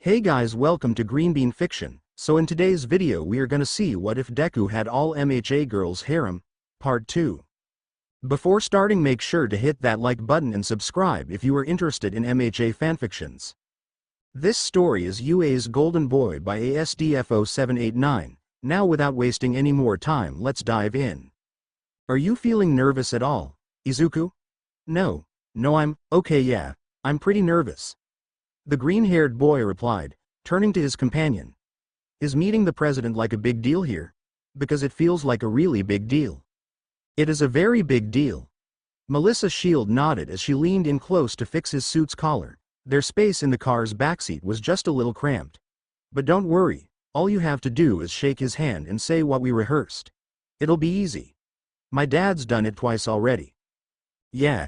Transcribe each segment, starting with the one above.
Hey guys, welcome to Green Bean Fiction. So in today's video we are gonna see what if Deku had all MHA girls harem, part 2. Before starting, make sure to hit that like button and subscribe if you are interested in MHA fanfictions. This story is UA's Golden Boy by ASDFO789. Now without wasting any more time, let's dive in. Are you feeling nervous at all, Izuku? No, I'm okay, yeah, I'm pretty nervous. The green-haired boy replied, turning to his companion. Is meeting the president like a big deal here? Because it feels like a really big deal. It is a very big deal. Melissa Shield nodded as she leaned in close to fix his suit's collar. Their space in the car's backseat was just a little cramped. But don't worry, all you have to do is shake his hand and say what we rehearsed. It'll be easy. My dad's done it twice already. Yeah.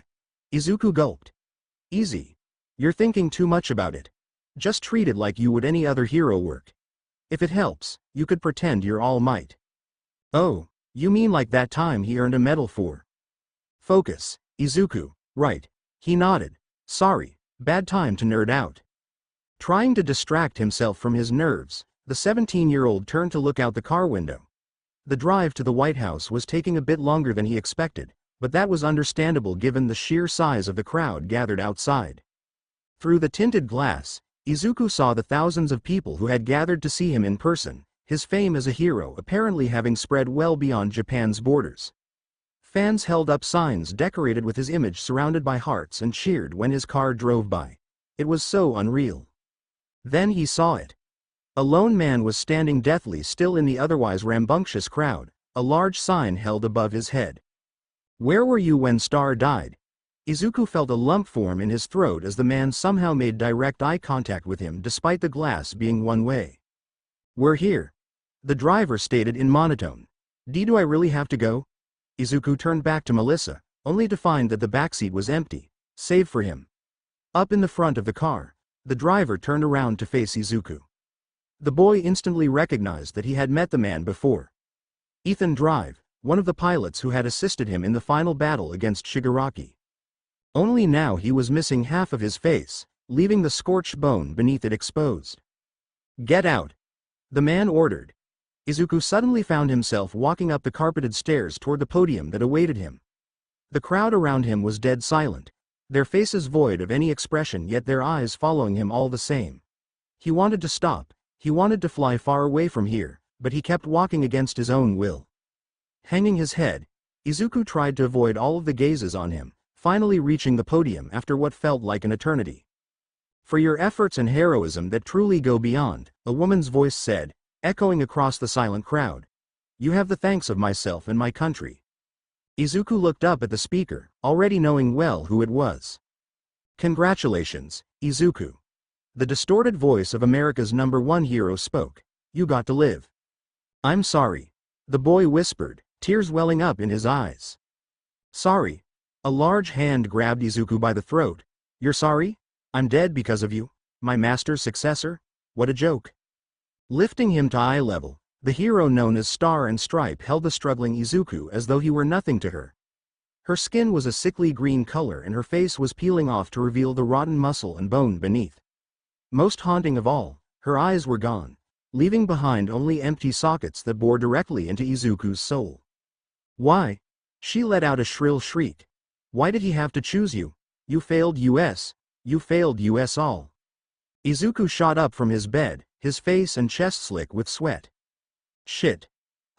Izuku gulped. Easy. You're thinking too much about it. Just treat it like you would any other hero work. If it helps, you could pretend you're All Might. Oh, you mean like that time he earned a medal for? Focus, Izuku, right. He nodded. Sorry, bad time to nerd out. Trying to distract himself from his nerves, the 17-year-old turned to look out the car window. The drive to the White House was taking a bit longer than he expected, but that was understandable given the sheer size of the crowd gathered outside. Through the tinted glass, Izuku saw the thousands of people who had gathered to see him in person, his fame as a hero apparently having spread well beyond Japan's borders. Fans held up signs decorated with his image surrounded by hearts and cheered when his car drove by. It was so unreal. Then he saw it. A lone man was standing deathly still in the otherwise rambunctious crowd, a large sign held above his head. Where were you when Star died? Izuku felt a lump form in his throat as the man somehow made direct eye contact with him despite the glass being one way. We're here. The driver stated in monotone. Do I really have to go? Izuku turned back to Melissa, only to find that the backseat was empty, save for him. Up in the front of the car, the driver turned around to face Izuku. The boy instantly recognized that he had met the man before. Ethan Drive, one of the pilots who had assisted him in the final battle against Shigaraki. Only now he was missing half of his face, leaving the scorched bone beneath it exposed. Get out! The man ordered. Izuku suddenly found himself walking up the carpeted stairs toward the podium that awaited him. The crowd around him was dead silent, their faces void of any expression yet their eyes following him all the same. He wanted to stop, he wanted to fly far away from here, but he kept walking against his own will. Hanging his head, Izuku tried to avoid all of the gazes on him, finally reaching the podium after what felt like an eternity. For your efforts and heroism that truly go beyond, a woman's voice said, echoing across the silent crowd. You have the thanks of myself and my country. Izuku looked up at the speaker, already knowing well who it was. Congratulations, Izuku. The distorted voice of America's #1 hero spoke. You got to live. I'm sorry. The boy whispered, tears welling up in his eyes. Sorry. A large hand grabbed Izuku by the throat. You're sorry? I'm dead because of you? My master's successor? What a joke. Lifting him to eye level, the hero known as Star and Stripe held the struggling Izuku as though he were nothing to her. Her skin was a sickly green color and her face was peeling off to reveal the rotten muscle and bone beneath. Most haunting of all, her eyes were gone, leaving behind only empty sockets that bore directly into Izuku's soul. Why? She let out a shrill shriek. Why did he have to choose you? You failed us. You failed us all. Izuku shot up from his bed, his face and chest slick with sweat. Shit.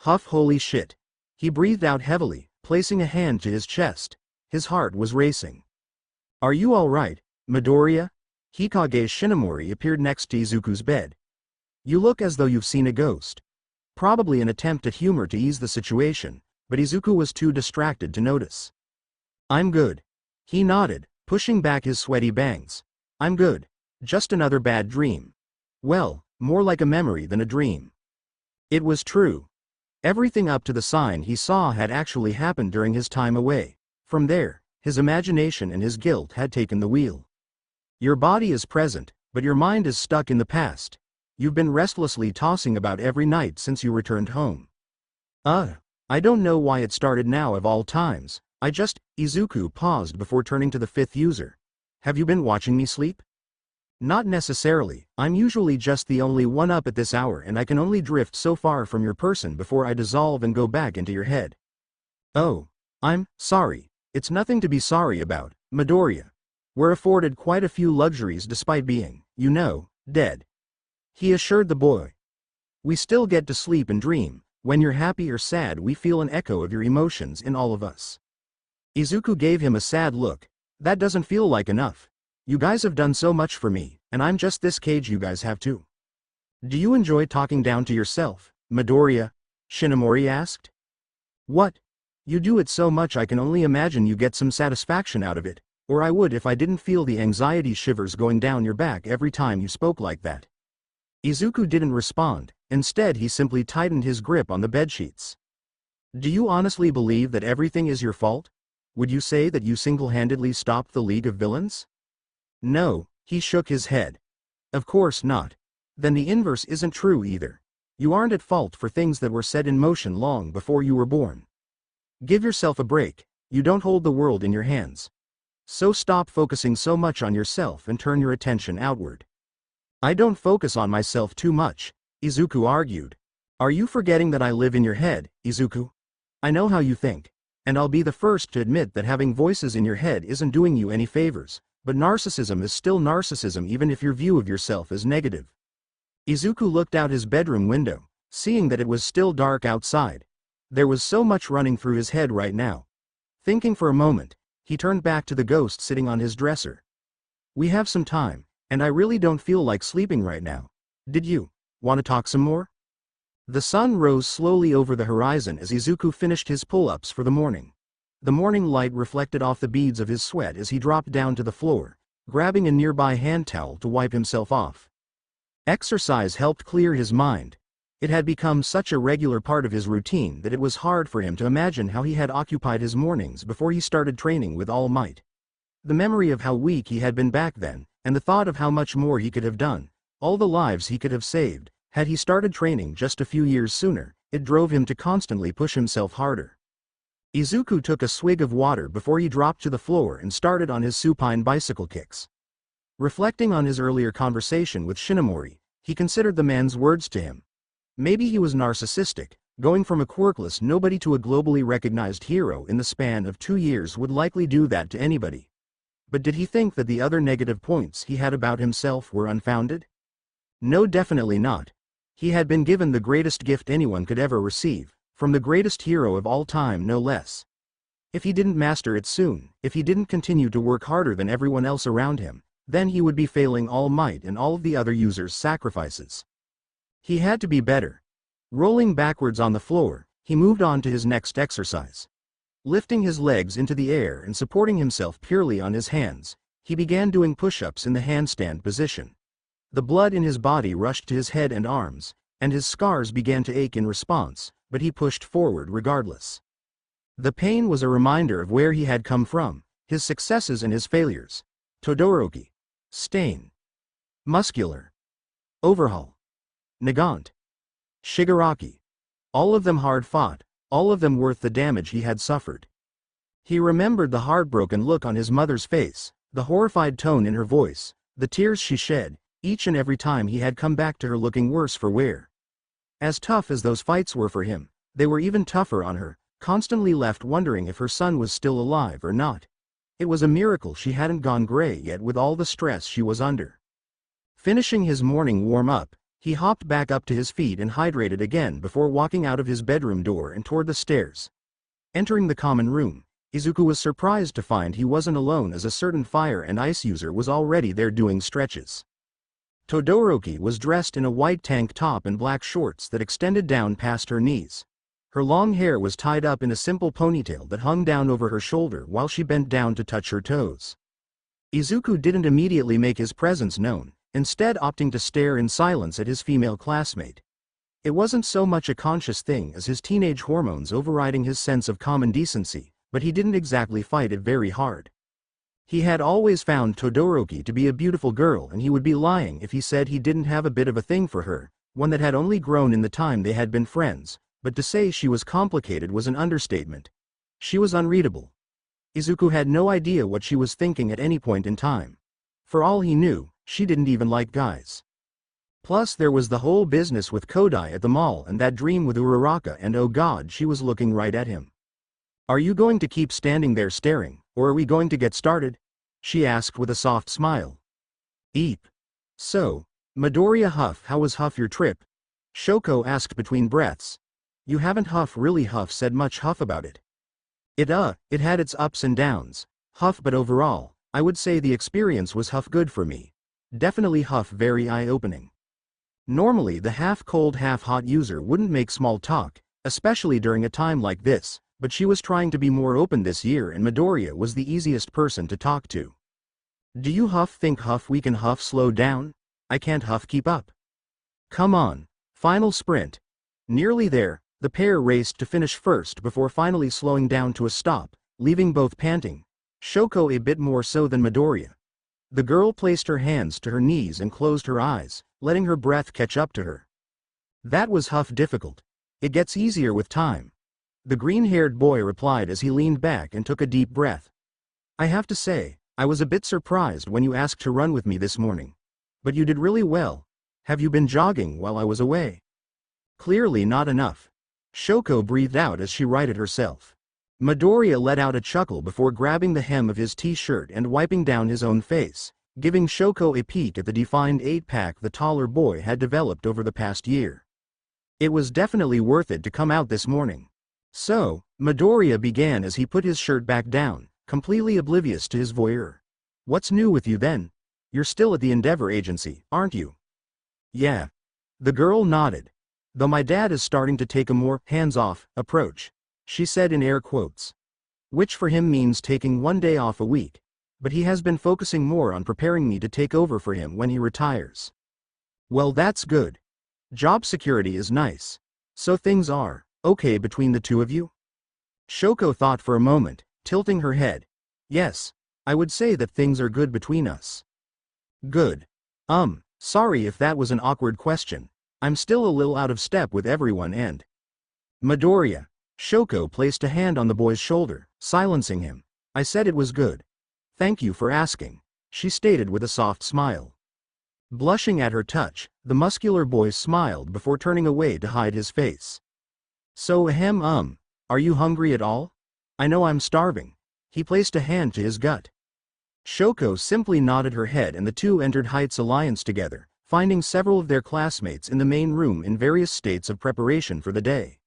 Huff, holy shit. He breathed out heavily, placing a hand to his chest. His heart was racing. Are you all right, Midoriya? Hikage Shinomori appeared next to Izuku's bed. You look as though you've seen a ghost. Probably an attempt at humor to ease the situation, but Izuku was too distracted to notice. I'm good. He nodded, pushing back his sweaty bangs. I'm good. Just another bad dream. Well, more like a memory than a dream. It was true. Everything up to the sign he saw had actually happened during his time away. From there, his imagination and his guilt had taken the wheel. Your body is present, but your mind is stuck in the past. You've been restlessly tossing about every night since you returned home. I don't know why it started now of all times. Izuku paused before turning to the fifth user. Have you been watching me sleep? Not necessarily, I'm usually just the only one up at this hour and I can only drift so far from your person before I dissolve and go back into your head. Oh. I'm sorry. It's nothing to be sorry about, Midoriya. We're afforded quite a few luxuries despite being, dead. He assured the boy. We still get to sleep and dream. When you're happy or sad we feel an echo of your emotions in all of us. Izuku gave him a sad look. That doesn't feel like enough. You guys have done so much for me, and I'm just this cage you guys have too. Do you enjoy talking down to yourself, Midoriya? Shinomori asked. What? You do it so much I can only imagine you get some satisfaction out of it, or I would if I didn't feel the anxiety shivers going down your back every time you spoke like that. Izuku didn't respond, instead he simply tightened his grip on the bedsheets. Do you honestly believe that everything is your fault? Would you say that you single-handedly stopped the League of Villains? No, he shook his head. Of course not. Then the inverse isn't true either. You aren't at fault for things that were set in motion long before you were born. Give yourself a break, you don't hold the world in your hands. So stop focusing so much on yourself and turn your attention outward. I don't focus on myself too much, Izuku argued. Are you forgetting that I live in your head, Izuku? I know how you think, and I'll be the first to admit that having voices in your head isn't doing you any favors, but narcissism is still narcissism even if your view of yourself is negative. Izuku looked out his bedroom window, seeing that it was still dark outside. There was so much running through his head right now. Thinking for a moment, he turned back to the ghost sitting on his dresser. We have some time, and I really don't feel like sleeping right now. Did you want to talk some more? The sun rose slowly over the horizon as Izuku finished his pull-ups for the morning. The morning light reflected off the beads of his sweat as he dropped down to the floor, grabbing a nearby hand towel to wipe himself off. Exercise helped clear his mind. It had become such a regular part of his routine that it was hard for him to imagine how he had occupied his mornings before he started training with all might. The memory of how weak he had been back then, and the thought of how much more he could have done, all the lives he could have saved, had he started training just a few years sooner, it drove him to constantly push himself harder. Izuku took a swig of water before he dropped to the floor and started on his supine bicycle kicks. Reflecting on his earlier conversation with Shinomori, he considered the man's words to him. Maybe he was narcissistic, going from a quirkless nobody to a globally recognized hero in the span of 2 years would likely do that to anybody. But did he think that the other negative points he had about himself were unfounded? No, definitely not. He had been given the greatest gift anyone could ever receive, from the greatest hero of all time no less. If he didn't master it soon, if he didn't continue to work harder than everyone else around him, then he would be failing All Might and all of the other users' sacrifices. He had to be better. Rolling backwards on the floor, he moved on to his next exercise. Lifting his legs into the air and supporting himself purely on his hands, he began doing push-ups in the handstand position. The blood in his body rushed to his head and arms, and his scars began to ache in response, but he pushed forward regardless. The pain was a reminder of where he had come from, his successes and his failures. Todoroki. Stain. Muscular. Overhaul. Nagant. Shigaraki. All of them hard-fought, all of them worth the damage he had suffered. He remembered the heartbroken look on his mother's face, the horrified tone in her voice, the tears she shed, each and every time he had come back to her looking worse for wear. As tough as those fights were for him, they were even tougher on her, constantly left wondering if her son was still alive or not. It was a miracle she hadn't gone gray yet with all the stress she was under. Finishing his morning warm-up, he hopped back up to his feet and hydrated again before walking out of his bedroom door and toward the stairs. Entering the common room, Izuku was surprised to find he wasn't alone as a certain fire and ice user was already there doing stretches. Todoroki was dressed in a white tank top and black shorts that extended down past her knees. Her long hair was tied up in a simple ponytail that hung down over her shoulder while she bent down to touch her toes. Izuku didn't immediately make his presence known, instead opting to stare in silence at his female classmate. It wasn't so much a conscious thing as his teenage hormones overriding his sense of common decency, but he didn't exactly fight it very hard. He had always found Todoroki to be a beautiful girl, and he would be lying if he said he didn't have a bit of a thing for her, one that had only grown in the time they had been friends, but to say she was complicated was an understatement. She was unreadable. Izuku had no idea what she was thinking at any point in time. For all he knew, she didn't even like guys. Plus there was the whole business with Kodai at the mall and that dream with Uraraka, and oh god, she was looking right at him. "Are you going to keep standing there staring, or are we going to get started?" she asked with a soft smile. "Eep. So, Midoriya Huff, how was Huff your trip?" Shoko asked between breaths. "You haven't really said much Huff about it." It had its ups and downs, Huff, but overall, I would say the experience was Huff good for me. Definitely Huff very eye-opening. Normally the half-cold half-hot user wouldn't make small talk, especially during a time like this, but she was trying to be more open this year and Midoriya was the easiest person to talk to. "Do you think Huff we can slow down? I can't keep up." "Come on. Final sprint." Nearly there, the pair raced to finish first before finally slowing down to a stop, leaving both panting, Shoko a bit more so than Midoriya. The girl placed her hands to her knees and closed her eyes, letting her breath catch up to her. "That was difficult. It gets easier with time," the green-haired boy replied as he leaned back and took a deep breath. "I have to say, I was a bit surprised when you asked to run with me this morning. But you did really well. Have you been jogging while I was away?" "Clearly not enough." Shoko breathed out as she righted herself. Midoriya let out a chuckle before grabbing the hem of his t-shirt and wiping down his own face, giving Shoko a peek at the defined 8-pack the taller boy had developed over the past year. It was definitely worth it to come out this morning. "So," Midoriya began as he put his shirt back down, completely oblivious to his voyeur. "What's new with you then? You're still at the Endeavor Agency, aren't you?" "Yeah." The girl nodded. "Though my dad is starting to take a more hands-off approach," she said in air quotes. "Which for him means taking one day off a week. But he has been focusing more on preparing me to take over for him when he retires." "Well, that's good. Job security is nice. So things are okay between the two of you?" Shoko thought for a moment, tilting her head. "Yes, I would say that things are good between us." "Good. Sorry if that was an awkward question. I'm still a little out of step with everyone and—" "Midoriya." Shoko placed a hand on the boy's shoulder, silencing him. "I said it was good. Thank you for asking," she stated with a soft smile. Blushing at her touch, the muscular boy smiled before turning away to hide his face. "So are you hungry at all? I know I'm starving." He placed a hand to his gut. Shoko simply nodded her head and the two entered Heights Alliance together, finding several of their classmates in the main room in various states of preparation for the day.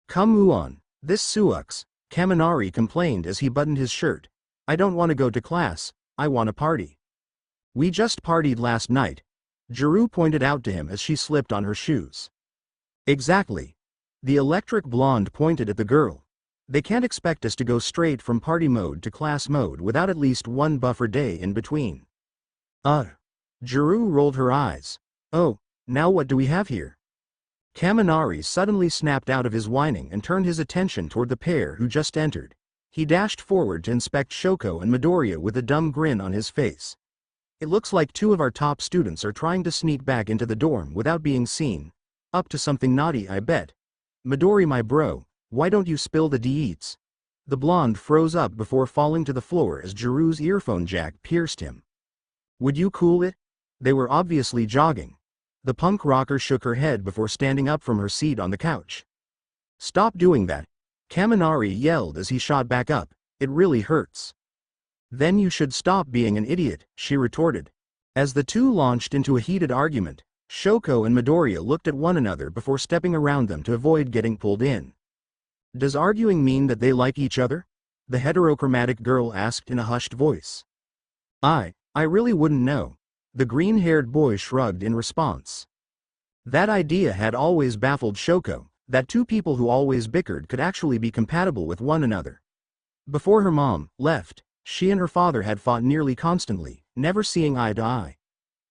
"Come on, this sucks," Kaminari complained as he buttoned his shirt. "I don't want to go to class, I want to party." "We just partied last night," Jiro pointed out to him as she slipped on her shoes. "Exactly." The electric blonde pointed at the girl. "They can't expect us to go straight from party mode to class mode without at least one buffer day in between." Jiro rolled her eyes. "Oh, now what do we have here?" Kaminari suddenly snapped out of his whining and turned his attention toward the pair who just entered. He dashed forward to inspect Shoko and Midoriya with a dumb grin on his face. "It looks like two of our top students are trying to sneak back into the dorm without being seen. Up to something naughty, I bet. Midori, my bro, why don't you spill the deets?" The blonde froze up before falling to the floor as Jiro's earphone jack pierced him. "Would you cool it?" They were obviously jogging. The punk rocker shook her head before standing up from her seat on the couch. "Stop doing that," Kaminari yelled as he shot back up. "It really hurts." "Then you should stop being an idiot," she retorted. As the two launched into a heated argument, Shoko and Midoriya looked at one another before stepping around them to avoid getting pulled in. "Does arguing mean that they like each other?" the heterochromatic girl asked in a hushed voice. I really wouldn't know." The green-haired boy shrugged in response. That idea had always baffled Shoko, that two people who always bickered could actually be compatible with one another. Before her mom left, she and her father had fought nearly constantly, never seeing eye to eye.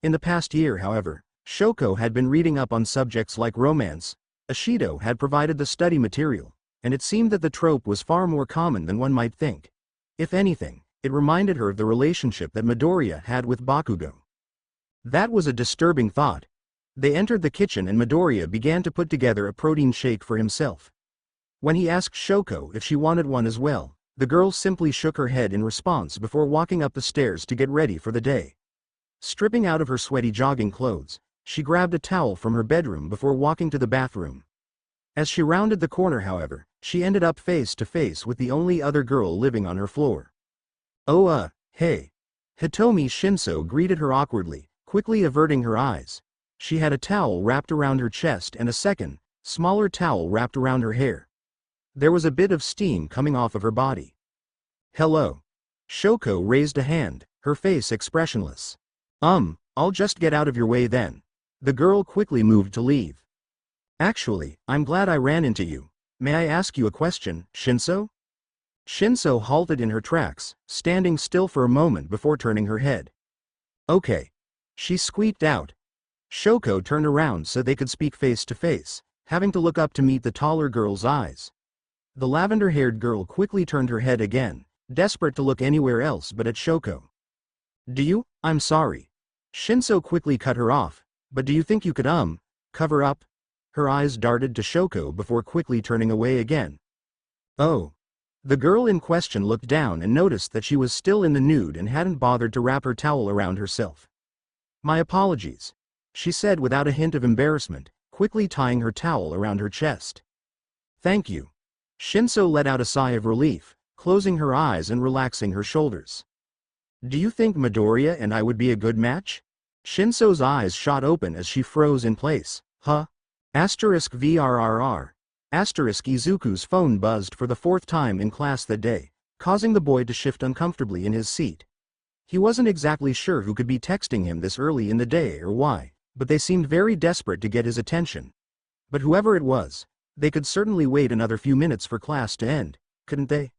In the past year, however, Shoko had been reading up on subjects like romance. Ashido had provided the study material, and it seemed that the trope was far more common than one might think. If anything, it reminded her of the relationship that Midoriya had with Bakugo. That was a disturbing thought. They entered the kitchen and Midoriya began to put together a protein shake for himself. When he asked Shoko if she wanted one as well, the girl simply shook her head in response before walking up the stairs to get ready for the day. Stripping out of her sweaty jogging clothes, she grabbed a towel from her bedroom before walking to the bathroom. As she rounded the corner, however, she ended up face to face with the only other girl living on her floor. "Oh, hey." Hitomi Shinso greeted her awkwardly, quickly averting her eyes. She had a towel wrapped around her chest and a second, smaller towel wrapped around her hair. There was a bit of steam coming off of her body. "Hello." Shoko raised a hand, her face expressionless. I'll just get out of your way then." The girl quickly moved to leave. "Actually, I'm glad I ran into you. May I ask you a question, Shinso?" Shinso halted in her tracks, standing still for a moment before turning her head. "Okay." She squeaked out. Shoko turned around so they could speak face to face, having to look up to meet the taller girl's eyes. The lavender-haired girl quickly turned her head again, desperate to look anywhere else but at Shoko. I'm sorry." Shinso quickly cut her off. "But do you think you could, cover up?" Her eyes darted to Shoko before quickly turning away again. "Oh." The girl in question looked down and noticed that she was still in the nude and hadn't bothered to wrap her towel around herself. "My apologies," she said without a hint of embarrassment, quickly tying her towel around her chest. "Thank you." Shinso let out a sigh of relief, closing her eyes and relaxing her shoulders. "Do you think Midoriya and I would be a good match?" Shinso's eyes shot open as she froze in place. "Huh?" *VRRR. Izuku's phone buzzed for the fourth time in class that day, causing the boy to shift uncomfortably in his seat. He wasn't exactly sure who could be texting him this early in the day or why, but they seemed very desperate to get his attention. But whoever it was, they could certainly wait another few minutes for class to end, couldn't they?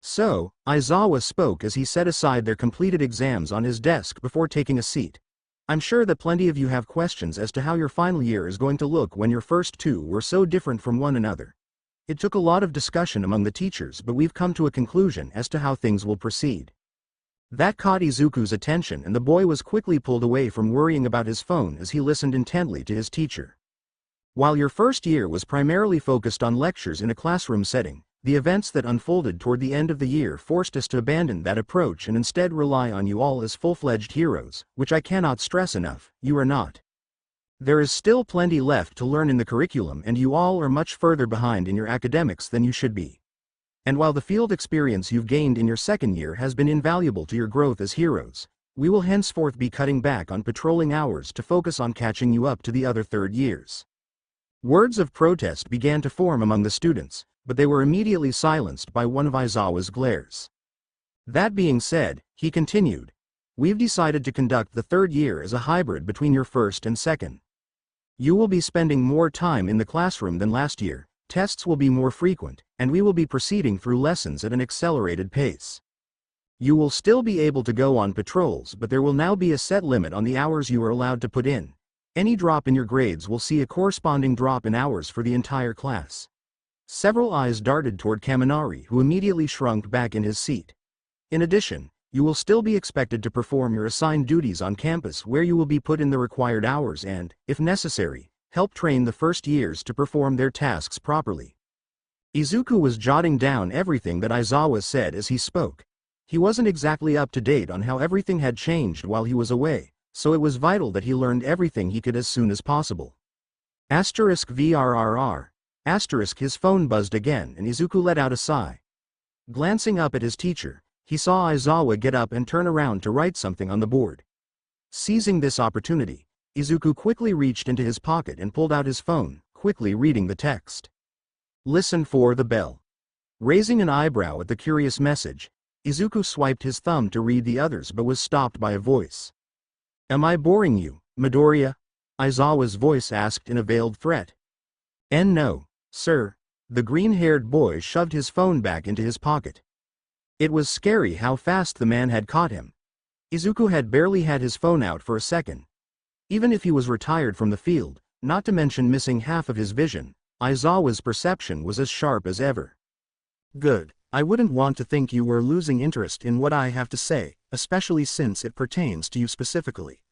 So, Aizawa spoke as he set aside their completed exams on his desk before taking a seat. "I'm sure that plenty of you have questions as to how your final year is going to look when your first two were so different from one another. It took a lot of discussion among the teachers, but we've come to a conclusion as to how things will proceed." That caught Izuku's attention, and the boy was quickly pulled away from worrying about his phone as he listened intently to his teacher. "While your first year was primarily focused on lectures in a classroom setting, the events that unfolded toward the end of the year forced us to abandon that approach and instead rely on you all as full-fledged heroes, which I cannot stress enough, you are not. There is still plenty left to learn in the curriculum, and you all are much further behind in your academics than you should be. And while the field experience you've gained in your second year has been invaluable to your growth as heroes, we will henceforth be cutting back on patrolling hours to focus on catching you up to the other third years." Words of protest began to form among the students, but they were immediately silenced by one of Aizawa's glares. That being said, he continued, "We've decided to conduct the third year as a hybrid between your first and second. You will be spending more time in the classroom than last year, tests will be more frequent, and we will be proceeding through lessons at an accelerated pace. You will still be able to go on patrols, but there will now be a set limit on the hours you are allowed to put in. Any drop in your grades will see a corresponding drop in hours for the entire class." Several eyes darted toward Kaminari, who immediately shrunk back in his seat. "In addition, you will still be expected to perform your assigned duties on campus, where you will be put in the required hours and, if necessary, help train the first years to perform their tasks properly." Izuku was jotting down everything that Aizawa said as he spoke. He wasn't exactly up to date on how everything had changed while he was away, so it was vital that he learned everything he could as soon as possible. *VRRR. His phone buzzed again and Izuku let out a sigh. Glancing up at his teacher, he saw Aizawa get up and turn around to write something on the board. Seizing this opportunity, Izuku quickly reached into his pocket and pulled out his phone, quickly reading the text. "Listen for the bell." Raising an eyebrow at the curious message, Izuku swiped his thumb to read the others but was stopped by a voice. "Am I boring you, Midoriya?" Aizawa's voice asked in a veiled threat. "No, sir." The green-haired boy shoved his phone back into his pocket. It was scary how fast the man had caught him. Izuku had barely had his phone out for a second. Even if he was retired from the field, not to mention missing half of his vision, Aizawa's perception was as sharp as ever. "Good. I wouldn't want to think you were losing interest in what I have to say, especially since it pertains to you specifically."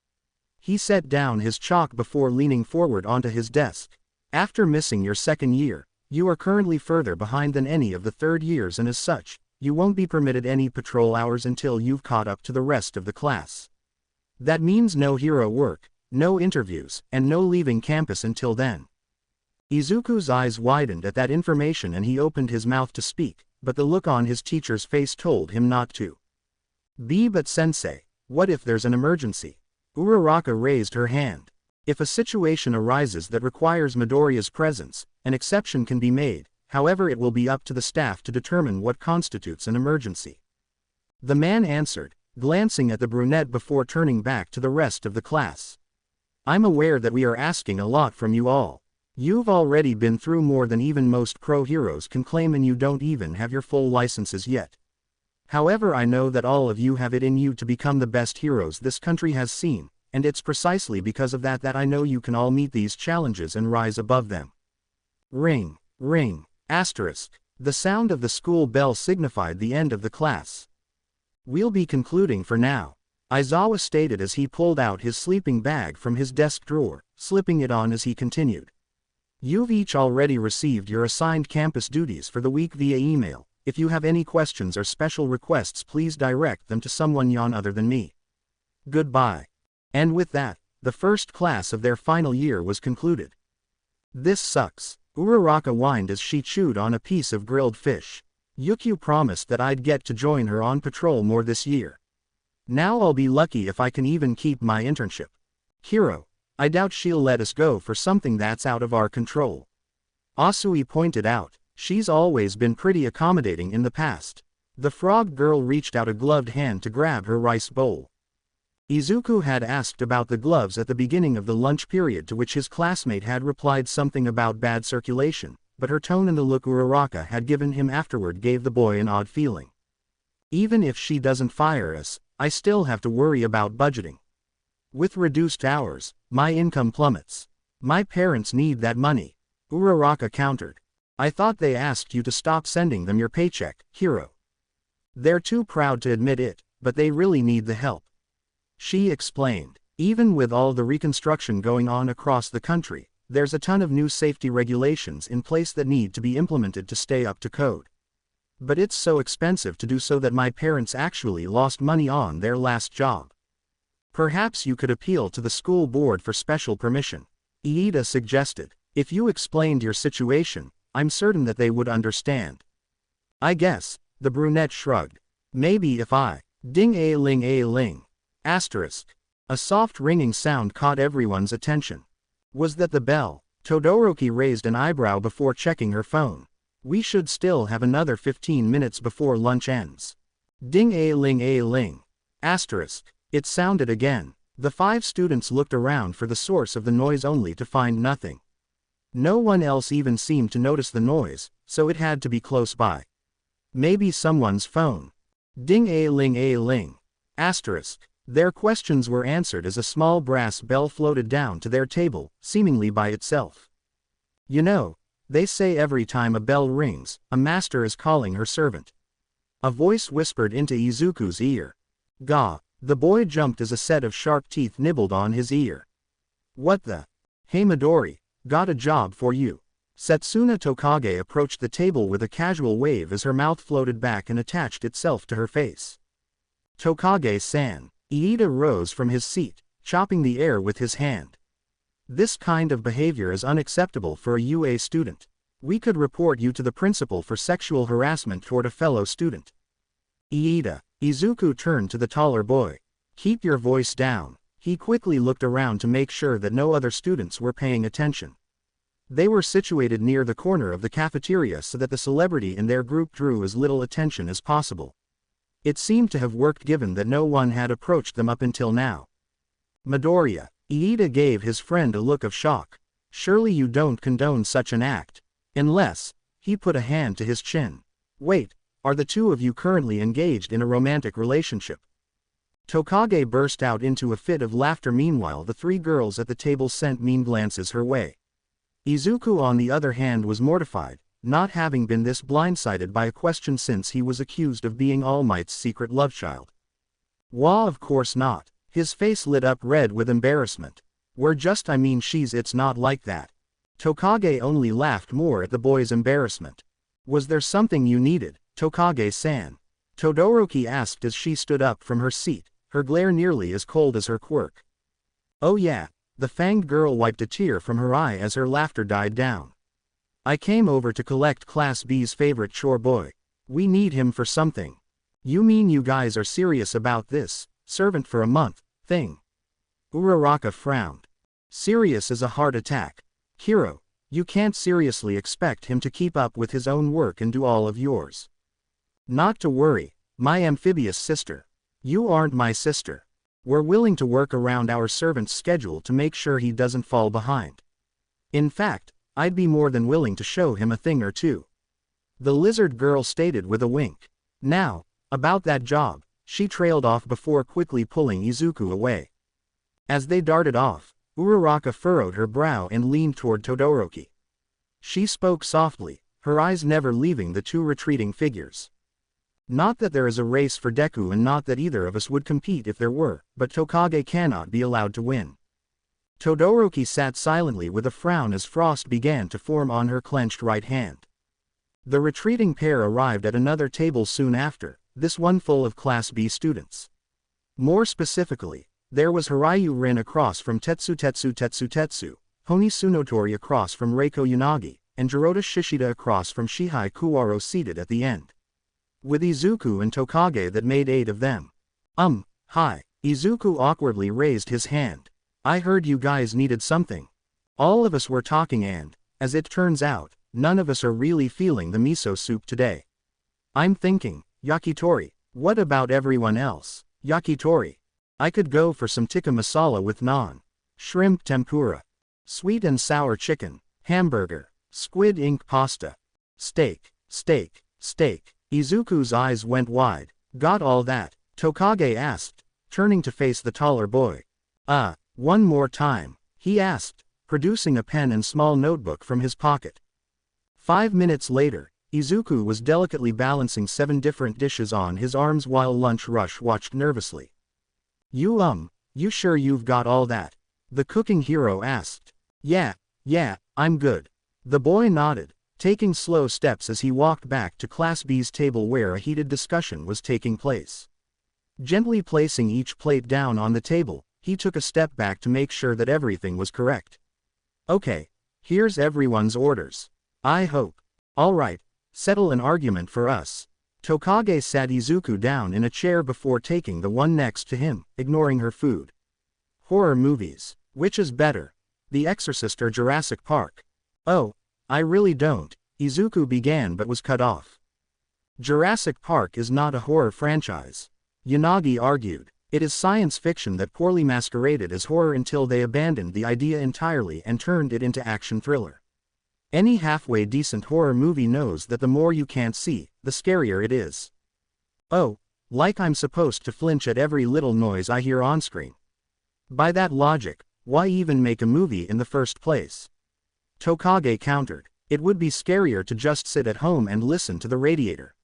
He set down his chalk before leaning forward onto his desk. "After missing your second year, you are currently further behind than any of the third years, and as such, you won't be permitted any patrol hours until you've caught up to the rest of the class. That means no hero work, no interviews, and no leaving campus until then. Izuku's eyes widened at that information and he opened his mouth to speak, but the look on his teacher's face told him not to. But sensei, what if there's an emergency? Uraraka raised her hand. If a situation arises that requires Midoriya's presence, an exception can be made, however it will be up to the staff to determine what constitutes an emergency. The man answered, glancing at the brunette before turning back to the rest of the class. I'm aware that we are asking a lot from you all. You've already been through more than even most pro heroes can claim and you don't even have your full licenses yet. However, I know that all of you have it in you to become the best heroes this country has seen, and it's precisely because of that I know you can all meet these challenges and rise above them. Ring, ring, asterisk. The sound of the school bell signified the end of the class. We'll be concluding for now, Aizawa stated as he pulled out his sleeping bag from his desk drawer, slipping it on as he continued. You've each already received your assigned campus duties for the week via email. If you have any questions or special requests, please direct them to someone other than me. Goodbye. And with that, the first class of their final year was concluded. This sucks, Uraraka whined as she chewed on a piece of grilled fish. Yukio promised that I'd get to join her on patrol more this year. Now I'll be lucky if I can even keep my internship. Hiro, I doubt she'll let us go for something that's out of our control. Asui pointed out, she's always been pretty accommodating in the past. The frog girl reached out a gloved hand to grab her rice bowl. Izuku had asked about the gloves at the beginning of the lunch period, to which his classmate had replied something about bad circulation, but her tone and the look Uraraka had given him afterward gave the boy an odd feeling. Even if she doesn't fire us, I still have to worry about budgeting. With reduced hours, my income plummets. My parents need that money, Uraraka countered. I thought they asked you to stop sending them your paycheck, Hiro. They're too proud to admit it, but they really need the help. She explained, even with all the reconstruction going on across the country, there's a ton of new safety regulations in place that need to be implemented to stay up to code. But it's so expensive to do so that my parents actually lost money on their last job. Perhaps you could appeal to the school board for special permission, Iida suggested. If you explained your situation, I'm certain that they would understand. I guess, the brunette shrugged. Maybe if I, ding-a-ling-a-ling. Asterisk. A soft ringing sound caught everyone's attention. Was that the bell? Todoroki raised an eyebrow before checking her phone. We should still have another 15 minutes before lunch ends. Ding-a-ling-a-ling. Asterisk. It sounded again. The 5 students looked around for the source of the noise only to find nothing. No one else even seemed to notice the noise, so it had to be close by. Maybe someone's phone. Ding-a-ling-a-ling. Asterisk. Their questions were answered as a small brass bell floated down to their table, seemingly by itself. You know, they say every time a bell rings, a master is calling her servant. A voice whispered into Izuku's ear. Gah! The boy jumped as a set of sharp teeth nibbled on his ear. What the? Hey Midori, got a job for you. Setsuna Tokage approached the table with a casual wave as her mouth floated back and attached itself to her face. Tokage-san. Iida rose from his seat, chopping the air with his hand. This kind of behavior is unacceptable for a UA student. We could report you to the principal for sexual harassment toward a fellow student. Iida. Izuku turned to the taller boy. Keep your voice down. He quickly looked around to make sure that no other students were paying attention. They were situated near the corner of the cafeteria so that the celebrity in their group drew as little attention as possible. It seemed to have worked given that no one had approached them up until now. Midoriya. Iida gave his friend a look of shock. Surely you don't condone such an act. Unless, he put a hand to his chin. Wait, are the two of you currently engaged in a romantic relationship? Tokage burst out into a fit of laughter. Meanwhile the 3 girls at the table sent mean glances her way. Izuku on the other hand was mortified, not having been this blindsided by a question since he was accused of being All Might's secret lovechild. Wah, of course not. His face lit up red with embarrassment. It's not like that. Tokage only laughed more at the boy's embarrassment. Was there something you needed, Tokage-san? Todoroki asked as she stood up from her seat, her glare nearly as cold as her quirk. Oh yeah, the fanged girl wiped a tear from her eye as her laughter died down. I came over to collect Class B's favorite chore boy. We need him for something. You mean you guys are serious about this, servant for a month, thing? Uraraka frowned. Serious as a heart attack. Hiro, you can't seriously expect him to keep up with his own work and do all of yours. Not to worry, my amphibious sister. You aren't my sister. We're willing to work around our servant's schedule to make sure he doesn't fall behind. In fact, I'd be more than willing to show him a thing or two. The lizard girl stated with a wink. Now, about that job, she trailed off before quickly pulling Izuku away. As they darted off, Uraraka furrowed her brow and leaned toward Todoroki. She spoke softly, her eyes never leaving the two retreating figures. Not that there is a race for Deku and not that either of us would compete if there were, but Tokage cannot be allowed to win. Todoroki sat silently with a frown as frost began to form on her clenched right hand. The retreating pair arrived at another table soon after, this one full of Class B students. More specifically, there was Hiryu Rin across from Tetsu, Honi Tsunotori across from Reiko Yanagi, and Jirota Shishida across from Shihai Kuwaro seated at the end. With Izuku and Tokage that made 8 of them. Hi. Izuku awkwardly raised his hand. I heard you guys needed something. All of us were talking and, as it turns out, none of us are really feeling the miso soup today. I'm thinking, yakitori. What about everyone else? Yakitori. I could go for some tikka masala with naan. Shrimp tempura. Sweet and sour chicken. Hamburger. Squid ink pasta. Steak. Izuku's eyes went wide. Got all that? Tokage asked, turning to face the taller boy. One more time, he asked, producing a pen and small notebook from his pocket. 5 minutes later, Izuku was delicately balancing 7 different dishes on his arms while Lunch Rush watched nervously. You sure you've got all that? The cooking hero asked. Yeah, I'm good. The boy nodded, taking slow steps as he walked back to Class B's table where a heated discussion was taking place. Gently placing each plate down on the table, he took a step back to make sure that everything was correct. Okay, here's everyone's orders. I hope. Alright, settle an argument for us. Tokage sat Izuku down in a chair before taking the one next to him, ignoring her food. Horror movies. Which is better? The Exorcist or Jurassic Park? Oh, I really don't, Izuku began but was cut off. Jurassic Park is not a horror franchise. Yanagi argued. It is science fiction that poorly masqueraded as horror until they abandoned the idea entirely and turned it into action thriller. Any halfway decent horror movie knows that the more you can't see, the scarier it is. Oh, like I'm supposed to flinch at every little noise I hear on screen. By that logic, why even make a movie in the first place? Tokage countered. It would be scarier to just sit at home and listen to the radiator.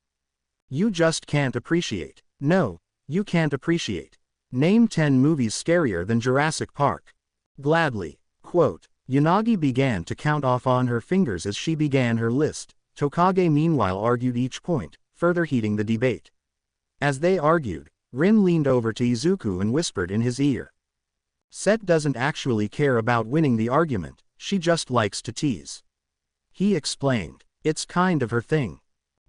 You just can't appreciate. No, you can't appreciate. Name 10 movies scarier than Jurassic Park. Gladly. Quote. Yanagi began to count off on her fingers as she began her list. Tokage meanwhile argued each point, further heating the debate. As they argued, Rin leaned over to Izuku and whispered in his ear. Set doesn't actually care about winning the argument, she just likes to tease. He explained. It's kind of her thing.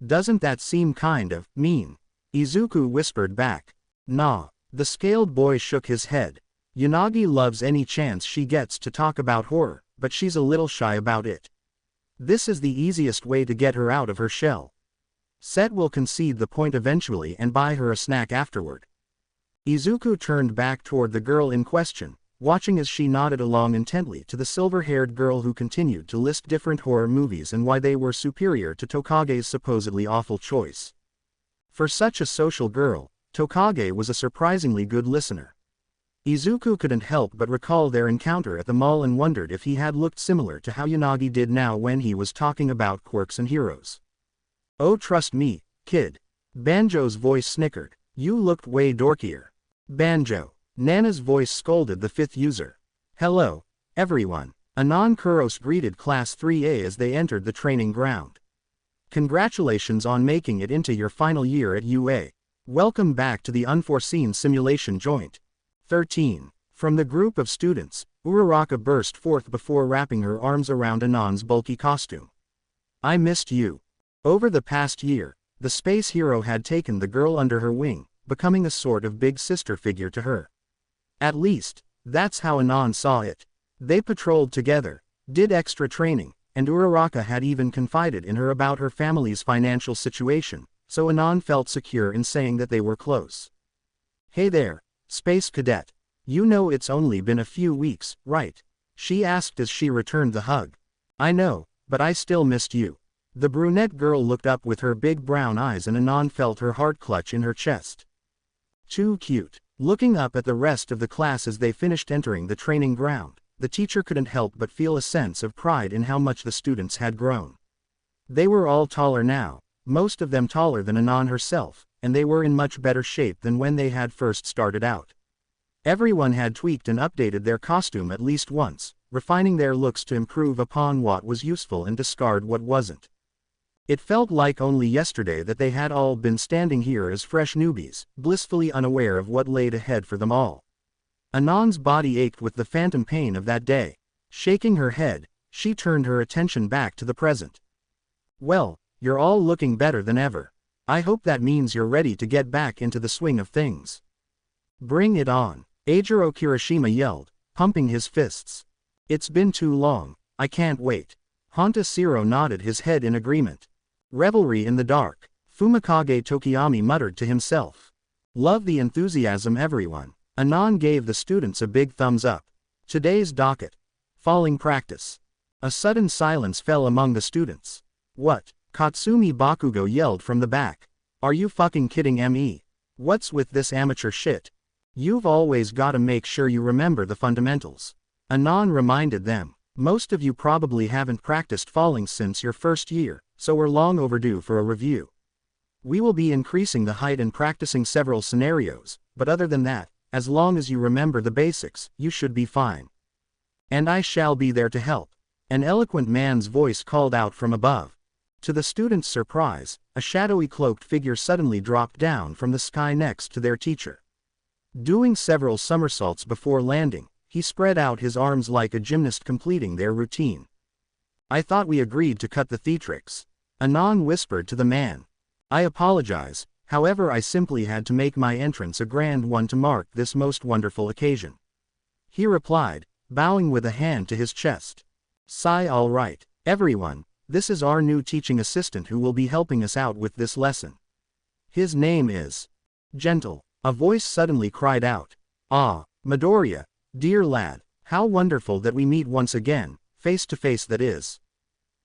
Doesn't that seem kind of mean? Izuku whispered back. Nah. The scaled boy shook his head. Yanagi loves any chance she gets to talk about horror, but she's a little shy about it. This is the easiest way to get her out of her shell. Set will concede the point eventually and buy her a snack afterward. Izuku turned back toward the girl in question, watching as she nodded along intently to the silver-haired girl who continued to list different horror movies and why they were superior to Tokage's supposedly awful choice. For such a social girl, Tokage was a surprisingly good listener. Izuku couldn't help but recall their encounter at the mall and wondered if he had looked similar to how Yanagi did now when he was talking about quirks and heroes. Oh, trust me, kid. Banjo's voice snickered. You looked way dorkier. Banjo. Nana's voice scolded the fifth user. Hello, everyone. Anon Kuros greeted Class 3A as they entered the training ground. Congratulations on making it into your final year at UA. Welcome back to the unforeseen simulation joint. 13. From the group of students, Uraraka burst forth before wrapping her arms around Anon's bulky costume. I missed you. Over the past year, the space hero had taken the girl under her wing, becoming a sort of big sister figure to her. At least, that's how Anon saw it. They patrolled together, did extra training, and Uraraka had even confided in her about her family's financial situation, so Anon felt secure in saying that they were close. Hey there, Space Cadet. You know it's only been a few weeks, right? She asked as she returned the hug. I know, but I still missed you. The brunette girl looked up with her big brown eyes and Anon felt her heart clutch in her chest. Too cute. Looking up at the rest of the class as they finished entering the training ground, the teacher couldn't help but feel a sense of pride in how much the students had grown. They were all taller now, most of them taller than Anon herself, and they were in much better shape than when they had first started out. Everyone had tweaked and updated their costume at least once, refining their looks to improve upon what was useful and discard what wasn't. It felt like only yesterday that they had all been standing here as fresh newbies, blissfully unaware of what laid ahead for them all. Anon's body ached with the phantom pain of that day. Shaking her head, she turned her attention back to the present. Well, you're all looking better than ever. I hope that means you're ready to get back into the swing of things. Bring it on, Eijiro Kirishima yelled, pumping his fists. It's been too long, I can't wait. Honta Siro nodded his head in agreement. Revelry in the dark, Fumikage Tokiyami muttered to himself. Love the enthusiasm everyone. Anon gave the students a big thumbs up. Today's docket. Falling practice. A sudden silence fell among the students. What? Katsumi Bakugo yelled from the back. Are you fucking kidding me? What's with this amateur shit? You've always gotta make sure you remember the fundamentals. Anon reminded them. Most of you probably haven't practiced falling since your first year, so we're long overdue for a review. We will be increasing the height and practicing several scenarios, but other than that, as long as you remember the basics, you should be fine. And I shall be there to help. An eloquent man's voice called out from above. To the students' surprise, a shadowy cloaked figure suddenly dropped down from the sky next to their teacher. Doing several somersaults before landing, he spread out his arms like a gymnast completing their routine. I thought we agreed to cut the theatrics. Anon whispered to the man. I apologize, however I simply had to make my entrance a grand one to mark this most wonderful occasion. He replied, bowing with a hand to his chest. Sigh all right, everyone, this is our new teaching assistant who will be helping us out with this lesson. His name is Gentle. A voice suddenly cried out. Ah, Midoriya, dear lad, how wonderful that we meet once again, face to face that is.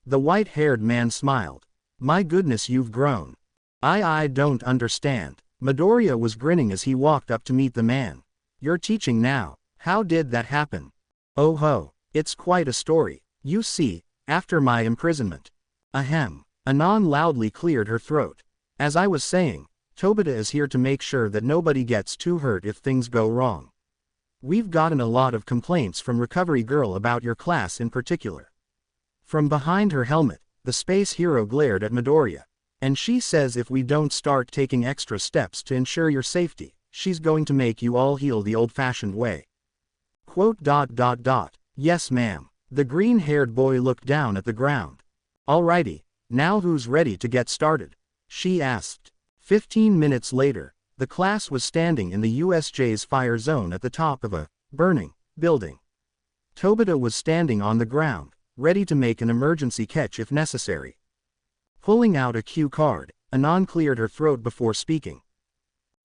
The white-haired man smiled. My goodness, you've grown. I don't understand. Midoriya was grinning as he walked up to meet the man. You're teaching now, how did that happen? Oh ho, it's quite a story. You see, after my imprisonment. Ahem. Anon loudly cleared her throat. As I was saying, Tobita is here to make sure that nobody gets too hurt if things go wrong. We've gotten a lot of complaints from Recovery Girl about your class in particular. From behind her helmet, the space hero glared at Midoriya. And she says if we don't start taking extra steps to ensure your safety, she's going to make you all heal the old-fashioned way. Quote. Yes ma'am. The green-haired boy looked down at the ground. Alrighty, now who's ready to get started? She asked. 15 minutes later, the class was standing in the USJ's fire zone at the top of a burning building. Tobita was standing on the ground, ready to make an emergency catch if necessary. Pulling out a cue card, Anon cleared her throat before speaking.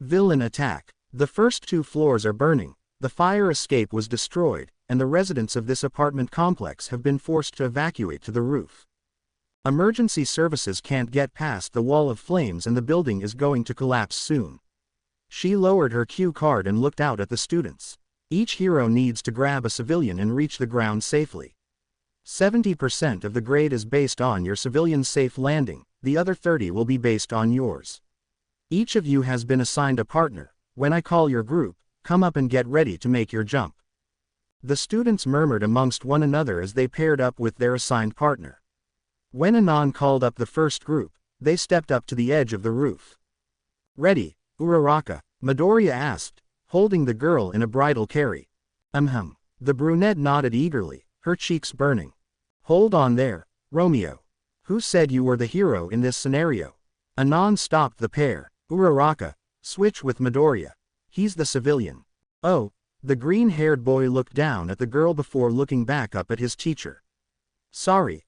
Villain attack. The first 2 floors are burning, the fire escape was destroyed, and the residents of this apartment complex have been forced to evacuate to the roof. Emergency services can't get past the wall of flames and the building is going to collapse soon. She lowered her cue card and looked out at the students. Each hero needs to grab a civilian and reach the ground safely. 70% of the grade is based on your civilian's safe landing, the other 30% will be based on yours. Each of you has been assigned a partner. When I call your group, come up and get ready to make your jump. The students murmured amongst one another as they paired up with their assigned partner. When Anon called up the first group, they stepped up to the edge of the roof. Ready, Uraraka? Midoriya asked, holding the girl in a bridal carry. The brunette nodded eagerly, her cheeks burning. Hold on there, Romeo. Who said you were the hero in this scenario? Anon stopped the pair. Uraraka, switch with Midoriya. He's the civilian. Oh, the green-haired boy looked down at the girl before looking back up at his teacher. Sorry,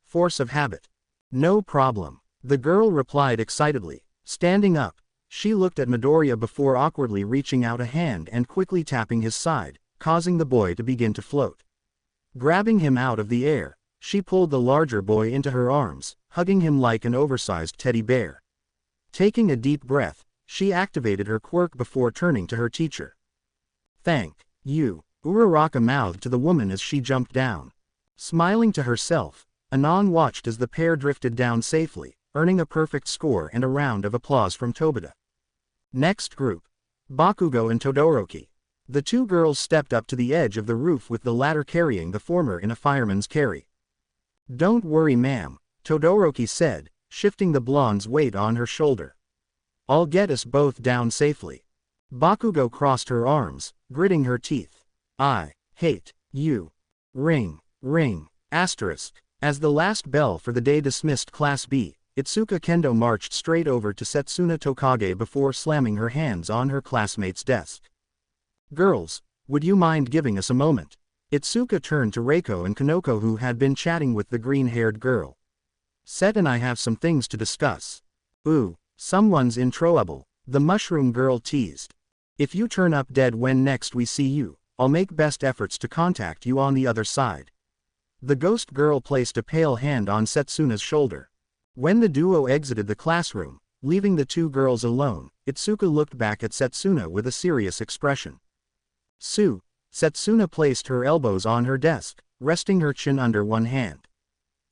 force of habit. No problem, the girl replied excitedly. Standing up, she looked at Midoriya before awkwardly reaching out a hand and quickly tapping his side, causing the boy to begin to float. Grabbing him out of the air, she pulled the larger boy into her arms, hugging him like an oversized teddy bear. Taking a deep breath, she activated her quirk before turning to her teacher. Thank you, Uraraka mouthed to the woman as she jumped down. Smiling to herself, Anon watched as the pair drifted down safely, earning a perfect score and a round of applause from Tobita. Next group. Bakugo and Todoroki. The two girls stepped up to the edge of the roof with the latter carrying the former in a fireman's carry. Don't worry ma'am, Todoroki said, shifting the blonde's weight on her shoulder. I'll get us both down safely. Bakugo crossed her arms, gritting her teeth. I hate you. Ring, ring, asterisk. As the last bell for the day dismissed Class B, Itsuka Kendo marched straight over to Setsuna Tokage before slamming her hands on her classmate's desk. Girls, would you mind giving us a moment? Itsuka turned to Reiko and Kanoko who had been chatting with the green-haired girl. Set and I have some things to discuss. Ooh, someone's in trouble, the mushroom girl teased. If you turn up dead when next we see you, I'll make best efforts to contact you on the other side. The ghost girl placed a pale hand on Setsuna's shoulder. When the duo exited the classroom, leaving the two girls alone, Itsuka looked back at Setsuna with a serious expression. Setsuna placed her elbows on her desk, resting her chin under one hand.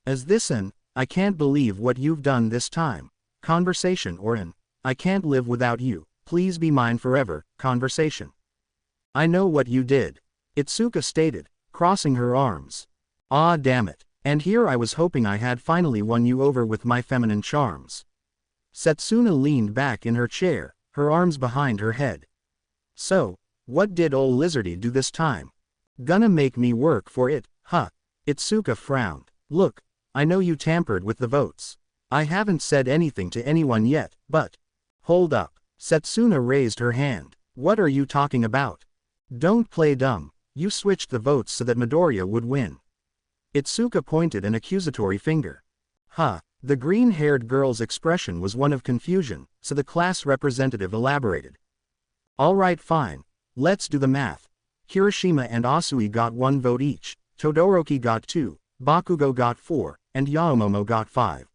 As this an, I can't believe what you've done this time, conversation or an, I can't live without you, please be mine forever, conversation. I know what you did, Itsuka stated, crossing her arms. Ah damn it, and here I was hoping I had finally won you over with my feminine charms. Setsuna leaned back in her chair, her arms behind her head. So, what did ol' lizardy do this time? Gonna make me work for it, huh? Itsuka frowned. Look, I know you tampered with the votes. I haven't said anything to anyone yet, but... Hold up, Setsuna raised her hand. What are you talking about? Don't play dumb, you switched the votes so that Midoriya would win. Itsuka pointed an accusatory finger. Huh, the green-haired girl's expression was one of confusion, so the class representative elaborated. Alright fine, let's do the math. Kirishima and Asui got 1 vote each, Todoroki got 2, Bakugo got 4, and Yaomomo got 5.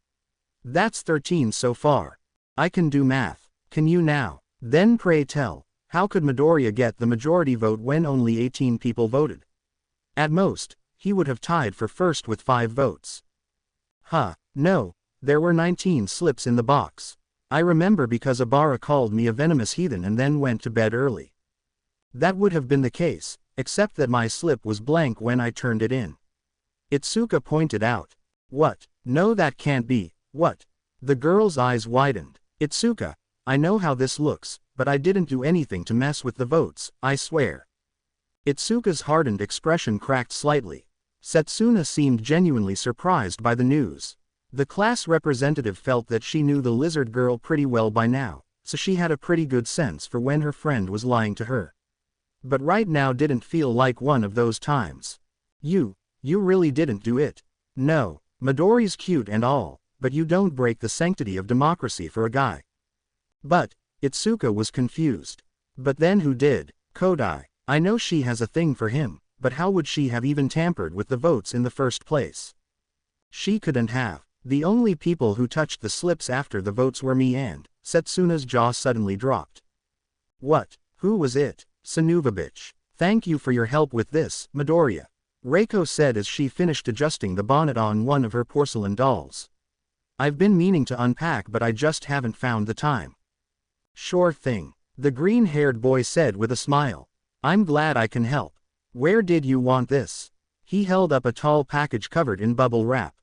That's 13 so far. I can do math, can you now? Then pray tell, how could Midoriya get the majority vote when only 18 people voted? At most, he would have tied for first with 5 votes. Huh, no, there were 19 slips in the box. I remember because Abara called me a venomous heathen and then went to bed early. That would have been the case, except that my slip was blank when I turned it in. Itsuka pointed out. What? No, that can't be. What? The girl's eyes widened. Itsuka, I know how this looks, but I didn't do anything to mess with the votes, I swear. Itsuka's hardened expression cracked slightly. Setsuna seemed genuinely surprised by the news. The class representative felt that she knew the lizard girl pretty well by now, so she had a pretty good sense for when her friend was lying to her. But right now didn't feel like one of those times. You really didn't do it. No, Midori's cute and all, but you don't break the sanctity of democracy for a guy. But, Itsuka was confused. But then who did? Kodai. I know she has a thing for him, but how would she have even tampered with the votes in the first place? She couldn't have. The only people who touched the slips after the votes were me and, Setsuna's jaw suddenly dropped. What? Who was it? Sanuvabitch. Thank you for your help with this, Midoriya. Reiko said as she finished adjusting the bonnet on one of her porcelain dolls. I've been meaning to unpack but I just haven't found the time. Sure thing, the green-haired boy said with a smile. I'm glad I can help. Where did you want this? He held up a tall package covered in bubble wrap.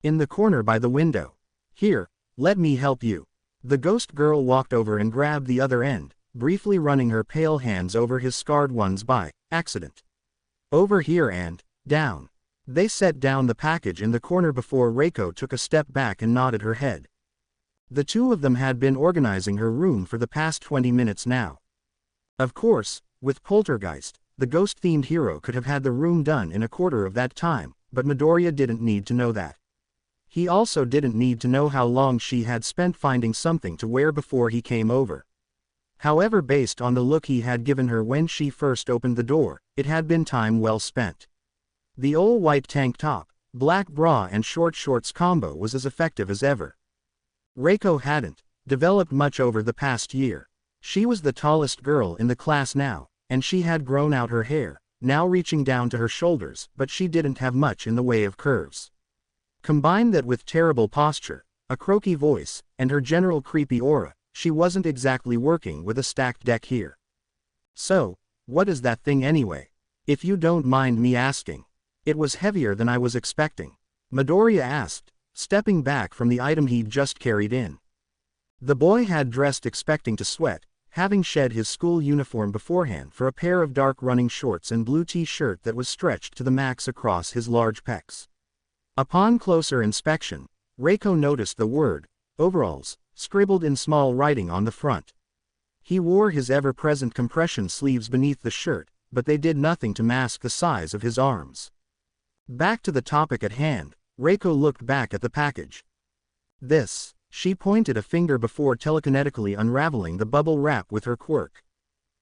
In the corner by the window. Here, let me help you. The ghost girl walked over and grabbed the other end, briefly running her pale hands over his scarred ones by accident. Over here and down. They set down the package in the corner before Reiko took a step back and nodded her head. The two of them had been organizing her room for the past 20 minutes now. Of course, with Poltergeist, the ghost-themed hero could have had the room done in a quarter of that time, but Midoriya didn't need to know that. He also didn't need to know how long she had spent finding something to wear before he came over. However, based on the look he had given her when she first opened the door, it had been time well spent. The all-white tank top, black bra and short shorts combo was as effective as ever. Reiko hadn't developed much over the past year. She was the tallest girl in the class now, and she had grown out her hair, now reaching down to her shoulders, but she didn't have much in the way of curves. Combine that with terrible posture, a croaky voice, and her general creepy aura, she wasn't exactly working with a stacked deck here. So, what is that thing anyway? If you don't mind me asking. It was heavier than I was expecting, Midoriya asked, stepping back from the item he'd just carried in. The boy had dressed expecting to sweat, having shed his school uniform beforehand for a pair of dark running shorts and blue t-shirt that was stretched to the max across his large pecs. Upon closer inspection, Reiko noticed the word, overalls, scribbled in small writing on the front. He wore his ever-present compression sleeves beneath the shirt, but they did nothing to mask the size of his arms. Back to the topic at hand, Reiko looked back at the package. This, she pointed a finger before telekinetically unraveling the bubble wrap with her quirk.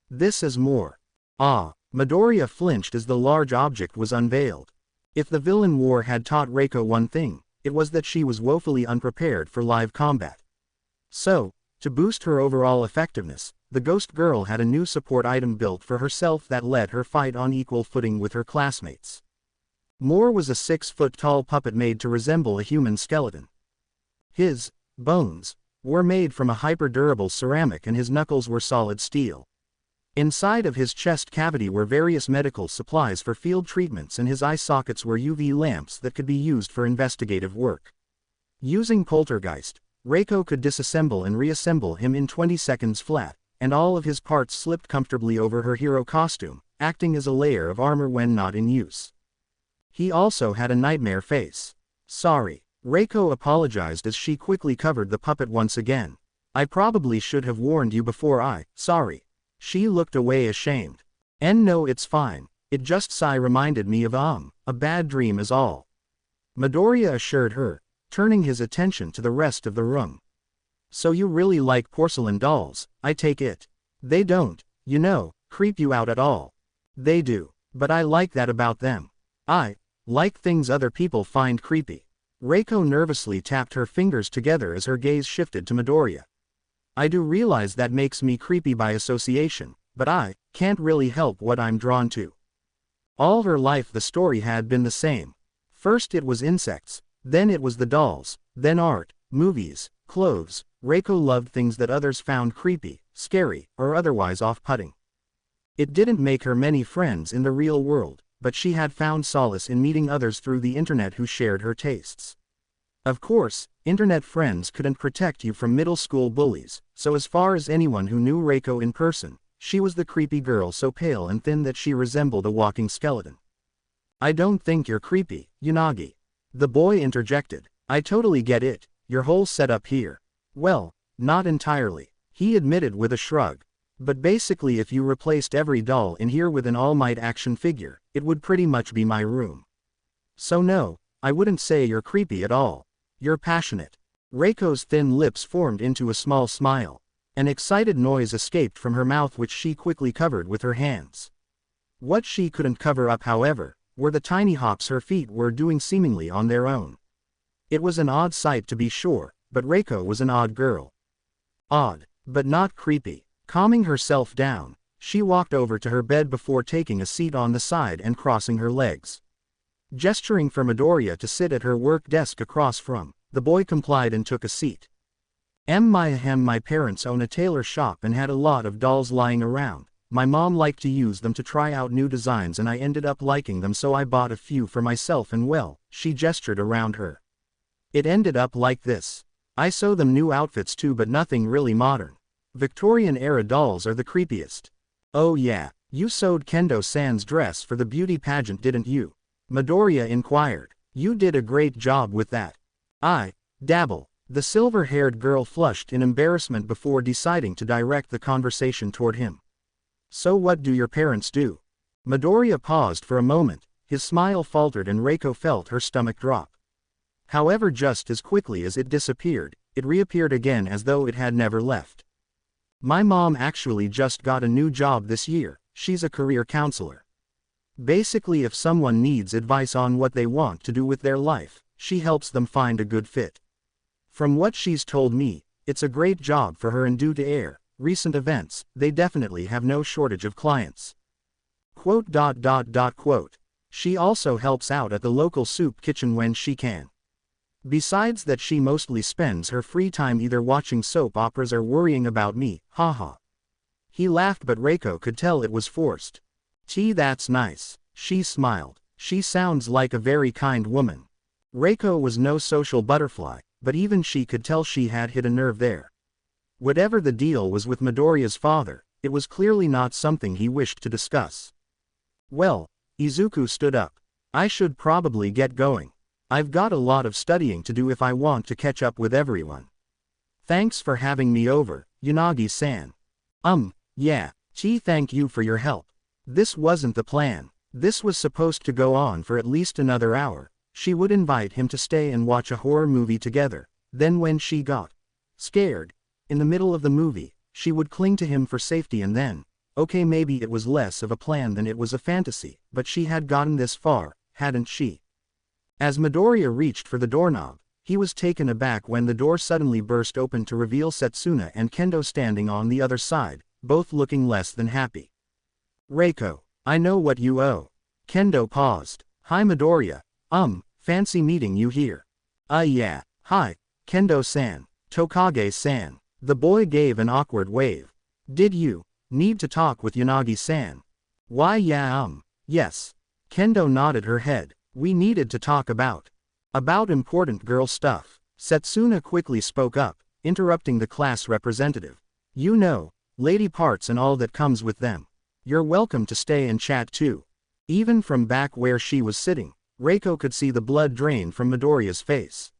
This is more. Ah, Midoriya flinched as the large object was unveiled. If the villain war had taught Reiko one thing, it was that she was woefully unprepared for live combat. So, to boost her overall effectiveness, the ghost girl had a new support item built for herself that let her fight on equal footing with her classmates. More was a 6-foot-tall puppet made to resemble a human skeleton. His bones were made from a hyper-durable ceramic and his knuckles were solid steel. Inside of his chest cavity were various medical supplies for field treatments and his eye sockets were UV lamps that could be used for investigative work. Using Poltergeist, Reiko could disassemble and reassemble him in 20 seconds flat, and all of his parts slipped comfortably over her hero costume, acting as a layer of armor when not in use. He also had a nightmare face. Sorry. Reiko apologized as she quickly covered the puppet once again. I probably should have warned you before sorry. She looked away ashamed. No, it's fine. It just reminded me of a bad dream is all. Midoriya assured her, turning his attention to the rest of the room. So you really like porcelain dolls, I take it. They don't, creep you out at all. They do, but I like that about them. I like things other people find creepy. Reiko nervously tapped her fingers together as her gaze shifted to Midoriya. I do realize that makes me creepy by association, but I can't really help what I'm drawn to. All her life the story had been the same. First it was insects, then it was the dolls, then art, movies, clothes. Reiko loved things that others found creepy, scary, or otherwise off-putting. It didn't make her many friends in the real world, but she had found solace in meeting others through the internet who shared her tastes. Of course, internet friends couldn't protect you from middle school bullies, so as far as anyone who knew Reiko in person, she was the creepy girl so pale and thin that she resembled a walking skeleton. I don't think you're creepy, Unagi. The boy interjected. I totally get it, your whole setup here. Well, not entirely, he admitted with a shrug. But basically if you replaced every doll in here with an All Might action figure, it would pretty much be my room. So no, I wouldn't say you're creepy at all. You're passionate. Reiko's thin lips formed into a small smile. An excited noise escaped from her mouth which she quickly covered with her hands. What she couldn't cover up, however, were the tiny hops her feet were doing seemingly on their own. It was an odd sight to be sure, but Reiko was an odd girl. Odd, but not creepy. Calming herself down, she walked over to her bed before taking a seat on the side and crossing her legs. Gesturing for Midoriya to sit at her work desk across from, the boy complied and took a seat. My parents own a tailor shop and had a lot of dolls lying around. My mom liked to use them to try out new designs and I ended up liking them so I bought a few for myself and well, she gestured around her. It ended up like this. I sew them new outfits too, but nothing really modern. Victorian-era dolls are the creepiest. Oh yeah, you sewed Kendo-san's dress for the beauty pageant, didn't you? Midoriya inquired. You did a great job with that. I dabble. The silver-haired girl flushed in embarrassment before deciding to direct the conversation toward him. So what do your parents do? Midoriya paused for a moment, his smile faltered and Reiko felt her stomach drop. However, just as quickly as it disappeared, it reappeared again as though it had never left. My mom actually just got a new job this year. She's a career counselor. Basically, if someone needs advice on what they want to do with their life, she helps them find a good fit. From what she's told me, it's a great job for her, and due to recent events, they definitely have no shortage of clients. Quote. She also helps out at the local soup kitchen when she can. Besides that, she mostly spends her free time either watching soap operas or worrying about me, haha. He laughed, but Reiko could tell it was forced. That's nice. She smiled. She sounds like a very kind woman. Reiko was no social butterfly, but even she could tell she had hit a nerve there. Whatever the deal was with Midoriya's father, it was clearly not something he wished to discuss. Well, Izuku stood up. I should probably get going. I've got a lot of studying to do if I want to catch up with everyone. Thanks for having me over, Yanagi-san. Yeah. Thank you for your help. This wasn't the plan. This was supposed to go on for at least another hour. She would invite him to stay and watch a horror movie together. Then when she got scared, in the middle of the movie, she would cling to him for safety, and then, okay, maybe it was less of a plan than it was a fantasy, but she had gotten this far, hadn't she? As Midoriya reached for the doorknob, he was taken aback when the door suddenly burst open to reveal Setsuna and Kendo standing on the other side, both looking less than happy. Reiko, I know what you owe. Kendo paused. Hi Midoriya. Fancy meeting you here. Yeah. Hi, Kendo-san. Tokage-san. The boy gave an awkward wave. Did you need to talk with Yanagi-san? Why yeah, yes. Kendo nodded her head. We needed to talk about important girl stuff. Setsuna quickly spoke up, interrupting the class representative. You know, lady parts and all that comes with them. You're welcome to stay and chat too. Even from back where she was sitting, Reiko could see the blood drain from Midoriya's face.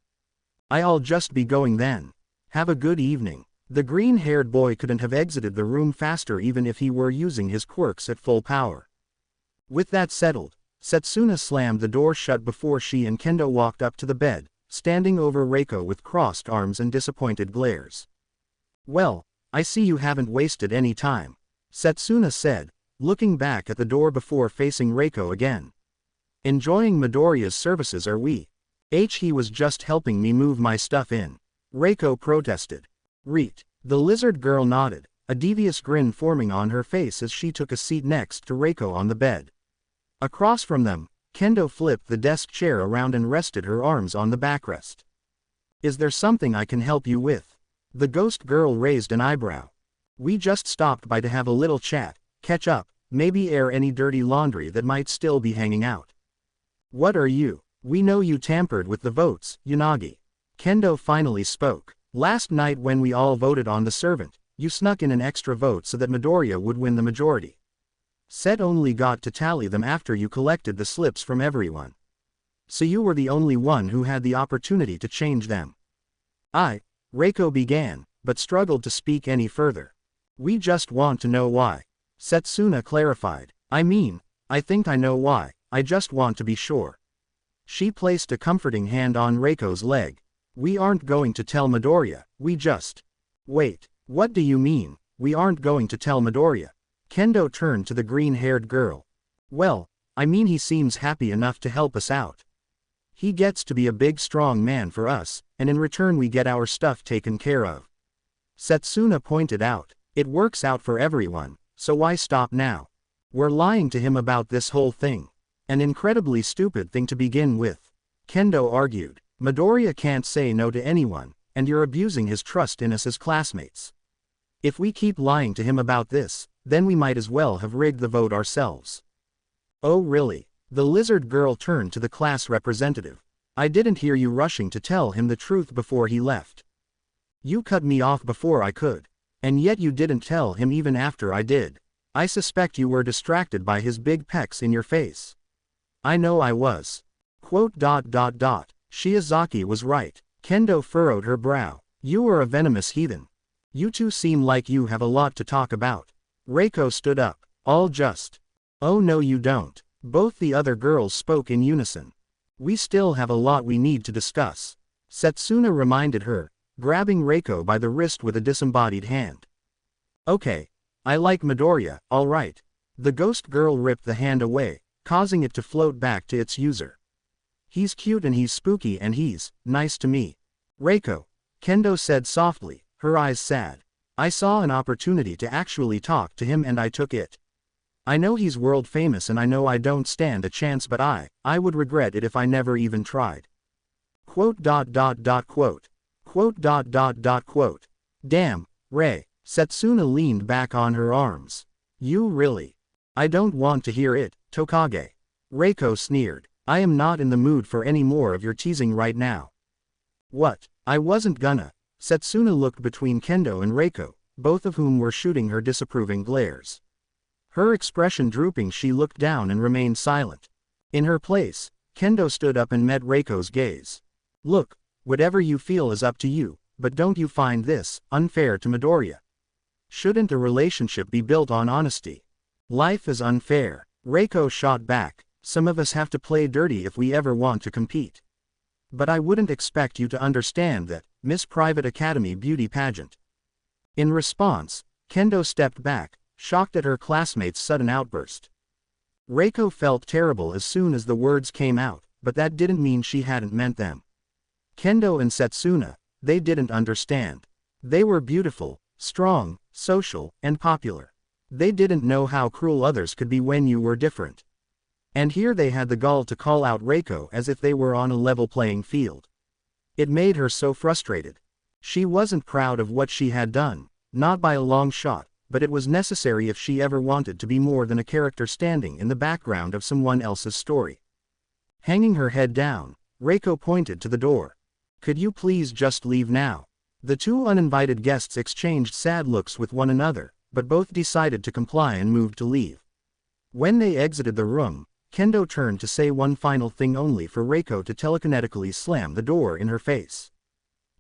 I'll just be going then. Have a good evening. The green-haired boy couldn't have exited the room faster even if he were using his quirks at full power. With that settled, Setsuna slammed the door shut before she and Kendo walked up to the bed, standing over Reiko with crossed arms and disappointed glares. Well, I see you haven't wasted any time, Setsuna said, looking back at the door before facing Reiko again. Enjoying Midoriya's services are we? He was just helping me move my stuff in. Reiko protested. Reet. The lizard girl nodded, a devious grin forming on her face as she took a seat next to Reiko on the bed. Across from them, Kendo flipped the desk chair around and rested her arms on the backrest. Is there something I can help you with? The ghost girl raised an eyebrow. We just stopped by to have a little chat, catch up, maybe air any dirty laundry that might still be hanging out. What are you? We know you tampered with the votes, Yanagi. Kendo finally spoke. Last night when we all voted on the servant, you snuck in an extra vote so that Midoriya would win the majority. Set only got to tally them after you collected the slips from everyone. So you were the only one who had the opportunity to change them. Reiko began, but struggled to speak any further. We just want to know why. Setsuna clarified. I think I know why, I just want to be sure. She placed a comforting hand on Reiko's leg. We aren't going to tell Midoriya, we just... Wait, what do you mean, we aren't going to tell Midoriya? Kendo turned to the green-haired girl. Well, he seems happy enough to help us out. He gets to be a big strong man for us, and in return we get our stuff taken care of. Setsuna pointed out. It works out for everyone, so why stop now? We're lying to him about this whole thing. An incredibly stupid thing to begin with. Kendo argued. Midoriya can't say no to anyone, and you're abusing his trust in us as classmates. If we keep lying to him about this, then we might as well have rigged the vote ourselves. Oh really? The lizard girl turned to the class representative. I didn't hear you rushing to tell him the truth before he left. You cut me off before I could. And yet you didn't tell him even after I did. I suspect you were distracted by his big pecs in your face. I know I was. Shiozaki was right. Kendo furrowed her brow. You are a venomous heathen. You two seem like you have a lot to talk about. Reiko stood up. All just. Oh no you don't. Both the other girls spoke in unison. We still have a lot we need to discuss. Setsuna reminded her, grabbing Reiko by the wrist with a disembodied hand. Okay. I like Midoriya, alright. The ghost girl ripped the hand away, causing it to float back to its user. He's cute and he's spooky and he's nice to me. Reiko, Kendo said softly, her eyes sad. I saw an opportunity to actually talk to him and I took it. I know he's world famous and I know I don't stand a chance but I would regret it if I never even tried. Damn, Rei, Setsuna leaned back on her arms. You really? I don't want to hear it, Tokage. Reiko sneered. I am not in the mood for any more of your teasing right now. What? I wasn't gonna. Setsuna looked between Kendo and Reiko, both of whom were shooting her disapproving glares. Her expression drooping, she looked down and remained silent. In her place, Kendo stood up and met Reiko's gaze. Look, whatever you feel is up to you, but don't you find this unfair to Midoriya? Shouldn't a relationship be built on honesty? Life is unfair. Reiko shot back. Some of us have to play dirty if we ever want to compete. But I wouldn't expect you to understand that, Miss Private Academy beauty pageant. In response, Kendo stepped back, shocked at her classmate's sudden outburst. Reiko felt terrible as soon as the words came out, but that didn't mean she hadn't meant them. Kendo and Setsuna, they didn't understand. They were beautiful, strong, social, and popular. They didn't know how cruel others could be when you were different. And here they had the gall to call out Reiko as if they were on a level playing field. It made her so frustrated. She wasn't proud of what she had done, not by a long shot, but it was necessary if she ever wanted to be more than a character standing in the background of someone else's story. Hanging her head down, Reiko pointed to the door. Could you please just leave now? The two uninvited guests exchanged sad looks with one another, but both decided to comply and moved to leave. When they exited the room, Kendo turned to say one final thing only for Reiko to telekinetically slam the door in her face.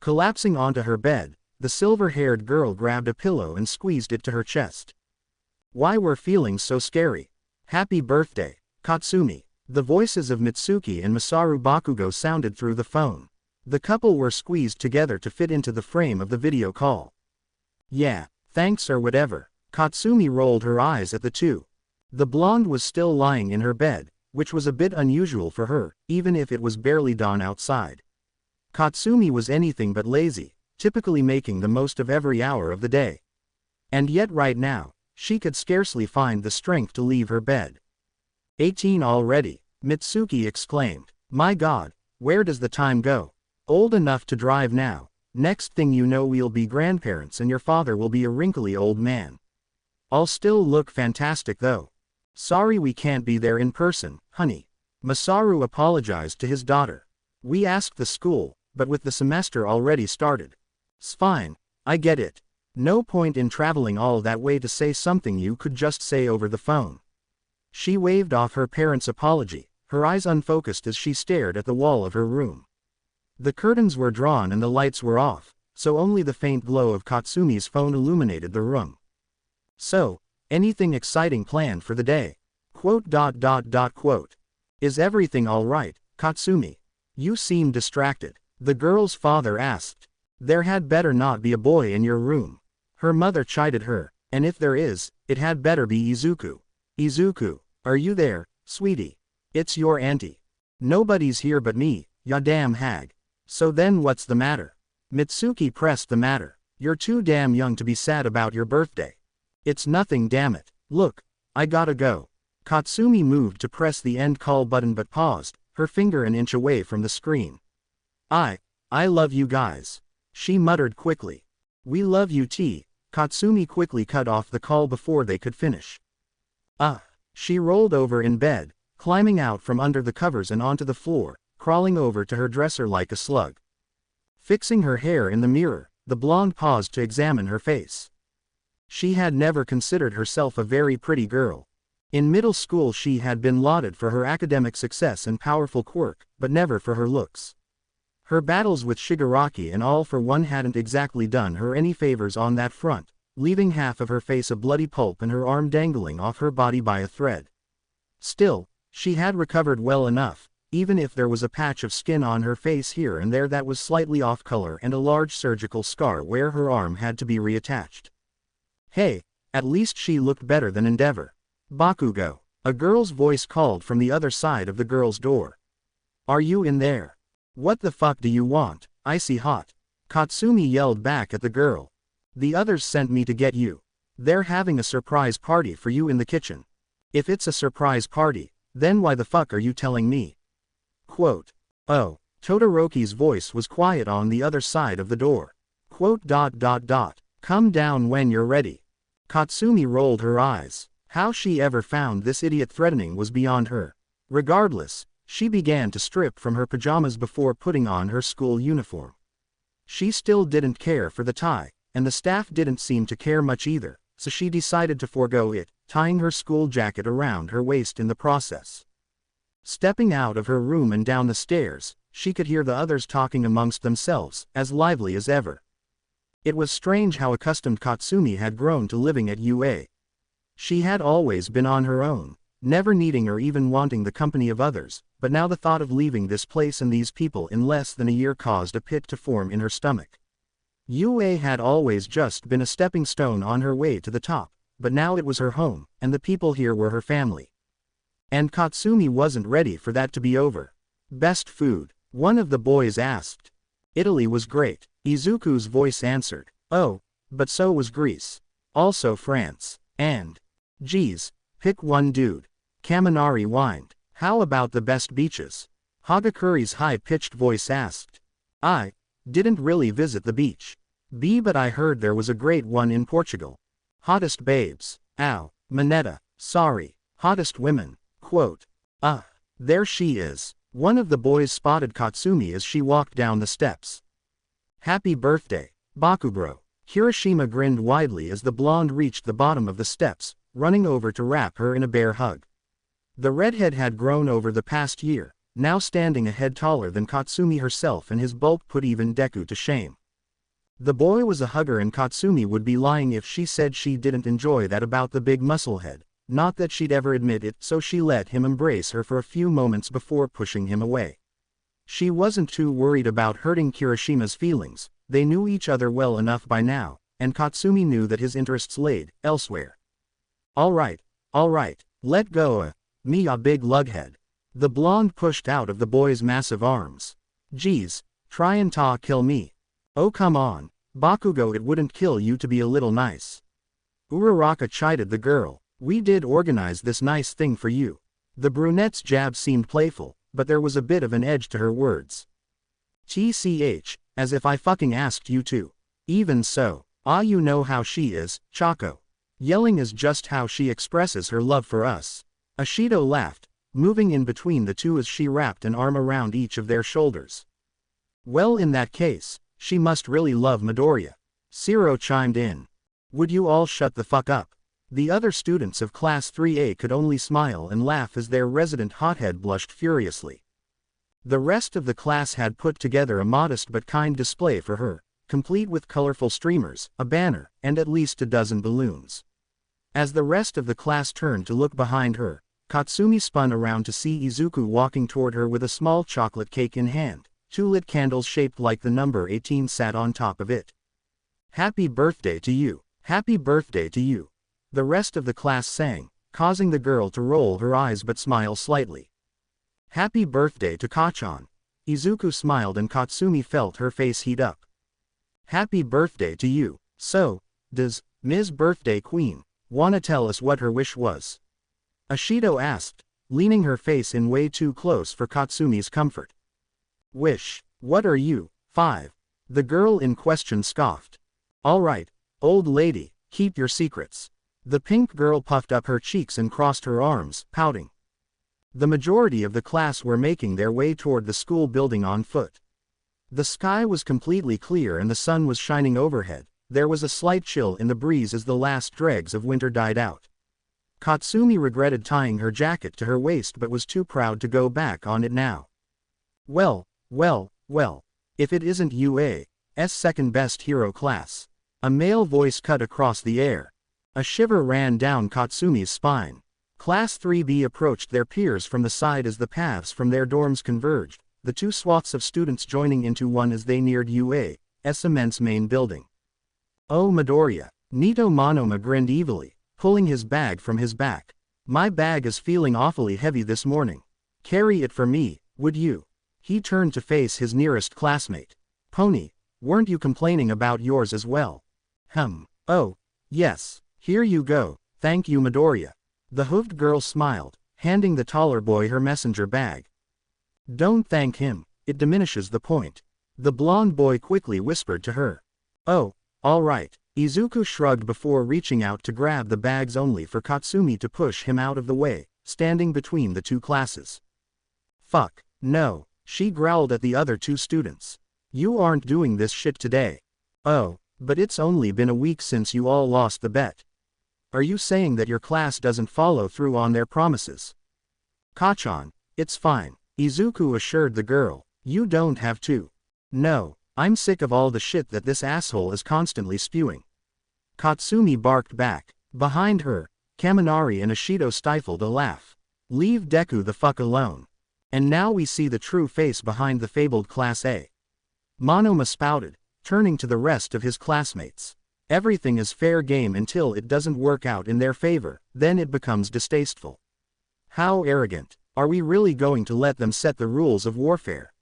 Collapsing onto her bed, the silver-haired girl grabbed a pillow and squeezed it to her chest. Why were feelings so scary? Happy birthday, Katsumi. The voices of Mitsuki and Masaru Bakugo sounded through the phone. The couple were squeezed together to fit into the frame of the video call. Yeah, thanks or whatever. Katsumi rolled her eyes at the two. The blonde was still lying in her bed, which was a bit unusual for her, even if it was barely dawn outside. Katsumi was anything but lazy, typically making the most of every hour of the day. And yet right now, she could scarcely find the strength to leave her bed. 18 already, Mitsuki exclaimed. My God, where does the time go? Old enough to drive now. Next thing you know we'll be grandparents and your father will be a wrinkly old man. I'll still look fantastic though. Sorry we can't be there in person, honey. Masaru apologized to his daughter. We asked the school, but with the semester already started. Fine, I get it. No point in traveling all that way to say something you could just say over the phone. She waved off her parents' apology, her eyes unfocused as she stared at the wall of her room. The curtains were drawn and the lights were off, so only the faint glow of Katsumi's phone illuminated the room. So, anything exciting planned for the day? Is everything alright, Katsumi? You seem distracted. The girl's father asked. There had better not be a boy in your room. Her mother chided her, and if there is, it had better be Izuku. Izuku, are you there, sweetie? It's your auntie. Nobody's here but me, ya damn hag. So then what's the matter? Mitsuki pressed the matter. You're too damn young to be sad about your birthday. It's nothing, damn it. Look, I gotta go. Katsumi moved to press the end call button but paused, her finger an inch away from the screen. I love you guys. She muttered quickly. We love you too. Katsumi quickly cut off the call before they could finish. She rolled over in bed, climbing out from under the covers and onto the floor, crawling over to her dresser like a slug. Fixing her hair in the mirror, The blonde paused to examine her face. She had never considered herself a very pretty girl. In middle school she had been lauded for her academic success and powerful quirk, but never for her looks. Her battles with Shigaraki and All for One hadn't exactly done her any favors on that front, leaving half of her face a bloody pulp and her arm dangling off her body by a thread. Still, she had recovered well enough, even if there was a patch of skin on her face here and there that was slightly off color and a large surgical scar where her arm had to be reattached. Hey, at least she looked better than Endeavor. Bakugo. A girl's voice called from the other side of the girl's door. Are you in there? What the fuck do you want? Icy hot. Katsumi yelled back at the girl. The others sent me to get you. They're having a surprise party for you in the kitchen. If it's a surprise party, then why the fuck are you telling me? Quote. Oh, Todoroki's voice was quiet on the other side of the door. Quote. Come down when you're ready. Katsumi rolled her eyes. How she ever found this idiot threatening was beyond her. Regardless, she began to strip from her pajamas before putting on her school uniform. She still didn't care for the tie, and the staff didn't seem to care much either, so she decided to forego it, tying her school jacket around her waist in the process. Stepping out of her room and down the stairs, she could hear the others talking amongst themselves, as lively as ever. It was strange how accustomed Katsumi had grown to living at UA. She had always been on her own, never needing or even wanting the company of others, but now the thought of leaving this place and these people in less than a year caused a pit to form in her stomach. UA had always just been a stepping stone on her way to the top, but now it was her home, and the people here were her family. And Katsumi wasn't ready for that to be over. Best food? One of the boys asked. Italy was great, Izuku's voice answered. Oh, but so was Greece. Also France. And geez, pick one dude. Kaminari whined. How about the best beaches? Hagakuri's high-pitched voice asked. I didn't really visit the beach. But I heard there was a great one in Portugal. Hottest babes. Ow, Minetta. Sorry. Hottest women. Quote. There she is. One of the boys spotted Katsumi as she walked down the steps. Happy birthday, Bakugo. Hiroshima grinned widely as the blonde reached the bottom of the steps, running over to wrap her in a bear hug. The redhead had grown over the past year, now standing a head taller than Katsumi herself, and his bulk put even Deku to shame. The boy was a hugger, and Katsumi would be lying if she said she didn't enjoy that about the big musclehead, not that she'd ever admit it, so she let him embrace her for a few moments before pushing him away. She wasn't too worried about hurting Kirishima's feelings. They knew each other well enough by now, and Katsumi knew that his interests laid elsewhere. All right, let go me a big lughead. The blonde pushed out of the boy's massive arms. Geez, try and kill me. Oh come on, Bakugo, it wouldn't kill you to be a little nice. Uraraka chided the girl. We did organize this nice thing for you. The brunette's jab seemed playful, but there was a bit of an edge to her words. TCH, as if I fucking asked you to. Even so, you know how she is, Ochako. Yelling is just how she expresses her love for us. Ashido laughed, moving in between the two as she wrapped an arm around each of their shoulders. Well, in that case, she must really love Midoriya. Zero chimed in. Would you all shut the fuck up? The other students of Class 3A could only smile and laugh as their resident hothead blushed furiously. The rest of the class had put together a modest but kind display for her, complete with colorful streamers, a banner, and at least a dozen balloons. As the rest of the class turned to look behind her, Katsumi spun around to see Izuku walking toward her with a small chocolate cake in hand. 2 lit candles shaped like the number 18 sat on top of it. Happy birthday to you. Happy birthday to you. The rest of the class sang, causing the girl to roll her eyes but smile slightly. Happy birthday to Kachan. Izuku smiled and Katsumi felt her face heat up. Happy birthday to you. So, does Ms. Birthday Queen wanna tell us what her wish was? Ashido asked, leaning her face in way too close for Katsumi's comfort. Wish? What are you, 5? The girl in question scoffed. Alright, old lady, keep your secrets. The pink girl puffed up her cheeks and crossed her arms, pouting. The majority of the class were making their way toward the school building on foot. The sky was completely clear and the sun was shining overhead. There was a slight chill in the breeze as the last dregs of winter died out. Katsumi regretted tying her jacket to her waist but was too proud to go back on it now. Well, if it isn't UA's second best hero class. A male voice cut across the air. A shiver ran down Katsumi's spine. Class 3B approached their peers from the side as the paths from their dorms converged, the two swaths of students joining into one as they neared UA's immense main building. Oh Midoriya, Nito Monoma grinned evilly, pulling his bag from his back. My bag is feeling awfully heavy this morning. Carry it for me, would you? He turned to face his nearest classmate. Pony, weren't you complaining about yours as well? Oh, yes, here you go, thank you Midoriya. The hoofed girl smiled, handing the taller boy her messenger bag. Don't thank him, it diminishes the point. The blonde boy quickly whispered to her. Oh, all right. Izuku shrugged before reaching out to grab the bags only for Katsumi to push him out of the way, standing between the two classes. Fuck, no, she growled at the other two students. You aren't doing this shit today. Oh, but it's only been a week since you all lost the bet. Are you saying that your class doesn't follow through on their promises? Kachan, it's fine, Izuku assured the girl. You don't have to. No, I'm sick of all the shit that this asshole is constantly spewing. Katsumi barked back. Behind her, Kaminari and Ashido stifled a laugh. Leave Deku the fuck alone. And now we see the true face behind the fabled Class A. Monoma spouted, turning to the rest of his classmates. Everything is fair game until it doesn't work out in their favor, then it becomes distasteful. How arrogant. Are we really going to let them set the rules of warfare?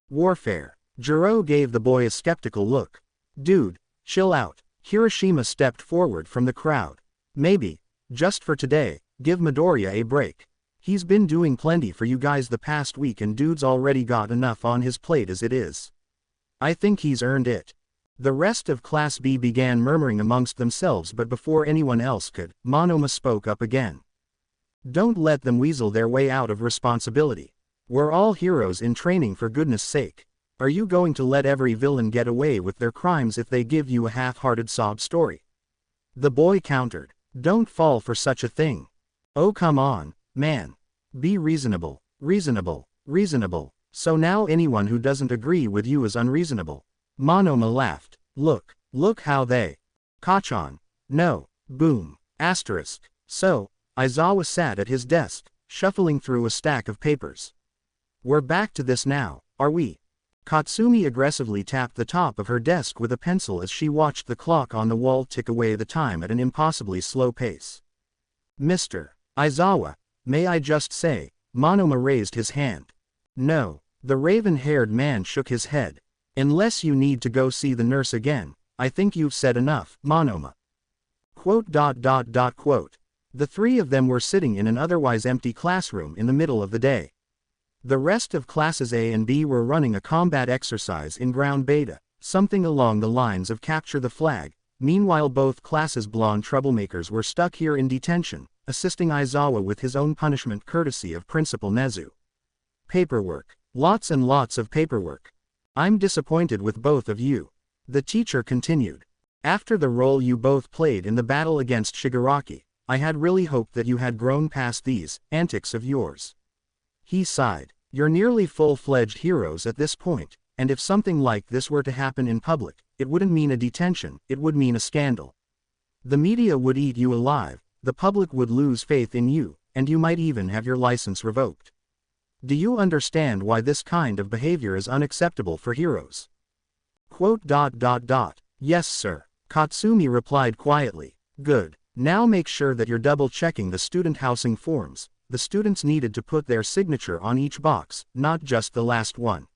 Warfare. Jiro gave the boy a skeptical look. Dude, chill out. Hiroshima stepped forward from the crowd. Maybe, just for today, give Midoriya a break. He's been doing plenty for you guys the past week and dude's already got enough on his plate as it is. I think he's earned it. The rest of Class B began murmuring amongst themselves, but before anyone else could, Monoma spoke up again. Don't let them weasel their way out of responsibility. We're all heroes in training, for goodness sake. Are you going to let every villain get away with their crimes if they give you a half-hearted sob story? The boy countered. Don't fall for such a thing. Oh come on, man. Be reasonable, reasonable. So now anyone who doesn't agree with you is unreasonable. Monoma laughed. Look how they. Kachan. No. Boom. Asterisk. So, Aizawa sat at his desk, shuffling through a stack of papers. We're back to this now, are we? Katsumi aggressively tapped the top of her desk with a pencil as she watched the clock on the wall tick away the time at an impossibly slow pace. Mr. Aizawa, may I just say, Monoma raised his hand. No, the raven-haired man shook his head. Unless you need to go see the nurse again, I think you've said enough, Monoma. Quote. The three of them were sitting in an otherwise empty classroom in the middle of the day. The rest of classes A and B were running a combat exercise in ground beta, something along the lines of capture the flag. Meanwhile both classes' blonde troublemakers were stuck here in detention, assisting Aizawa with his own punishment courtesy of Principal Nezu. Paperwork. Lots and lots of paperwork. I'm disappointed with both of you. The teacher continued. After the role you both played in the battle against Shigaraki, I had really hoped that you had grown past these antics of yours. He sighed. You're nearly full-fledged heroes at this point, and if something like this were to happen in public, it wouldn't mean a detention, it would mean a scandal. The media would eat you alive, the public would lose faith in you, and you might even have your license revoked. Do you understand why this kind of behavior is unacceptable for heroes? Quote. Yes sir. Katsumi replied quietly. Good. Now make sure that you're double-checking the student housing forms. The students needed to put their signature on each box, not just the last one.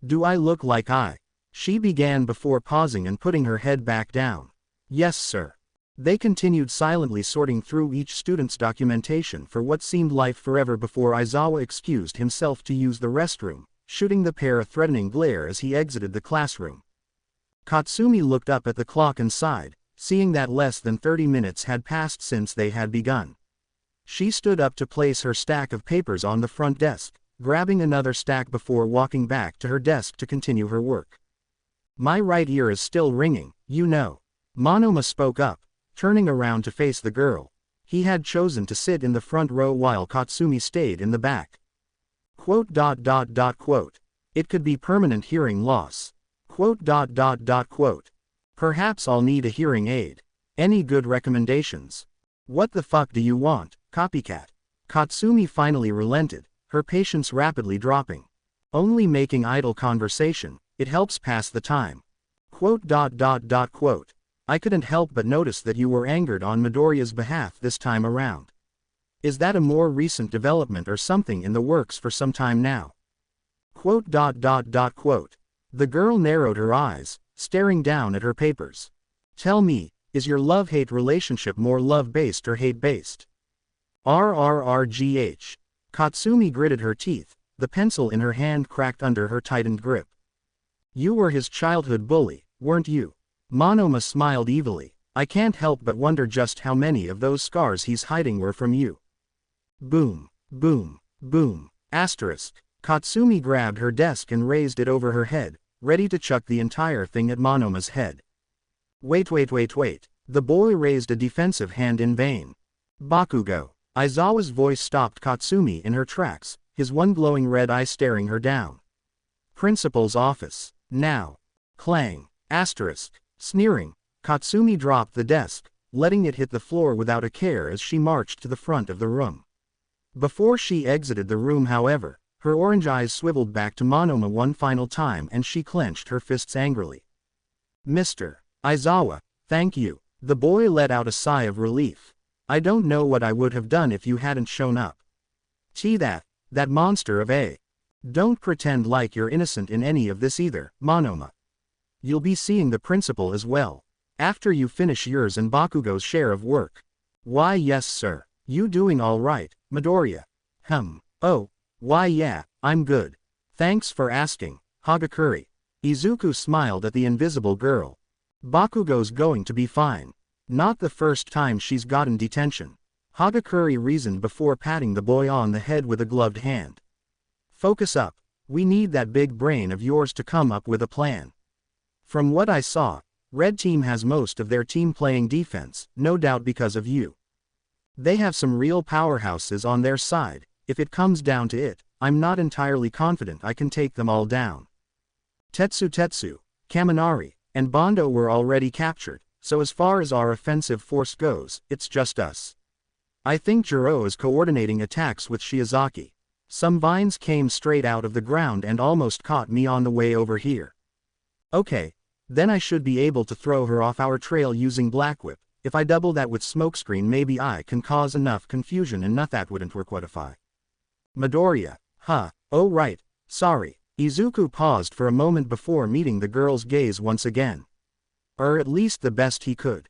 Do I look like I? She began before pausing and putting her head back down. Yes sir. They continued silently sorting through each student's documentation for what seemed like forever before Aizawa excused himself to use the restroom, shooting the pair a threatening glare as he exited the classroom. Katsumi looked up at the clock and sighed, seeing that less than 30 minutes had passed since they had begun. She stood up to place her stack of papers on the front desk, grabbing another stack before walking back to her desk to continue her work. My right ear is still ringing, you know. Monoma spoke up, turning around to face the girl. He had chosen to sit in the front row while Katsumi stayed in the back. Quote. It could be permanent hearing loss. Quote. Perhaps I'll need a hearing aid. Any good recommendations? What the fuck do you want, copycat? Katsumi finally relented, her patience rapidly dropping. Only making idle conversation, it helps pass the time. Quote. I couldn't help but notice that you were angered on Midoriya's behalf this time around. Is that a more recent development or something in the works for some time now? Quote. The girl narrowed her eyes, staring down at her papers. Tell me, is your love-hate relationship more love-based or hate-based? RRRGH. Katsumi gritted her teeth, the pencil in her hand cracked under her tightened grip. You were his childhood bully, weren't you? Monoma smiled evilly. I can't help but wonder just how many of those scars he's hiding were from you. Boom, boom, boom, asterisk. Katsumi grabbed her desk and raised it over her head, ready to chuck the entire thing at Monoma's head. Wait. The boy raised a defensive hand in vain. Bakugo. Aizawa's voice stopped Katsumi in her tracks, his one glowing red eye staring her down. Principal's office. Now. Clang. Asterisk. Sneering, Katsumi dropped the desk, letting it hit the floor without a care as she marched to the front of the room. Before she exited the room, however, her orange eyes swiveled back to Monoma one final time and she clenched her fists angrily. Mr. Aizawa, thank you. The boy let out a sigh of relief. I don't know what I would have done if you hadn't shown up. That monster of a. Don't pretend like you're innocent in any of this either, Monoma. You'll be seeing the principal as well. After you finish yours and Bakugo's share of work. Why yes sir. You doing all right, Midoriya? Oh, why yeah, I'm good. Thanks for asking, Hagakure. Izuku smiled at the invisible girl. Bakugo's going to be fine. Not the first time she's gotten detention. Hagakure reasoned before patting the boy on the head with a gloved hand. Focus up. We need that big brain of yours to come up with a plan. From what I saw, Red Team has most of their team playing defense, no doubt because of you. They have some real powerhouses on their side. If it comes down to it, I'm not entirely confident I can take them all down. Tetsu, Kaminari, and Bondo were already captured, so as far as our offensive force goes, it's just us. I think Jiro is coordinating attacks with Shiozaki. Some vines came straight out of the ground and almost caught me on the way over here. Okay, then I should be able to throw her off our trail using Black Whip. If I double that with Smokescreen, maybe I can cause enough confusion enough that wouldn't work. Whatify. Midoriya, oh right, sorry. Izuku paused for a moment before meeting the girl's gaze once again. Or at least the best he could.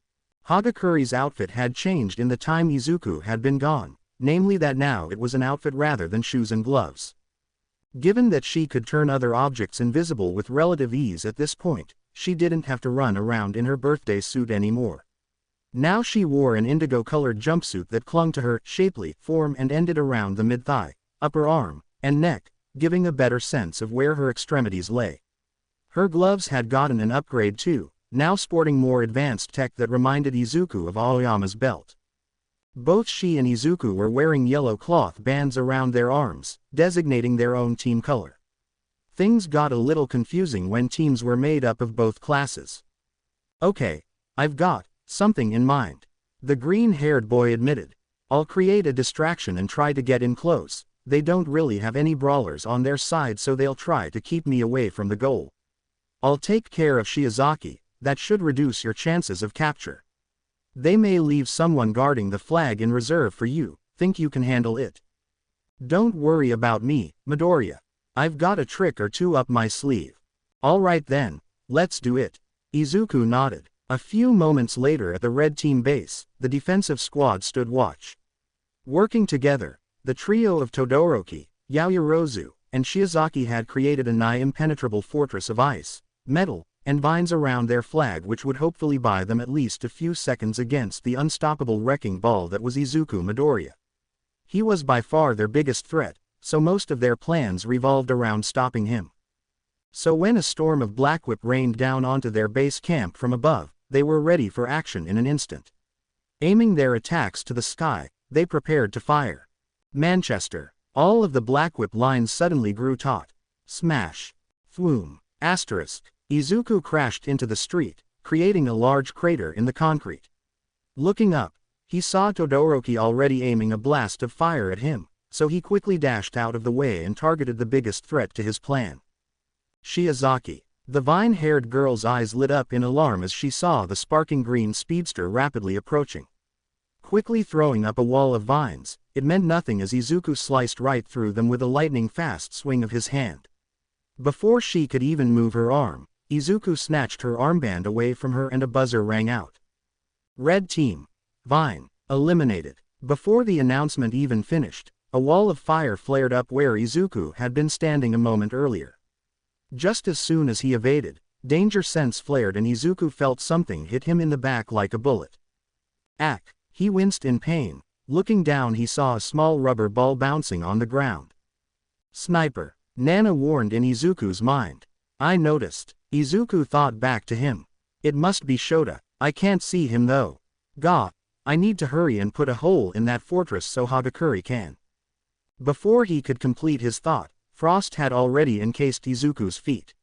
Hagakure's outfit had changed in the time Izuku had been gone, namely that now it was an outfit rather than shoes and gloves. Given that she could turn other objects invisible with relative ease at this point, she didn't have to run around in her birthday suit anymore. Now she wore an indigo-colored jumpsuit that clung to her shapely form and ended around the mid-thigh, upper arm, and neck, giving a better sense of where her extremities lay. Her gloves had gotten an upgrade too, now sporting more advanced tech that reminded Izuku of Aoyama's belt. Both she and Izuku were wearing yellow cloth bands around their arms, designating their own team color. Things got a little confusing when teams were made up of both classes. Okay, I've got something in mind, the green-haired boy admitted. I'll create a distraction and try to get in close. They don't really have any brawlers on their side, so they'll try to keep me away from the goal. I'll take care of Shiozaki, that should reduce your chances of capture. They may leave someone guarding the flag in reserve for you. Think you can handle it? Don't worry about me, Midoriya. I've got a trick or two up my sleeve. Alright then, let's do it. Izuku nodded. A few moments later at the Red Team base, the defensive squad stood watch. Working together, the trio of Todoroki, Yaoyorozu, and Shiozaki had created a nigh-impenetrable fortress of ice, metal, and vines around their flag, which would hopefully buy them at least a few seconds against the unstoppable wrecking ball that was Izuku Midoriya. He was by far their biggest threat, so most of their plans revolved around stopping him. So when a storm of black whip rained down onto their base camp from above, they were ready for action in an instant. Aiming their attacks to the sky, they prepared to fire. Manchester. All of the black whip lines suddenly grew taut. Smash. Thwoom. Asterisk. Izuku crashed into the street, creating a large crater in the concrete. Looking up, he saw Todoroki already aiming a blast of fire at him, so he quickly dashed out of the way and targeted the biggest threat to his plan. Shiozaki. The vine-haired girl's eyes lit up in alarm as she saw the sparking green speedster rapidly approaching. Quickly throwing up a wall of vines, it meant nothing as Izuku sliced right through them with a lightning-fast swing of his hand. Before she could even move her arm, Izuku snatched her armband away from her and a buzzer rang out. Red Team. Vine. Eliminated. Before the announcement even finished, a wall of fire flared up where Izuku had been standing a moment earlier. Just as soon as he evaded, danger sense flared and Izuku felt something hit him in the back like a bullet. Ack! He winced in pain. Looking down he saw a small rubber ball bouncing on the ground. Sniper. Nana warned in Izuku's mind. I noticed. Izuku thought back to him. It must be Shota. I can't see him though. Gah! I need to hurry and put a hole in that fortress so Hagakure can. Before he could complete his thought, Frost had already encased Izuku's feet.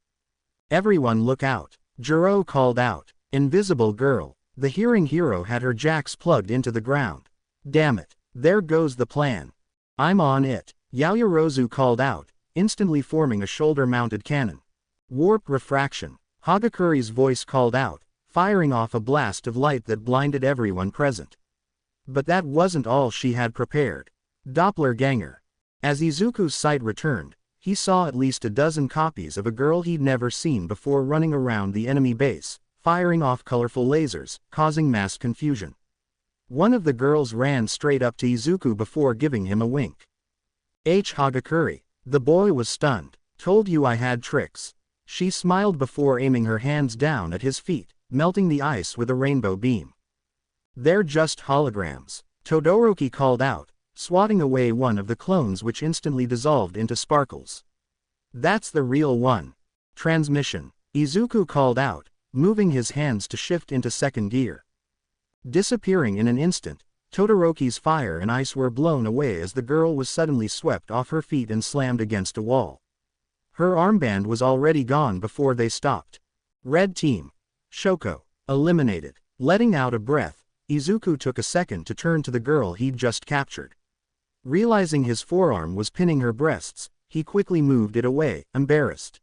Everyone look out. Jiro called out. Invisible girl. The hearing hero had her jacks plugged into the ground. Damn it. There goes the plan. I'm on it. Yaoyorozu called out, instantly forming a shoulder-mounted cannon. Warp refraction. Hagakure's voice called out, firing off a blast of light that blinded everyone present. But that wasn't all she had prepared. Doppelganger. As Izuku's sight returned, he saw at least a dozen copies of a girl he'd never seen before running around the enemy base, firing off colorful lasers, causing mass confusion. One of the girls ran straight up to Izuku before giving him a wink. Hagakure. The boy was stunned. Told you I had tricks. She smiled before aiming her hands down at his feet, melting the ice with a rainbow beam. They're just holograms. Todoroki called out, swatting away one of the clones which instantly dissolved into sparkles. That's the real one. Transmission. Izuku called out, moving his hands to shift into second gear. Disappearing in an instant, Todoroki's fire and ice were blown away as the girl was suddenly swept off her feet and slammed against a wall. Her armband was already gone before they stopped. Red Team. Shoko. Eliminated. Letting out a breath, Izuku took a second to turn to the girl he'd just captured. Realizing his forearm was pinning her breasts, he quickly moved it away, embarrassed.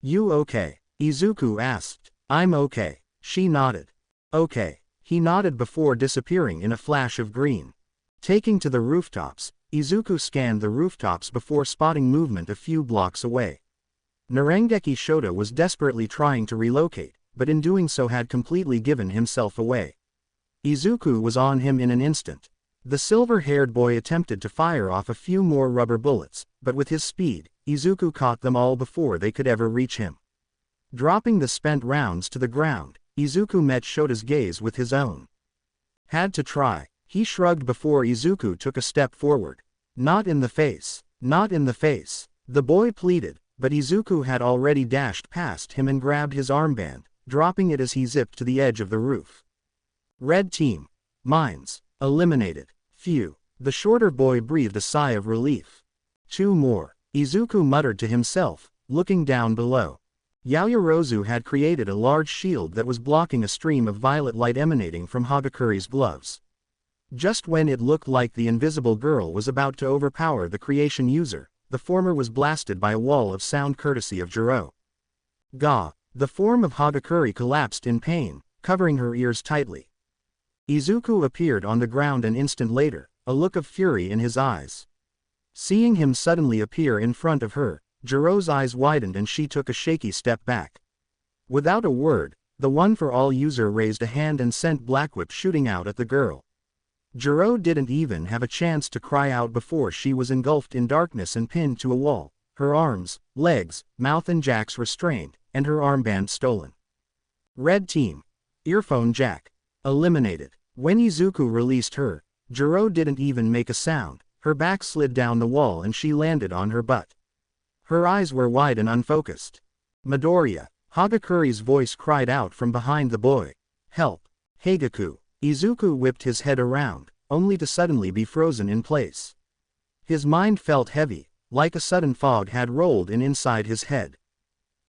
You okay? Izuku asked. I'm okay. She nodded. Okay. He nodded before disappearing in a flash of green. Taking to the rooftops, Izuku scanned the rooftops before spotting movement a few blocks away. Narengeki Shota was desperately trying to relocate, but in doing so had completely given himself away. Izuku was on him in an instant. The silver-haired boy attempted to fire off a few more rubber bullets, but with his speed, Izuku caught them all before they could ever reach him. Dropping the spent rounds to the ground, Izuku met Shota's gaze with his own. Had to try. He shrugged before Izuku took a step forward. Not in the face. Not in the face. The boy pleaded, but Izuku had already dashed past him and grabbed his armband, dropping it as he zipped to the edge of the roof. Red Team. Mines. Eliminated. Phew. The shorter boy breathed a sigh of relief. Two more. Izuku muttered to himself, looking down below. Yaoyorozu had created a large shield that was blocking a stream of violet light emanating from Hagakure's gloves. Just when it looked like the invisible girl was about to overpower the creation user, the former was blasted by a wall of sound courtesy of Jiro. Gah! The form of Hagakure collapsed in pain, covering her ears tightly. Izuku appeared on the ground an instant later, a look of fury in his eyes. Seeing him suddenly appear in front of her, Jiro's eyes widened and she took a shaky step back. Without a word, the One for All user raised a hand and sent Blackwhip shooting out at the girl. Jiro didn't even have a chance to cry out before she was engulfed in darkness and pinned to a wall, her arms, legs, mouth and jacks restrained, and her armband stolen. Red Team. Earphone Jack. Eliminated. When Izuku released her, Jiro didn't even make a sound, Her back slid down the wall and she landed on her butt. Her eyes were wide and unfocused. Midoriya, Hagakuri's voice cried out from behind the boy. Help! Heigaku! Izuku whipped his head around, only to suddenly be frozen in place. His mind felt heavy, like a sudden fog had rolled in inside his head.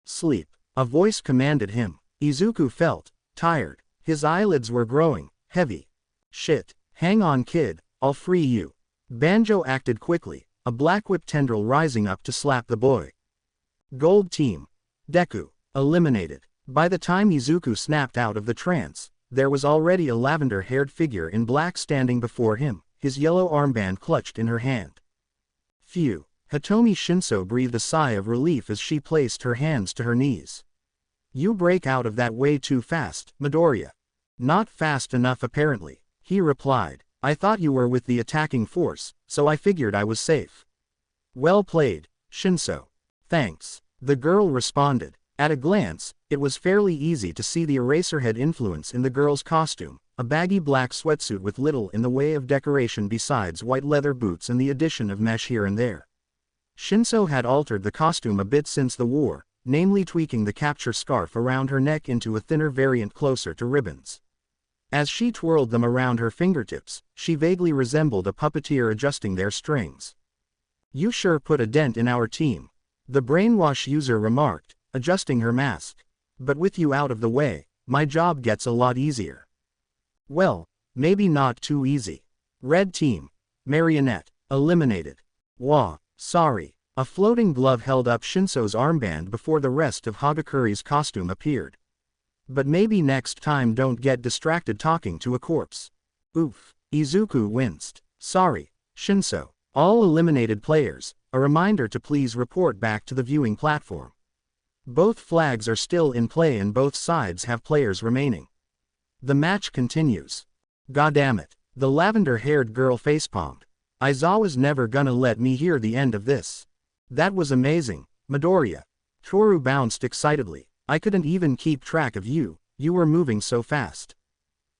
Sleep, a voice commanded him. Izuku felt tired. His eyelids were growing heavy. Shit, hang on kid, I'll free you. Banjo acted quickly, a black whip tendril rising up to slap the boy. Gold team. Deku, eliminated. By the time Izuku snapped out of the trance, there was already a lavender-haired figure in black standing before him, his yellow armband clutched in her hand. Phew, Hitomi Shinso breathed a sigh of relief as she placed her hands to her knees. You break out of that way too fast, Midoriya. Not fast enough apparently, he replied. I thought you were with the attacking force, so I figured I was safe. Well played, Shinso. Thanks, the girl responded. At a glance, it was fairly easy to see the Eraserhead influence in the girl's costume, a baggy black sweatsuit with little in the way of decoration besides white leather boots and the addition of mesh here and there. Shinso had altered the costume a bit since the war, namely tweaking the capture scarf around her neck into a thinner variant closer to ribbons. As she twirled them around her fingertips, she vaguely resembled a puppeteer adjusting their strings. You sure put a dent in our team, the brainwash user remarked, adjusting her mask. But with you out of the way, my job gets a lot easier. Well, maybe not too easy. Red team. Marionette, eliminated. Wah, sorry. A floating glove held up Shinso's armband before the rest of Hagakuri's costume appeared. But maybe next time don't get distracted talking to a corpse. Oof. Izuku winced. Sorry, Shinso. All eliminated players, a reminder to please report back to the viewing platform. Both flags are still in play and both sides have players remaining. The match continues. Goddammit. The lavender-haired girl facepalmed. Aizawa's never gonna let me hear the end of this. That was amazing, Midoriya. Toru bounced excitedly. I couldn't even keep track of you, you were moving so fast.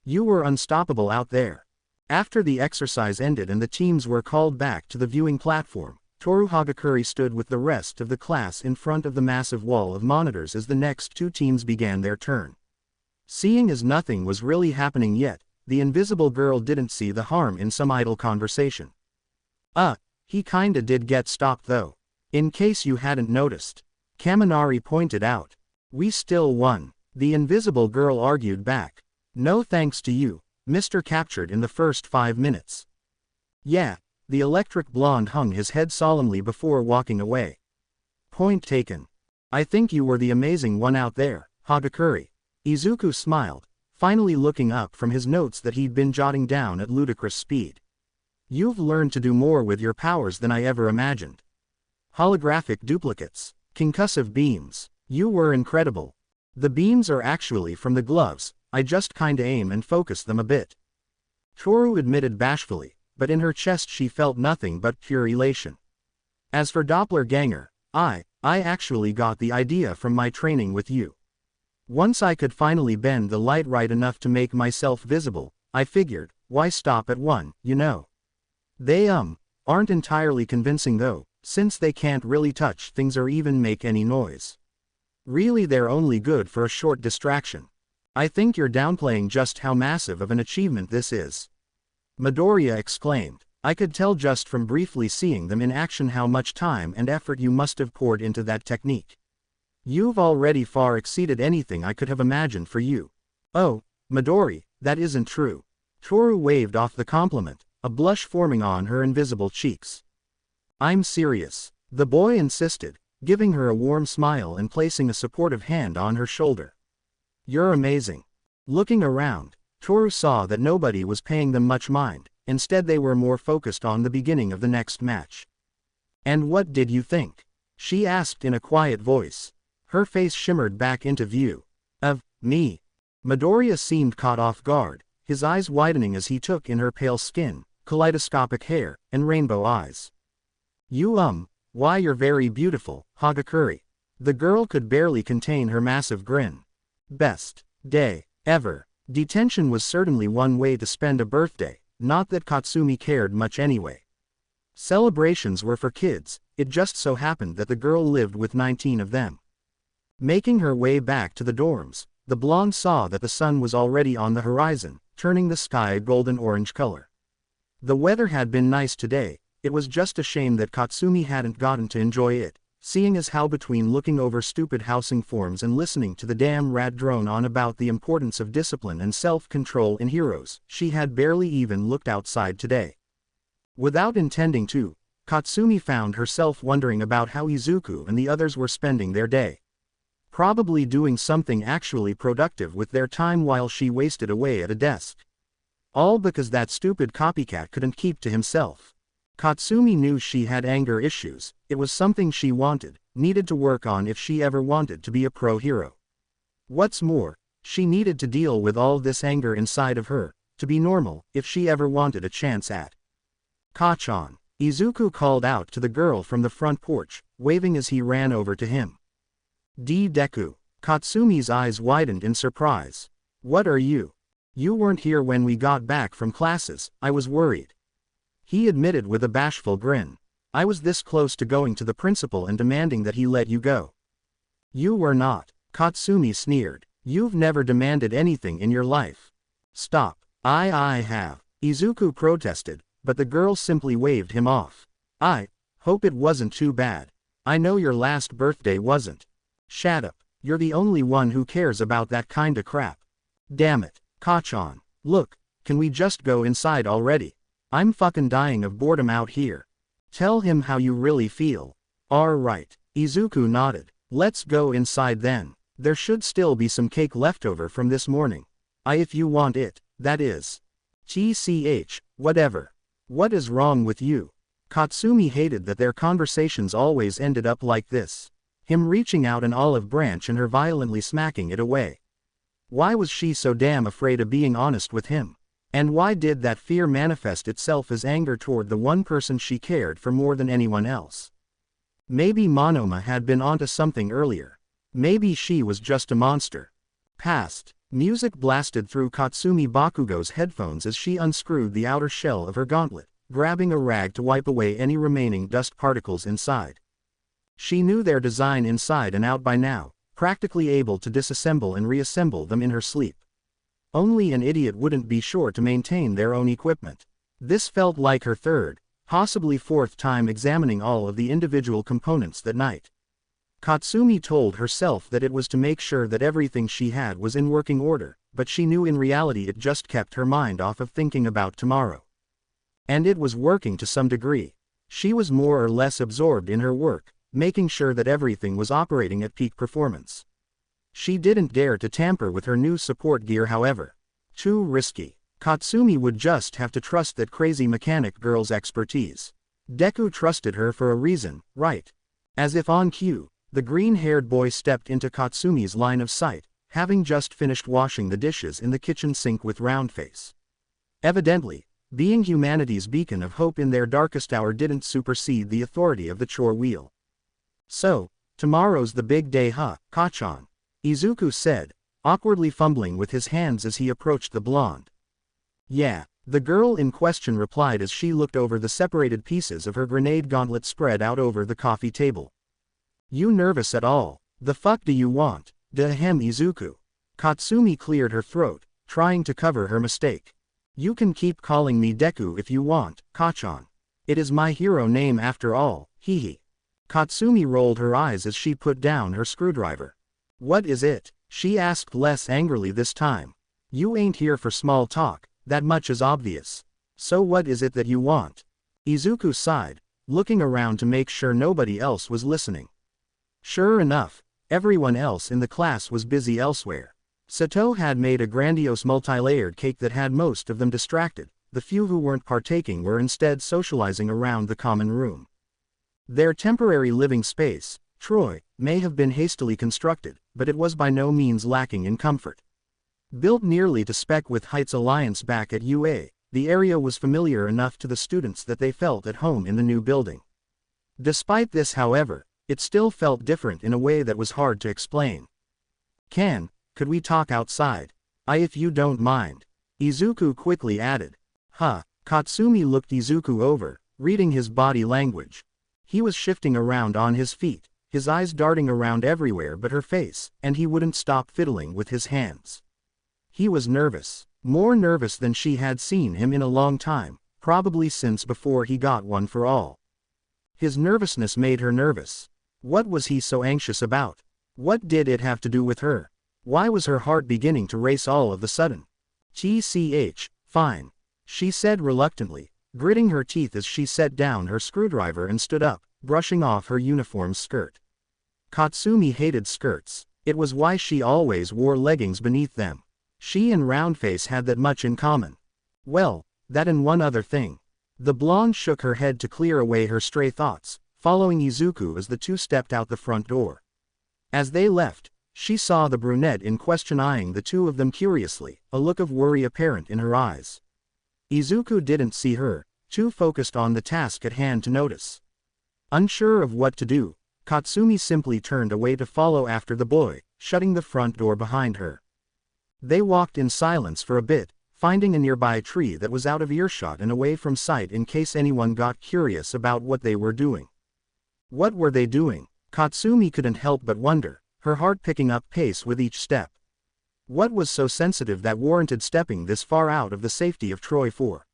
You were unstoppable out there. After the exercise ended and the teams were called back to the viewing platform, Toru Hagakuri stood with the rest of the class in front of the massive wall of monitors as the next two teams began their turn. Seeing as nothing was really happening yet, the invisible girl didn't see the harm in some idle conversation. He kinda did get stopped though. In case you hadn't noticed. Kaminari pointed out. We still won. The invisible girl argued back. No thanks to you, Mr. Captured in the first 5 minutes. Yeah, the electric blonde hung his head solemnly before walking away. Point taken. I think you were the amazing one out there, Hagakuri. Izuku smiled, finally looking up from his notes that he'd been jotting down at ludicrous speed. You've learned to do more with your powers than I ever imagined. Holographic duplicates, concussive beams. You were incredible. The beams are actually from the gloves, I just kinda aim and focus them a bit. Toru admitted bashfully, but in her chest she felt nothing but pure elation. As for Doppelganger, I actually got the idea from my training with you. Once I could finally bend the light right enough to make myself visible, I figured, why stop at one, you know? They aren't entirely convincing though, since they can't really touch things or even make any noise. Really they're only good for a short distraction. I think you're downplaying just how massive of an achievement this is. Midoriya exclaimed. I could tell just from briefly seeing them in action how much time and effort you must have poured into that technique. You've already far exceeded anything I could have imagined for you. Oh, Midori, that isn't true. Toru waved off the compliment, a blush forming on her invisible cheeks. I'm serious, the boy insisted, giving her a warm smile and placing a supportive hand on her shoulder. You're amazing. Looking around, Toru saw that nobody was paying them much mind, instead they were more focused on the beginning of the next match. And what did you think? She asked in a quiet voice. Her face shimmered back into view. Of me. Midoriya seemed caught off guard, his eyes widening as he took in her pale skin, kaleidoscopic hair, and rainbow eyes. You why you're very beautiful, Hagakuri. The girl could barely contain her massive grin. Best day ever. Detention was certainly one way to spend a birthday, not that Katsumi cared much anyway. Celebrations were for kids, it just so happened that the girl lived with 19 of them. Making her way back to the dorms, the blonde saw that the sun was already on the horizon, turning the sky a golden-orange color. The weather had been nice today, it was just a shame that Katsumi hadn't gotten to enjoy it, seeing as how between looking over stupid housing forms and listening to the damn rat drone on about the importance of discipline and self-control in heroes, she had barely even looked outside today. Without intending to, Katsumi found herself wondering about how Izuku and the others were spending their day. Probably doing something actually productive with their time while she wasted away at a desk. All because that stupid copycat couldn't keep to himself. Katsumi knew she had anger issues, it was something she needed to work on if she ever wanted to be a pro hero. What's more, she needed to deal with all this anger inside of her, to be normal, if she ever wanted a chance at. Kachan, Izuku called out to the girl from the front porch, waving as he ran over to him. Deku. Katsumi's eyes widened in surprise. What are you? You weren't here when we got back from classes, I was worried. He admitted with a bashful grin. I was this close to going to the principal and demanding that he let you go. You were not, Katsumi sneered. You've never demanded anything in your life. Stop. I have, Izuku protested, but the girl simply waved him off. I hope it wasn't too bad. I know your last birthday wasn't. Shut up, you're the only one who cares about that kinda crap. Damn it, Kachan. Look, can we just go inside already? I'm fucking dying of boredom out here. Tell him how you really feel. Alright, Izuku nodded. Let's go inside then. There should still be some cake left over from this morning. If you want it, that is. TCH, whatever. What is wrong with you? Katsumi hated that their conversations always ended up like this. Him reaching out an olive branch and her violently smacking it away. Why was she so damn afraid of being honest with him? And why did that fear manifest itself as anger toward the one person she cared for more than anyone else? Maybe Monoma had been onto something earlier. Maybe she was just a monster. Past. Music blasted through Katsumi Bakugo's headphones as she unscrewed the outer shell of her gauntlet, grabbing a rag to wipe away any remaining dust particles inside. She knew their design inside and out by now, practically able to disassemble and reassemble them in her sleep. Only an idiot wouldn't be sure to maintain their own equipment. This felt like her third, possibly fourth time examining all of the individual components that night. Katsumi told herself that it was to make sure that everything she had was in working order, but she knew in reality it just kept her mind off of thinking about tomorrow. And it was working to some degree. She was more or less absorbed in her work, making sure that everything was operating at peak performance. She didn't dare to tamper with her new support gear however. Too risky. Katsumi would just have to trust that crazy mechanic girl's expertise. Deku trusted her for a reason, right? As if on cue, the green-haired boy stepped into Katsumi's line of sight, having just finished washing the dishes in the kitchen sink with round face. Evidently, being humanity's beacon of hope in their darkest hour didn't supersede the authority of the chore wheel. So, tomorrow's the big day, huh, Kachan? Izuku said, awkwardly fumbling with his hands as he approached the blonde. Yeah, the girl in question replied as she looked over the separated pieces of her grenade gauntlet spread out over the coffee table. You nervous at all? The fuck do you want? Izuku. Katsumi cleared her throat, trying to cover her mistake. You can keep calling me Deku if you want, Kachan. It is my hero name after all, hehe. Katsumi rolled her eyes as she put down her screwdriver. What is it? She asked less angrily this time. You ain't here for small talk, that much is obvious. So what is it that you want? Izuku sighed, looking around to make sure nobody else was listening. Sure enough, everyone else in the class was busy elsewhere. Sato had made a grandiose multi-layered cake that had most of them distracted. The few who weren't partaking were instead socializing around the common room. Their temporary living space, Troy, may have been hastily constructed, but it was by no means lacking in comfort. Built nearly to spec with Heights Alliance back at UA, the area was familiar enough to the students that they felt at home in the new building. Despite this, however, it still felt different in a way that was hard to explain. Could we talk outside? If you don't mind. Izuku quickly added. Katsumi looked Izuku over, reading his body language. He was shifting around on his feet, his eyes darting around everywhere but her face, and he wouldn't stop fiddling with his hands. He was nervous, more nervous than she had seen him in a long time, probably since before he got one for all. His nervousness made her nervous. What was he so anxious about? What did it have to do with her? Why was her heart beginning to race all of a sudden? Fine, she said reluctantly, gritting her teeth as she set down her screwdriver and stood up, brushing off her uniform skirt. Katsumi hated skirts. It was why she always wore leggings beneath them. She and Roundface had that much in common. Well, that and one other thing. The blonde shook her head to clear away her stray thoughts, following Izuku as the two stepped out the front door. As they left, she saw the brunette in question eyeing the two of them curiously, a look of worry apparent in her eyes. Izuku didn't see her, too focused on the task at hand to notice. Unsure of what to do, Katsumi simply turned away to follow after the boy, shutting the front door behind her. They walked in silence for a bit, finding a nearby tree that was out of earshot and away from sight in case anyone got curious about what they were doing. What were they doing? Katsumi couldn't help but wonder, her heart picking up pace with each step. What was so sensitive that warranted stepping this far out of the safety of Troy for?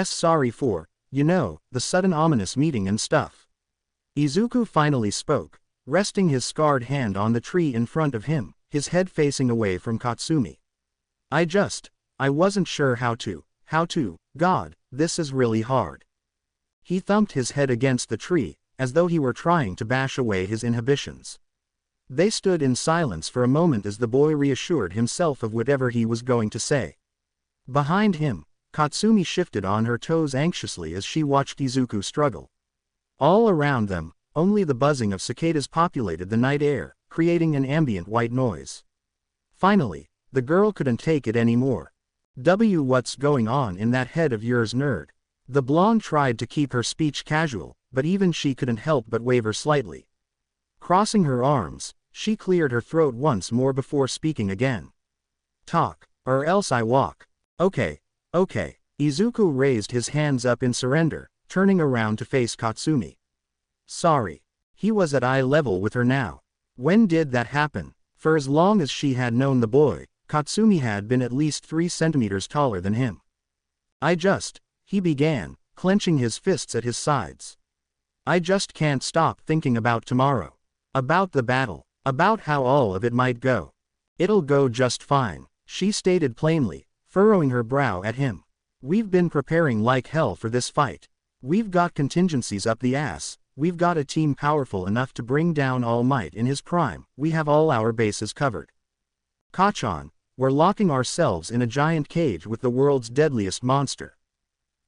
Sorry for, the sudden ominous meeting and stuff. Izuku finally spoke, resting his scarred hand on the tree in front of him, his head facing away from Katsumi. I wasn't sure how to, God, this is really hard. He thumped his head against the tree, as though he were trying to bash away his inhibitions. They stood in silence for a moment as the boy reassured himself of whatever he was going to say. Behind him, Katsumi shifted on her toes anxiously as she watched Izuku struggle. All around them, only the buzzing of cicadas populated the night air, creating an ambient white noise. Finally, the girl couldn't take it anymore. What's going on in that head of yours, nerd? The blonde tried to keep her speech casual, but even she couldn't help but waver slightly. Crossing her arms, she cleared her throat once more before speaking again. Talk, or else I walk. Okay. Izuku raised his hands up in surrender, turning around to face Katsumi. Sorry. He was at eye level with her now. When did that happen? For as long as she had known the boy, Katsumi had been at least 3 centimeters taller than him. He began, clenching his fists at his sides. I just can't stop thinking about tomorrow. About the battle. About how all of it might go. It'll go just fine, she stated plainly, furrowing her brow at him. We've been preparing like hell for this fight. We've got contingencies up the ass, we've got a team powerful enough to bring down All Might in his prime, we have all our bases covered. Kachan, we're locking ourselves in a giant cage with the world's deadliest monster.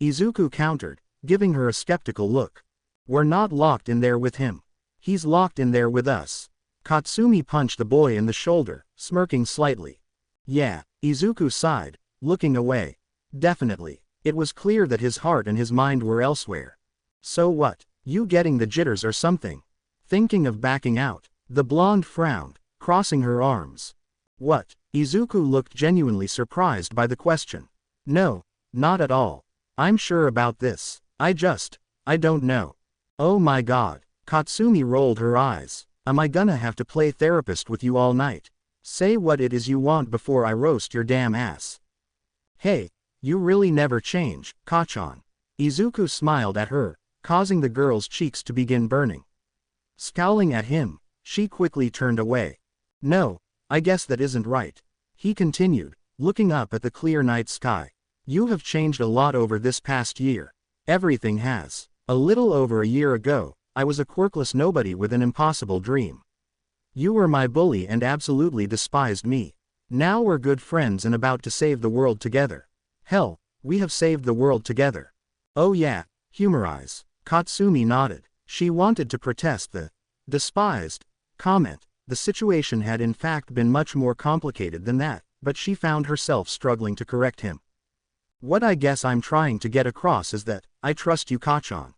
Izuku countered, giving her a skeptical look. We're not locked in there with him. He's locked in there with us. Katsumi punched the boy in the shoulder, smirking slightly. Yeah, Izuku sighed, looking away. Definitely. It was clear that his heart and his mind were elsewhere. So what? You getting the jitters or something? Thinking of backing out? The blonde frowned, crossing her arms. What? Izuku looked genuinely surprised by the question. No, not at all. I'm sure about this. I don't know. Oh my god. Katsumi rolled her eyes. Am I gonna have to play therapist with you all night? Say what it is you want before I roast your damn ass. Hey, you really never change, Kachan. Izuku smiled at her, causing the girl's cheeks to begin burning. Scowling at him, she quickly turned away. No, I guess that isn't right. He continued, looking up at the clear night sky. You have changed a lot over this past year. Everything has. A little over a year ago, I was a quirkless nobody with an impossible dream. You were my bully and absolutely despised me. Now we're good friends and about to save the world together. Hell, we have saved the world together. Oh yeah, humorize. Katsumi nodded. She wanted to protest the despised comment. The situation had in fact been much more complicated than that, but she found herself struggling to correct him. What I guess I'm trying to get across is that, I trust you, Kachan.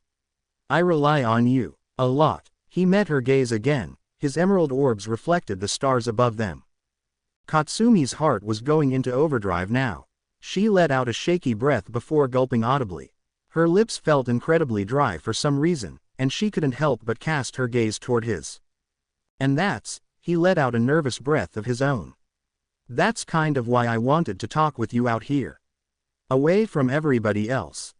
I rely on you, a lot. He met her gaze again, his emerald orbs reflected the stars above them. Katsumi's heart was going into overdrive now. She let out a shaky breath before gulping audibly. Her lips felt incredibly dry for some reason, and she couldn't help but cast her gaze toward his. And that's, he let out a nervous breath of his own. That's kind of why I wanted to talk with you out here. Away from everybody else.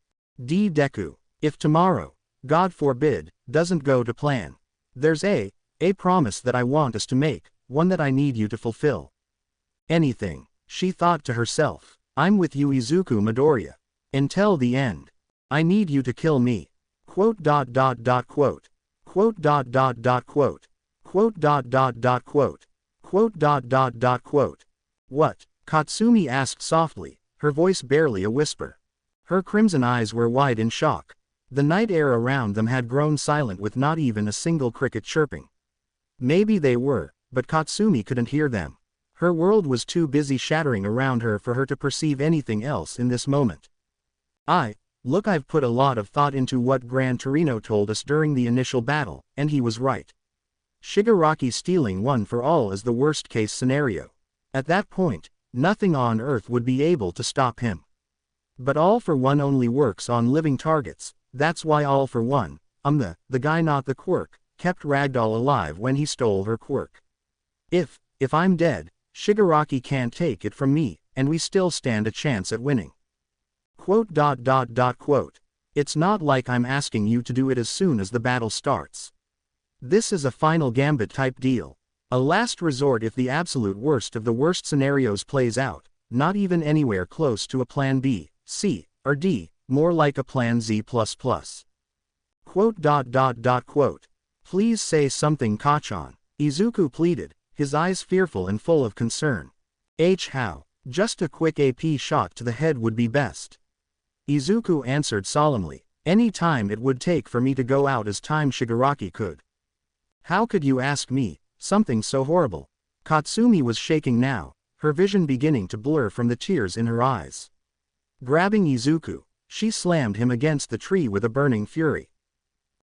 Deku, if tomorrow, God forbid, doesn't go to plan, there's a promise that I want us to make, one that I need you to fulfill. Anything, she thought to herself. I'm with you, Izuku Midoriya. Until the end. I need you to kill me. Quote. Quote. Quote. Quote. Quote. Quote. What? Katsumi asked softly, her voice barely a whisper. Her crimson eyes were wide in shock. The night air around them had grown silent with not even a single cricket chirping. Maybe they were, but Katsumi couldn't hear them. Her world was too busy shattering around her for her to perceive anything else in this moment. Look, I've put a lot of thought into what Gran Torino told us during the initial battle, and he was right. Shigaraki stealing one for all is the worst-case scenario. At that point, nothing on Earth would be able to stop him. But all for one only works on living targets. That's why all for one, the guy not the quirk, kept Ragdoll alive when he stole her quirk. If I'm dead, Shigaraki can't take it from me, and we still stand a chance at winning. Quote. Quote. It's not like I'm asking you to do it as soon as the battle starts. This is a final gambit type deal. A last resort if the absolute worst of the worst scenarios plays out, not even anywhere close to a plan B, C, or D, more like a plan Z++. Quote. Quote. Please say something, Kachan. Izuku pleaded, his eyes fearful and full of concern. How? Just a quick AP shot to the head would be best. Izuku answered solemnly, any time it would take for me to go out as time Shigaraki could. How could you ask me, something so horrible? Katsumi was shaking now, her vision beginning to blur from the tears in her eyes. Grabbing Izuku, she slammed him against the tree with a burning fury.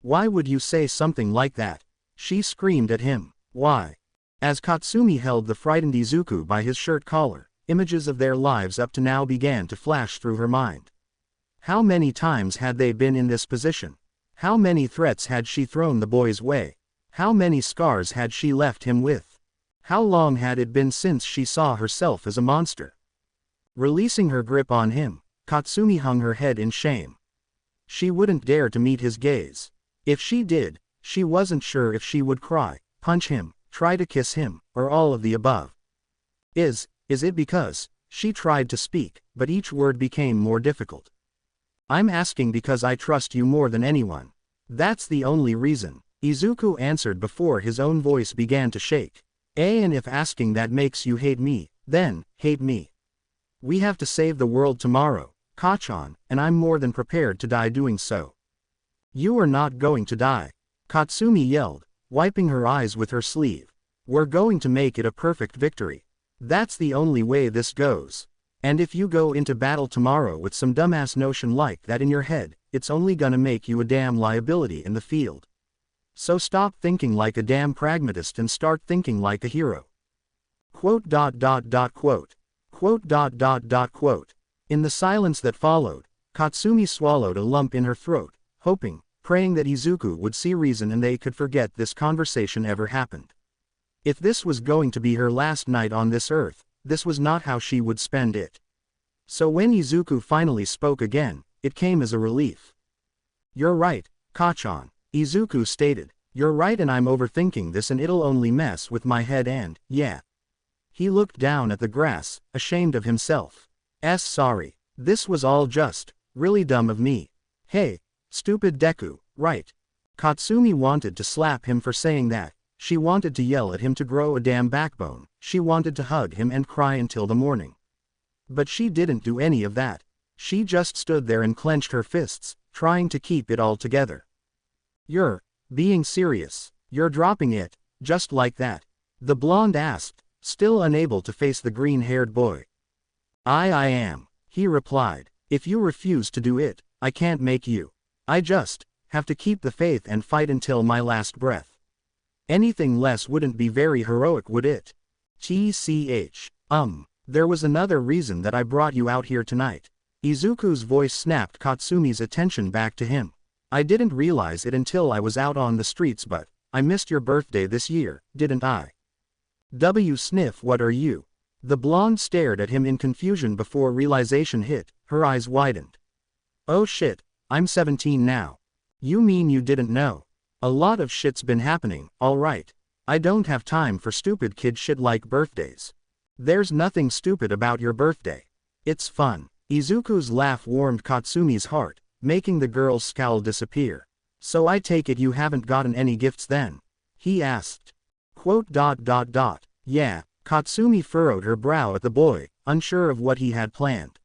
Why would you say something like that? She screamed at him. Why? As Katsumi held the frightened Izuku by his shirt collar, images of their lives up to now began to flash through her mind. How many times had they been in this position? How many threats had she thrown the boy's way? How many scars had she left him with? How long had it been since she saw herself as a monster? Releasing her grip on him, Katsumi hung her head in shame. She wouldn't dare to meet his gaze. If she did, she wasn't sure if she would cry, punch him, try to kiss him, or all of the above. Is it because, she tried to speak, but each word became more difficult. I'm asking because I trust you more than anyone. That's the only reason, Izuku answered before his own voice began to shake. And if asking that makes you hate me, then, hate me. We have to save the world tomorrow, Kachan, and I'm more than prepared to die doing so. You are not going to die, Katsumi yelled, wiping her eyes with her sleeve. We're going to make it a perfect victory. That's the only way this goes. And if you go into battle tomorrow with some dumbass notion like that in your head, it's only gonna make you a damn liability in the field. So stop thinking like a damn pragmatist and start thinking like a hero. Quote. Quote. Quote. Quote. In the silence that followed, Katsumi swallowed a lump in her throat, hoping, praying that Izuku would see reason and they could forget this conversation ever happened. If this was going to be her last night on this earth, this was not how she would spend it. So when Izuku finally spoke again, it came as a relief. You're right, Kachan, Izuku stated. You're right, and I'm overthinking this and it'll only mess with my head and, yeah. He looked down at the grass, ashamed of himself. Sorry. This was all just, really dumb of me. Hey, stupid Deku, right? Katsumi wanted to slap him for saying that. She wanted to yell at him to grow a damn backbone, she wanted to hug him and cry until the morning. But she didn't do any of that. She just stood there and clenched her fists, trying to keep it all together. You're being serious. You're dropping it, just like that? The blonde asked, still unable to face the green-haired boy. I am, he replied. If you refuse to do it, I can't make you. I just have to keep the faith and fight until my last breath. Anything less wouldn't be very heroic, would it? There was another reason that I brought you out here tonight. Izuku's voice snapped Katsumi's attention back to him. I didn't realize it until I was out on the streets, but I missed your birthday this year, didn't I? Sniff, what are you? The blonde stared at him in confusion before realization hit, her eyes widened. Oh shit, I'm 17 now. You mean you didn't know? A lot of shit's been happening, alright. I don't have time for stupid kid shit like birthdays. There's nothing stupid about your birthday. It's fun. Izuku's laugh warmed Katsumi's heart, making the girl's scowl disappear. So I take it you haven't gotten any gifts then? He asked. Yeah, Katsumi furrowed her brow at the boy, unsure of what he had planned.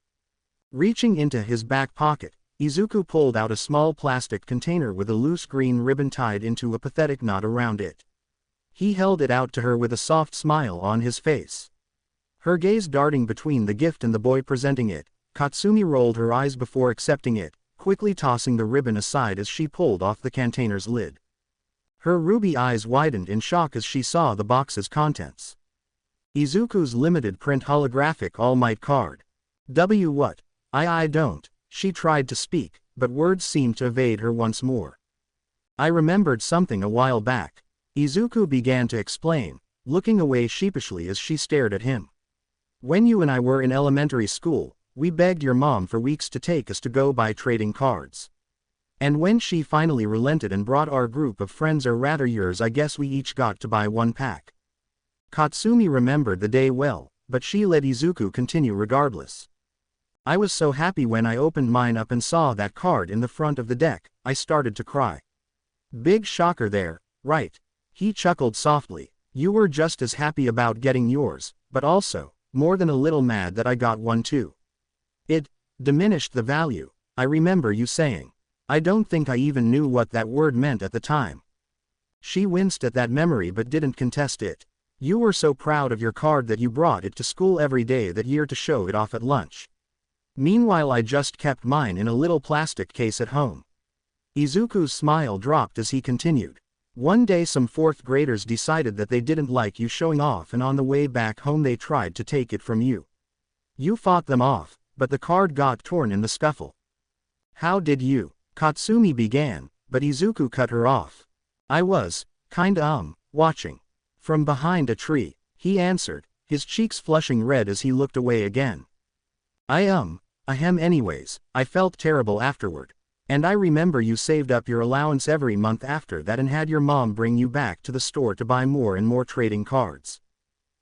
Reaching into his back pocket, Izuku pulled out a small plastic container with a loose green ribbon tied into a pathetic knot around it. He held it out to her with a soft smile on his face. Her gaze darting between the gift and the boy presenting it, Katsumi rolled her eyes before accepting it, quickly tossing the ribbon aside as she pulled off the container's lid. Her ruby eyes widened in shock as she saw the box's contents. Izuku's limited print holographic All Might card. What? I don't. She tried to speak, but words seemed to evade her once more. I remembered something a while back. Izuku began to explain, looking away sheepishly as she stared at him. When you and I were in elementary school, we begged your mom for weeks to take us to go buy trading cards. And when she finally relented and brought our group of friends, or rather yours, I guess we each got to buy one pack. Katsumi remembered the day well, but she let Izuku continue regardless. I was so happy when I opened mine up and saw that card in the front of the deck, I started to cry. Big shocker there, right? He chuckled softly. You were just as happy about getting yours, but also, more than a little mad that I got one too. It diminished the value, I remember you saying. I don't think I even knew what that word meant at the time. She winced at that memory but didn't contest it. You were so proud of your card that you brought it to school every day that year to show it off at lunch. Meanwhile I just kept mine in a little plastic case at home. Izuku's smile dropped as he continued. One day some fourth graders decided that they didn't like you showing off, and on the way back home they tried to take it from you. You fought them off, but the card got torn in the scuffle. How did you? Katsumi began, but Izuku cut her off. I was, kinda watching. From behind a tree, he answered, his cheeks flushing red as he looked away again. Anyways, I felt terrible afterward. And I remember you saved up your allowance every month after that and had your mom bring you back to the store to buy more and more trading cards.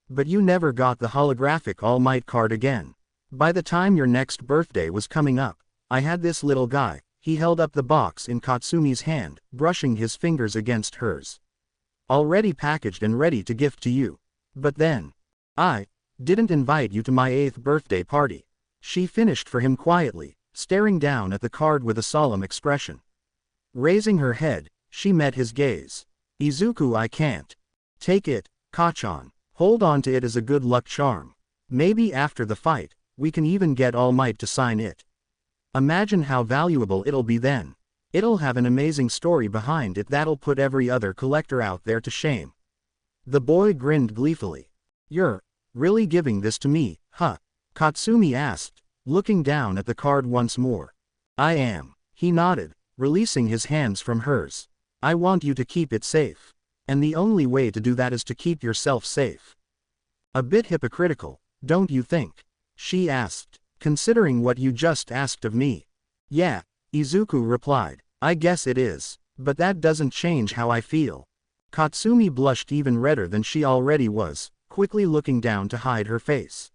But you never got the holographic All Might card again. By the time your next birthday was coming up, I had this little guy. He held up the box in Katsumi's hand, brushing his fingers against hers. Already packaged and ready to gift to you. But then, I didn't invite you to my 8th birthday party. She finished for him quietly, staring down at the card with a solemn expression. Raising her head, she met his gaze. Izuku, I can't. Take it, Kachan. Hold on to it as a good luck charm. Maybe after the fight, we can even get All Might to sign it. Imagine how valuable it'll be then. It'll have an amazing story behind it that'll put every other collector out there to shame. The boy grinned gleefully. You're really giving this to me, huh? Katsumi asked, looking down at the card once more. I am. He nodded, releasing his hands from hers. I want you to keep it safe. And the only way to do that is to keep yourself safe. A bit hypocritical, don't you think? She asked, considering what you just asked of me. Yeah, Izuku replied. I guess it is. But that doesn't change how I feel. Katsumi blushed even redder than she already was, quickly looking down to hide her face.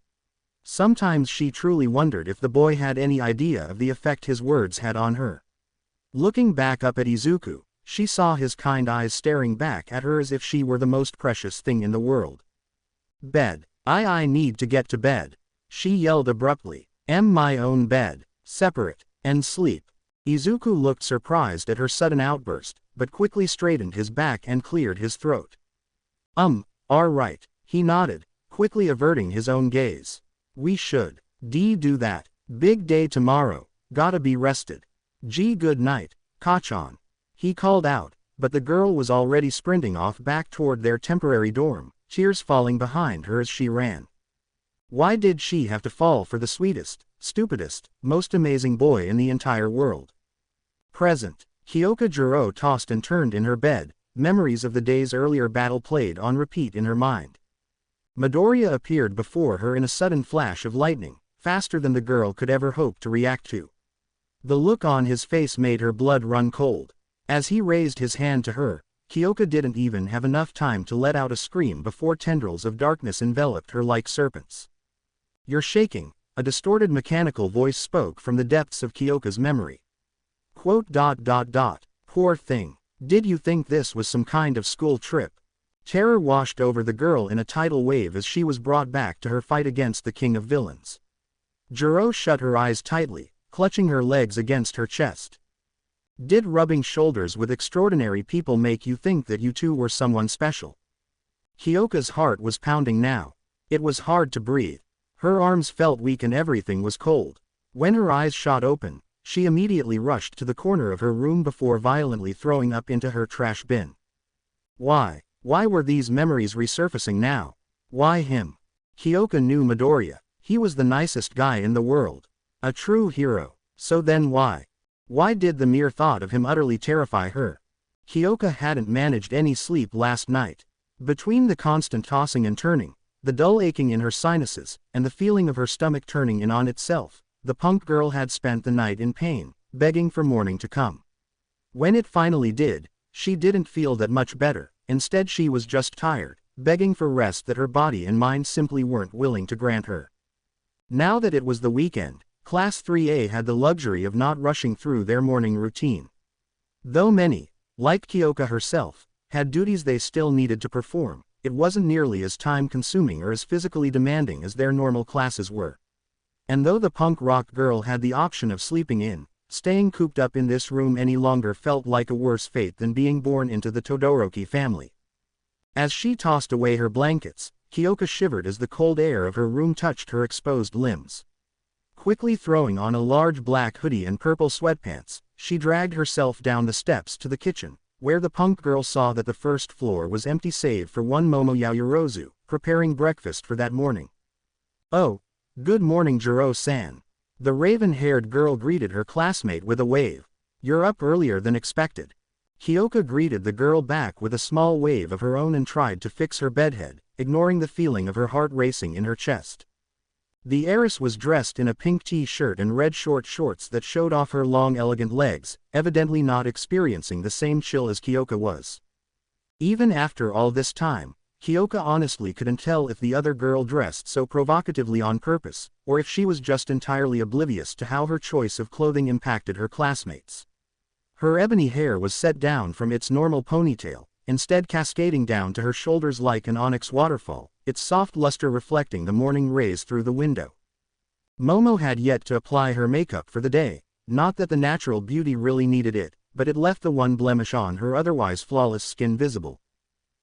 Sometimes she truly wondered if the boy had any idea of the effect his words had on her. Looking back up at Izuku, she saw his kind eyes staring back at her as if she were the most precious thing in the world. Bed. I need to get to bed. She yelled abruptly. My own bed. Separate. And sleep. Izuku looked surprised at her sudden outburst, but quickly straightened his back and cleared his throat. Alright, he nodded, quickly averting his own gaze. We should do that. Big day tomorrow, gotta be rested. Good night, Kachan. He called out, but the girl was already sprinting off back toward their temporary dorm, tears falling behind her as she ran. Why did she have to fall for the sweetest, stupidest, most amazing boy in the entire world. Present. Kyoka Jiro tossed and turned in her bed, memories of the day's earlier battle played on repeat in her mind. Midoriya appeared before her in a sudden flash of lightning, faster than the girl could ever hope to react to. The look on his face made her blood run cold. As he raised his hand to her, Kyoka didn't even have enough time to let out a scream before tendrils of darkness enveloped her like serpents. "You're shaking," a distorted mechanical voice spoke from the depths of Kyoka's memory. Poor thing. Did you think this was some kind of school trip? Terror washed over the girl in a tidal wave as she was brought back to her fight against the king of villains. Jiro shut her eyes tightly, clutching her legs against her chest. Did rubbing shoulders with extraordinary people make you think that you two were someone special? Kyoka's heart was pounding now. It was hard to breathe. Her arms felt weak and everything was cold. When her eyes shot open, she immediately rushed to the corner of her room before violently throwing up into her trash bin. Why were these memories resurfacing now? Why him? Kyoka knew Midoriya. He was the nicest guy in the world. A true hero. So then why? Why did the mere thought of him utterly terrify her? Kyoka hadn't managed any sleep last night. Between the constant tossing and turning, the dull aching in her sinuses, and the feeling of her stomach turning in on itself, the punk girl had spent the night in pain, begging for morning to come. When it finally did, she didn't feel that much better. Instead she was just tired, begging for rest that her body and mind simply weren't willing to grant her. Now that it was the weekend, Class 3A had the luxury of not rushing through their morning routine. Though many, like Kyoka herself, had duties they still needed to perform, it wasn't nearly as time-consuming or as physically demanding as their normal classes were. And though the punk rock girl had the option of sleeping in, staying cooped up in this room any longer felt like a worse fate than being born into the Todoroki family. As she tossed away her blankets, Kyoka shivered as the cold air of her room touched her exposed limbs. Quickly throwing on a large black hoodie and purple sweatpants, she dragged herself down the steps to the kitchen, where the punk girl saw that the first floor was empty save for one Momo Yaoyorozu, preparing breakfast for that morning. "Oh, good morning Jiro-san." The raven-haired girl greeted her classmate with a wave. "You're up earlier than expected." Kyoka greeted the girl back with a small wave of her own and tried to fix her bedhead, ignoring the feeling of her heart racing in her chest. The heiress was dressed in a pink t-shirt and red short shorts that showed off her long elegant legs, evidently not experiencing the same chill as Kyoka was. Even after all this time, Kyoka honestly couldn't tell if the other girl dressed so provocatively on purpose, or if she was just entirely oblivious to how her choice of clothing impacted her classmates. Her ebony hair was set down from its normal ponytail, instead cascading down to her shoulders like an onyx waterfall, its soft luster reflecting the morning rays through the window. Momo had yet to apply her makeup for the day, not that the natural beauty really needed it, but it left the one blemish on her otherwise flawless skin visible.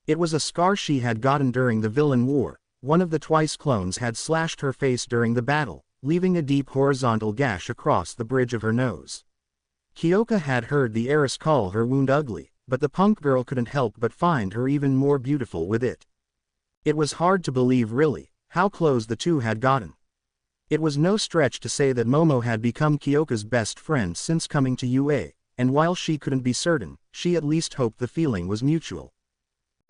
It was a scar she had gotten during the villain war. One of the twice clones had slashed her face during the battle, leaving a deep horizontal gash across the bridge of her nose. Kyoka had heard the heiress call her wound ugly, but the punk girl couldn't help but find her even more beautiful with it. It was hard to believe really, how close the two had gotten. It was no stretch to say that Momo had become Kyoka's best friend since coming to UA, and while she couldn't be certain, she at least hoped the feeling was mutual.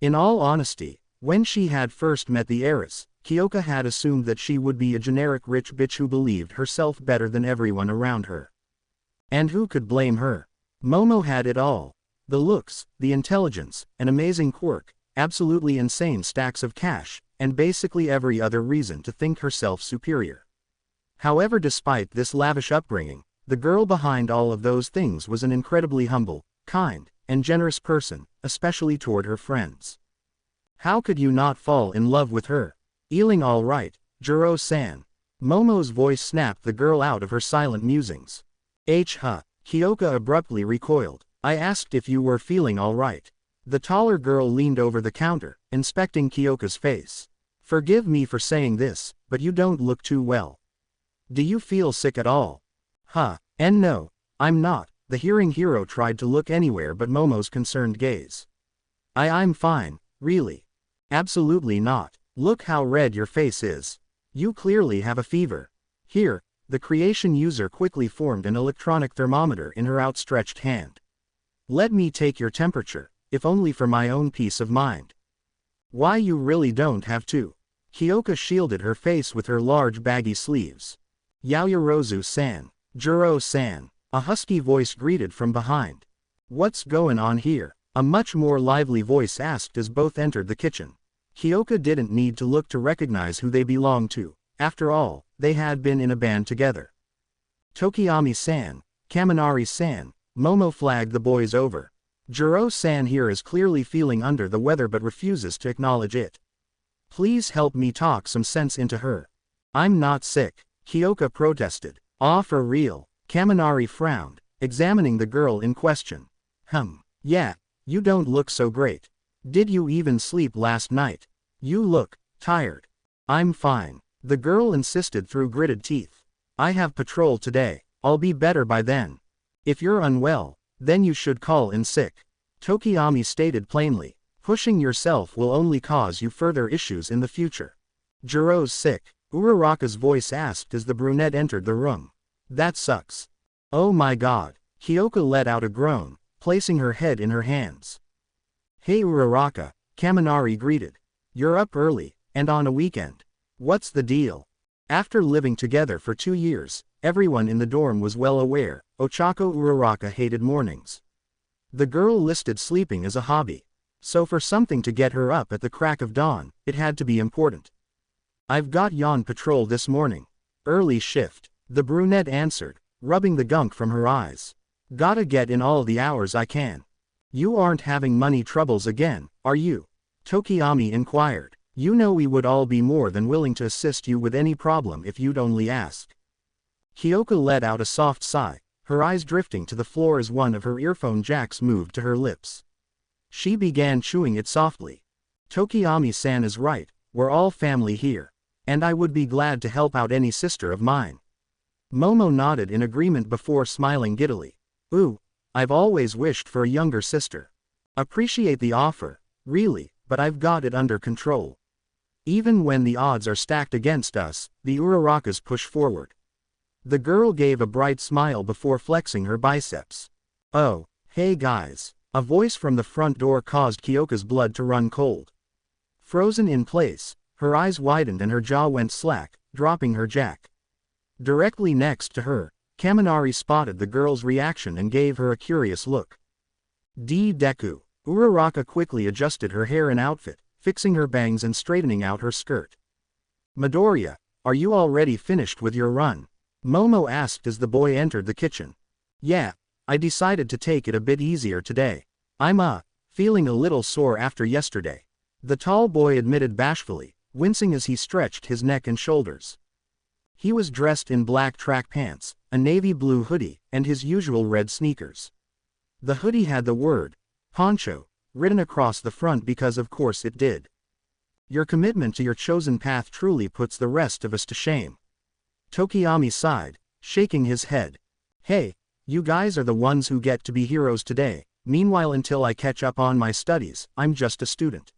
In all honesty, when she had first met the heiress, Kyoka had assumed that she would be a generic rich bitch who believed herself better than everyone around her. And who could blame her? Momo had it all. The looks, the intelligence, an amazing quirk, absolutely insane stacks of cash, and basically every other reason to think herself superior. However, despite this lavish upbringing, the girl behind all of those things was an incredibly humble, kind, and generous person, especially toward her friends. How could you not fall in love with her? Feeling all right, Jiro-san? Momo's voice snapped the girl out of her silent musings. Kyoka abruptly recoiled. "I asked if you were feeling all right." The taller girl leaned over the counter, inspecting Kyoka's face. "Forgive me for saying this, but you don't look too well. Do you feel sick at all?" And no, I'm not." The hearing hero tried to look anywhere but Momo's concerned gaze. I'm fine, really. Absolutely not. Look how red your face is. You clearly have a fever. Here, The creation user quickly formed an electronic thermometer in her outstretched hand. Let me take your temperature, if only for my own peace of mind. Why, you really don't have to. Hyoka shielded her face with her large baggy sleeves. Yaoyorozu-san. Jiro-san. A husky voice greeted from behind. What's going on here? A much more lively voice asked as both entered the kitchen. Hyoka didn't need to look to recognize who they belonged to. After all, they had been in a band together. Tokiyami-san. Kaminari-san. Momo flagged the boys over. Jiro-san here is clearly feeling under the weather but refuses to acknowledge it. Please help me talk some sense into her. I'm not sick, Hyoka protested. Aw, for real? Kaminari frowned, examining the girl in question. Yeah, you don't look so great. Did you even sleep last night? You look tired. I'm fine, the girl insisted through gritted teeth. I have patrol today, I'll be better by then. If you're unwell, then you should call in sick. Tokiyami stated plainly. Pushing yourself will only cause you further issues in the future. Jiro's sick, Uraraka's voice asked as the brunette entered the room. That sucks. Oh my god, Hyoka let out a groan, placing her head in her hands. Hey Uraraka, Kaminari greeted. You're up early, and on a weekend. What's the deal? After living together for 2 years, everyone in the dorm was well aware, Ochako Uraraka hated mornings. The girl listed sleeping as a hobby. So for something to get her up at the crack of dawn, it had to be important. I've got yon patrol this morning. Early shift, the brunette answered, rubbing the gunk from her eyes. Gotta get in all the hours I can. You aren't having money troubles again, are you? Tokiyami inquired. You know we would all be more than willing to assist you with any problem if you'd only ask. Hyoka let out a soft sigh, her eyes drifting to the floor as one of her earphone jacks moved to her lips. She began chewing it softly. Tokiyami-san is right, we're all family here. And I would be glad to help out any sister of mine. Momo nodded in agreement before smiling giddily. Ooh, I've always wished for a younger sister. Appreciate the offer, really, but I've got it under control. Even when the odds are stacked against us, the Urarakas push forward. The girl gave a bright smile before flexing her biceps. Oh, hey guys. A voice from the front door caused Hyoka's blood to run cold. Frozen in place, her eyes widened and her jaw went slack, dropping her jack. Directly next to her, Kaminari spotted the girl's reaction and gave her a curious look. Deku. Uraraka quickly adjusted her hair and outfit, fixing her bangs and straightening out her skirt. Midoriya, are you already finished with your run? Momo asked as the boy entered the kitchen. Yeah, I decided to take it a bit easier today. I'm feeling a little sore after yesterday. The tall boy admitted bashfully, wincing as he stretched his neck and shoulders. He was dressed in black track pants, a navy blue hoodie, and his usual red sneakers. The hoodie had the word, poncho, written across the front because of course it did. Your commitment to your chosen path truly puts the rest of us to shame. Tokiyami sighed, shaking his head. Hey, you guys are the ones who get to be heroes today, meanwhile until I catch up on my studies, I'm just a student.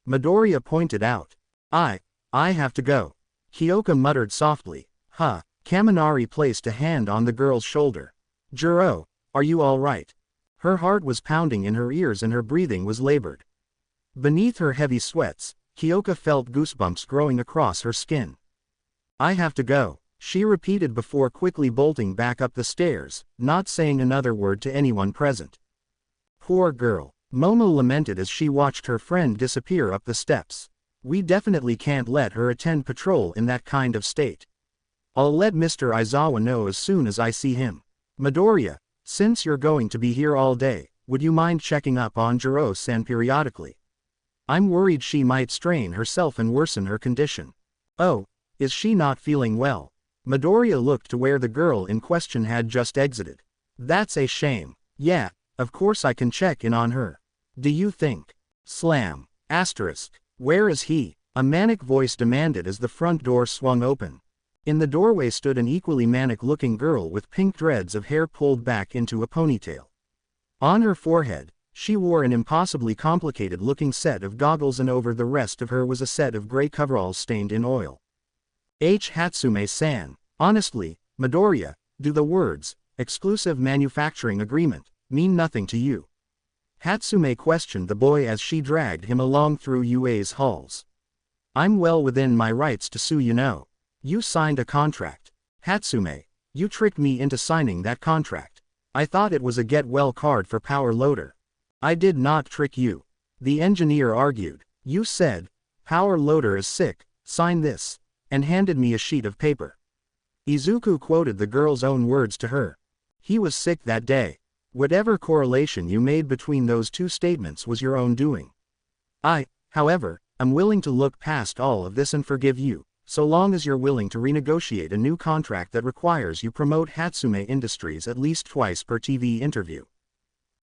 Midoriya pointed out. I have to go. Hyoka muttered softly. Kaminari placed a hand on the girl's shoulder. Jiro, are you alright? Her heart was pounding in her ears and her breathing was labored. Beneath her heavy sweats, Hyoka felt goosebumps growing across her skin. I have to go, she repeated before quickly bolting back up the stairs, not saying another word to anyone present. Poor girl, Momo lamented as she watched her friend disappear up the steps. We definitely can't let her attend patrol in that kind of state. I'll let Mr. Aizawa know as soon as I see him. Midoriya, since you're going to be here all day, would you mind checking up on Jiro-san periodically? I'm worried she might strain herself and worsen her condition. Oh, is she not feeling well? Midoriya looked to where the girl in question had just exited. That's a shame. Yeah, of course I can check in on her. Do you think? Slam. Asterisk. Where is he? A manic voice demanded as the front door swung open. In the doorway stood an equally manic-looking girl with pink dreads of hair pulled back into a ponytail. On her forehead, she wore an impossibly complicated-looking set of goggles and over the rest of her was a set of gray coveralls stained in oil. Hatsume-san, honestly, Midoriya, do the words, exclusive manufacturing agreement, mean nothing to you? Hatsume questioned the boy as she dragged him along through UA's halls. I'm well within my rights to sue, you know. You signed a contract. Hatsume, you tricked me into signing that contract. I thought it was a get-well card for Power Loader. I did not trick you. The engineer argued. You said, Power Loader is sick, sign this, and handed me a sheet of paper. Izuku quoted the girl's own words to her. He was sick that day. Whatever correlation you made between those two statements was your own doing. I, however, am willing to look past all of this and forgive you, so long as you're willing to renegotiate a new contract that requires you promote Hatsume Industries at least twice per TV interview.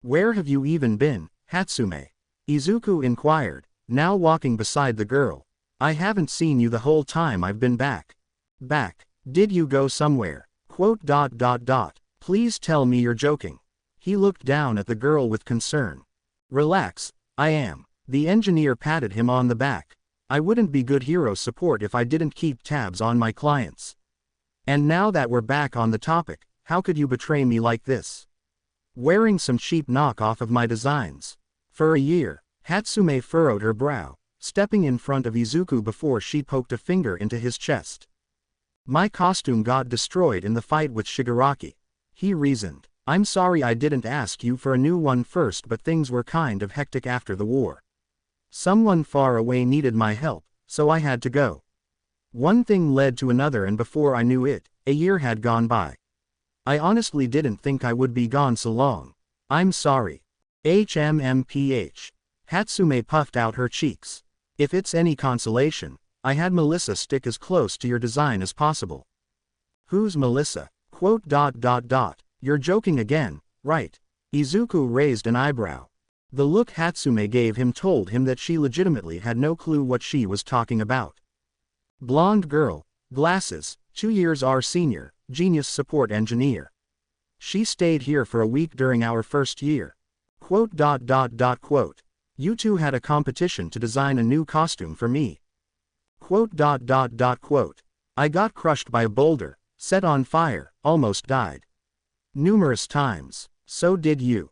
Where have you even been, Hatsume? Izuku inquired, now walking beside the girl. I haven't seen you the whole time I've been back. Back? Did you go somewhere? Please tell me you're joking. He looked down at the girl with concern. Relax, I am. The engineer patted him on the back. I wouldn't be good hero support if I didn't keep tabs on my clients. And now that we're back on the topic, how could you betray me like this? Wearing some cheap knockoff of my designs. For a year, Hatsume furrowed her brow, stepping in front of Izuku before she poked a finger into his chest. My costume got destroyed in the fight with Shigaraki. He reasoned. I'm sorry I didn't ask you for a new one first, but things were kind of hectic after the war. Someone far away needed my help, so I had to go. One thing led to another, and before I knew it, a year had gone by. I honestly didn't think I would be gone so long. I'm sorry. HMMPH. Hatsume puffed out her cheeks. If it's any consolation, I had Melissa stick as close to your design as possible. Who's Melissa? You're joking again, right? Izuku raised an eyebrow. The look Hatsume gave him told him that she legitimately had no clue what she was talking about. Blonde girl, glasses, 2 years our senior, genius support engineer. She stayed here for a week during our first year. You two had a competition to design a new costume for me. I got crushed by a boulder, set on fire, almost died. Numerous times. So did you.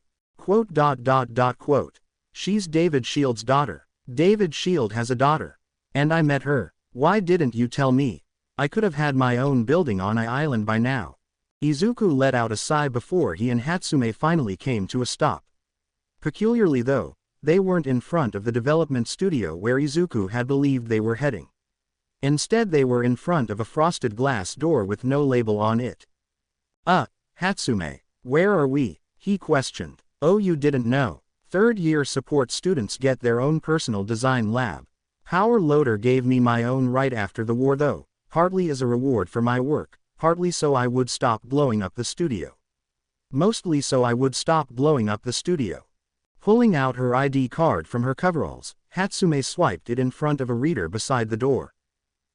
She's David Shield's daughter. David Shield has a daughter. And I met her. Why didn't you tell me? I could have had my own building on an island by now. Izuku let out a sigh before he and Hatsume finally came to a stop. Peculiarly though, they weren't in front of the development studio where Izuku had believed they were heading. Instead they were in front of a frosted glass door with no label on it. Hatsume, where are we? He questioned. Oh, you didn't know. Third-year support students get their own personal design lab. Power Loader gave me my own right after the war though, partly as a reward for my work, partly so I would stop blowing up the studio. Mostly so I would stop blowing up the studio. Pulling out her ID card from her coveralls, Hatsume swiped it in front of a reader beside the door.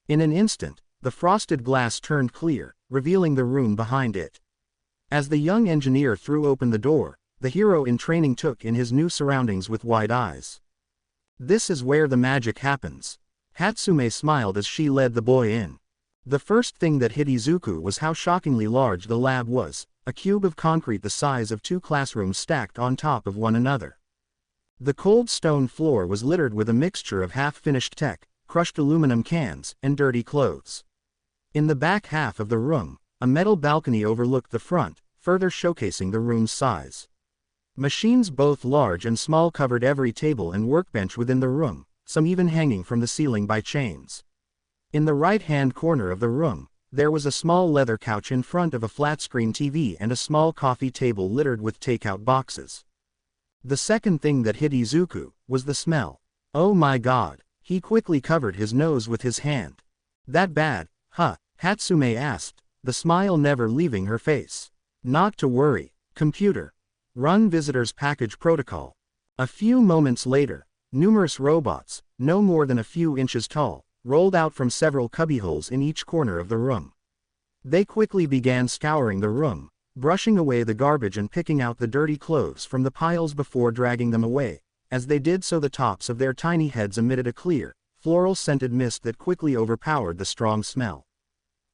In an instant, the frosted glass turned clear, revealing the room behind it. As the young engineer threw open the door, the hero in training took in his new surroundings with wide eyes. This is where the magic happens. Hatsume smiled as she led the boy in. The first thing that hit Izuku was how shockingly large the lab was, a cube of concrete the size of 2 classrooms stacked on top of one another. The cold stone floor was littered with a mixture of half-finished tech, crushed aluminum cans, and dirty clothes. In the back half of the room, a metal balcony overlooked the front, further showcasing the room's size. Machines both large and small covered every table and workbench within the room, some even hanging from the ceiling by chains. In the right-hand corner of the room, there was a small leather couch in front of a flat-screen TV and a small coffee table littered with takeout boxes. The second thing that hit Izuku was the smell. Oh my god, he quickly covered his nose with his hand. That bad, huh? Hatsume asked, the smile never leaving her face. Not to worry, computer. Run visitor's package protocol. A few moments later, numerous robots, no more than a few inches tall, rolled out from several cubbyholes in each corner of the room. They quickly began scouring the room, brushing away the garbage and picking out the dirty clothes from the piles before dragging them away. As they did so, the tops of their tiny heads emitted a clear, floral-scented mist that quickly overpowered the strong smell.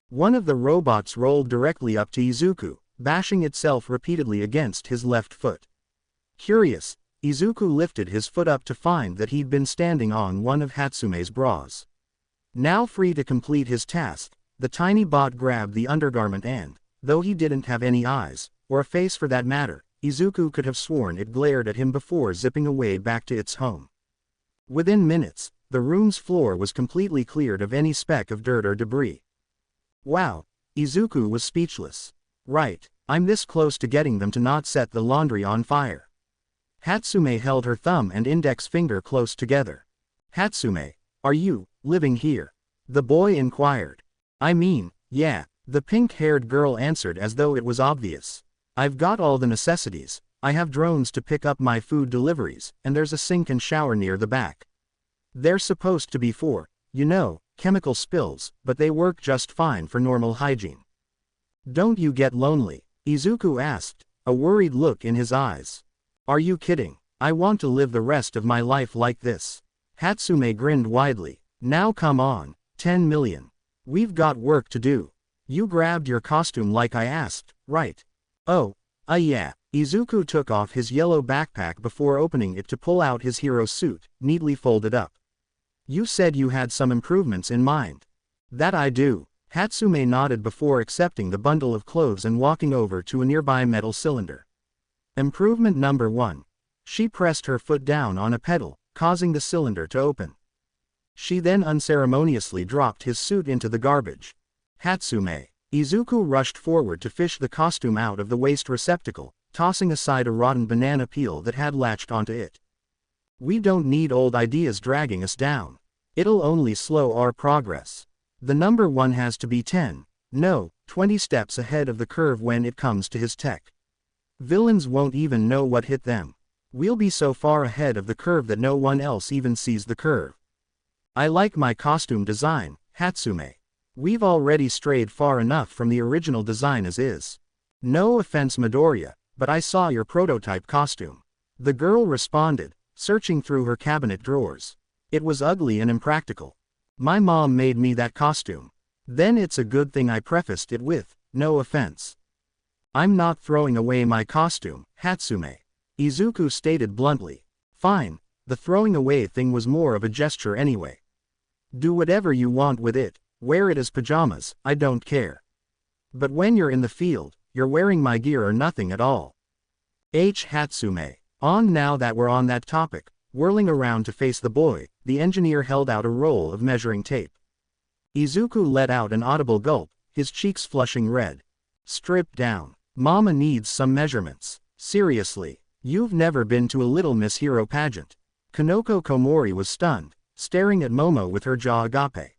One of the robots rolled directly up to Izuku, bashing itself repeatedly against his left foot. Curious, Izuku lifted his foot up to find that he'd been standing on one of Hatsume's bras. Now free to complete his task, the tiny bot grabbed the undergarment and, though he didn't have any eyes, or a face for that matter, Izuku could have sworn it glared at him before zipping away back to its home. Within minutes, the room's floor was completely cleared of any speck of dirt or debris. Wow, Izuku was speechless. Right, I'm this close to getting them to not set the laundry on fire. Hatsume held her thumb and index finger close together. Hatsume, are you living here? The boy inquired. I mean, yeah, the pink-haired girl answered as though it was obvious. I've got all the necessities, I have drones to pick up my food deliveries, and there's a sink and shower near the back. They're supposed to be for, chemical spills, but they work just fine for normal hygiene. Don't you get lonely? Izuku asked, a worried look in his eyes. Are you kidding? I want to live the rest of my life like this. Hatsume grinned widely. Now come on, 10 million. We've got work to do. You grabbed your costume like I asked, right? Oh, yeah. Izuku took off his yellow backpack before opening it to pull out his hero suit, neatly folded up. You said you had some improvements in mind. That I do. Hatsume nodded before accepting the bundle of clothes and walking over to a nearby metal cylinder. Improvement number 1. She pressed her foot down on a pedal, causing the cylinder to open. She then unceremoniously dropped his suit into the garbage. Hatsume. Izuku rushed forward to fish the costume out of the waste receptacle, tossing aside a rotten banana peel that had latched onto it. We don't need old ideas dragging us down. It'll only slow our progress. The number 1 has to be 20 steps ahead of the curve when it comes to his tech. Villains won't even know what hit them. We'll be so far ahead of the curve that no one else even sees the curve. I like my costume design, Hatsume. We've already strayed far enough from the original design as is. No offense Midoriya, but I saw your prototype costume. The girl responded, searching through her cabinet drawers. It was ugly and impractical. My mom made me that costume. Then it's a good thing I prefaced it with, no offense. I'm not throwing away my costume, Hatsume. Izuku stated bluntly. Fine, the throwing away thing was more of a gesture anyway. Do whatever you want with it, wear it as pajamas, I don't care. But when you're in the field, you're wearing my gear or nothing at all. Hatsume. On now that we're on that topic, whirling around to face the boy, the engineer held out a roll of measuring tape. Izuku let out an audible gulp, his cheeks flushing red. Strip down. Mama needs some measurements. Seriously, you've never been to a Little Miss Hero pageant. Kanoko Komori was stunned, staring at Momo with her jaw agape.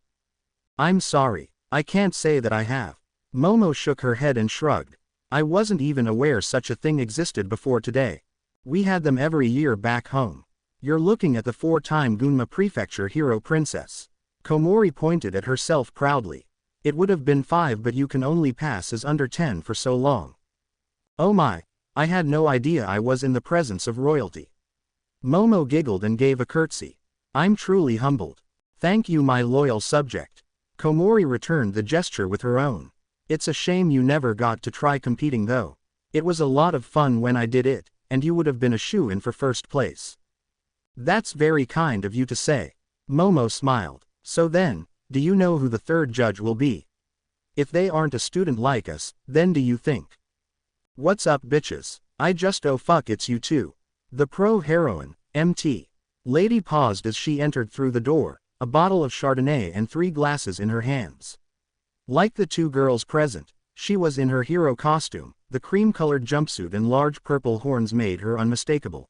I'm sorry, I can't say that I have. Momo shook her head and shrugged. I wasn't even aware such a thing existed before today. We had them every year back home. You're looking at the 4-time Gunma Prefecture hero princess. Komori pointed at herself proudly. It would have been 5 but you can only pass as under 10 for so long. Oh my, I had no idea I was in the presence of royalty. Momo giggled and gave a curtsy. I'm truly humbled. Thank you my loyal subject. Komori returned the gesture with her own. It's a shame you never got to try competing though. It was a lot of fun when I did it, and you would have been a shoo-in for first place. That's very kind of you to say. Momo smiled. So then, do you know who the 3rd judge will be? If they aren't a student like us, then do you think? What's up bitches? I just oh fuck it's you two. The pro heroine, MT. Lady paused as she entered through the door, a bottle of Chardonnay and 3 glasses in her hands. Like the 2 girls present, she was in her hero costume, the cream-colored jumpsuit and large purple horns made her unmistakable.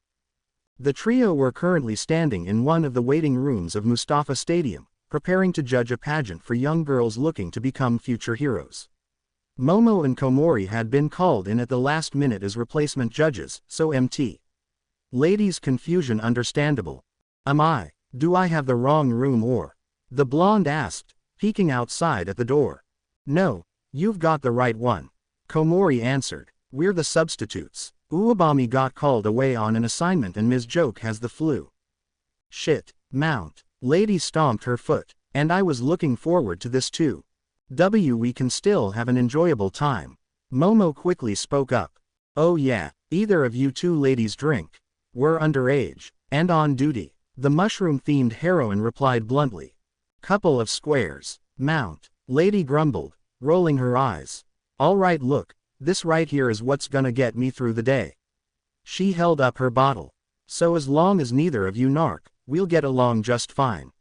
The trio were currently standing in one of the waiting rooms of Mustafa Stadium, preparing to judge a pageant for young girls looking to become future heroes. Momo and Komori had been called in at the last minute as replacement judges, so MT. Ladies' confusion understandable. Do I have the wrong room or? The blonde asked, peeking outside at the door. No, you've got the right one. Komori answered, we're the substitutes. Uwabami got called away on an assignment and Ms. Joke has the flu. Shit, mount. Lady stomped her foot, and I was looking forward to this too. We can still have an enjoyable time. Momo quickly spoke up. Oh yeah, either of you two ladies drink. We're underage, and on duty. The mushroom-themed heroine replied bluntly. Couple of squares. Mount. Lady grumbled, rolling her eyes. Alright, look, this right here is what's gonna get me through the day. She held up her bottle. So as long as neither of you narc, we'll get along just fine.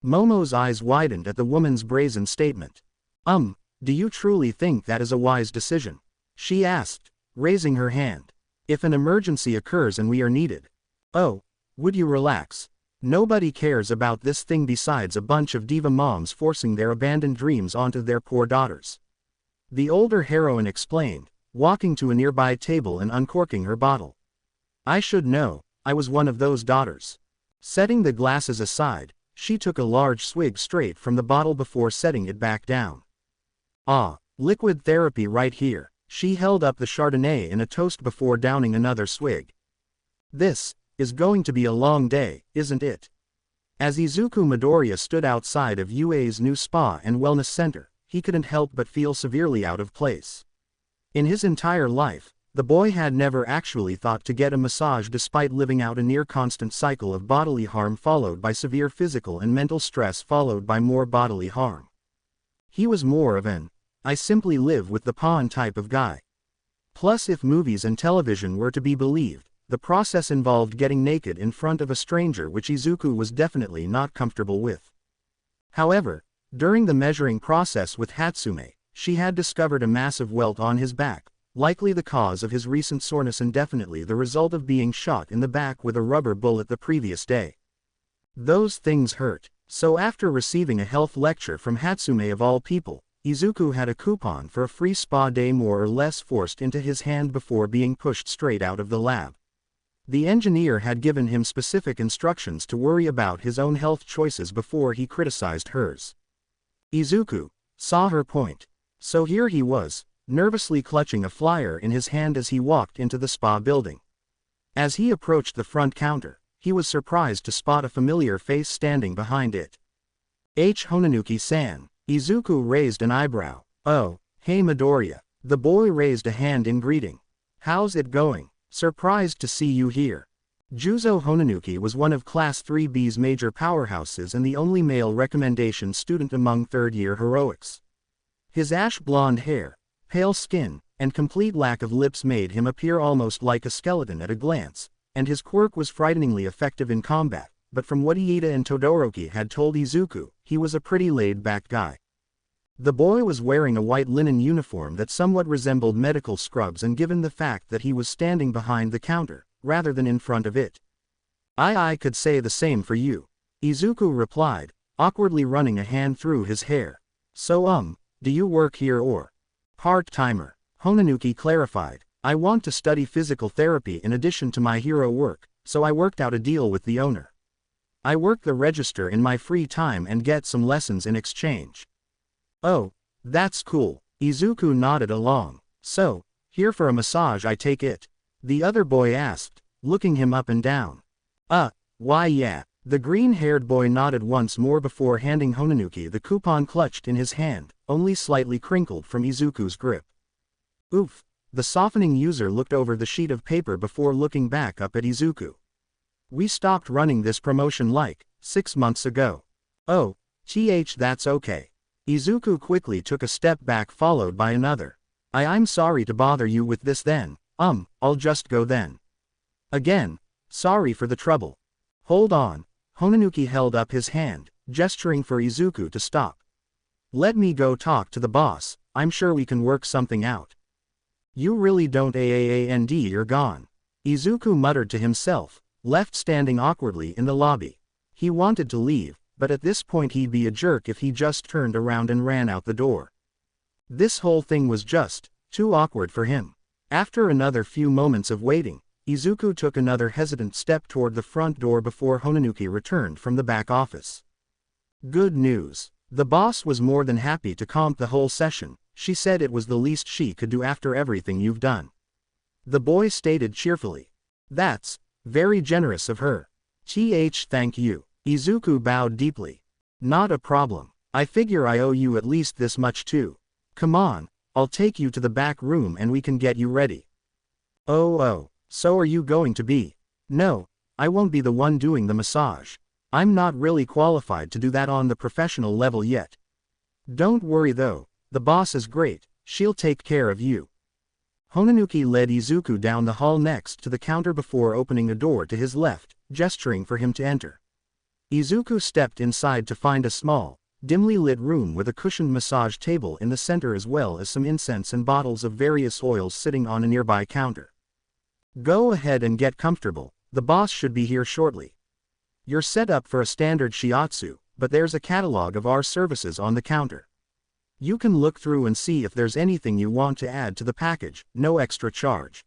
Momo's eyes widened at the woman's brazen statement. Do you truly think that is a wise decision? She asked, raising her hand. If an emergency occurs and we are needed. Oh, would you relax? Nobody cares about this thing besides a bunch of diva moms forcing their abandoned dreams onto their poor daughters. The older heroine explained, walking to a nearby table and uncorking her bottle. I should know, I was one of those daughters. Setting the glasses aside, she took a large swig straight from the bottle before setting it back down. Ah, liquid therapy right here. She held up the Chardonnay in a toast before downing another swig. This is going to be a long day, isn't it? As Izuku Midoriya stood outside of UA's new spa and wellness center, he couldn't help but feel severely out of place. In his entire life, the boy had never actually thought to get a massage despite living out a near-constant cycle of bodily harm followed by severe physical and mental stress followed by more bodily harm. He was more of an, I simply live with the pawn type of guy. Plus, if movies and television were to be believed, the process involved getting naked in front of a stranger, which Izuku was definitely not comfortable with. However, during the measuring process with Hatsume, she had discovered a massive welt on his back, likely the cause of his recent soreness and definitely the result of being shot in the back with a rubber bullet the previous day. Those things hurt, so after receiving a health lecture from Hatsume of all people, Izuku had a coupon for a free spa day more or less forced into his hand before being pushed straight out of the lab. The engineer had given him specific instructions to worry about his own health choices before he criticized hers. Izuku saw her point. So here he was, nervously clutching a flyer in his hand as he walked into the spa building. As he approached the front counter, he was surprised to spot a familiar face standing behind it. Hononuki-san. Izuku raised an eyebrow. Oh, hey Midoriya. The boy raised a hand in greeting. How's it going? Surprised to see you here. Juzo Hononuki was one of Class 3B's major powerhouses and the only male recommendation student among third-year heroics. His ash-blonde hair, pale skin, and complete lack of lips made him appear almost like a skeleton at a glance, and his quirk was frighteningly effective in combat, but from what Iida and Todoroki had told Izuku, he was a pretty laid-back guy. The boy was wearing a white linen uniform that somewhat resembled medical scrubs, and given the fact that he was standing behind the counter, rather than in front of it. I could say the same for you. Izuku replied, awkwardly running a hand through his hair. So do you work here or? Part-timer. Hononuki clarified, I want to study physical therapy in addition to my hero work, so I worked out a deal with the owner. I work the register in my free time and get some lessons in exchange. Oh, that's cool. Izuku nodded along. So, here for a massage I take it? The other boy asked, looking him up and down. Why yeah. The green-haired boy nodded once more before handing Hononuki the coupon clutched in his hand, only slightly crinkled from Izuku's grip. Oof. The softening user looked over the sheet of paper before looking back up at Izuku. We stopped running this promotion like 6 months ago. Oh, that's okay. Izuku quickly took a step back followed by another. I'm sorry to bother you with this then. I'll just go then. Again, sorry for the trouble. Hold on. Hononuki held up his hand, gesturing for Izuku to stop. Let me go talk to the boss, I'm sure we can work something out. You really don't and you're gone. Izuku muttered to himself, left standing awkwardly in the lobby. He wanted to leave, but at this point he'd be a jerk if he just turned around and ran out the door. This whole thing was just too awkward for him. After another few moments of waiting, Izuku took another hesitant step toward the front door before Hononuki returned from the back office. Good news. The boss was more than happy to comp the whole session. She said it was the least she could do after everything you've done. The boy stated cheerfully. That's very generous of her. Thank you. Izuku bowed deeply. Not a problem. I figure I owe you at least this much too. Come on, I'll take you to the back room and we can get you ready. Oh, so are you going to be? No, I won't be the one doing the massage. I'm not really qualified to do that on the professional level yet. Don't worry though, the boss is great, she'll take care of you. Hononuki led Izuku down the hall next to the counter before opening a door to his left, gesturing for him to enter. Izuku stepped inside to find a small, dimly lit room with a cushioned massage table in the center as well as some incense and bottles of various oils sitting on a nearby counter. Go ahead and get comfortable, the boss should be here shortly. You're set up for a standard shiatsu, but there's a catalog of our services on the counter. You can look through and see if there's anything you want to add to the package, no extra charge.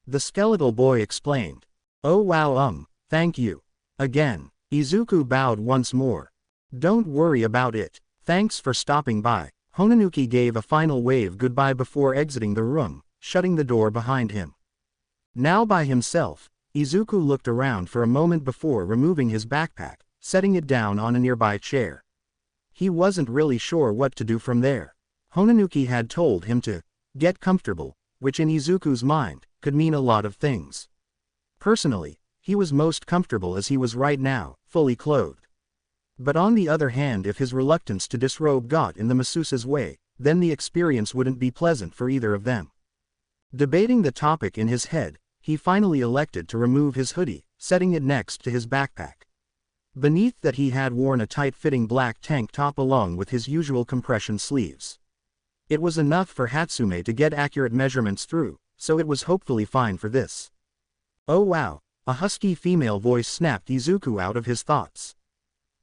The skeletal boy explained. Oh wow, thank you. Again, Izuku bowed once more. Don't worry about it, thanks for stopping by. Hononuki gave a final wave goodbye before exiting the room, shutting the door behind him. Now by himself, Izuku looked around for a moment before removing his backpack, setting it down on a nearby chair. He wasn't really sure what to do from there. Hononuki had told him to get comfortable, which in Izuku's mind could mean a lot of things. Personally, he was most comfortable as he was right now, fully clothed. But on the other hand, if his reluctance to disrobe got in the masseuse's way, then the experience wouldn't be pleasant for either of them. Debating the topic in his head, he finally elected to remove his hoodie, setting it next to his backpack. Beneath that he had worn a tight-fitting black tank top along with his usual compression sleeves. It was enough for Hatsume to get accurate measurements through, so it was hopefully fine for this. Oh wow, a husky female voice snapped Izuku out of his thoughts.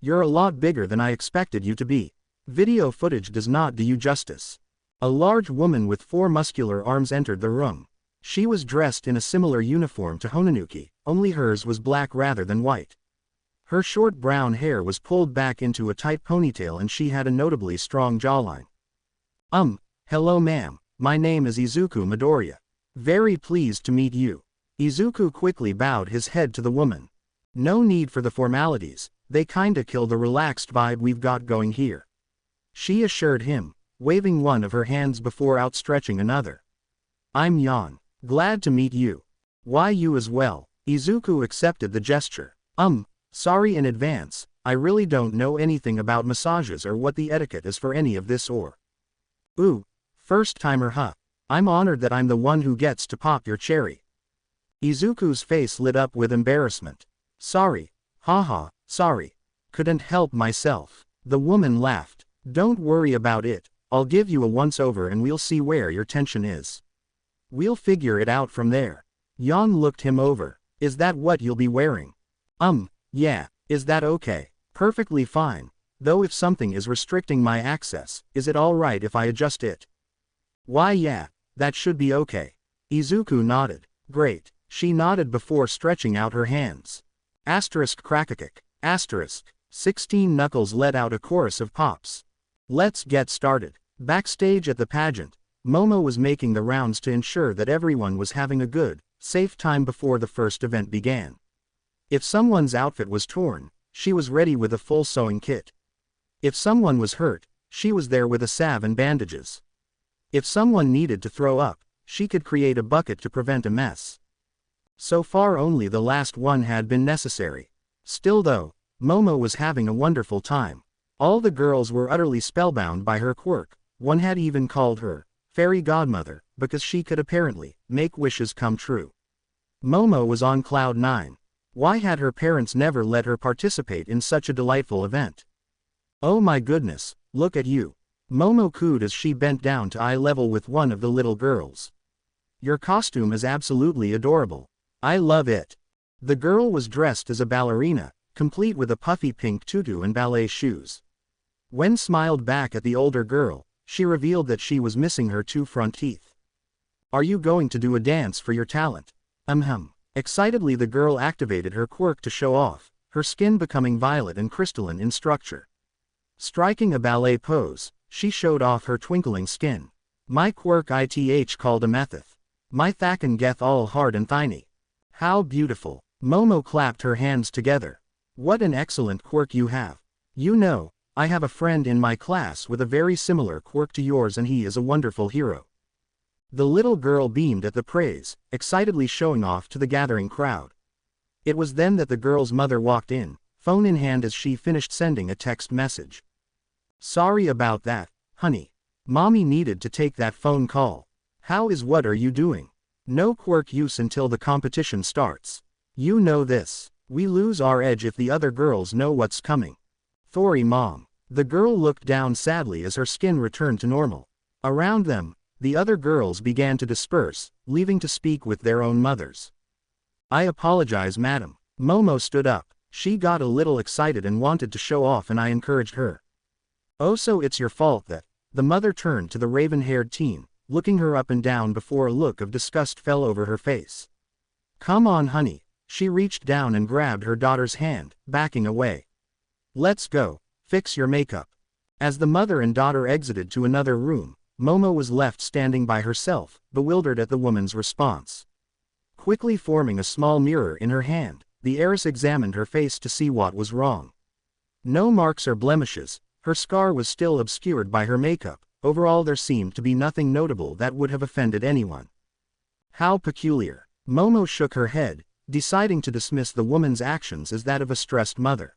You're a lot bigger than I expected you to be. Video footage does not do you justice. A large woman with 4 muscular arms entered the room. She was dressed in a similar uniform to Hononuki, only hers was black rather than white. Her short brown hair was pulled back into a tight ponytail and she had a notably strong jawline. Hello ma'am, my name is Izuku Midoriya. Very pleased to meet you. Izuku quickly bowed his head to the woman. No need for the formalities, they kinda kill the relaxed vibe we've got going here. She assured him, waving one of her hands before outstretching another. I'm Yan, glad to meet you. Why you as well? Izuku accepted the gesture. Sorry in advance, I really don't know anything about massages or what the etiquette is for any of this or. Ooh, first timer huh? I'm honored that I'm the one who gets to pop your cherry. Izuku's face lit up with embarrassment. Sorry, haha, sorry. Couldn't help myself. The woman laughed. Don't worry about it, I'll give you a once-over and we'll see where your tension is. We'll figure it out from there. Yan looked him over. Is that what you'll be wearing? Yeah, is that okay? Perfectly fine. Though if something is restricting my access, is it alright if I adjust it? Why yeah, that should be okay. Izuku nodded. Great. She nodded before stretching out her hands. Crackakik. 16 Knuckles let out a chorus of pops. Let's get started. Backstage at the pageant, Momo was making the rounds to ensure that everyone was having a good, safe time before the first event began. If someone's outfit was torn, she was ready with a full sewing kit. If someone was hurt, she was there with a salve and bandages. If someone needed to throw up, she could create a bucket to prevent a mess. So far only the last one had been necessary. Still though, Momo was having a wonderful time. All the girls were utterly spellbound by her quirk, one had even called her fairy godmother, because she could apparently make wishes come true. Momo was on cloud 9. Why had her parents never let her participate in such a delightful event? Oh my goodness, look at you. Momo cooed as she bent down to eye level with one of the little girls. Your costume is absolutely adorable. I love it. The girl was dressed as a ballerina, complete with a puffy pink tutu and ballet shoes. When smiled back at the older girl, she revealed that she was missing her 2 front teeth. Are you going to do a dance for your talent? Excitedly the girl activated her quirk to show off, her skin becoming violet and crystalline in structure. Striking a ballet pose, she showed off her twinkling skin. My quirk ith called a method. My thakin geth all hard and tiny. How beautiful. Momo clapped her hands together. What an excellent quirk you have. You know, I have a friend in my class with a very similar quirk to yours and he is a wonderful hero." The little girl beamed at the praise, excitedly showing off to the gathering crowd. It was then that the girl's mother walked in, phone in hand as she finished sending a text message. "Sorry about that, honey. Mommy needed to take that phone call. What are you doing? No quirk use until the competition starts. You know this. We lose our edge if the other girls know what's coming. Sorry, Mom." The girl looked down sadly as her skin returned to normal. Around them, the other girls began to disperse, leaving to speak with their own mothers. "I apologize, madam." Momo stood up. She got a little excited and wanted to show off and I encouraged her. "Oh, so it's your fault that..." The mother turned to the raven-haired teen, looking her up and down before a look of disgust fell over her face. "Come on, honey." She reached down and grabbed her daughter's hand, backing away. "Let's go. Fix your makeup." As the mother and daughter exited to another room, Momo was left standing by herself, bewildered at the woman's response. Quickly forming a small mirror in her hand, the heiress examined her face to see what was wrong. No marks or blemishes, her scar was still obscured by her makeup. Overall there seemed to be nothing notable that would have offended anyone. How peculiar. Momo shook her head, deciding to dismiss the woman's actions as that of a stressed mother.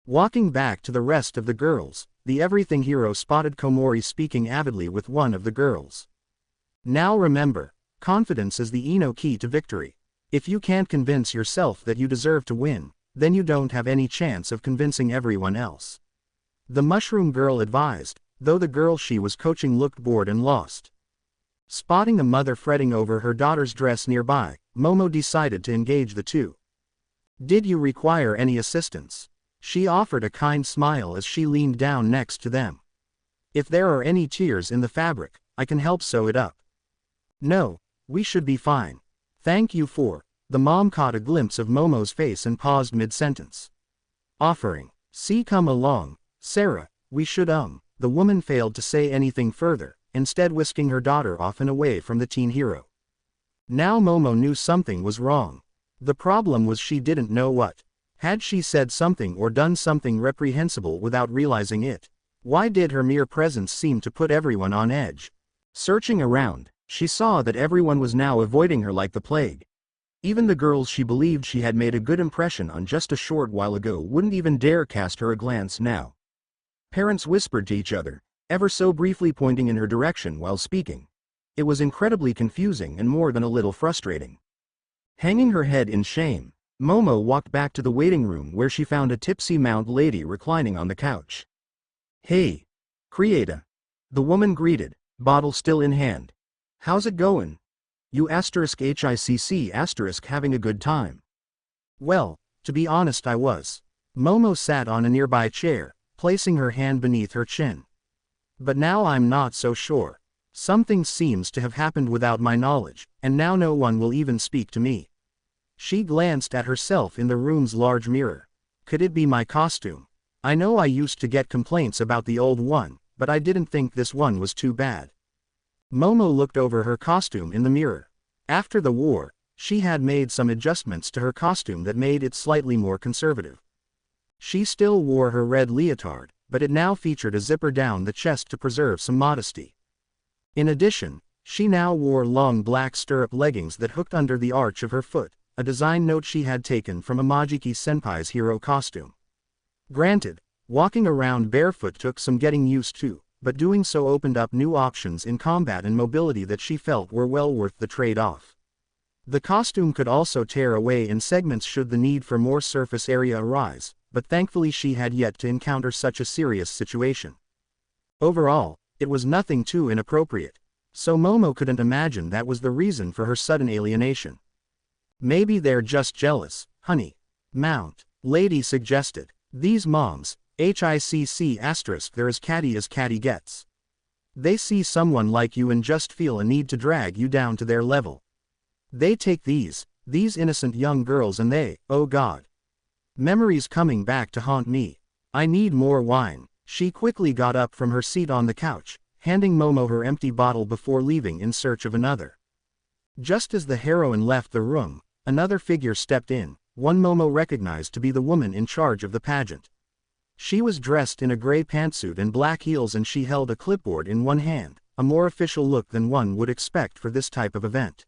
Walking back to the rest of the girls, the everything hero spotted Komori speaking avidly with one of the girls. "Now remember, confidence is the key to victory. If you can't convince yourself that you deserve to win, then you don't have any chance of convincing everyone else," the mushroom girl advised, though the girl she was coaching looked bored and lost. Spotting the mother fretting over her daughter's dress nearby, Momo decided to engage the two. "Did you require any assistance?" She offered a kind smile as she leaned down next to them. "If there are any tears in the fabric, I can help sew it up." "No, we should be fine. Thank you for..." The mom caught a glimpse of Momo's face and paused mid-sentence. Offering, "See, come along, Sarah, we should The woman failed to say anything further, instead whisking her daughter off and away from the teen hero. Now Momo knew something was wrong. The problem was she didn't know what. Had she said something or done something reprehensible without realizing it? Why did her mere presence seem to put everyone on edge? Searching around, she saw that everyone was now avoiding her like the plague. Even the girls she believed she had made a good impression on just a short while ago wouldn't even dare cast her a glance now. Parents whispered to each other, ever so briefly pointing in her direction while speaking. It was incredibly confusing and more than a little frustrating. Hanging her head in shame, Momo walked back to the waiting room where she found a tipsy-mouthed lady reclining on the couch. "Hey, Creata," the woman greeted, bottle still in hand. "How's it going? You *HICC* having a good time?" "Well, to be honest I was." Momo sat on a nearby chair, placing her hand beneath her chin. "But now I'm not so sure. Something seems to have happened without my knowledge, and now no one will even speak to me." She glanced at herself in the room's large mirror. "Could it be my costume? I know I used to get complaints about the old one, but I didn't think this one was too bad." Momo looked over her costume in the mirror. After the war, she had made some adjustments to her costume that made it slightly more conservative. She still wore her red leotard, but it now featured a zipper down the chest to preserve some modesty. In addition, she now wore long black stirrup leggings that hooked under the arch of her foot, a design note she had taken from Amajiki Senpai's hero costume. Granted, walking around barefoot took some getting used to, but doing so opened up new options in combat and mobility that she felt were well worth the trade-off. The costume could also tear away in segments should the need for more surface area arise, but thankfully she had yet to encounter such a serious situation. Overall, it was nothing too inappropriate, so Momo couldn't imagine that was the reason for her sudden alienation. "Maybe they're just jealous, honey." Mount Lady suggested. "These moms, *HICC*, they're as catty gets. They see someone like you and just feel a need to drag you down to their level. They take these innocent young girls and oh God. Memories coming back to haunt me. I need more wine." She quickly got up from her seat on the couch, handing Momo her empty bottle before leaving in search of another. Just as the heroine left the room, another figure stepped in, one Momo recognized to be the woman in charge of the pageant. She was dressed in a gray pantsuit and black heels, and she held a clipboard in one hand, a more official look than one would expect for this type of event.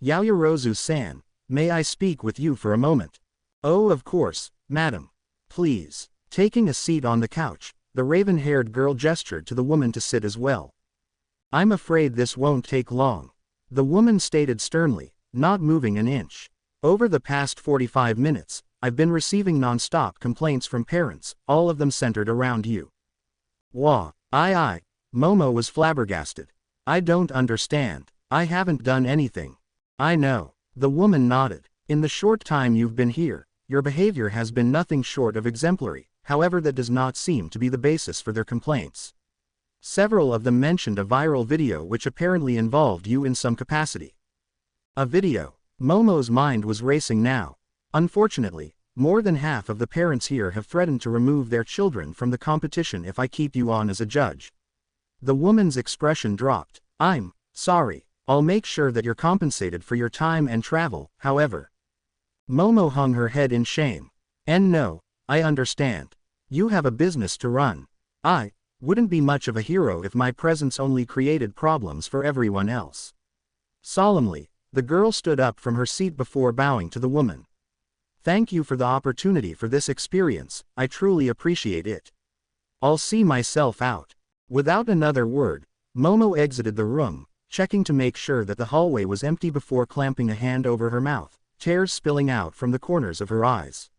"Yaoyorozu-san, may I speak with you for a moment?" "Oh, of course, madam. Please." Taking a seat on the couch, the raven-haired girl gestured to the woman to sit as well. "I'm afraid this won't take long," the woman stated sternly, not moving an inch. "Over the past 45 minutes, I've been receiving non-stop complaints from parents, all of them centered around you." "Wah, I. Momo was flabbergasted. "I don't understand. I haven't done anything." "I know." The woman nodded. "In the short time you've been here, your behavior has been nothing short of exemplary, however that does not seem to be the basis for their complaints. Several of them mentioned a viral video which apparently involved you in some capacity." "A video?" Momo's mind was racing now. "Unfortunately, more than half of the parents here have threatened to remove their children from the competition if I keep you on as a judge." The woman's expression dropped. "I'm sorry. I'll make sure that you're compensated for your time and travel, however." Momo hung her head in shame. "And no, I understand. You have a business to run. I wouldn't be much of a hero if my presence only created problems for everyone else." Solemnly, the girl stood up from her seat before bowing to the woman. "Thank you for the opportunity for this experience, I truly appreciate it. I'll see myself out." Without another word, Momo exited the room, checking to make sure that the hallway was empty before clamping a hand over her mouth, tears spilling out from the corners of her eyes.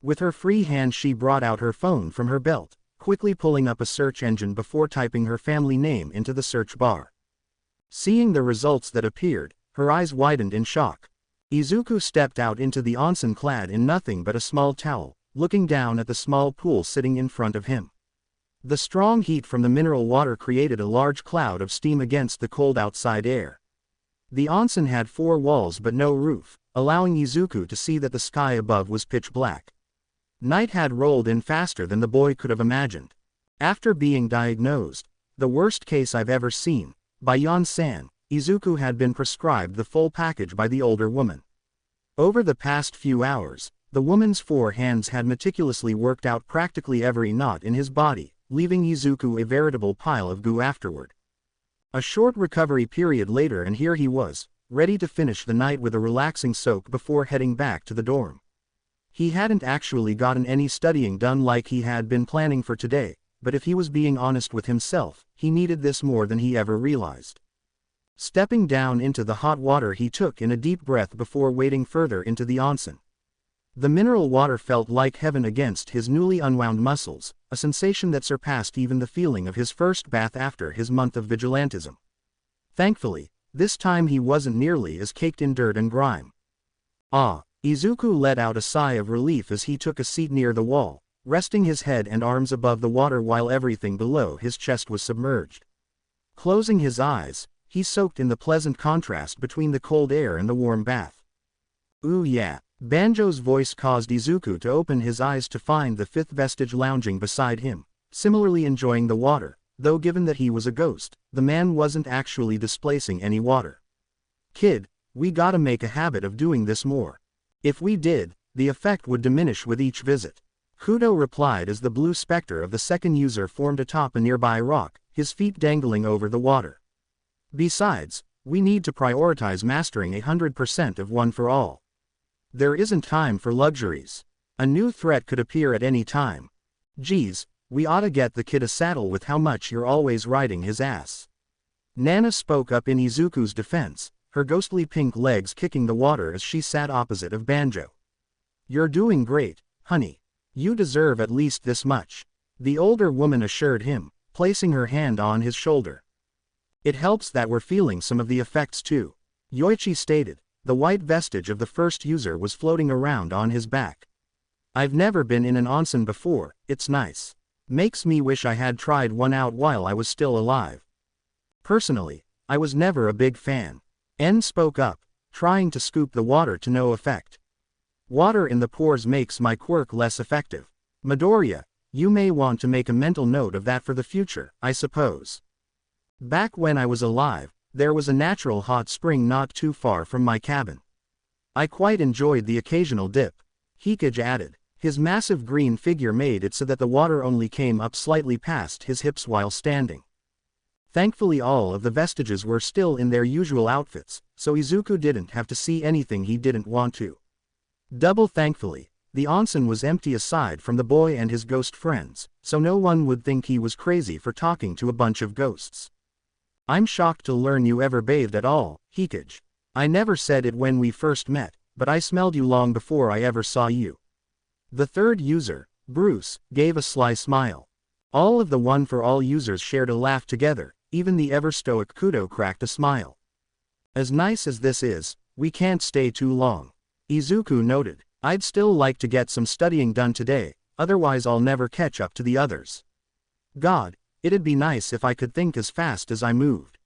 With her free hand she brought out her phone from her belt, quickly pulling up a search engine before typing her family name into the search bar. Seeing the results that appeared, her eyes widened in shock. Izuku stepped out into the onsen clad in nothing but a small towel, looking down at the small pool sitting in front of him. The strong heat from the mineral water created a large cloud of steam against the cold outside air. The onsen had 4 walls but no roof, allowing Izuku to see that the sky above was pitch black. Night had rolled in faster than the boy could have imagined. After being diagnosed, "the worst case I've ever seen," by Yan-san, Izuku had been prescribed the full package by the older woman. Over the past few hours, the woman's 4 hands had meticulously worked out practically every knot in his body, leaving Izuku a veritable pile of goo afterward. A short recovery period later and here he was, ready to finish the night with a relaxing soak before heading back to the dorm. He hadn't actually gotten any studying done like he had been planning for today, but if he was being honest with himself, he needed this more than he ever realized. Stepping down into the hot water he took in a deep breath before wading further into the onsen. The mineral water felt like heaven against his newly unwound muscles, a sensation that surpassed even the feeling of his first bath after his month of vigilantism. Thankfully, this time he wasn't nearly as caked in dirt and grime. "Ah." Izuku let out a sigh of relief as he took a seat near the wall, resting his head and arms above the water while everything below his chest was submerged. Closing his eyes, he soaked in the pleasant contrast between the cold air and the warm bath. "Ooh yeah." Banjo's voice caused Izuku to open his eyes to find the 5th vestige lounging beside him, similarly enjoying the water, though given that he was a ghost, the man wasn't actually displacing any water. "Kid, we gotta make a habit of doing this more. If we did, the effect would diminish with each visit." Kudo replied as the blue specter of the second user formed atop a nearby rock, his feet dangling over the water. "Besides, we need to prioritize mastering 100% of one for all. There isn't time for luxuries. A new threat could appear at any time. Geez, we oughta get the kid a saddle with how much you're always riding his ass." Nana spoke up in Izuku's defense, her ghostly pink legs kicking the water as she sat opposite of Banjo. "You're doing great, honey. You deserve at least this much," the older woman assured him, placing her hand on his shoulder. "It helps that we're feeling some of the effects too," Yoichi stated. The white vestige of the first user was floating around on his back. "I've never been in an onsen before, it's nice. Makes me wish I had tried one out while I was still alive. Personally, I was never a big fan." En spoke up, trying to scoop the water to no effect. "Water in the pores makes my quirk less effective. Midoriya, you may want to make a mental note of that for the future, I suppose. Back when I was alive, there was a natural hot spring not too far from my cabin. I quite enjoyed the occasional dip," Hikage added. His massive green figure made it so that the water only came up slightly past his hips while standing. Thankfully all of the vestiges were still in their usual outfits, so Izuku didn't have to see anything he didn't want to. Double thankfully, the onsen was empty aside from the boy and his ghost friends, so no one would think he was crazy for talking to a bunch of ghosts. I'm shocked to learn you ever bathed at all, Hikage. I never said it when we first met, but I smelled you long before I ever saw you. The third user, Bruce, gave a sly smile. All of the One for All users shared a laugh together, even the ever-stoic Kudo cracked a smile. As nice as this is, we can't stay too long. Izuku noted, I'd still like to get some studying done today, otherwise I'll never catch up to the others. God, it'd be nice if I could think as fast as I moved.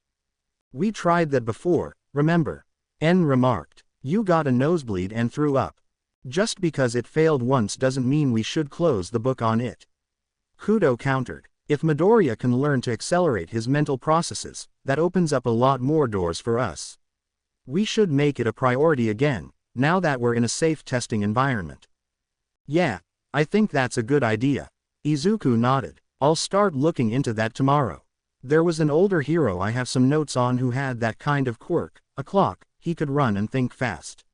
We tried that before, remember? N remarked. You got a nosebleed and threw up. Just because it failed once doesn't mean we should close the book on it. Kudo countered. If Midoriya can learn to accelerate his mental processes, that opens up a lot more doors for us. We should make it a priority again, now that we're in a safe testing environment. Yeah, I think that's a good idea. Izuku nodded. I'll start looking into that tomorrow. There was an older hero I have some notes on who had that kind of quirk, a clock, he could run and think fast.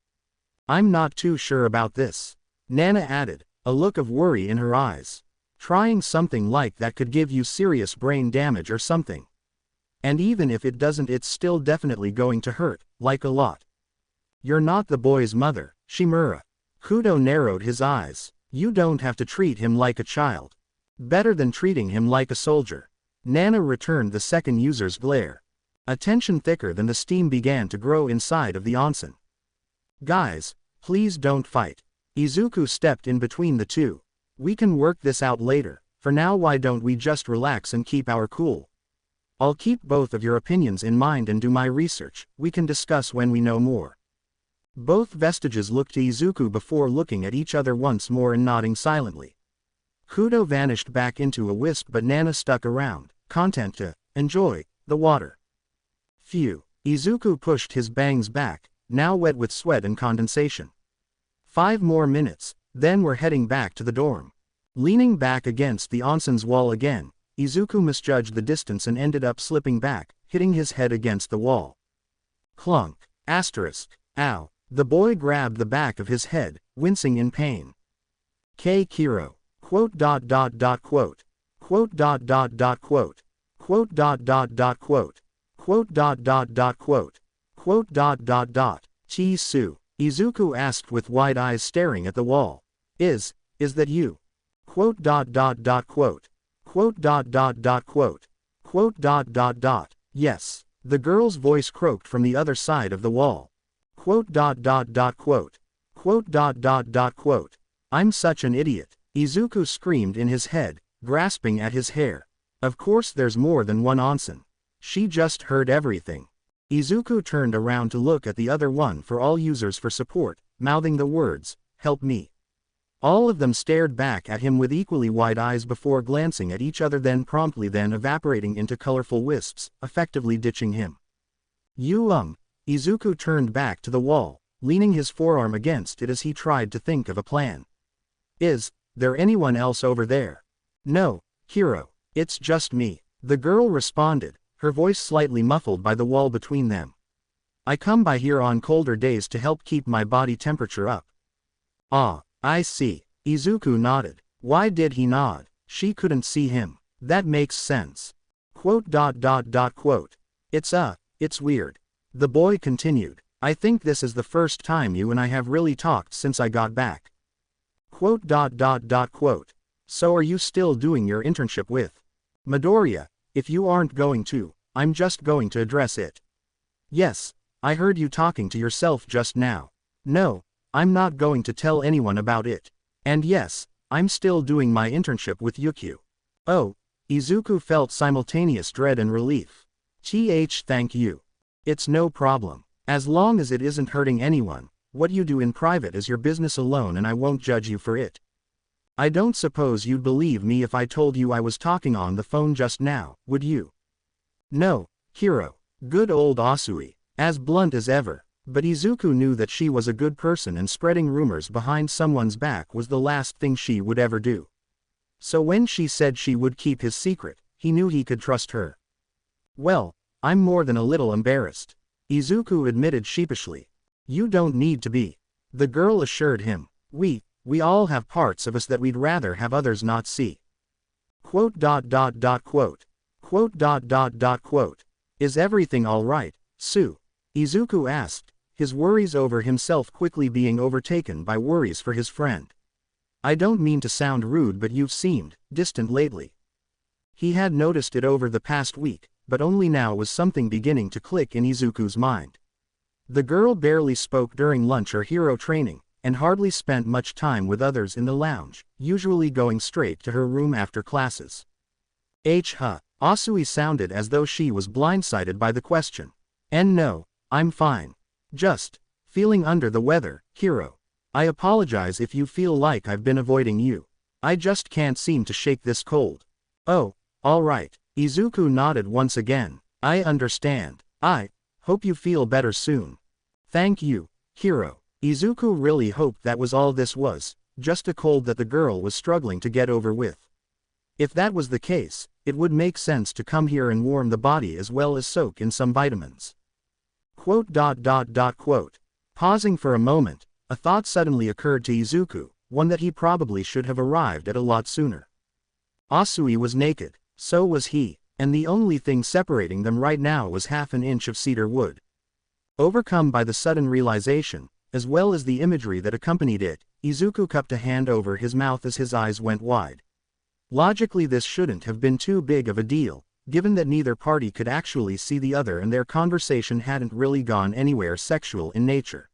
I'm not too sure about this. Nana added, a look of worry in her eyes. Trying something like that could give you serious brain damage or something. And even if it doesn't, it's still definitely going to hurt, like a lot. You're not the boy's mother, Shimura. Kudo narrowed his eyes. You don't have to treat him like a child. Better than treating him like a soldier. Nana returned the second user's glare. A tension thicker than the steam began to grow inside of the onsen. Guys, please don't fight. Izuku stepped in between the two. We can work this out later. For now, why don't we just relax and keep our cool? I'll keep both of your opinions in mind and do my research. We can discuss when we know more. Both vestiges looked to Izuku before looking at each other once more and nodding silently. Kudo vanished back into a wisp, but Nana stuck around, content to enjoy the water. Phew. Izuku pushed his bangs back, now wet with sweat and condensation. 5 more minutes, then we're heading back to the dorm. Leaning back against the onsen's wall again, Izuku misjudged the distance and ended up slipping back, hitting his head against the wall. Clunk. Asterisk. Ow. The boy grabbed the back of his head, wincing in pain. K. Kiro. Quote. Quote. Quote. Quote. Quote. Quote. Chi-su. Izuku asked with wide eyes staring at the wall. Is that you? Quote. Quote. Quote. Quote. Yes. The girl's voice croaked from the other side of the wall. Quote. Quote. Quote. I'm such an idiot. Izuku screamed in his head, grasping at his hair. Of course there's more than one onsen. She just heard everything. Izuku turned around to look at the other One for All users for support, mouthing the words, help me. All of them stared back at him with equally wide eyes before glancing at each other, then promptly evaporating into colorful wisps, effectively ditching him. Izuku turned back to the wall, leaning his forearm against it as he tried to think of a plan. Is there anyone else over there? No, Kiro, it's just me. The girl responded, her voice slightly muffled by the wall between them. I come by here on colder days to help keep my body temperature up. Ah, I see. Izuku nodded. Why did he nod? She couldn't see him. That makes sense. Quote. Quote. It's weird. The boy continued. I think this is the first time you and I have really talked since I got back. Quote. Quote. So are you still doing your internship with Midoriya? If you aren't going to, I'm just going to address it. Yes, I heard you talking to yourself just now. No, I'm not going to tell anyone about it. And yes, I'm still doing my internship with Yukio. Oh, Izuku felt simultaneous dread and relief. Thank you. It's no problem. As long as it isn't hurting anyone, what you do in private is your business alone and I won't judge you for it. I don't suppose you'd believe me if I told you I was talking on the phone just now, would you? No, Kiro. Good old Asui. As blunt as ever. But Izuku knew that she was a good person and spreading rumors behind someone's back was the last thing she would ever do. So when she said she would keep his secret, he knew he could trust her. Well, I'm more than a little embarrassed, Izuku admitted sheepishly. You don't need to be, the girl assured him. We all have parts of us that we'd rather have others not see. Quote. Is everything alright, Sue? Izuku asked, his worries over himself quickly being overtaken by worries for his friend. I don't mean to sound rude, but you've seemed distant lately. He had noticed it over the past week, but only now was something beginning to click in Izuku's mind. The girl barely spoke during lunch or hero training, and hardly spent much time with others in the lounge, usually going straight to her room after classes. Asui sounded as though she was blindsided by the question. No, I'm fine. Just feeling under the weather, Hiro. I apologize if you feel like I've been avoiding you. I just can't seem to shake this cold. Oh, alright. Izuku nodded once again. I understand. I hope you feel better soon. Thank you, Hiro. Izuku really hoped that was all this was, just a cold that the girl was struggling to get over with. If that was the case, it would make sense to come here and warm the body as well as soak in some vitamins. Quote. Pausing for a moment, a thought suddenly occurred to Izuku, one that he probably should have arrived at a lot sooner. Asui was naked, so was he, and the only thing separating them right now was half an inch of cedar wood. Overcome by the sudden realization, as well as the imagery that accompanied it, Izuku cupped a hand over his mouth as his eyes went wide. Logically, this shouldn't have been too big of a deal, given that neither party could actually see the other and their conversation hadn't really gone anywhere sexual in nature.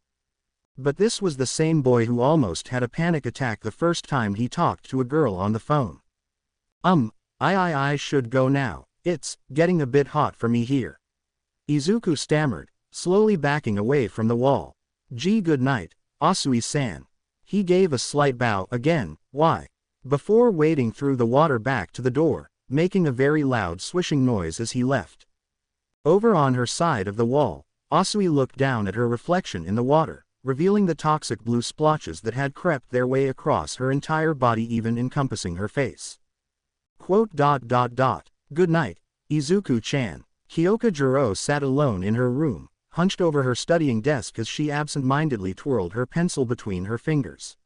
But this was the same boy who almost had a panic attack the first time he talked to a girl on the phone. I should go now, it's getting a bit hot for me here. Izuku stammered, slowly backing away from the wall. Good night, Asui-san. He gave a slight bow again, before wading through the water back to the door, making a very loud swishing noise as he left. Over on her side of the wall, Asui looked down at her reflection in the water, revealing the toxic blue splotches that had crept their way across her entire body, even encompassing her face. Quote. Good night, Izuku-chan. Kyoka Jiro sat alone in her room, hunched over her studying desk as she absent-mindedly twirled her pencil between her fingers.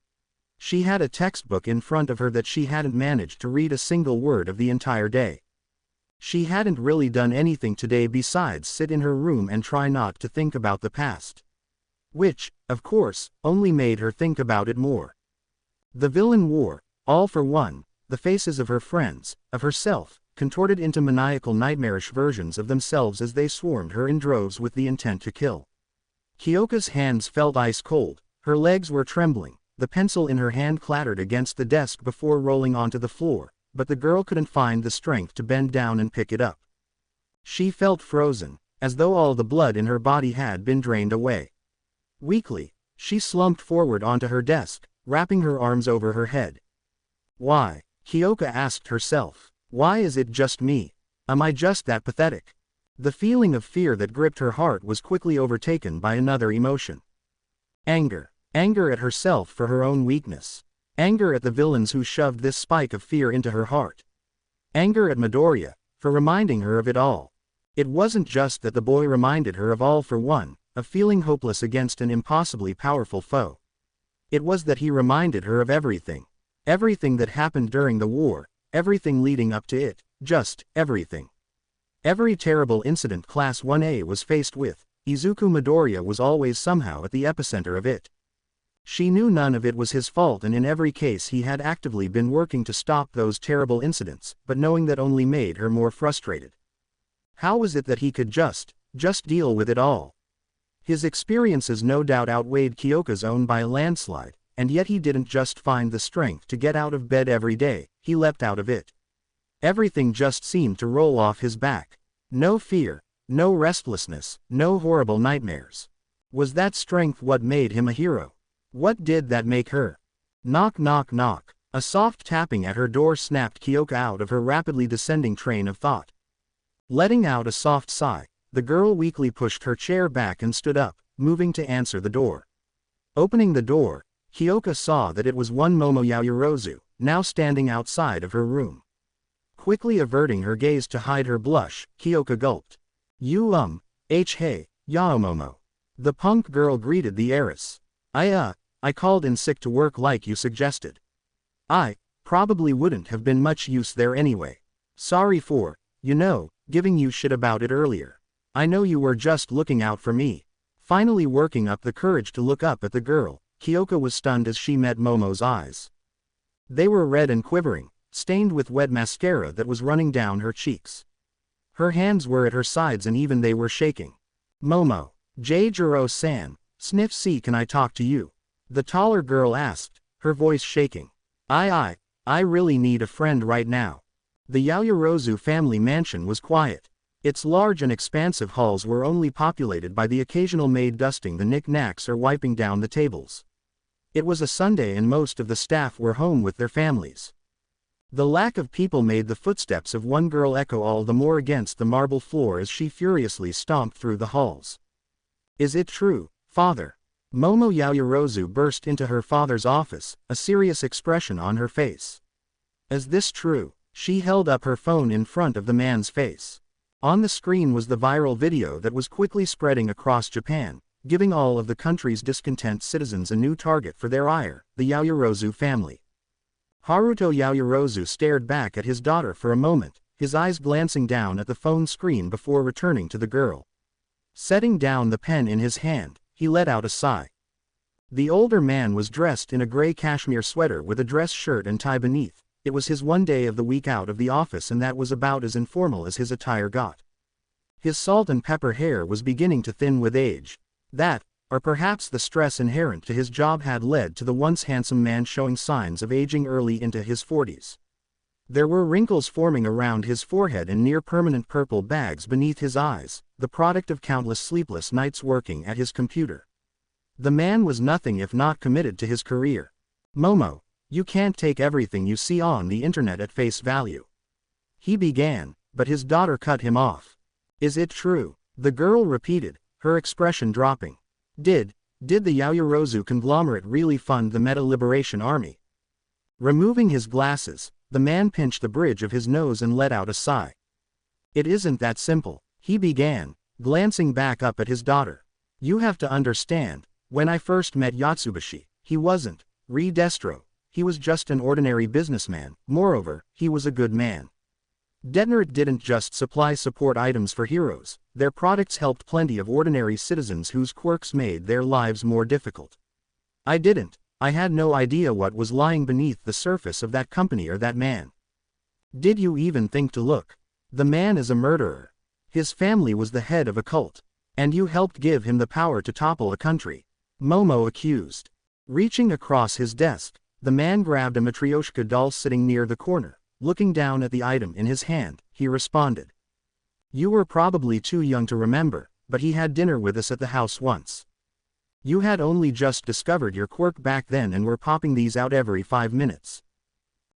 She had a textbook in front of her that she hadn't managed to read a single word of the entire day. She hadn't really done anything today besides sit in her room and try not to think about the past. Which, of course, only made her think about it more. The villain wore, all for one, the faces of her friends, of herself, contorted into maniacal nightmarish versions of themselves as they swarmed her in droves with the intent to kill. Kyoka's hands felt ice cold, her legs were trembling, the pencil in her hand clattered against the desk before rolling onto the floor, but the girl couldn't find the strength to bend down and pick it up. She felt frozen, as though all the blood in her body had been drained away. Weakly, she slumped forward onto her desk, wrapping her arms over her head. Why? Kyoka asked herself. Why is it just me? Am I just that pathetic? The feeling of fear that gripped her heart was quickly overtaken by another emotion. Anger. Anger at herself for her own weakness. Anger at the villains who shoved this spike of fear into her heart. Anger at Midoriya, for reminding her of it all. It wasn't just that the boy reminded her of all for one, of feeling hopeless against an impossibly powerful foe. It was that he reminded her of everything. Everything that happened during the war, everything leading up to it, just everything. Every terrible incident Class 1A was faced with, Izuku Midoriya was always somehow at the epicenter of it. She knew none of it was his fault, and in every case he had actively been working to stop those terrible incidents, but knowing that only made her more frustrated. How was it that he could just deal with it all? His experiences no doubt outweighed Kyoka's own by a landslide, and yet he didn't just find the strength to get out of bed every day, he leapt out of it. Everything just seemed to roll off his back. No fear, no restlessness, no horrible nightmares. Was that strength what made him a hero? What did that make her? Knock knock knock. A soft tapping at her door snapped Kyoka out of her rapidly descending train of thought. Letting out a soft sigh, the girl weakly pushed her chair back and stood up, moving to answer the door. Opening the door, Kyoka saw that it was one Momo Yaoyorozu, now standing outside of her room. Quickly averting her gaze to hide her blush, Kyoka gulped. You hey, Yao Momo. The punk girl greeted the heiress. I called in sick to work like you suggested. I probably wouldn't have been much use there anyway. Sorry for, giving you shit about it earlier. I know you were just looking out for me. Finally working up the courage to look up at the girl, Kyoka was stunned as she met Momo's eyes. They were red and quivering, stained with wet mascara that was running down her cheeks. Her hands were at her sides and even they were shaking. Momo, Jiro-san, sniff see can I talk to you? The taller girl asked, her voice shaking. I really need a friend right now. The Yaoyorozu family mansion was quiet. Its large and expansive halls were only populated by the occasional maid dusting the knick-knacks or wiping down the tables. It was a Sunday and most of the staff were home with their families. The lack of people made the footsteps of one girl echo all the more against the marble floor as she furiously stomped through the halls. Is it true, father? Momo Yaoyorozu burst into her father's office, a serious expression on her face. Is this true? She held up her phone in front of the man's face. On the screen was the viral video that was quickly spreading across Japan, giving all of the country's discontent citizens a new target for their ire, the Yaoyorozu family. Haruto Yaoyorozu stared back at his daughter for a moment, his eyes glancing down at the phone screen before returning to the girl. Setting down the pen in his hand, he let out a sigh. The older man was dressed in a gray cashmere sweater with a dress shirt and tie beneath. It was his one day of the week out of the office and that was about as informal as his attire got. His salt and pepper hair was beginning to thin with age. That, or perhaps the stress inherent to his job had led to the once handsome man showing signs of aging early into his 40s. There were wrinkles forming around his forehead and near-permanent purple bags beneath his eyes, the product of countless sleepless nights working at his computer. The man was nothing if not committed to his career. Momo, you can't take everything you see on the internet at face value. He began, but his daughter cut him off. Is it true? The girl repeated, her expression dropping. Did the Yaoyorozu conglomerate really fund the Meta Liberation Army? Removing his glasses, the man pinched the bridge of his nose and let out a sigh. It isn't that simple, he began, glancing back up at his daughter. You have to understand, when I first met Yatsubashi, he wasn't Destro. He was just an ordinary businessman, moreover, he was a good man. Detention didn't just supply support items for heroes, their products helped plenty of ordinary citizens whose quirks made their lives more difficult. I had no idea what was lying beneath the surface of that company or that man. Did you even think to look? The man is a murderer. His family was the head of a cult. And you helped give him the power to topple a country. Momo accused. Reaching across his desk, the man grabbed a Matryoshka doll sitting near the corner. Looking down at the item in his hand, he responded. You were probably too young to remember, but he had dinner with us at the house once. You had only just discovered your quirk back then and were popping these out every 5 minutes.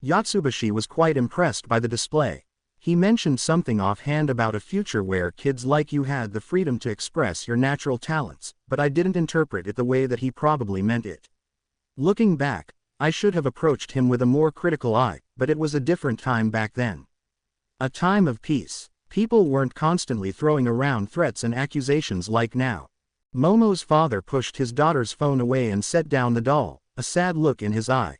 Yatsubashi was quite impressed by the display. He mentioned something offhand about a future where kids like you had the freedom to express your natural talents, but I didn't interpret it the way that he probably meant it. Looking back, I should have approached him with a more critical eye, but it was a different time back then. A time of peace. People weren't constantly throwing around threats and accusations like now. Momo's father pushed his daughter's phone away and set down the doll, a sad look in his eye.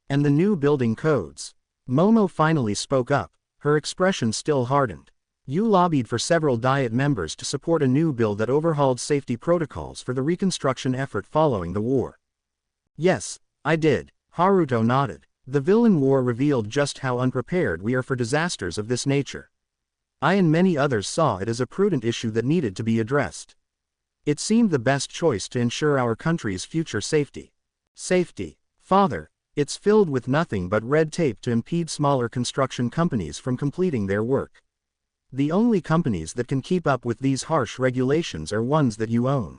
And the new building codes. Momo finally spoke up, her expression still hardened. You lobbied for several Diet members to support a new bill that overhauled safety protocols for the reconstruction effort following the war. Yes, I did, Haruto nodded. The villain war revealed just how unprepared we are for disasters of this nature. I and many others saw it as a prudent issue that needed to be addressed. It seemed the best choice to ensure our country's future safety. Safety, father, it's filled with nothing but red tape to impede smaller construction companies from completing their work. The only companies that can keep up with these harsh regulations are ones that you own.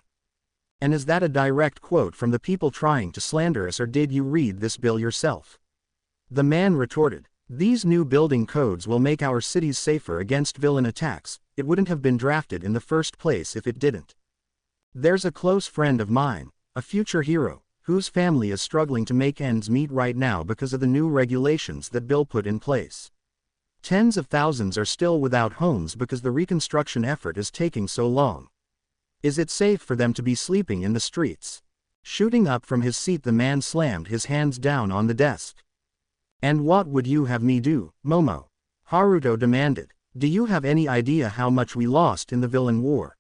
And is that a direct quote from the people trying to slander us, or did you read this bill yourself? The man retorted. These new building codes will make our cities safer against villain attacks. It wouldn't have been drafted in the first place if it didn't. There's a close friend of mine, a future hero, whose family is struggling to make ends meet right now because of the new regulations that Bill put in place. Tens of thousands are still without homes because the reconstruction effort is taking so long. Is it safe for them to be sleeping in the streets? Shooting up from his seat, the man slammed his hands down on the desk. And what would you have me do, Momo? Haruto demanded. Do you have any idea how much we lost in the villain war?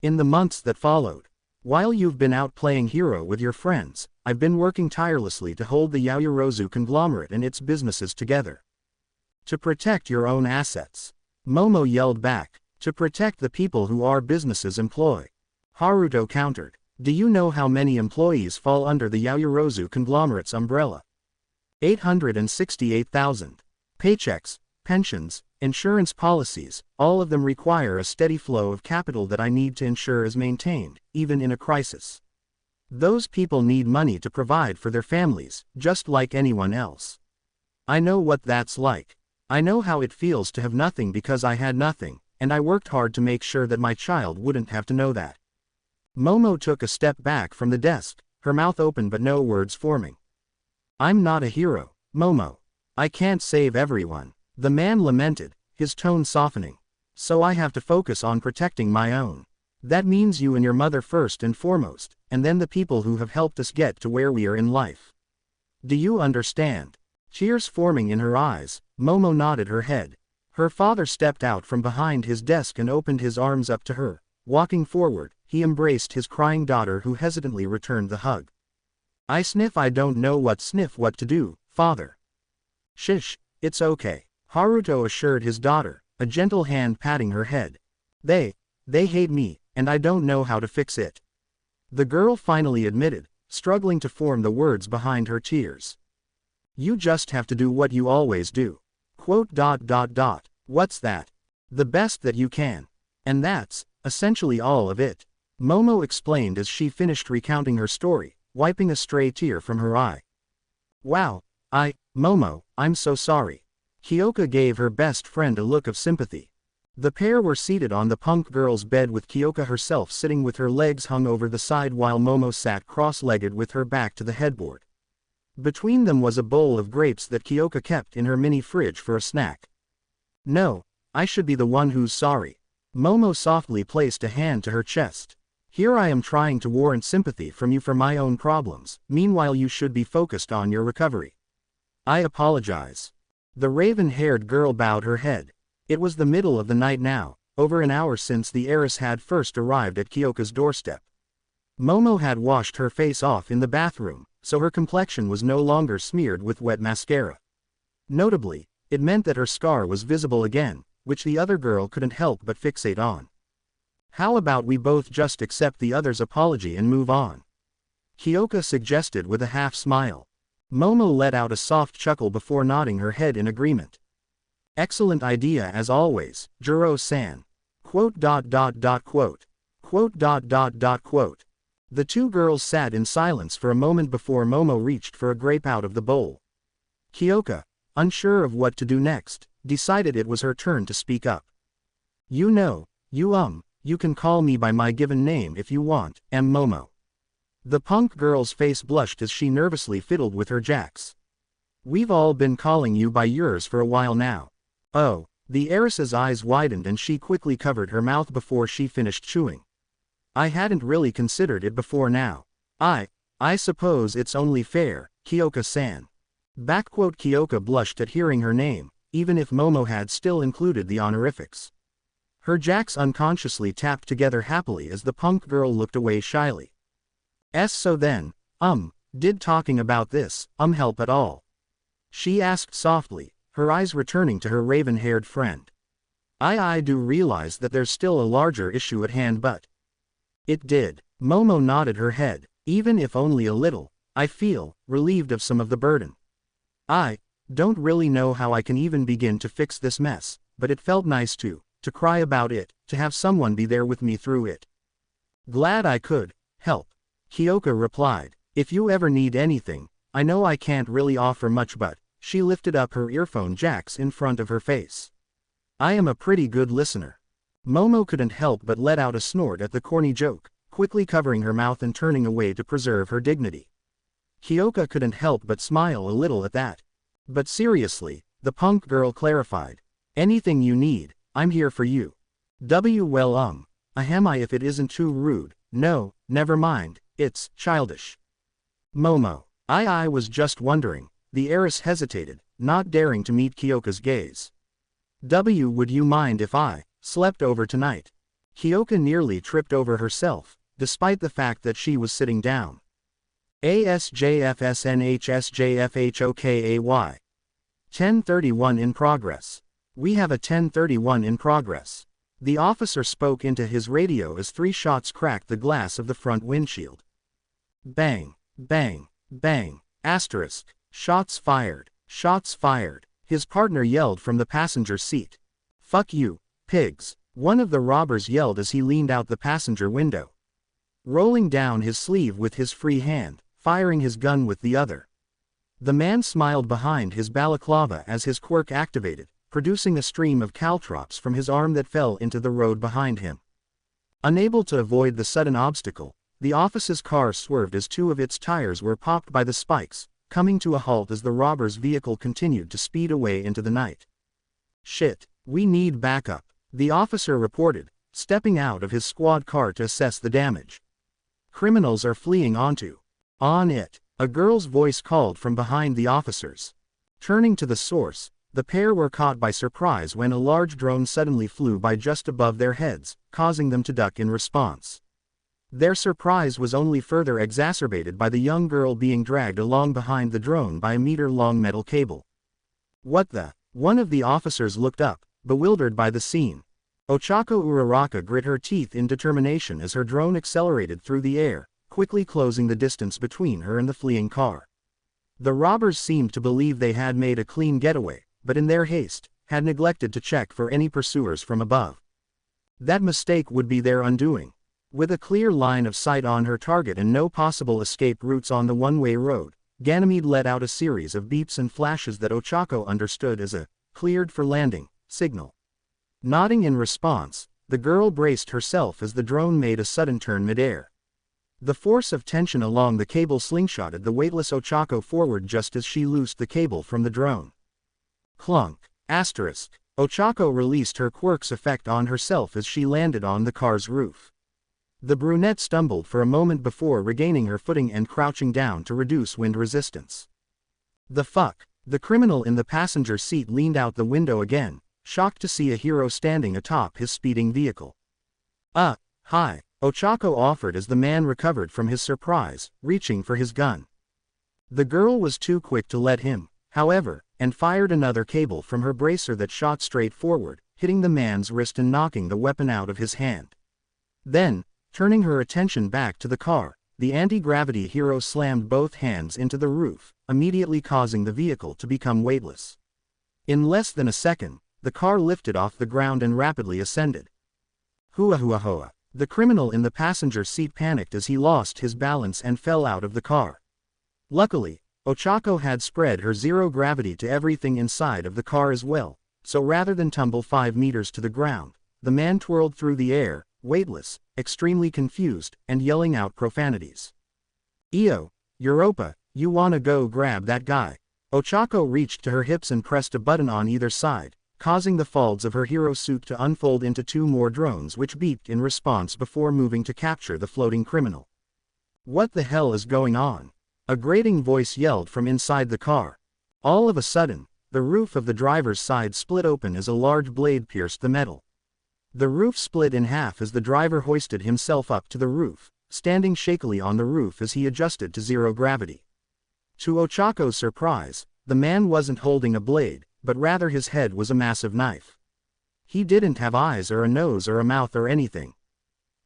In the months that followed, while you've been out playing hero with your friends, I've been working tirelessly to hold the Yaoyorozu conglomerate and its businesses together. To protect your own assets. Momo yelled back. To protect the people who our businesses employ. Haruto countered. Do you know how many employees fall under the Yaoyorozu conglomerate's umbrella? 868,000. Paychecks, pensions, insurance policies, all of them require a steady flow of capital that I need to ensure is maintained, even in a crisis. Those people need money to provide for their families, just like anyone else. I know what that's like. I know how it feels to have nothing because I had nothing, and I worked hard to make sure that my child wouldn't have to know that. Momo took a step back from the desk, her mouth open but no words forming. I'm not a hero, Momo. I can't save everyone. The man lamented, his tone softening. So I have to focus on protecting my own. That means you and your mother first and foremost, and then the people who have helped us get to where we are in life. Do you understand? Tears forming in her eyes, Momo nodded her head. Her father stepped out from behind his desk and opened his arms up to her. Walking forward, he embraced his crying daughter who hesitantly returned the hug. I don't know what to do, father. Shish, it's okay. Haruto assured his daughter, a gentle hand patting her head. They hate me, and I don't know how to fix it. The girl finally admitted, struggling to form the words behind her tears. You just have to do what you always do. What's that? The best that you can. And that's, essentially all of it. Momo explained as she finished recounting her story, wiping a stray tear from her eye. Wow, Momo, I'm so sorry. Kyoka gave her best friend a look of sympathy. The pair were seated on the punk girl's bed with Kyoka herself sitting with her legs hung over the side while Momo sat cross-legged with her back to the headboard. Between them was a bowl of grapes that Kyoka kept in her mini fridge for a snack. No, I should be the one who's sorry. Momo softly placed a hand to her chest. Here I am trying to warrant sympathy from you for my own problems, meanwhile you should be focused on your recovery. I apologize. The raven-haired girl bowed her head. It was the middle of the night now, over an hour since the heiress had first arrived at Kyoka's doorstep. Momo had washed her face off in the bathroom, so her complexion was no longer smeared with wet mascara. Notably, it meant that her scar was visible again, which the other girl couldn't help but fixate on. How about we both just accept the other's apology and move on? Kyoka suggested with a half smile. Momo let out a soft chuckle before nodding her head in agreement. Excellent idea as always, Jiro-san. The two girls sat in silence for a moment before Momo reached for a grape out of the bowl. Kyoka, unsure of what to do next, decided it was her turn to speak up. You know, you can call me by my given name if you want, Momo. The punk girl's face blushed as she nervously fiddled with her jacks. We've all been calling you by yours for a while now. Oh, the heiress's eyes widened and she quickly covered her mouth before she finished chewing. I hadn't really considered it before now. I suppose it's only fair, Kyoka-san. Kyoka blushed at hearing her name, even if Momo had still included the honorifics. Her jacks unconsciously tapped together happily as the punk girl looked away shyly. So then, did talking about this, help at all? She asked softly, her eyes returning to her raven-haired friend. I do realize that there's still a larger issue at hand but... It did. Momo nodded her head, even if only a little. I feel relieved of some of the burden. I don't really know how I can even begin to fix this mess, but it felt nice to cry about it, to have someone be there with me through it. Glad I could help. Kyoka replied. If you ever need anything, I know I can't really offer much but, she lifted up her earphone jacks in front of her face. I am a pretty good listener. Momo couldn't help but let out a snort at the corny joke, quickly covering her mouth and turning away to preserve her dignity. Kyoka couldn't help but smile a little at that. But seriously, the punk girl clarified. Anything you need, I'm here for you. Well ahem if it isn't too rude, no, never mind, it's childish. Momo. I was just wondering, the heiress hesitated, not daring to meet Kyoka's gaze. Would you mind if I slept over tonight? Kyoka nearly tripped over herself, despite the fact that she was sitting down. ASJFSNHSJFHOKAY. 1031 in progress. We have a 1031 in progress. The officer spoke into his radio as 3 shots cracked the glass of the front windshield. Bang, bang, bang, asterisk, shots fired, shots fired, his partner yelled from the passenger seat. Fuck you, pigs, one of the robbers yelled as he leaned out the passenger window, rolling down his sleeve with his free hand, firing his gun with the other. The man smiled behind his balaclava as his quirk activated, producing a stream of caltrops from his arm that fell into the road behind him. Unable to avoid the sudden obstacle, the officer's car swerved as 2 of its tires were popped by the spikes, coming to a halt as the robber's vehicle continued to speed away into the night. Shit, we need backup, the officer reported, stepping out of his squad car to assess the damage. Criminals are fleeing on it, a girl's voice called from behind the officers. Turning to the source, the pair were caught by surprise when a large drone suddenly flew by just above their heads, causing them to duck in response. Their surprise was only further exacerbated by the young girl being dragged along behind the drone by a meter-long metal cable. What the? One of the officers looked up, bewildered by the scene. Ochako Uraraka grit her teeth in determination as her drone accelerated through the air, quickly closing the distance between her and the fleeing car. The robbers seemed to believe they had made a clean getaway, but in their haste, had neglected to check for any pursuers from above. That mistake would be their undoing. With a clear line of sight on her target and no possible escape routes on the one-way road, Ganymede let out a series of beeps and flashes that Ochako understood as a "cleared for landing" signal. Nodding in response, the girl braced herself as the drone made a sudden turn midair. The force of tension along the cable slingshotted the weightless Ochako forward just as she loosed the cable from the drone. Clunk, asterisk, Ochako released her quirk's effect on herself as she landed on the car's roof. The brunette stumbled for a moment before regaining her footing and crouching down to reduce wind resistance. The fuck? The criminal in the passenger seat leaned out the window again, shocked to see a hero standing atop his speeding vehicle. Hi, Ochako offered as the man recovered from his surprise, reaching for his gun. The girl was too quick to let him, however, and fired another cable from her bracer that shot straight forward, hitting the man's wrist and knocking the weapon out of his hand. Then, turning her attention back to the car, the anti-gravity hero slammed both hands into the roof, immediately causing the vehicle to become weightless. In less than a second, the car lifted off the ground and rapidly ascended. Hua hua hoa. The criminal in the passenger seat panicked as he lost his balance and fell out of the car. Luckily, Ochako had spread her zero gravity to everything inside of the car as well, so rather than tumble 5 meters to the ground, the man twirled through the air, weightless, extremely confused, and yelling out profanities. Io, Europa, you wanna go grab that guy? Ochako reached to her hips and pressed a button on either side, causing the folds of her hero suit to unfold into 2 more drones which beeped in response before moving to capture the floating criminal. What the hell is going on? A grating voice yelled from inside the car. All of a sudden, the roof of the driver's side split open as a large blade pierced the metal. The roof split in half as the driver hoisted himself up to the roof, standing shakily on the roof as he adjusted to zero gravity. To Ochako's surprise, the man wasn't holding a blade, but rather his head was a massive knife. He didn't have eyes or a nose or a mouth or anything.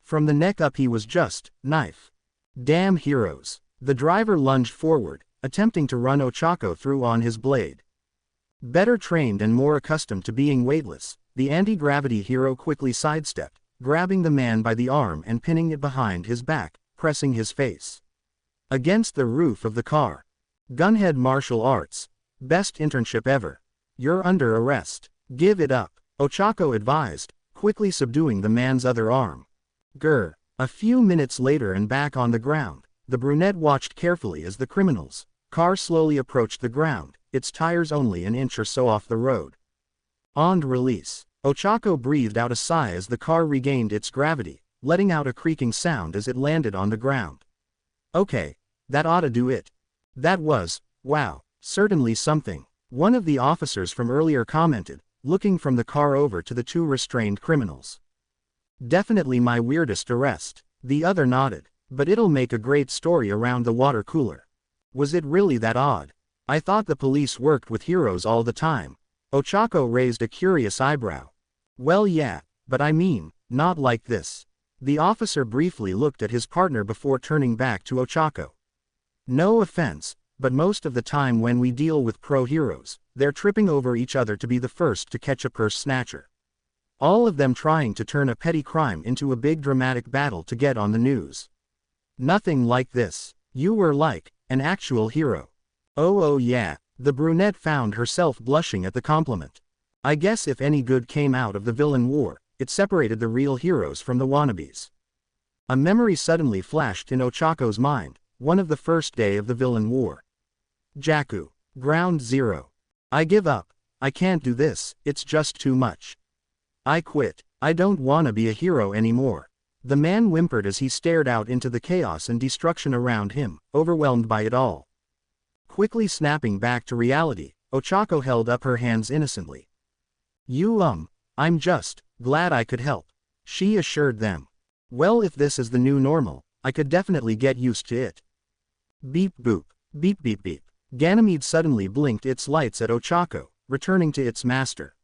From the neck up he was just knife. Damn heroes. The driver lunged forward, attempting to run Ochako through on his blade. Better trained and more accustomed to being weightless, the anti-gravity hero quickly sidestepped, grabbing the man by the arm and pinning it behind his back, pressing his face against the roof of the car. Gunhead martial arts. Best internship ever. You're under arrest. Give it up, Ochako advised, quickly subduing the man's other arm. Grr. A few minutes later and back on the ground, the brunette watched carefully as the criminal's car slowly approached the ground, its tires only an inch or so off the road. On release, Ochako breathed out a sigh as the car regained its gravity, letting out a creaking sound as it landed on the ground. Okay, that oughta do it. That was, wow, certainly something, one of the officers from earlier commented, looking from the car over to the two restrained criminals. Definitely my weirdest arrest, the other nodded, but it'll make a great story around the water cooler. Was it really that odd? I thought the police worked with heroes all the time. Ochako raised a curious eyebrow. Well yeah, but I mean, not like this. The officer briefly looked at his partner before turning back to Ochako. No offense, but most of the time when we deal with pro-heroes, they're tripping over each other to be the first to catch a purse snatcher. All of them trying to turn a petty crime into a big dramatic battle to get on the news. Nothing like this. You were like an actual hero. Oh yeah, the brunette found herself blushing at the compliment. I guess if any good came out of the villain war, it separated the real heroes from the wannabes. A memory suddenly flashed in Ochako's mind, one of the first day of the villain war. Jaku. Ground Zero. I give up. I can't do this, it's just too much. I quit. I don't wanna be a hero anymore. The man whimpered as he stared out into the chaos and destruction around him, overwhelmed by it all. Quickly snapping back to reality, Ochako held up her hands innocently. I'm just glad I could help, she assured them. Well, if this is the new normal, I could definitely get used to it. Beep boop, beep beep beep. Ganymede suddenly blinked its lights at Ochako, returning to its master.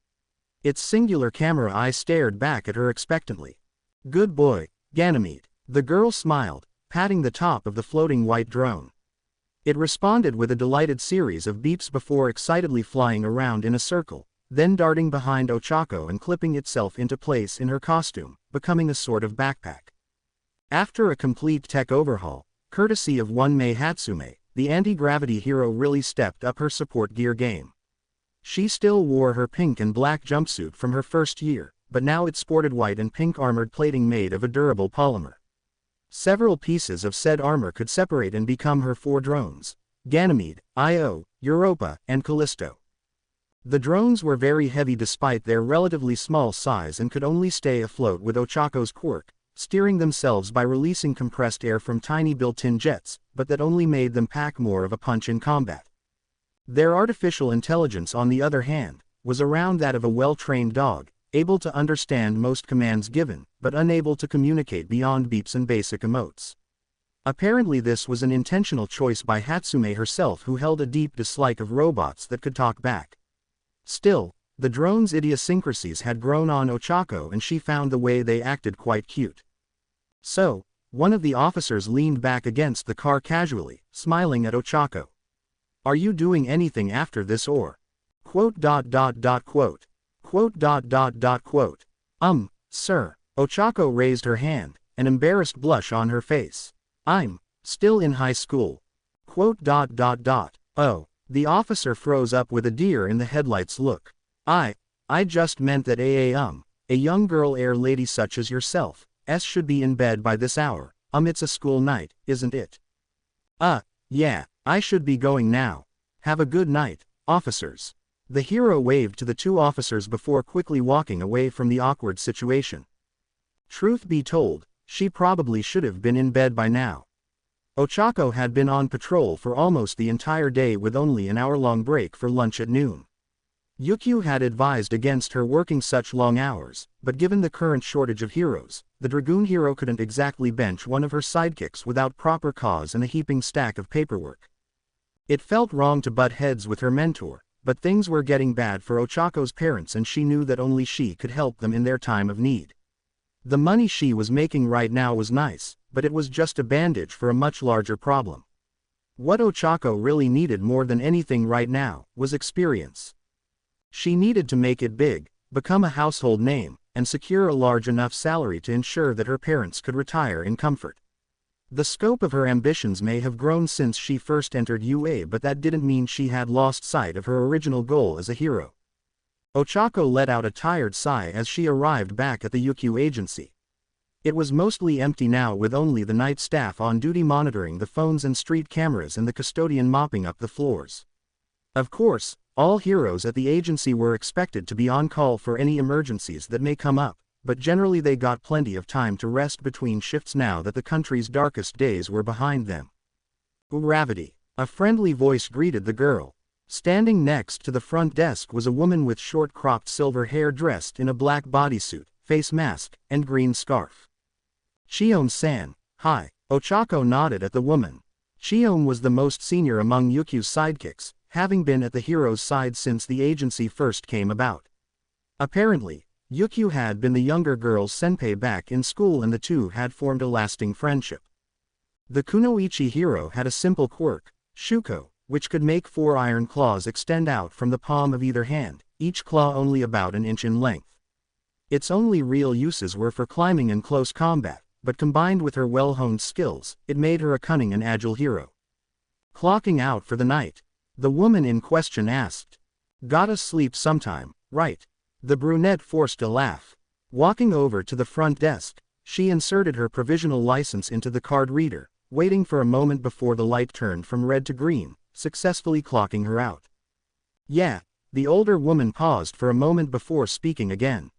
Its singular camera eye stared back at her expectantly. Good boy, Ganymede. The girl smiled, patting the top of the floating white drone. It responded with a delighted series of beeps before excitedly flying around in a circle, then darting behind Ochako and clipping itself into place in her costume, becoming a sort of backpack. After a complete tech overhaul, courtesy of one Mei Hatsume, the anti-gravity hero really stepped up her support gear game. She still wore her pink and black jumpsuit from her first year, but now it sported white and pink armored plating made of a durable polymer. Several pieces of said armor could separate and become her four drones: Ganymede, Io, Europa, and Callisto. The drones were very heavy despite their relatively small size and could only stay afloat with Ochako's quirk, steering themselves by releasing compressed air from tiny built-in jets, but that only made them pack more of a punch in combat. Their artificial intelligence, on the other hand, was around that of a well-trained dog, able to understand most commands given, but unable to communicate beyond beeps and basic emotes. Apparently this was an intentional choice by Hatsume herself, who held a deep dislike of robots that could talk back. Still, the drone's idiosyncrasies had grown on Ochako and she found the way they acted quite cute. So, one of the officers leaned back against the car casually, smiling at Ochako. Are you doing anything after this or? Quote. Sir. Ochako raised her hand, an embarrassed blush on her face. I'm still in high school. Quote. Oh. The officer froze up with a deer in the headlights look. I just meant that a young girl lady such as yourself, should be in bed by this hour. It's a school night, isn't it? Yeah, I should be going now. Have a good night, officers. The hero waved to the two officers before quickly walking away from the awkward situation. Truth be told, she probably should have been in bed by now. Ochako had been on patrol for almost the entire day with only an hour-long break for lunch at noon. Yukio had advised against her working such long hours, but given the current shortage of heroes, the Dragoon hero couldn't exactly bench one of her sidekicks without proper cause and a heaping stack of paperwork. It felt wrong to butt heads with her mentor, but things were getting bad for Ochako's parents and she knew that only she could help them in their time of need. The money she was making right now was nice, but it was just a bandage for a much larger problem. What Ochako really needed more than anything right now was experience. She needed to make it big, become a household name, and secure a large enough salary to ensure that her parents could retire in comfort. The scope of her ambitions may have grown since she first entered UA, but that didn't mean she had lost sight of her original goal as a hero. Ochako let out a tired sigh as she arrived back at the UQ agency. It was mostly empty now, with only the night staff on duty monitoring the phones and street cameras and the custodian mopping up the floors. Of course, all heroes at the agency were expected to be on call for any emergencies that may come up, but generally they got plenty of time to rest between shifts now that the country's darkest days were behind them. Gravity. A friendly voice greeted the girl. Standing next to the front desk was a woman with short cropped silver hair dressed in a black bodysuit, face mask, and green scarf. Chion-san. Hi. Ochako nodded at the woman. Chion was the most senior among Yukyu's sidekicks, having been at the hero's side since the agency first came about. Apparently, Yukyu had been the younger girl's senpai back in school, and the two had formed a lasting friendship. The Kunoichi hero had a simple quirk, Shuko, which could make 4 iron claws extend out from the palm of either hand, each claw only about an inch in length. Its only real uses were for climbing and close combat, but combined with her well-honed skills, it made her a cunning and agile hero. Clocking out for the night, the woman in question asked. Gotta sleep sometime, right? The brunette forced a laugh. Walking over to the front desk, she inserted her provisional license into the card reader, waiting for a moment before the light turned from red to green, successfully clocking her out. Yeah, the older woman paused for a moment before speaking again.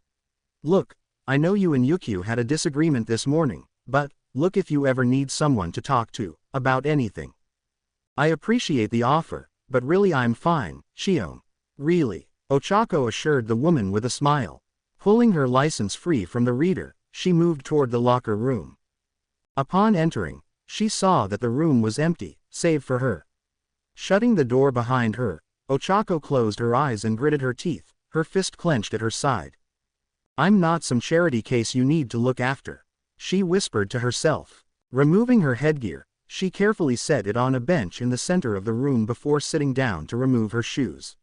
Look, I know you and Yukyu had a disagreement this morning, but, look, if you ever need someone to talk to, about anything. I appreciate the offer, but really I'm fine, Chion. Really, Ochako assured the woman with a smile. Pulling her license free from the reader, she moved toward the locker room. Upon entering, she saw that the room was empty, save for her. Shutting the door behind her, Ochako closed her eyes and gritted her teeth, her fist clenched at her side. I'm not some charity case you need to look after, she whispered to herself. Removing her headgear, she carefully set it on a bench in the center of the room before sitting down to remove her shoes.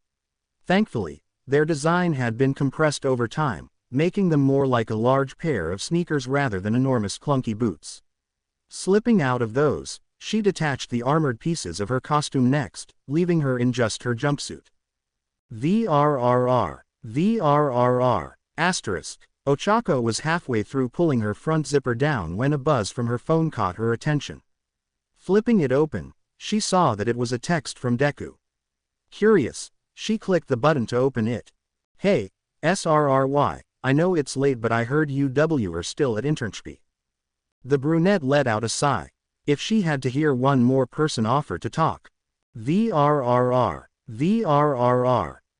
Thankfully, their design had been compressed over time, making them more like a large pair of sneakers rather than enormous clunky boots. Slipping out of those, she detached the armored pieces of her costume next, leaving her in just her jumpsuit. VRRR. Asterisk. Ochako was halfway through pulling her front zipper down when a buzz from her phone caught her attention. Flipping it open, she saw that it was a text from Deku. Curious, she clicked the button to open it. Hey, SRRY, I know it's late, but I heard UW are still at internship. The brunette let out a sigh. If she had to hear one more person offer to talk. VRRR.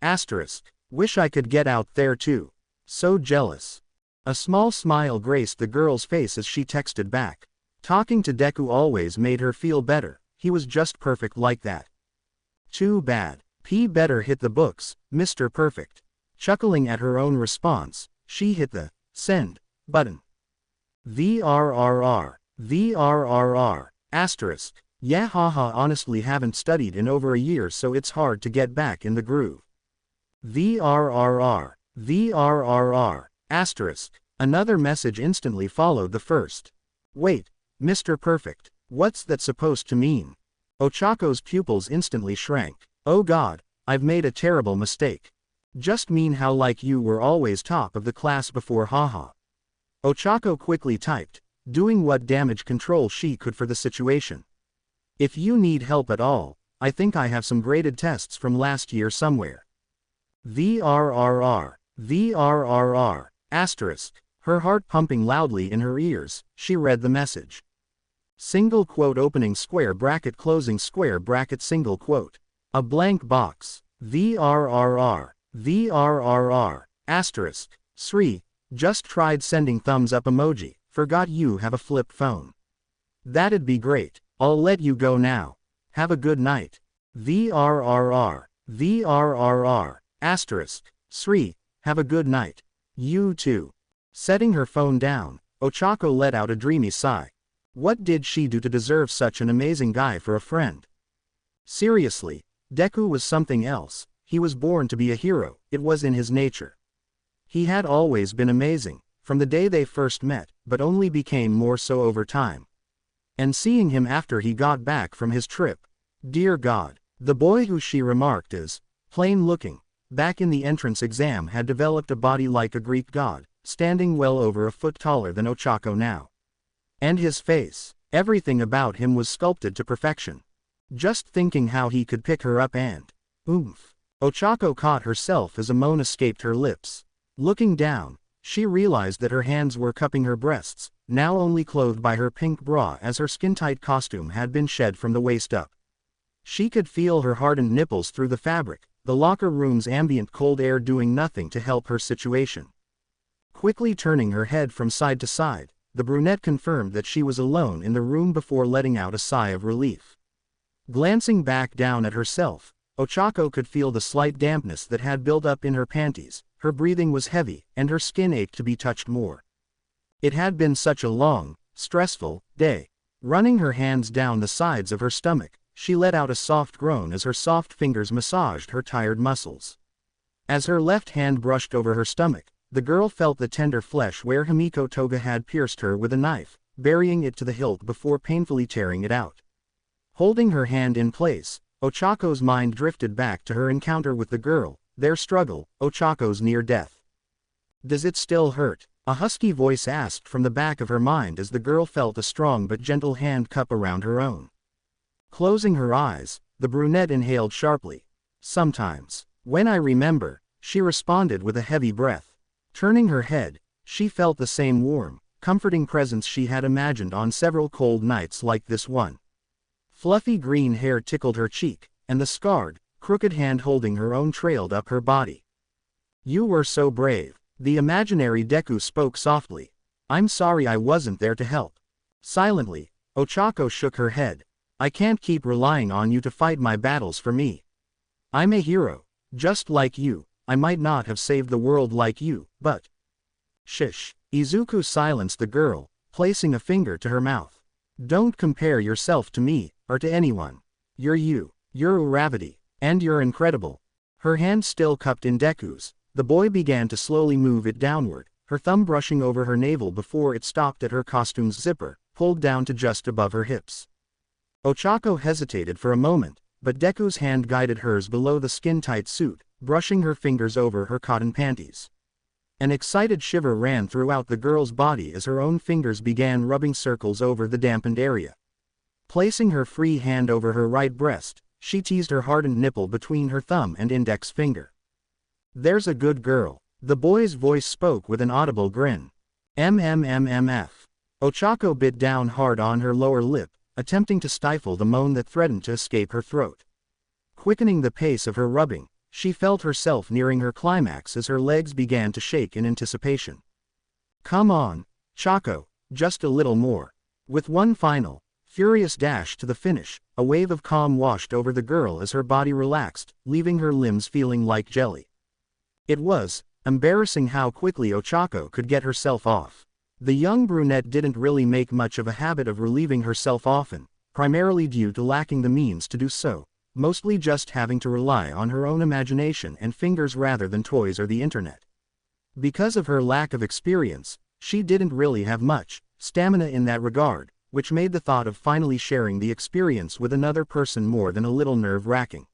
Asterisk. Wish I could get out there too. So jealous. A small smile graced the girl's face as she texted back. Talking to Deku always made her feel better, he was just perfect like that. Too bad. P better hit the books, Mr. Perfect. Chuckling at her own response, she hit the send button. VRRR. Asterisk. Yeah, haha, honestly haven't studied in over a year, so it's hard to get back in the groove. VRRR. Asterisk. Another message instantly followed the first. Wait, Mr. Perfect, what's that supposed to mean? Ochako's pupils instantly shrank. Oh god, I've made a terrible mistake. Just mean how like you were always top of the class before, haha. Ochako quickly typed, doing what damage control she could for the situation. If you need help at all, I think I have some graded tests from last year somewhere. VRRR. Asterisk. Her heart pumping loudly in her ears, she read the message. Single quote opening square bracket closing square bracket single quote. A blank box. VRRR. Asterisk. Sri. Just tried sending thumbs up emoji, forgot you have a flip phone. That'd be great, I'll let you go now. Have a good night. VRRR. Asterisk. Sri. Have a good night. You too. Setting her phone down, Ochako let out a dreamy sigh. What did she do to deserve such an amazing guy for a friend? Seriously, Deku was something else. He was born to be a hero, it was in his nature. He had always been amazing, from the day they first met, but only became more so over time. And seeing him after he got back from his trip. Dear God. The boy who she remarked is plain looking, back in the entrance exam had developed a body like a Greek god, standing well over a foot taller than Ochako now. And his face, everything about him was sculpted to perfection. Just thinking how he could pick her up and, oomph. Ochako caught herself as a moan escaped her lips. Looking down, she realized that her hands were cupping her breasts, now only clothed by her pink bra as her skin-tight costume had been shed from the waist up. She could feel her hardened nipples through the fabric, the locker room's ambient cold air doing nothing to help her situation. Quickly turning her head from side to side, the brunette confirmed that she was alone in the room before letting out a sigh of relief. Glancing back down at herself, Ochako could feel the slight dampness that had built up in her panties, her breathing was heavy, and her skin ached to be touched more. It had been such a long, stressful day. Running her hands down the sides of her stomach, she let out a soft groan as her soft fingers massaged her tired muscles. As her left hand brushed over her stomach, the girl felt the tender flesh where Himiko Toga had pierced her with a knife, burying it to the hilt before painfully tearing it out. Holding her hand in place, Ochako's mind drifted back to her encounter with the girl, their struggle, Ochako's near death. Does it still hurt? A husky voice asked from the back of her mind as the girl felt a strong but gentle hand cup around her own. Closing her eyes, the brunette inhaled sharply. Sometimes. When I remember, she responded with a heavy breath. Turning her head, she felt the same warm, comforting presence she had imagined on several cold nights like this one. Fluffy green hair tickled her cheek, and the scarred, crooked hand holding her own trailed up her body. You were so brave. The imaginary Deku spoke softly. I'm sorry I wasn't there to help. Silently, Ochako shook her head. I can't keep relying on you to fight my battles for me. I'm a hero, just like you. I might not have saved the world like you, but... Shish. Izuku silenced the girl, placing a finger to her mouth. Don't compare yourself to me, or to anyone. You're you. You're Uravity, and you're incredible. Her hand still cupped in Deku's, the boy began to slowly move it downward, her thumb brushing over her navel before it stopped at her costume's zipper, pulled down to just above her hips. Ochako hesitated for a moment, but Deku's hand guided hers below the skin-tight suit, brushing her fingers over her cotton panties. An excited shiver ran throughout the girl's body as her own fingers began rubbing circles over the dampened area. Placing her free hand over her right breast, she teased her hardened nipple between her thumb and index finger. There's a good girl. The boy's voice spoke with an audible grin. MMMMF. Ochako bit down hard on her lower lip, attempting to stifle the moan that threatened to escape her throat. Quickening the pace of her rubbing, she felt herself nearing her climax as her legs began to shake in anticipation. Come on, Chako, just a little more. With one final, furious dash to the finish, a wave of calm washed over the girl as her body relaxed, leaving her limbs feeling like jelly. It was embarrassing how quickly Ochako could get herself off. The young brunette didn't really make much of a habit of relieving herself often, primarily due to lacking the means to do so, mostly just having to rely on her own imagination and fingers rather than toys or the internet. Because of her lack of experience, she didn't really have much stamina in that regard, which made the thought of finally sharing the experience with another person more than a little nerve-wracking.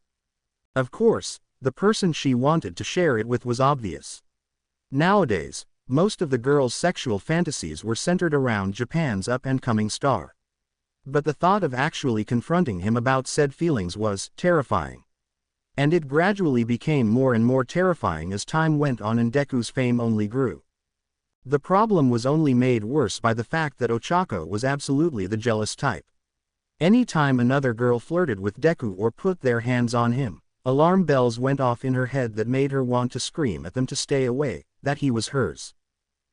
Of course, the person she wanted to share it with was obvious. Nowadays, most of the girl's sexual fantasies were centered around Japan's up-and-coming star. But the thought of actually confronting him about said feelings was terrifying. And it gradually became more and more terrifying as time went on and Deku's fame only grew. The problem was only made worse by the fact that Ochako was absolutely the jealous type. Any time another girl flirted with Deku or put their hands on him, alarm bells went off in her head that made her want to scream at them to stay away, that he was hers.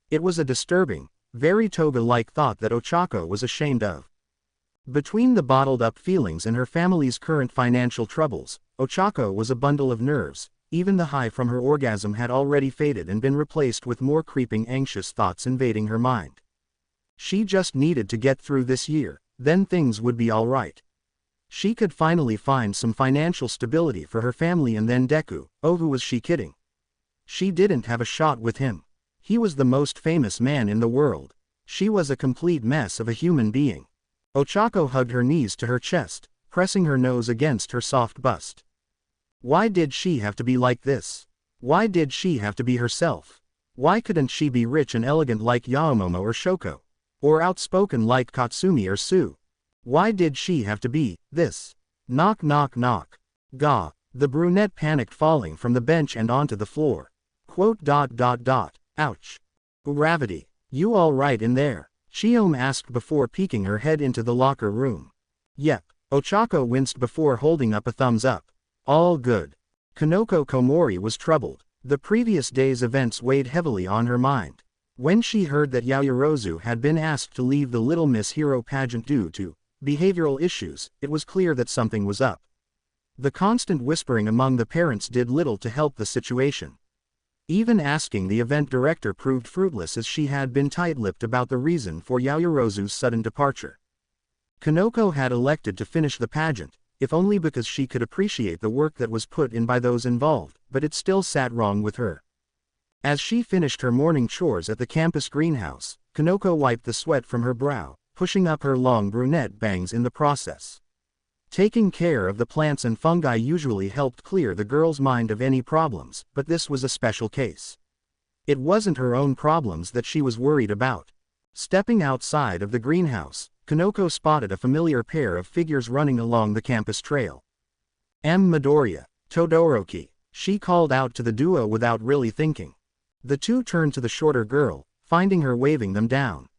It was a disturbing, very Toga-like thought that Ochako was ashamed of. Between the bottled-up feelings and her family's current financial troubles, Ochako was a bundle of nerves. Even the high from her orgasm had already faded and been replaced with more creeping anxious thoughts invading her mind. She just needed to get through this year, then things would be all right. She could finally find some financial stability for her family and then Deku, oh who was she kidding? She didn't have a shot with him. He was the most famous man in the world. She was a complete mess of a human being. Ochako hugged her knees to her chest, pressing her nose against her soft bust. Why did she have to be like this? Why did she have to be herself? Why couldn't she be rich and elegant like Yaomomo or Shoko? Or outspoken like Katsumi or Sue? Why did she have to be this? Knock knock knock. Gah. The brunette panicked, falling from the bench and onto the floor. Ouch. Gravity. You all right in there? Shiome asked before peeking her head into the locker room. Yep. Ochako winced before holding up a thumbs up. All good. Kanoko Komori was troubled. The previous day's events weighed heavily on her mind. When she heard that Yaoyorozu had been asked to leave the Little Miss Hero pageant due to behavioral issues, it was clear that something was up. The constant whispering among the parents did little to help the situation. Even asking the event director proved fruitless, as she had been tight-lipped about the reason for Yaoyorozu's sudden departure. Kanoko had elected to finish the pageant, if only because she could appreciate the work that was put in by those involved, but it still sat wrong with her. As she finished her morning chores at the campus greenhouse, Kanoko wiped the sweat from her brow, pushing up her long brunette bangs in the process. Taking care of the plants and fungi usually helped clear the girl's mind of any problems, but this was a special case. It wasn't her own problems that she was worried about. Stepping outside of the greenhouse, Kanoko spotted a familiar pair of figures running along the campus trail. Midoriya, Todoroki, she called out to the duo without really thinking. The two turned to the shorter girl, finding her waving them down.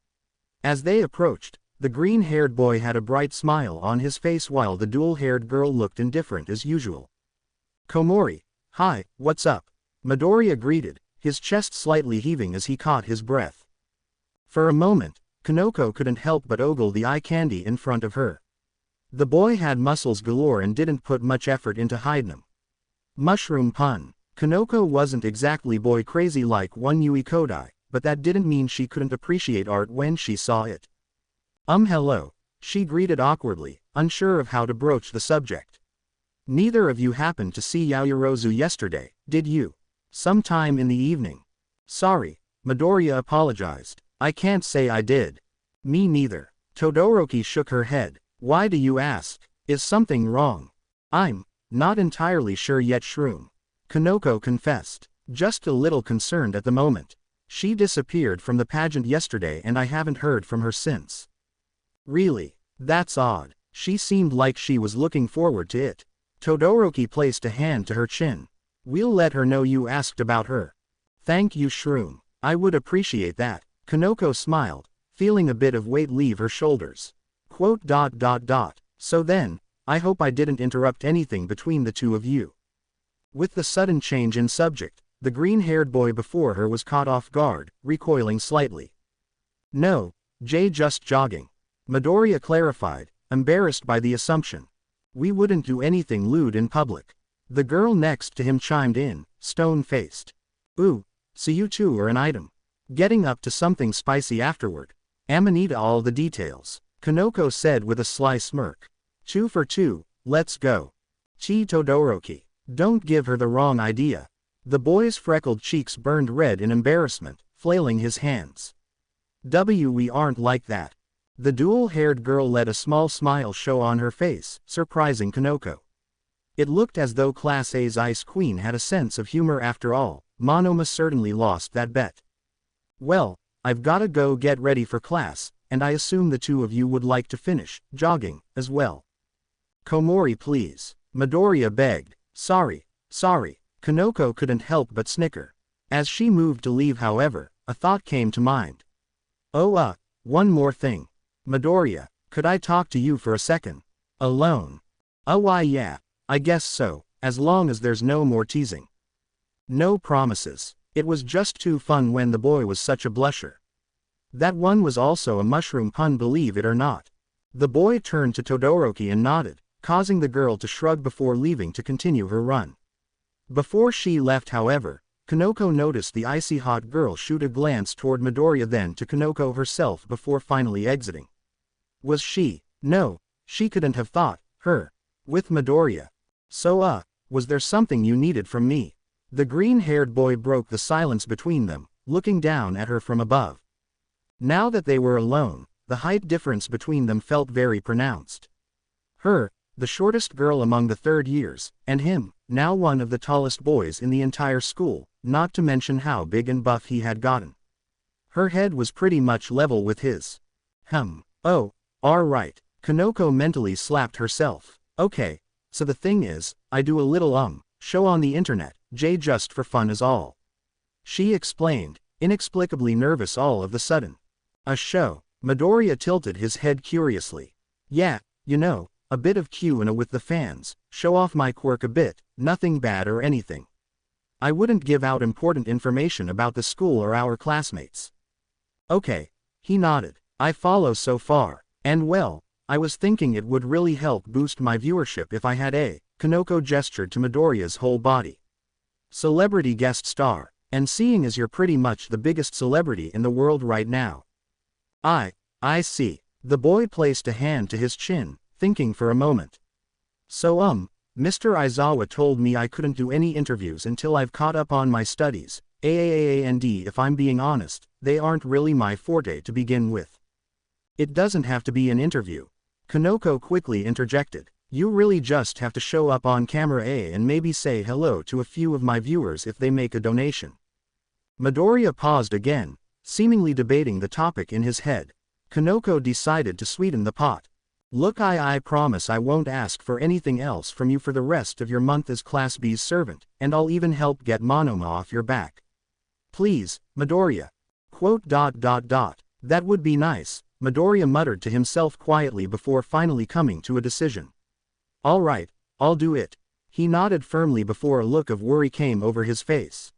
As they approached, the green-haired boy had a bright smile on his face while the dual-haired girl looked indifferent as usual. Komori, hi, what's up? Midoriya greeted, his chest slightly heaving as he caught his breath. For a moment, Kanoko couldn't help but ogle the eye candy in front of her. The boy had muscles galore and didn't put much effort into hiding them. Mushroom pun. Kanoko wasn't exactly boy crazy like one Yui Kodai, but that didn't mean she couldn't appreciate art when she saw it. Hello, she greeted awkwardly, unsure of how to broach the subject. Neither of you happened to see Yaoyorozu yesterday, did you? Sometime in the evening. Sorry, Midoriya apologized. I can't say I did. Me neither. Todoroki shook her head. Why do you ask? Is something wrong? I'm not entirely sure yet, Shroom. Kanoko confessed. Just a little concerned at the moment. She disappeared from the pageant yesterday and I haven't heard from her since. Really? That's odd. She seemed like she was looking forward to it. Todoroki placed a hand to her chin. We'll let her know you asked about her. Thank you, Shroom. I would appreciate that. Kanoko smiled, feeling a bit of weight leave her shoulders. So then, I hope I didn't interrupt anything between the two of you. With the sudden change in subject, the green-haired boy before her was caught off guard, recoiling slightly. No, Jay, just jogging. Midoriya clarified, embarrassed by the assumption. We wouldn't do anything lewd in public. The girl next to him chimed in, stone-faced. Ooh, so you two are an item. Getting up to something spicy afterward. Amanita all the details, Kanoko said with a sly smirk. 2 for 2, let's go. Todoroki. Don't give her the wrong idea. The boy's freckled cheeks burned red in embarrassment, flailing his hands. We aren't like that. The dual-haired girl let a small smile show on her face, surprising Kanoko. It looked as though Class A's Ice Queen had a sense of humor after all. Monoma certainly lost that bet. Well, I've gotta go get ready for class, and I assume the two of you would like to finish jogging as well. Komori, please. Midoriya begged. Sorry. Kanoko couldn't help but snicker. As she moved to leave, however, a thought came to mind. One more thing. Midoriya, could I talk to you for a second? Alone? Why yeah, I guess so, as long as there's no more teasing. No promises. It was just too fun when the boy was such a blusher. That one was also a mushroom pun, believe it or not. The boy turned to Todoroki and nodded, causing the girl to shrug before leaving to continue her run. Before she left, however, Kanoko noticed the icy hot girl shoot a glance toward Midoriya, then to Kanoko herself before finally exiting. Was she? No, she couldn't have thought her with Midoriya. So was there something you needed from me? The green-haired boy broke the silence between them, looking down at her from above. Now that they were alone, the height difference between them felt very pronounced. Her, the shortest girl among the third years, and him, now one of the tallest boys in the entire school, not to mention how big and buff he had gotten. Her head was pretty much level with his. Oh, alright, Kanoko mentally slapped herself. Okay, so the thing is, I do a little show on the internet, just for fun is all. She explained, inexplicably nervous all of the sudden. A show? Midoriya tilted his head curiously. Yeah, you know, a bit of Q&A with the fans, show off my quirk a bit, nothing bad or anything. I wouldn't give out important information about the school or our classmates. Okay, he nodded. I follow so far, and well, I was thinking it would really help boost my viewership if I had a, Kanoko gestured to Midoriya's whole body. Celebrity guest star, and seeing as you're pretty much the biggest celebrity in the world right now. I see. The boy placed a hand to his chin, thinking for a moment. So Mr. Aizawa told me I couldn't do any interviews until I've caught up on my studies, and if I'm being honest, they aren't really my forte to begin with. It doesn't have to be an interview. Kanoko quickly interjected. You really just have to show up on camera and maybe say hello to a few of my viewers if they make a donation. Midoriya paused again, seemingly debating the topic in his head. Kanoko decided to sweeten the pot. Look, I promise I won't ask for anything else from you for the rest of your month as Class B's servant, and I'll even help get Monoma off your back. Please, Midoriya. That would be nice, Midoriya muttered to himself quietly before finally coming to a decision. Alright, I'll do it. He nodded firmly before a look of worry came over his face.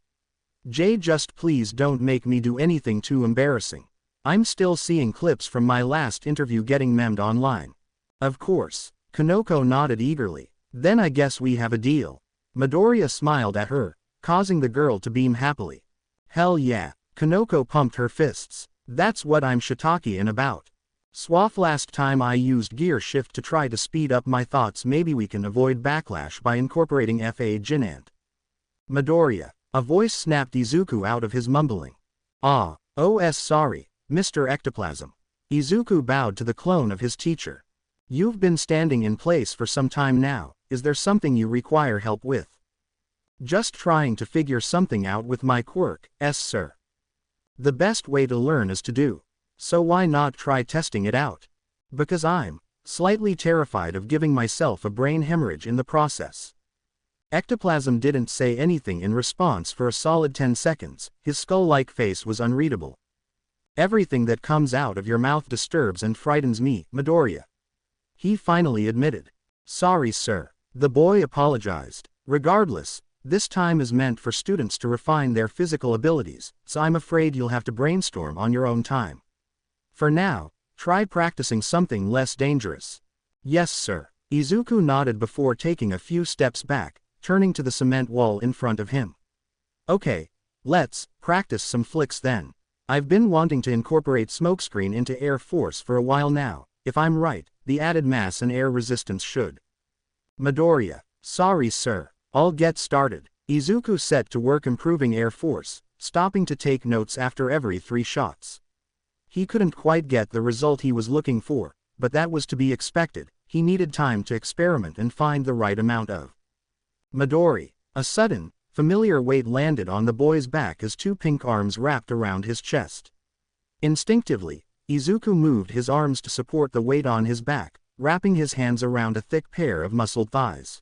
Just please don't make me do anything too embarrassing. I'm still seeing clips from my last interview getting memed online. Of course, Kanoko nodded eagerly. Then I guess we have a deal. Midoriya smiled at her, causing the girl to beam happily. Hell yeah, Kanoko pumped her fists. That's what I'm Shitakian about. Swaff, last time I used gear shift to try to speed up my thoughts. Maybe we can avoid backlash by incorporating FA Jinant. Midoriya. A voice snapped Izuku out of his mumbling. Sorry, Mr. Ectoplasm. Izuku bowed to the clone of his teacher. You've been standing in place for some time now, is there something you require help with? Just trying to figure something out with my quirk, sir. The best way to learn is to do. So why not try testing it out? Because I'm slightly terrified of giving myself a brain hemorrhage in the process. Ectoplasm didn't say anything in response for a solid 10 seconds, his skull-like face was unreadable. Everything that comes out of your mouth disturbs and frightens me, Midoriya. He finally admitted. Sorry sir. The boy apologized. Regardless, this time is meant for students to refine their physical abilities, so I'm afraid you'll have to brainstorm on your own time. For now, try practicing something less dangerous. Yes sir. Izuku nodded before taking a few steps back, turning to the cement wall in front of him. Okay, let's practice some flicks then. I've been wanting to incorporate smokescreen into Air Force for a while now. If I'm right, the added mass and air resistance should. Midoriya. Sorry sir. I'll get started. Izuku set to work improving Air Force, stopping to take notes after every 3 shots. He couldn't quite get the result he was looking for, but that was to be expected. He needed time to experiment and find the right amount of. Midori. A sudden, familiar weight landed on the boy's back as 2 pink arms wrapped around his chest. Instinctively, Izuku moved his arms to support the weight on his back, wrapping his hands around a thick pair of muscled thighs.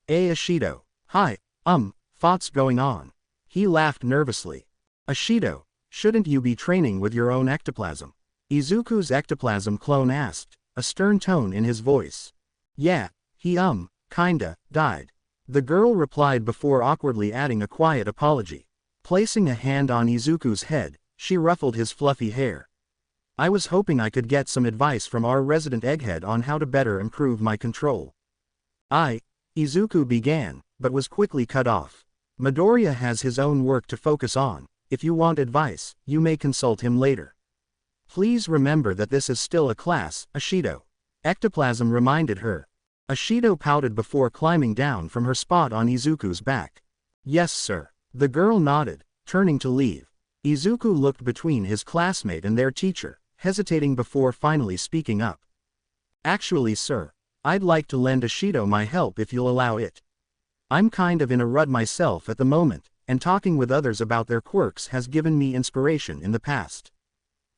Ashido. Hi, thoughts going on? He laughed nervously. Ashido, shouldn't you be training with your own ectoplasm? Izuku's ectoplasm clone asked, a stern tone in his voice. Yeah, he kinda died. The girl replied before awkwardly adding a quiet apology. Placing a hand on Izuku's head, she ruffled his fluffy hair. I was hoping I could get some advice from our resident egghead on how to better improve my control. Izuku began, but was quickly cut off. Midoriya has his own work to focus on. If you want advice, you may consult him later. Please remember that this is still a class, Ashido. Ectoplasm reminded her. Ashido pouted before climbing down from her spot on Izuku's back. Yes sir. The girl nodded, turning to leave. Izuku looked between his classmate and their teacher, hesitating before finally speaking up. Actually, sir, I'd like to lend Ashido my help if you'll allow it. I'm kind of in a rut myself at the moment, and talking with others about their quirks has given me inspiration in the past.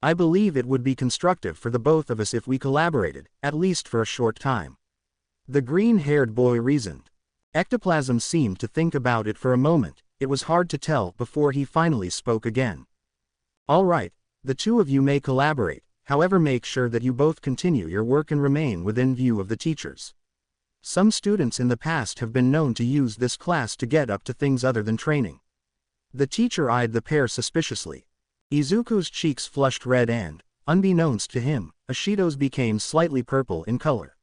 I believe it would be constructive for the both of us if we collaborated, at least for a short time. The green-haired boy reasoned. Ectoplasm seemed to think about it for a moment. It was hard to tell before he finally spoke again. All right, the two of you may collaborate, however make sure that you both continue your work and remain within view of the teachers. Some students in the past have been known to use this class to get up to things other than training. The teacher eyed the pair suspiciously. Izuku's cheeks flushed red and, unbeknownst to him, Ashido's became slightly purple in color.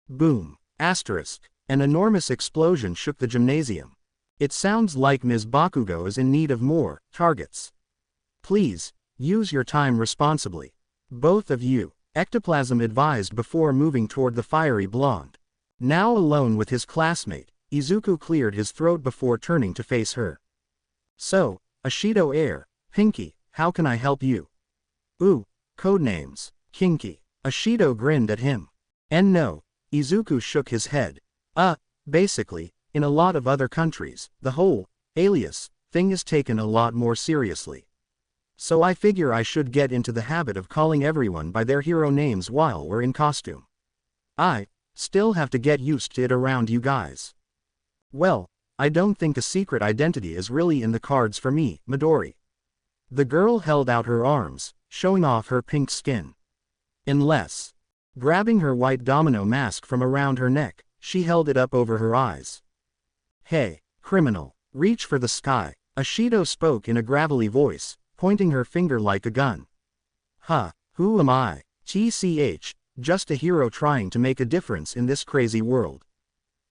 Boom! Asterisk. An enormous explosion shook the gymnasium. It sounds like Ms. Bakugo is in need of more targets. Please, use your time responsibly. Both of you, Ectoplasm advised before moving toward the fiery blonde. Now alone with his classmate, Izuku cleared his throat before turning to face her. So, Ashido Air, Pinky, how can I help you? Ooh, codenames, Kinky. Ashido grinned at him. And no, Izuku shook his head. Basically, in a lot of other countries, the whole alias thing is taken a lot more seriously. So I figure I should get into the habit of calling everyone by their hero names while we're in costume. I still have to get used to it around you guys. Well, I don't think a secret identity is really in the cards for me, Midori. The girl held out her arms, showing off her pink skin. Unless, grabbing her white domino mask from around her neck, she held it up over her eyes. Hey, criminal, reach for the sky, Ashido spoke in a gravelly voice, pointing her finger like a gun. Who am I? TCH, just a hero trying to make a difference in this crazy world.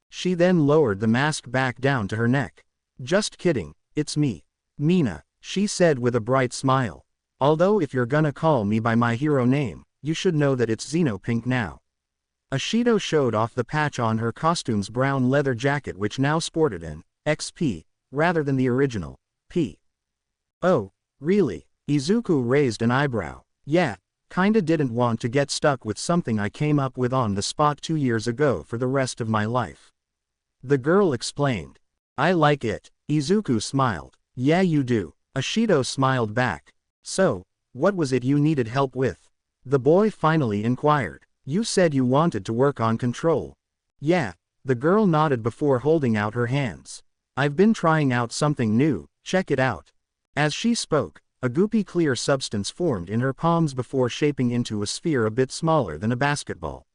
She then lowered the mask back down to her neck. Just kidding, it's me. Mina, she said with a bright smile. Although if you're gonna call me by my hero name, you should know that it's Xenopink now. Ashido showed off the patch on her costume's brown leather jacket which now sported an XP, rather than the original P. Oh, really? Izuku raised an eyebrow. Yeah, kinda didn't want to get stuck with something I came up with on the spot 2 years ago for the rest of my life. The girl explained. I like it. Izuku smiled. Yeah you do. Ashido smiled back. So, what was it you needed help with? The boy finally inquired. You said you wanted to work on control. Yeah, the girl nodded before holding out her hands. I've been trying out something new, check it out. As she spoke, a goopy clear substance formed in her palms before shaping into a sphere a bit smaller than a basketball.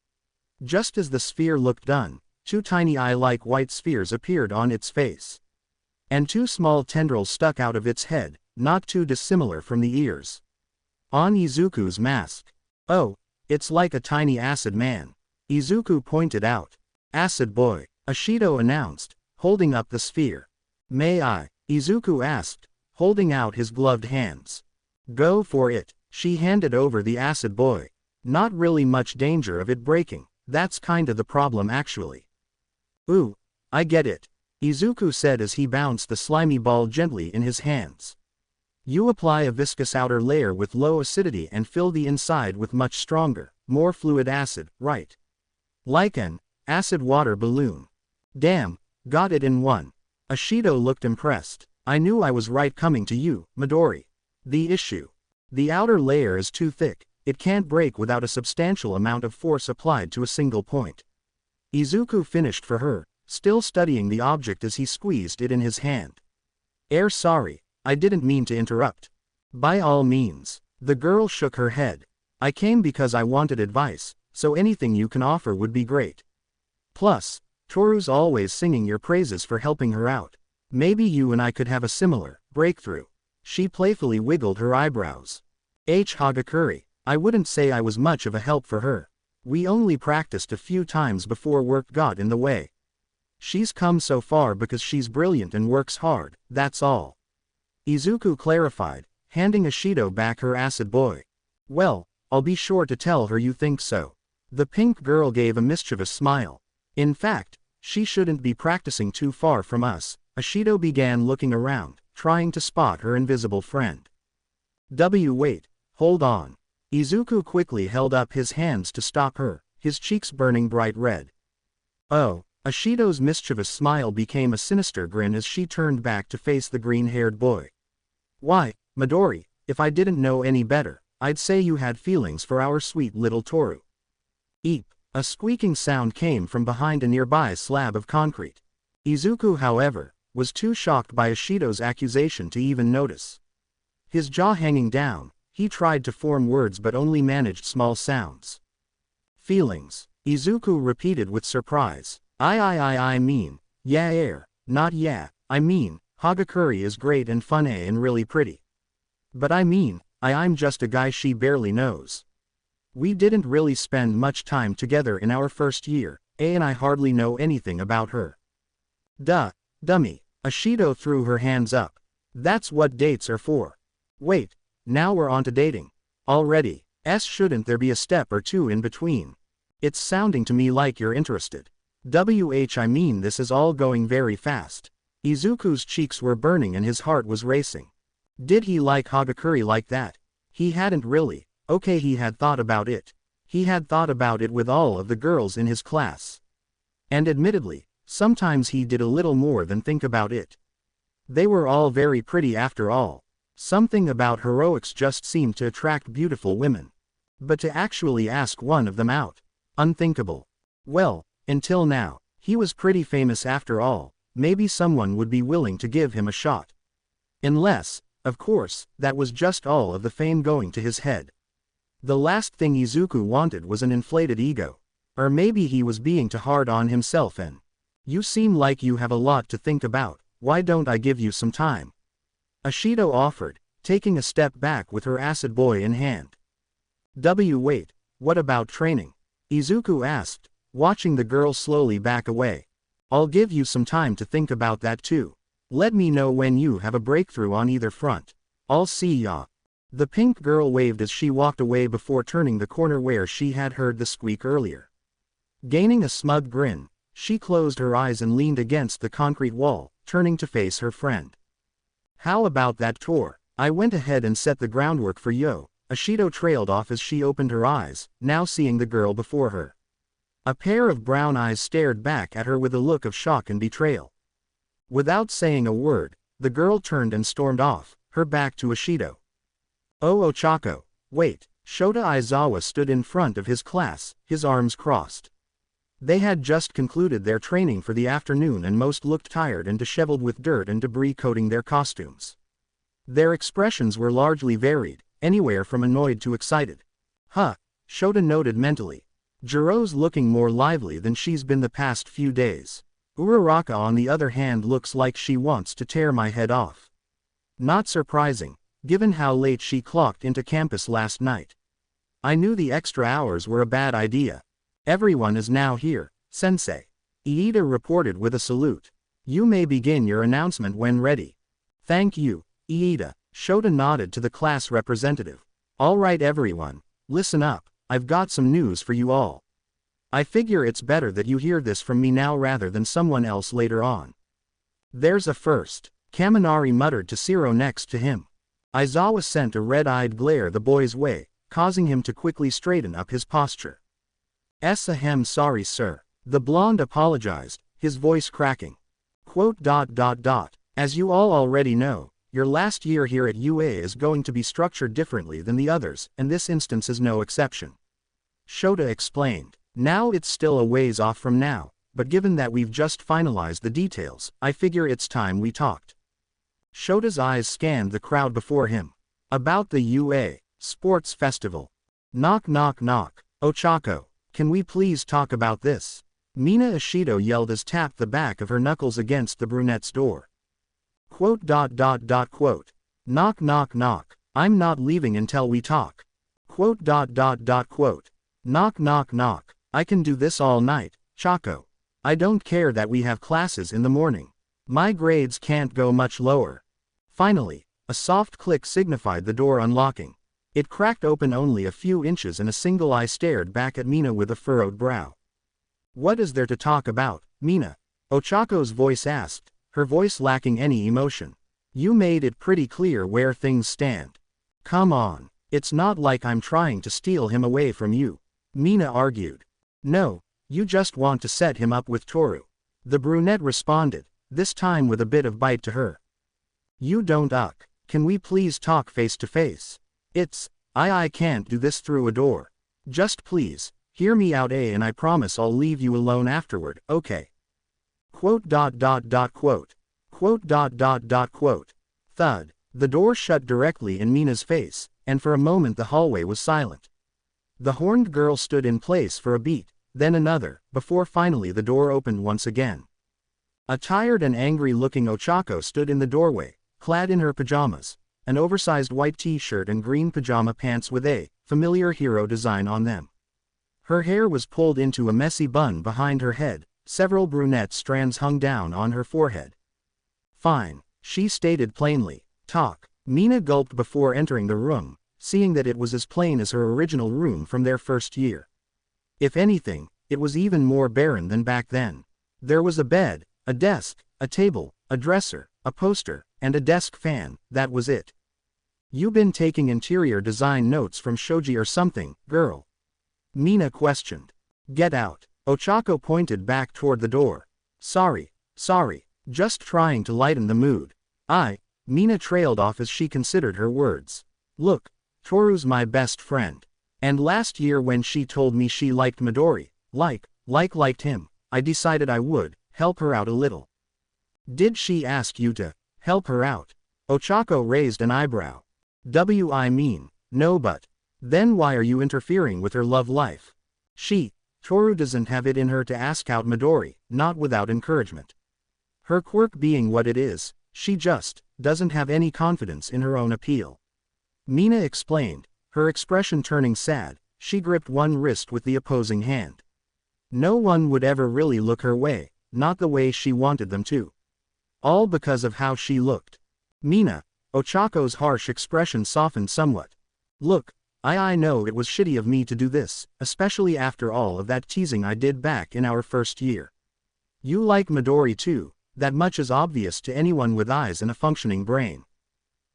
Just as the sphere looked done, 2 tiny eye-like white spheres appeared on its face. And 2 small tendrils stuck out of its head, not too dissimilar from the ears. On Izuku's mask. Oh, it's like a tiny acid man. Izuku pointed out. Acid boy, Ashido announced, holding up the sphere. May I? Izuku asked, holding out his gloved hands. Go for it. She handed over the acid boy. Not really much danger of it breaking, that's kinda the problem actually. Ooh, I get it. Izuku said as he bounced the slimy ball gently in his hands. You apply a viscous outer layer with low acidity and fill the inside with much stronger, more fluid acid, right? Like an acid water balloon. Damn, got it in one. Ashido looked impressed. I knew I was right coming to you, Midori. The issue. The outer layer is too thick, it can't break without a substantial amount of force applied to a single point. Izuku finished for her, still studying the object as he squeezed it in his hand. Sorry, I didn't mean to interrupt. By all means. The girl shook her head. I came because I wanted advice, so anything you can offer would be great. Plus, Toru's always singing your praises for helping her out. Maybe you and I could have a similar breakthrough. She playfully wiggled her eyebrows. Hagakuri, I wouldn't say I was much of a help for her. We only practiced a few times before work got in the way. She's come so far because she's brilliant and works hard, that's all. Izuku clarified, handing Ashido back her acid boy. Well, I'll be sure to tell her you think so. The pink girl gave a mischievous smile. In fact, she shouldn't be practicing too far from us. Ashido began looking around, trying to spot her invisible friend. Wait, hold on. Izuku quickly held up his hands to stop her, his cheeks burning bright red. Oh, Ashido's mischievous smile became a sinister grin as she turned back to face the green-haired boy. Why, Midori, if I didn't know any better, I'd say you had feelings for our sweet little Toru. Eep, a squeaking sound came from behind a nearby slab of concrete. Izuku, however, was too shocked by Ashido's accusation to even notice. His jaw hanging down, he tried to form words but only managed small sounds. Feelings, Izuku repeated with surprise. I mean, yeah, not yeah, I mean, Hagakure is great and funny and really pretty. But I mean, I'm just a guy she barely knows. We didn't really spend much time together in our first year, and I hardly know anything about her. Duh, dummy, Ashido threw her hands up. That's what dates are for. Wait, now we're on to dating. Already, shouldn't there be a step or two in between? It's sounding to me like you're interested. I mean this is all going very fast. Izuku's cheeks were burning and his heart was racing. Did he like Hagakure like that? He hadn't really. Okay, he had thought about it. He had thought about it with all of the girls in his class. And admittedly, sometimes he did a little more than think about it. They were all very pretty after all. Something about heroics just seemed to attract beautiful women. But to actually ask one of them out? Unthinkable. Well, until now, he was pretty famous after all, maybe someone would be willing to give him a shot. Unless, of course, that was just all of the fame going to his head. The last thing Izuku wanted was an inflated ego. Or maybe he was being too hard on himself and, you seem like you have a lot to think about, why don't I give you some time? Ashido offered, taking a step back with her acid boy in hand. Wait, what about training? Izuku asked, watching the girl slowly back away. I'll give you some time to think about that too. Let me know when you have a breakthrough on either front. I'll see ya. The pink girl waved as she walked away before turning the corner where she had heard the squeak earlier. Gaining a smug grin, she closed her eyes and leaned against the concrete wall, turning to face her friend. How about that tour? I went ahead and set the groundwork for yo. Ashido trailed off as she opened her eyes, now seeing the girl before her. A pair of brown eyes stared back at her with a look of shock and betrayal. Without saying a word, the girl turned and stormed off, her back to Ashido. Oh Ochako, wait, Shota Aizawa stood in front of his class, his arms crossed. They had just concluded their training for the afternoon and most looked tired and disheveled with dirt and debris coating their costumes. Their expressions were largely varied, anywhere from annoyed to excited. Huh, Shota noted mentally. Jiro's looking more lively than she's been the past few days. Uraraka on the other hand looks like she wants to tear my head off. Not surprising, given how late she clocked into campus last night. I knew the extra hours were a bad idea. Everyone is now here, sensei. Iida reported with a salute. You may begin your announcement when ready. Thank you, Iida. Shota nodded to the class representative. All right everyone, listen up, I've got some news for you all. I figure it's better that you hear this from me now rather than someone else later on. There's a first, Kaminari muttered to Shiro next to him. Aizawa sent a red-eyed glare the boy's way, causing him to quickly straighten up his posture. Ahem, sorry sir. The blonde apologized, his voice cracking. As you all already know, your last year here at UA is going to be structured differently than the others, and this instance is no exception. Shota explained. Now it's still a ways off from now, but given that we've just finalized the details, I figure it's time we talked. Shota's eyes scanned the crowd before him. About the UA Sports Festival. Knock knock knock. Ochako, can we please talk about this? Mina Ashido yelled as tapped the back of her knuckles against the brunette's door. Knock knock knock. I'm not leaving until we talk. Knock knock knock. I can do this all night, Chako. I don't care that we have classes in the morning. My grades can't go much lower. Finally, a soft click signified the door unlocking. It cracked open only a few inches and a single eye stared back at Mina with a furrowed brow. What is there to talk about, Mina? Ochako's voice asked, her voice lacking any emotion. You made it pretty clear where things stand. Come on. It's not like I'm trying to steal him away from you, Mina argued. No, you just want to set him up with Toru. The brunette responded, this time with a bit of bite to her. You don't can we please talk face to face? I can't do this through a door. Just please, hear me out and I promise I'll leave you alone afterward, okay? Quote. Thud. The door shut directly in Mina's face, and for a moment the hallway was silent. The horned girl stood in place for a beat, then another, before finally the door opened once again. A tired and angry-looking Ochako stood in the doorway, clad in her pajamas, an oversized white t-shirt and green pajama pants with a familiar hero design on them. Her hair was pulled into a messy bun behind her head, several brunette strands hung down on her forehead. Fine, she stated plainly. Talk. Mina gulped before entering the room, seeing that it was as plain as her original room from their first year. If anything, it was even more barren than back then. There was a bed, a desk, a table, a dresser, a poster, and a desk fan, that was it. You been taking interior design notes from Shoji or something, girl? Mina questioned. Get out. Ochako pointed back toward the door. Sorry, just trying to lighten the mood. Mina trailed off as she considered her words. Look, Toru's my best friend. And last year when she told me she liked Midori, liked him, I decided I would help her out a little. Did she ask you to help her out? Ochako raised an eyebrow. I mean, no, but then why are you interfering with her love life? Toru doesn't have it in her to ask out Midori, not without encouragement. Her quirk being what it is, she just doesn't have any confidence in her own appeal. Mina explained, her expression turning sad. She gripped one wrist with the opposing hand. No one would ever really look her way, not the way she wanted them to. All because of how she looked. Mina. Ochako's harsh expression softened somewhat. Look, I know it was shitty of me to do this, especially after all of that teasing I did back in our first year. You like Midori too, that much is obvious to anyone with eyes and a functioning brain.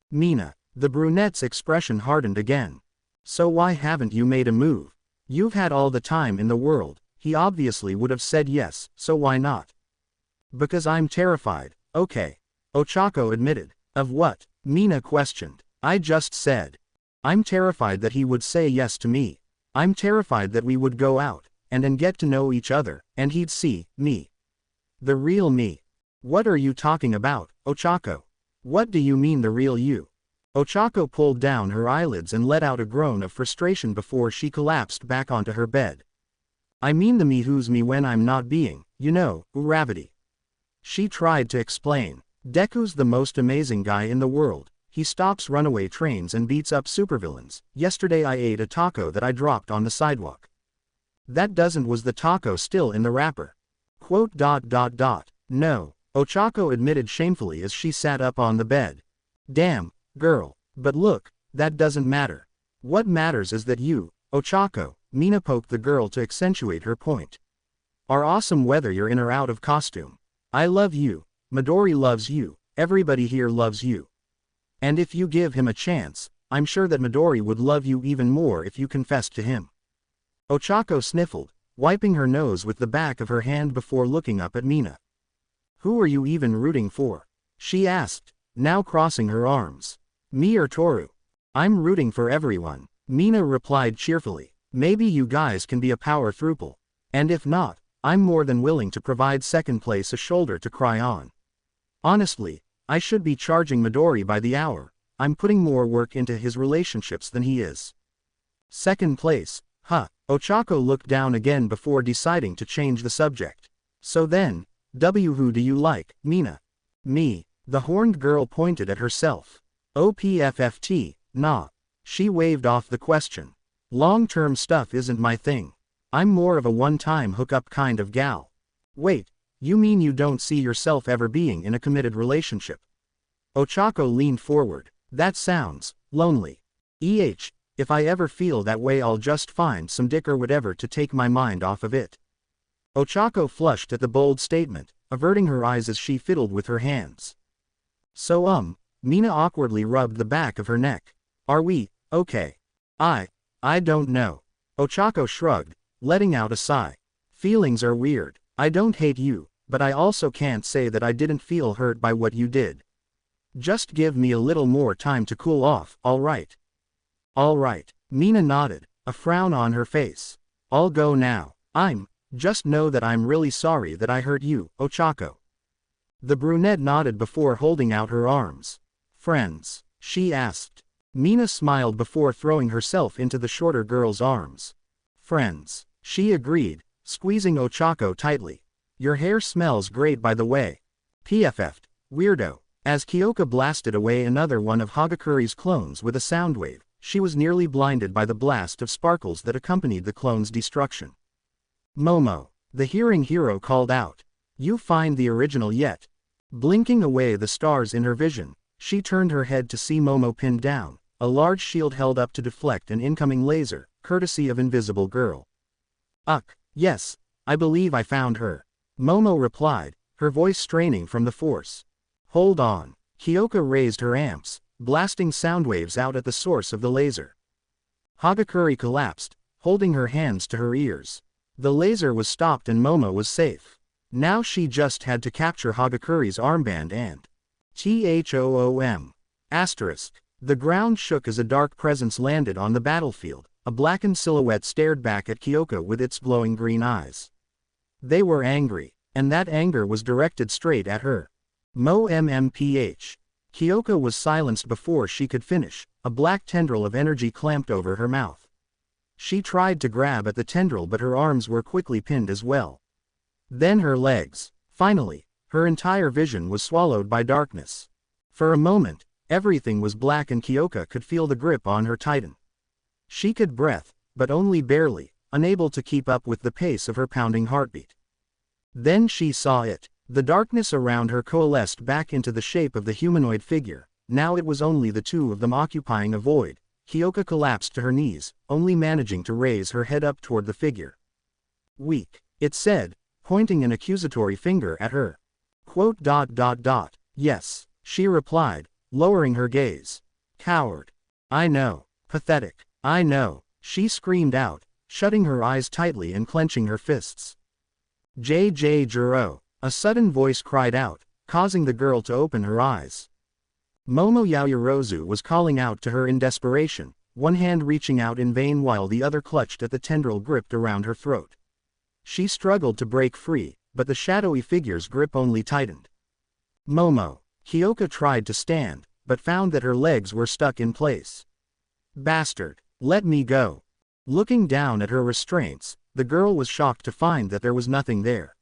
Mina. The brunette's expression hardened again. So why haven't you made a move? You've had all the time in the world. He obviously would have said yes, so why not? Because I'm terrified, okay. Ochako admitted. Of what? Mina questioned. I just said. I'm terrified that he would say yes to me. I'm terrified that we would go out, and then get to know each other, and he'd see me. The real me. What are you talking about, Ochako? What do you mean the real you? Ochako pulled down her eyelids and let out a groan of frustration before she collapsed back onto her bed. I mean the me who's me when I'm not being, Uravity. She tried to explain. Deku's the most amazing guy in the world. He stops runaway trains and beats up supervillains. Yesterday I ate a taco that I dropped on the sidewalk. That doesn't was the taco still in the wrapper? Quote. No, Ochako admitted shamefully as she sat up on the bed. Damn, girl, but look, that doesn't matter. What matters is that you, Ochako, Mina poked the girl to accentuate her point. Are awesome whether you're in or out of costume. I love you, Midori loves you, everybody here loves you. And if you give him a chance, I'm sure that Midori would love you even more if you confessed to him. Ochako sniffled, wiping her nose with the back of her hand before looking up at Mina. Who are you even rooting for? She asked, now crossing her arms. Me or Toru? I'm rooting for everyone, Mina replied cheerfully. Maybe you guys can be a power throuple. And if not, I'm more than willing to provide second place a shoulder to cry on. Honestly, I should be charging Midori by the hour. I'm putting more work into his relationships than he is. Second place, huh? Ochako looked down again before deciding to change the subject. So then, who do you like, Mina? Me. The horned girl pointed at herself. OPFFT, nah. She waved off the question. Long-term stuff isn't my thing. I'm more of a one-time hookup kind of gal. Wait, you mean you don't see yourself ever being in a committed relationship? Ochako leaned forward. That sounds lonely. If I ever feel that way I'll just find some dick or whatever to take my mind off of it. Ochako flushed at the bold statement, averting her eyes as she fiddled with her hands. So Mina awkwardly rubbed the back of her neck. Are we, okay? I don't know. Ochako shrugged, letting out a sigh. Feelings are weird. I don't hate you, but I also can't say that I didn't feel hurt by what you did. Just give me a little more time to cool off, alright? Alright, Mina nodded, a frown on her face. I'll go now. Just know that I'm really sorry that I hurt you, Ochako. The brunette nodded before holding out her arms. Friends? She asked. Mina smiled before throwing herself into the shorter girl's arms. Friends, she agreed, squeezing Ochako tightly. Your hair smells great by the way. PFF'd, weirdo. As Kyoka blasted away another one of Hagakuri's clones with a sound wave, she was nearly blinded by the blast of sparkles that accompanied the clone's destruction. Momo, the hearing hero called out. You find the original yet? Blinking away the stars in her vision, she turned her head to see Momo pinned down, a large shield held up to deflect an incoming laser, courtesy of Invisible Girl. Yes, I believe I found her. Momo replied, her voice straining from the force. Hold on. Kyoka raised her amps, blasting sound waves out at the source of the laser. Hagakuri collapsed, holding her hands to her ears. The laser was stopped and Momo was safe. Now she just had to capture Hagakuri's armband and THOOM. Asterisk. The ground shook as a dark presence landed on the battlefield. A blackened silhouette stared back at Kyoka with its glowing green eyes. They were angry, and that anger was directed straight at her. MMPH. Kyoka was silenced before she could finish, a black tendril of energy clamped over her mouth. She tried to grab at the tendril but her arms were quickly pinned as well. Then her legs. Finally, her entire vision was swallowed by darkness. For a moment, everything was black and Kyoka could feel the grip on her titan. She could breathe, but only barely, unable to keep up with the pace of her pounding heartbeat. Then she saw it. The darkness around her coalesced back into the shape of the humanoid figure. Now it was only the two of them occupying a void. Kyoka collapsed to her knees, only managing to raise her head up toward the figure. Weak, it said, pointing an accusatory finger at her. Yes, she replied, lowering her gaze. Coward. I know. Pathetic. I know, she screamed out, shutting her eyes tightly and clenching her fists. Jiro. A sudden voice cried out, causing the girl to open her eyes. Momo Yaoyorozu was calling out to her in desperation, one hand reaching out in vain while the other clutched at the tendril gripped around her throat. She struggled to break free, but the shadowy figure's grip only tightened. Momo. Kyoka tried to stand, but found that her legs were stuck in place. Bastard, let me go. Looking down at her restraints, the girl was shocked to find that there was nothing there.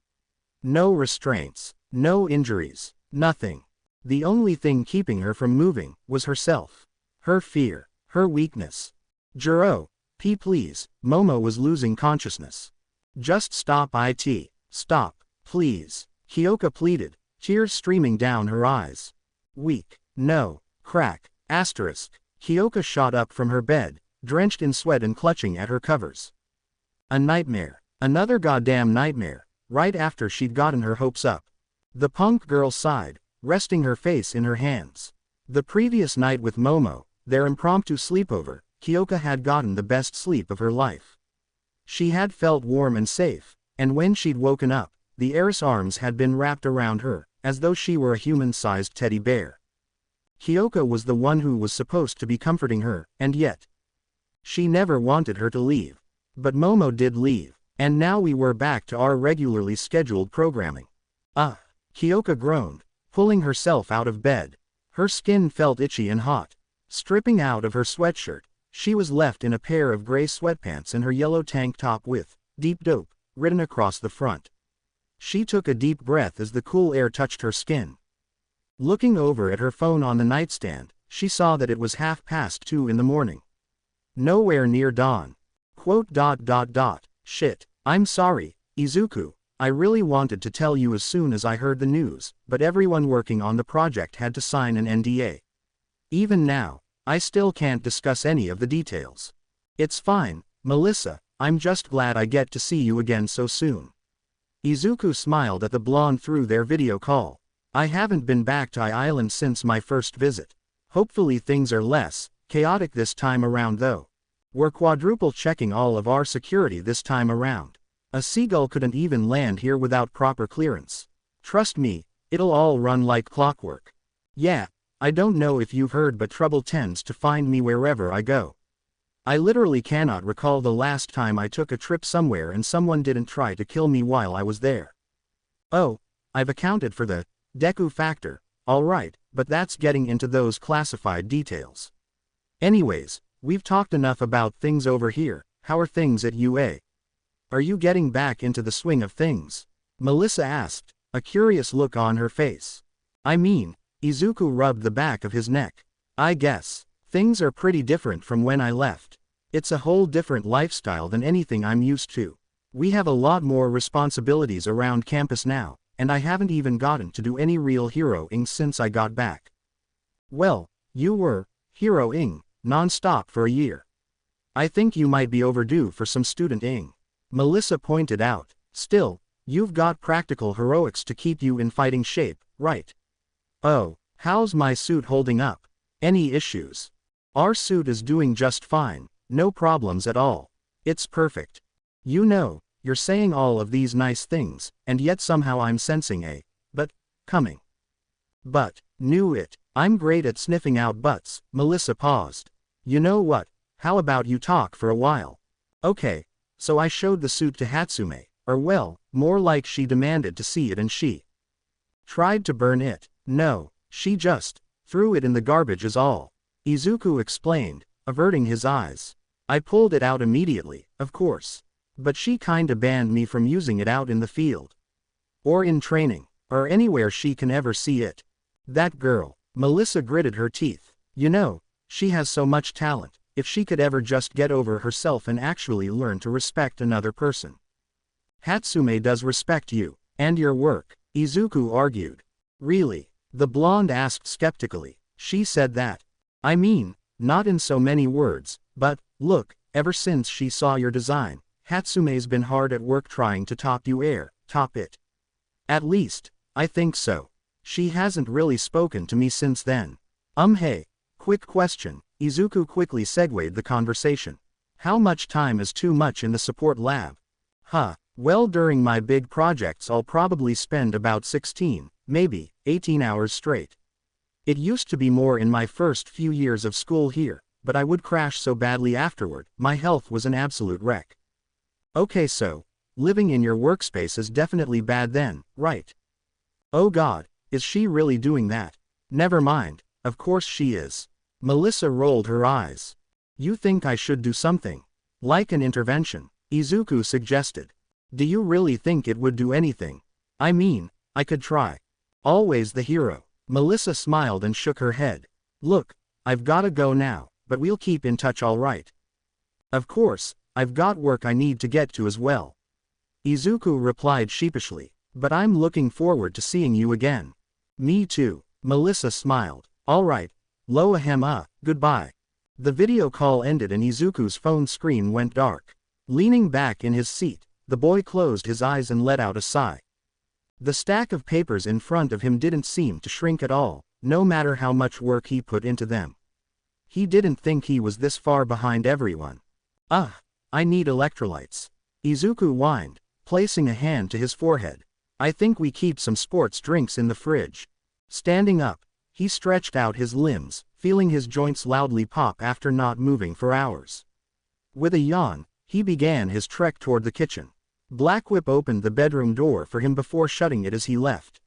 No restraints, no injuries, nothing. The only thing keeping her from moving was herself. Her fear, her weakness. Jiro, please, Momo was losing consciousness. Just stop stop, please, Kyoka pleaded, tears streaming down her eyes. Weak, no, crack, asterisk, Kyoka shot up from her bed, drenched in sweat and clutching at her covers. A nightmare, another goddamn nightmare. Right after she'd gotten her hopes up. The punk girl sighed, resting her face in her hands. The previous night with Momo, their impromptu sleepover, Kyoka had gotten the best sleep of her life. She had felt warm and safe, and when she'd woken up, the heiress arms had been wrapped around her, as though she were a human-sized teddy bear. Kyoka was the one who was supposed to be comforting her, and yet she never wanted her to leave. But Momo did leave. And now we were back to our regularly scheduled programming. Kyoka groaned, pulling herself out of bed. Her skin felt itchy and hot. Stripping out of her sweatshirt, she was left in a pair of gray sweatpants and her yellow tank top with "Deep Dope" written across the front. She took a deep breath as the cool air touched her skin. Looking over at her phone on the nightstand, she saw that it was 2:30 in the morning. Nowhere near dawn. Shit. I'm sorry, Izuku, I really wanted to tell you as soon as I heard the news, but everyone working on the project had to sign an NDA. Even now, I still can't discuss any of the details. It's fine, Melissa, I'm just glad I get to see you again so soon. Izuku smiled at the blonde through their video call. I haven't been back to Island since my first visit. Hopefully things are less chaotic this time around though. We're quadruple checking all of our security this time around. A seagull couldn't even land here without proper clearance. Trust me, it'll all run like clockwork. Yeah, I don't know if you've heard, but trouble tends to find me wherever I go. I literally cannot recall the last time I took a trip somewhere and someone didn't try to kill me while I was there. Oh, I've accounted for the Deku factor, alright, but that's getting into those classified details. Anyways, we've talked enough about things over here. How are things at UA? Are you getting back into the swing of things? Melissa asked, a curious look on her face. I mean, Izuku rubbed the back of his neck. I guess. Things are pretty different from when I left. It's a whole different lifestyle than anything I'm used to. We have a lot more responsibilities around campus now, and I haven't even gotten to do any real heroing since I got back. Well, you were heroing non-stop for a year. I think you might be overdue for some student-ing. Melissa pointed out. Still, you've got practical heroics to keep you in fighting shape, right? Oh, how's my suit holding up? Any issues? Our suit is doing just fine, no problems at all. It's perfect. You know, you're saying all of these nice things, and yet somehow I'm sensing a but coming. But, knew it. I'm great at sniffing out butts. Melissa paused. You know what, how about you talk for a while? Okay, so I showed the suit to Hatsume, or well, more like she demanded to see it and she tried to burn it. No, she just threw it in the garbage is all. Izuku explained, averting his eyes. I pulled it out immediately, of course. But she kinda banned me from using it out in the field. Or in training, or anywhere she can ever see it. That girl. Melissa gritted her teeth. You know, she has so much talent, if she could ever just get over herself and actually learn to respect another person. Hatsume does respect you, and your work, Izuku argued. Really? The blonde asked skeptically. She said that. I mean, not in so many words, but, look, ever since she saw your design, Hatsume's been hard at work trying to top it. At least, I think so. She hasn't really spoken to me since then. Hey, quick question, Izuku quickly segued the conversation. How much time is too much in the support lab? Well, during my big projects I'll probably spend about 16, maybe, 18 hours straight. It used to be more in my first few years of school here, but I would crash so badly afterward, my health was an absolute wreck. Okay, so, living in your workspace is definitely bad then, right? Oh god, is she really doing that? Never mind, of course she is. Melissa rolled her eyes. You think I should do something? Like an intervention, Izuku suggested. Do you really think it would do anything? I mean, I could try. Always the hero. Melissa smiled and shook her head. Look, I've gotta go now, but we'll keep in touch alright. Of course, I've got work I need to get to as well. Izuku replied sheepishly, but I'm looking forward to seeing you again. Me too, Melissa smiled. Alright, goodbye. The video call ended and Izuku's phone screen went dark. Leaning back in his seat, the boy closed his eyes and let out a sigh. The stack of papers in front of him didn't seem to shrink at all, no matter how much work he put into them. He didn't think he was this far behind everyone. I need electrolytes. Izuku whined, placing a hand to his forehead. I think we keep some sports drinks in the fridge. Standing up, he stretched out his limbs, feeling his joints loudly pop after not moving for hours. With a yawn, he began his trek toward the kitchen. Blackwhip opened the bedroom door for him before shutting it as he left.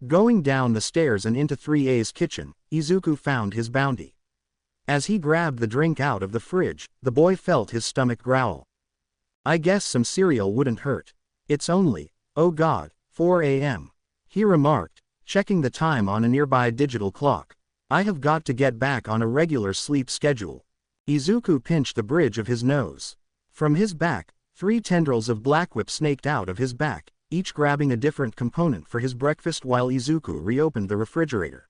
Going down the stairs and into 3A's kitchen, Izuku found his bounty. As he grabbed the drink out of the fridge, the boy felt his stomach growl. I guess some cereal wouldn't hurt. It's only, oh god, 4 a.m. he remarked, checking the time on a nearby digital clock. I have got to get back on a regular sleep schedule. Izuku pinched the bridge of his nose. From his back, 3 tendrils of Blackwhip snaked out of his back, each grabbing a different component for his breakfast while Izuku reopened the refrigerator.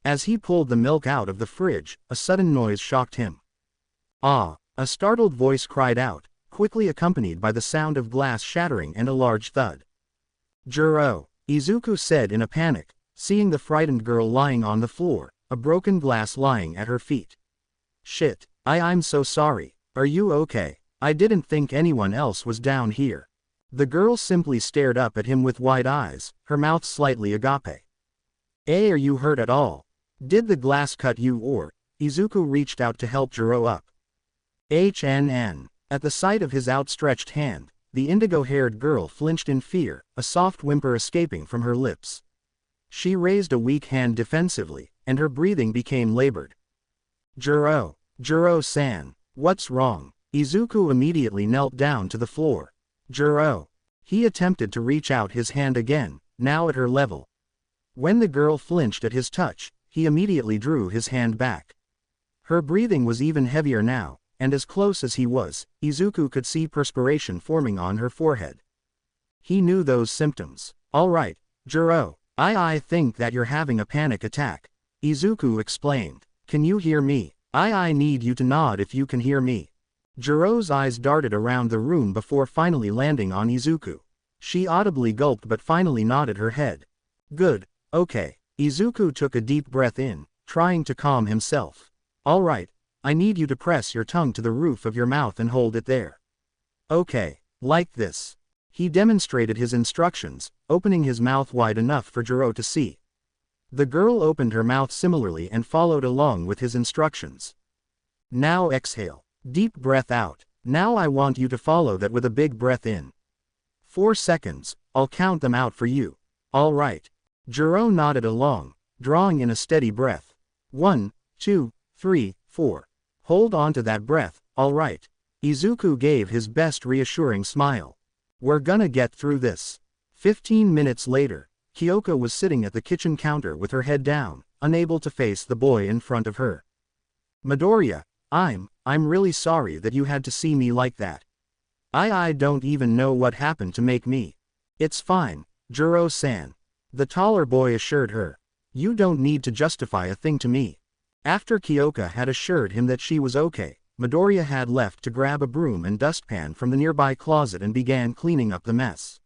As he pulled the milk out of the fridge, a sudden noise shocked him. Ah! A startled voice cried out, quickly accompanied by the sound of glass shattering and a large thud. Jiro, Izuku said in a panic, seeing the frightened girl lying on the floor, a broken glass lying at her feet. Shit, I'm so sorry. Are you okay? I didn't think anyone else was down here. The girl simply stared up at him with wide eyes, her mouth slightly agape. Are you hurt at all? Did the glass cut you or? Izuku reached out to help Jiro up. HNN. At the sight of his outstretched hand, the indigo-haired girl flinched in fear, a soft whimper escaping from her lips. She raised a weak hand defensively, and her breathing became labored. Jiro-san, what's wrong? Izuku immediately knelt down to the floor. Jiro. He attempted to reach out his hand again, now at her level. When the girl flinched at his touch, he immediately drew his hand back. Her breathing was even heavier now, and as close as he was, Izuku could see perspiration forming on her forehead. He knew those symptoms. All right, Jiro, I think that you're having a panic attack. Izuku explained. Can you hear me? I need you to nod if you can hear me. Jiro's eyes darted around the room before finally landing on Izuku. She audibly gulped but finally nodded her head. Good, okay. Izuku took a deep breath in, trying to calm himself. All right, I need you to press your tongue to the roof of your mouth and hold it there. Okay, like this. He demonstrated his instructions, opening his mouth wide enough for Jiro to see. The girl opened her mouth similarly and followed along with his instructions. Now exhale. Deep breath out. Now I want you to follow that with a big breath in. 4 seconds, I'll count them out for you. All right. Jiro nodded along, drawing in a steady breath. 1, 2, 3, 4. Hold on to that breath, all right. Izuku gave his best reassuring smile. We're gonna get through this. 15 minutes later, Kyoko was sitting at the kitchen counter with her head down, unable to face the boy in front of her. Midoriya, I'm really sorry that you had to see me like that. I don't even know what happened to make me. It's fine, Jiro-san. The taller boy assured her. You don't need to justify a thing to me. After Kyoko had assured him that she was okay, Midoriya had left to grab a broom and dustpan from the nearby closet and began cleaning up the mess.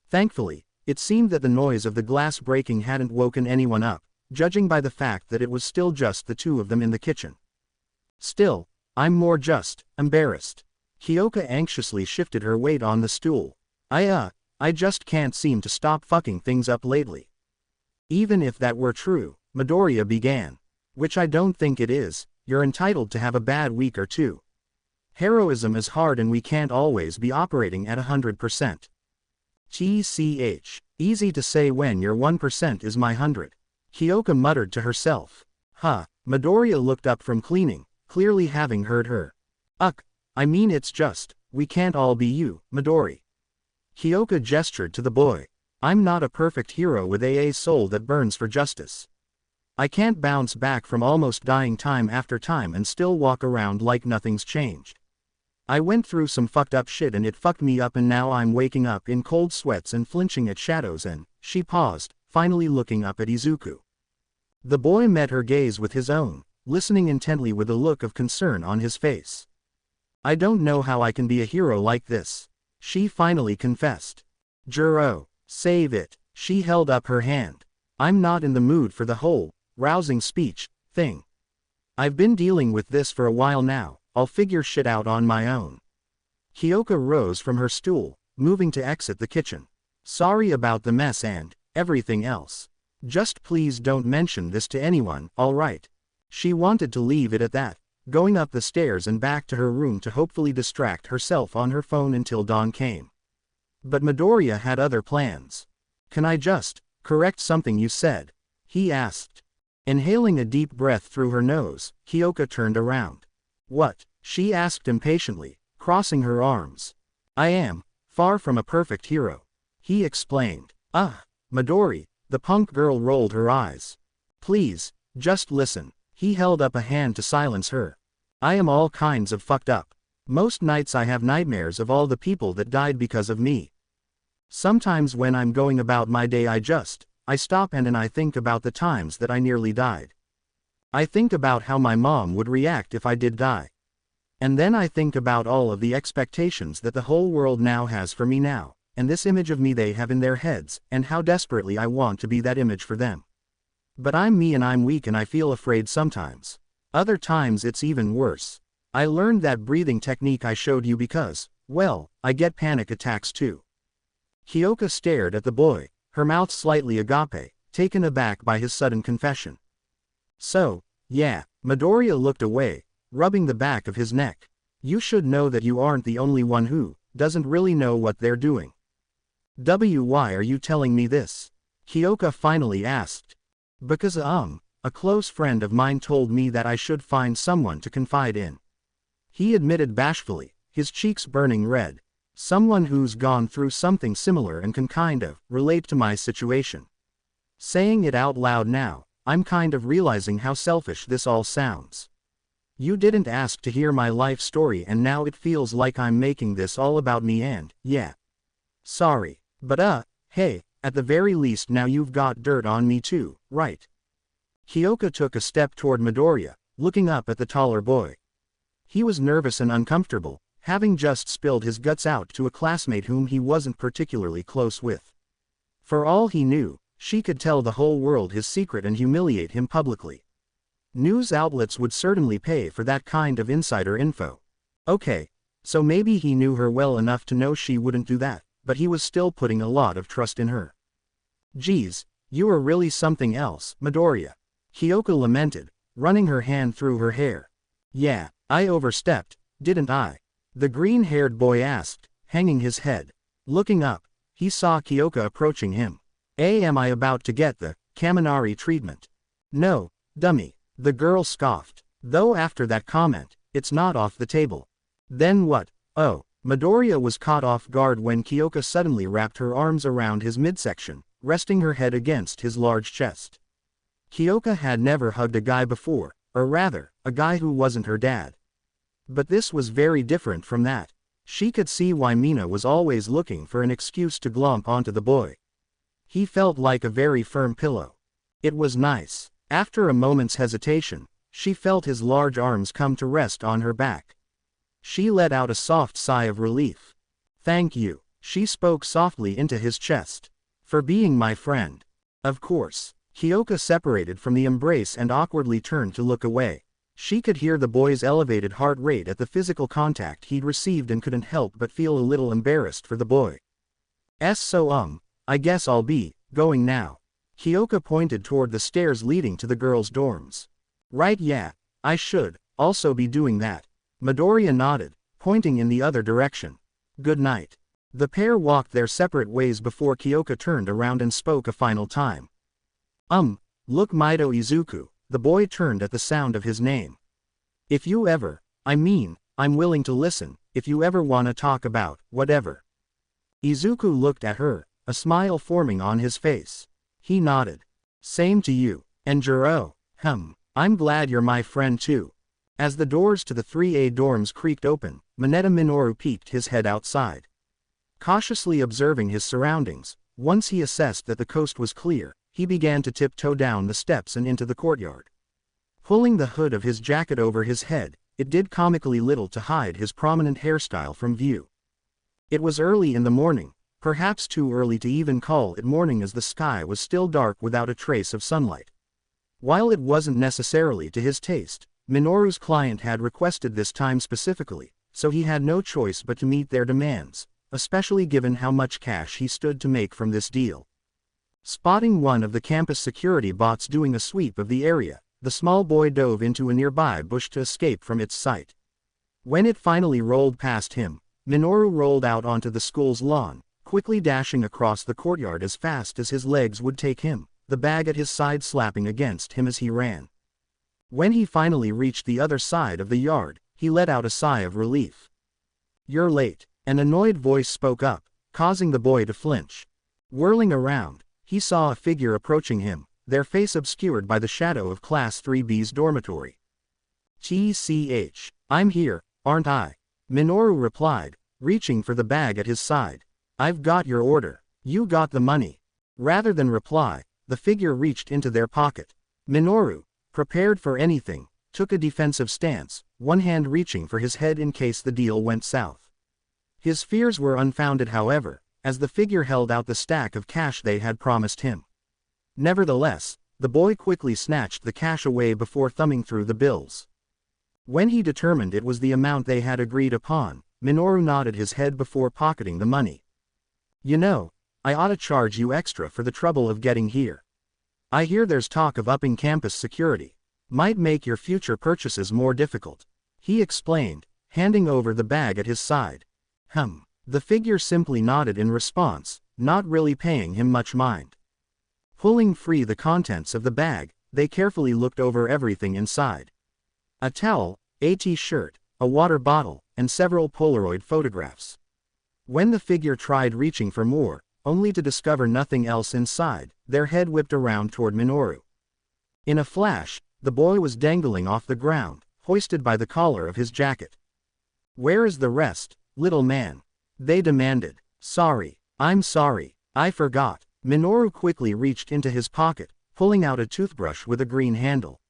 Thankfully, it seemed that the noise of the glass breaking hadn't woken anyone up, judging by the fact that it was still just the two of them in the kitchen. Still, I'm more just embarrassed. Kyoko anxiously shifted her weight on the stool. I just can't seem to stop fucking things up lately. Even if that were true, Midoriya began. Which I don't think it is, you're entitled to have a bad week or two. Heroism is hard and we can't always be operating at 100%. TCH. Easy to say when your 1% is my 100. Kyoko muttered to herself. Midoriya looked up from cleaning, clearly having heard her. I mean it's just, we can't all be you, Midori. Kyoko gestured to the boy. I'm not a perfect hero with a soul that burns for justice. I can't bounce back from almost dying time after time and still walk around like nothing's changed. I went through some fucked up shit and it fucked me up and now I'm waking up in cold sweats and flinching at shadows and, she paused, finally looking up at Izuku. The boy met her gaze with his own, listening intently with a look of concern on his face. I don't know how I can be a hero like this. She finally confessed. Jiro, save it. She held up her hand. I'm not in the mood for the whole, rousing speech, thing. I've been dealing with this for a while now, I'll figure shit out on my own. Kyoko rose from her stool, moving to exit the kitchen. Sorry about the mess and everything else. Just please don't mention this to anyone, alright? She wanted to leave it at that, going up the stairs and back to her room to hopefully distract herself on her phone until dawn came. But Midoriya had other plans. Can I just correct something you said? He asked. Inhaling a deep breath through her nose, Kyoko turned around. What? She asked impatiently, crossing her arms. I am far from a perfect hero. He explained. Midori, the punk girl rolled her eyes. Please, just listen. He held up a hand to silence her. I am all kinds of fucked up. Most nights I have nightmares of all the people that died because of me. Sometimes when I'm going about my day I stop and I think about the times that I nearly died. I think about how my mom would react if I did die. And then I think about all of the expectations that the whole world now has for me now, and this image of me they have in their heads, and how desperately I want to be that image for them. But I'm me and I'm weak and I feel afraid sometimes. Other times it's even worse. I learned that breathing technique I showed you because, well, I get panic attacks too. Kyoka stared at the boy, her mouth slightly agape, taken aback by his sudden confession. So, yeah, Midoriya looked away, rubbing the back of his neck. You should know that you aren't the only one who doesn't really know what they're doing. Why are you telling me this? Kyoka finally asked. Because a close friend of mine told me that I should find someone to confide in. He admitted bashfully, his cheeks burning red. Someone who's gone through something similar and can kind of relate to my situation. Saying it out loud now, I'm kind of realizing how selfish this all sounds. You didn't ask to hear my life story and now it feels like I'm making this all about me and, yeah. Sorry, but hey, at the very least now you've got dirt on me too, right? Kyoka took a step toward Midoriya, looking up at the taller boy. He was nervous and uncomfortable, having just spilled his guts out to a classmate whom he wasn't particularly close with. For all he knew, she could tell the whole world his secret and humiliate him publicly. News outlets would certainly pay for that kind of insider info. Okay, so maybe he knew her well enough to know she wouldn't do that, but he was still putting a lot of trust in her. Geez, you are really something else, Midoriya. Kyoka lamented, running her hand through her hair. Yeah, I overstepped, didn't I? The green-haired boy asked, hanging his head. Looking up, he saw Kyoka approaching him. Am I about to get the Kaminari treatment? No, dummy, the girl scoffed. Though after that comment, it's not off the table. Then what? Oh, Midoriya was caught off guard when Kyoka suddenly wrapped her arms around his midsection, resting her head against his large chest. Kyoka had never hugged a guy before, or rather, a guy who wasn't her dad. But this was very different from that. She could see why Mina was always looking for an excuse to glomp onto the boy. He felt like a very firm pillow. It was nice. After a moment's hesitation, she felt his large arms come to rest on her back. She let out a soft sigh of relief. Thank you, she spoke softly into his chest. For being my friend. Of course. Kyoka separated from the embrace and awkwardly turned to look away. She could hear the boy's elevated heart rate at the physical contact he'd received and couldn't help but feel a little embarrassed for the boy. So I guess I'll be going now. Kyoka pointed toward the stairs leading to the girls' dorms. Right, yeah, I should also be doing that. Midoriya nodded, pointing in the other direction. Good night. The pair walked their separate ways before Kyoka turned around and spoke a final time. Look Mido Izuku, the boy turned at the sound of his name. If you ever, I'm willing to listen, if you ever wanna talk about, whatever. Izuku looked at her, a smile forming on his face. He nodded. Same to you, and Jiro, I'm glad you're my friend too. As the doors to the 3A dorms creaked open, Minoru peeked his head outside. Cautiously observing his surroundings, once he assessed that the coast was clear, he began to tiptoe down the steps and into the courtyard. Pulling the hood of his jacket over his head, it did comically little to hide his prominent hairstyle from view. It was early in the morning, perhaps too early to even call it morning as the sky was still dark without a trace of sunlight. While it wasn't necessarily to his taste, Minoru's client had requested this time specifically, so he had no choice but to meet their demands, especially given how much cash he stood to make from this deal. Spotting one of the campus security bots doing a sweep of the area, the small boy dove into a nearby bush to escape from its sight. When it finally rolled past him, Minoru rolled out onto the school's lawn, quickly dashing across the courtyard as fast as his legs would take him, the bag at his side slapping against him as he ran. When he finally reached the other side of the yard, he let out a sigh of relief. You're late, an annoyed voice spoke up, causing the boy to flinch. Whirling around, he saw a figure approaching him, their face obscured by the shadow of Class 3B's dormitory. TCH, I'm here, aren't I? Minoru replied, reaching for the bag at his side. I've got your order. You got the money. Rather than reply, the figure reached into their pocket. Minoru, prepared for anything, took a defensive stance, one hand reaching for his head in case the deal went south. His fears were unfounded however, as the figure held out the stack of cash they had promised him. Nevertheless, the boy quickly snatched the cash away before thumbing through the bills. When he determined it was the amount they had agreed upon, Minoru nodded his head before pocketing the money. You know, I ought to charge you extra for the trouble of getting here. I hear there's talk of upping campus security. Might make your future purchases more difficult, he explained, handing over the bag at his side. The figure simply nodded in response, not really paying him much mind. Pulling free the contents of the bag, they carefully looked over everything inside. A towel, a t-shirt, a water bottle, and several Polaroid photographs. When the figure tried reaching for more, only to discover nothing else inside, their head whipped around toward Minoru. In a flash, the boy was dangling off the ground, hoisted by the collar of his jacket. Where is the rest, little man? They demanded. Sorry, I'm sorry, I forgot. Minoru quickly reached into his pocket, pulling out a toothbrush with a green handle.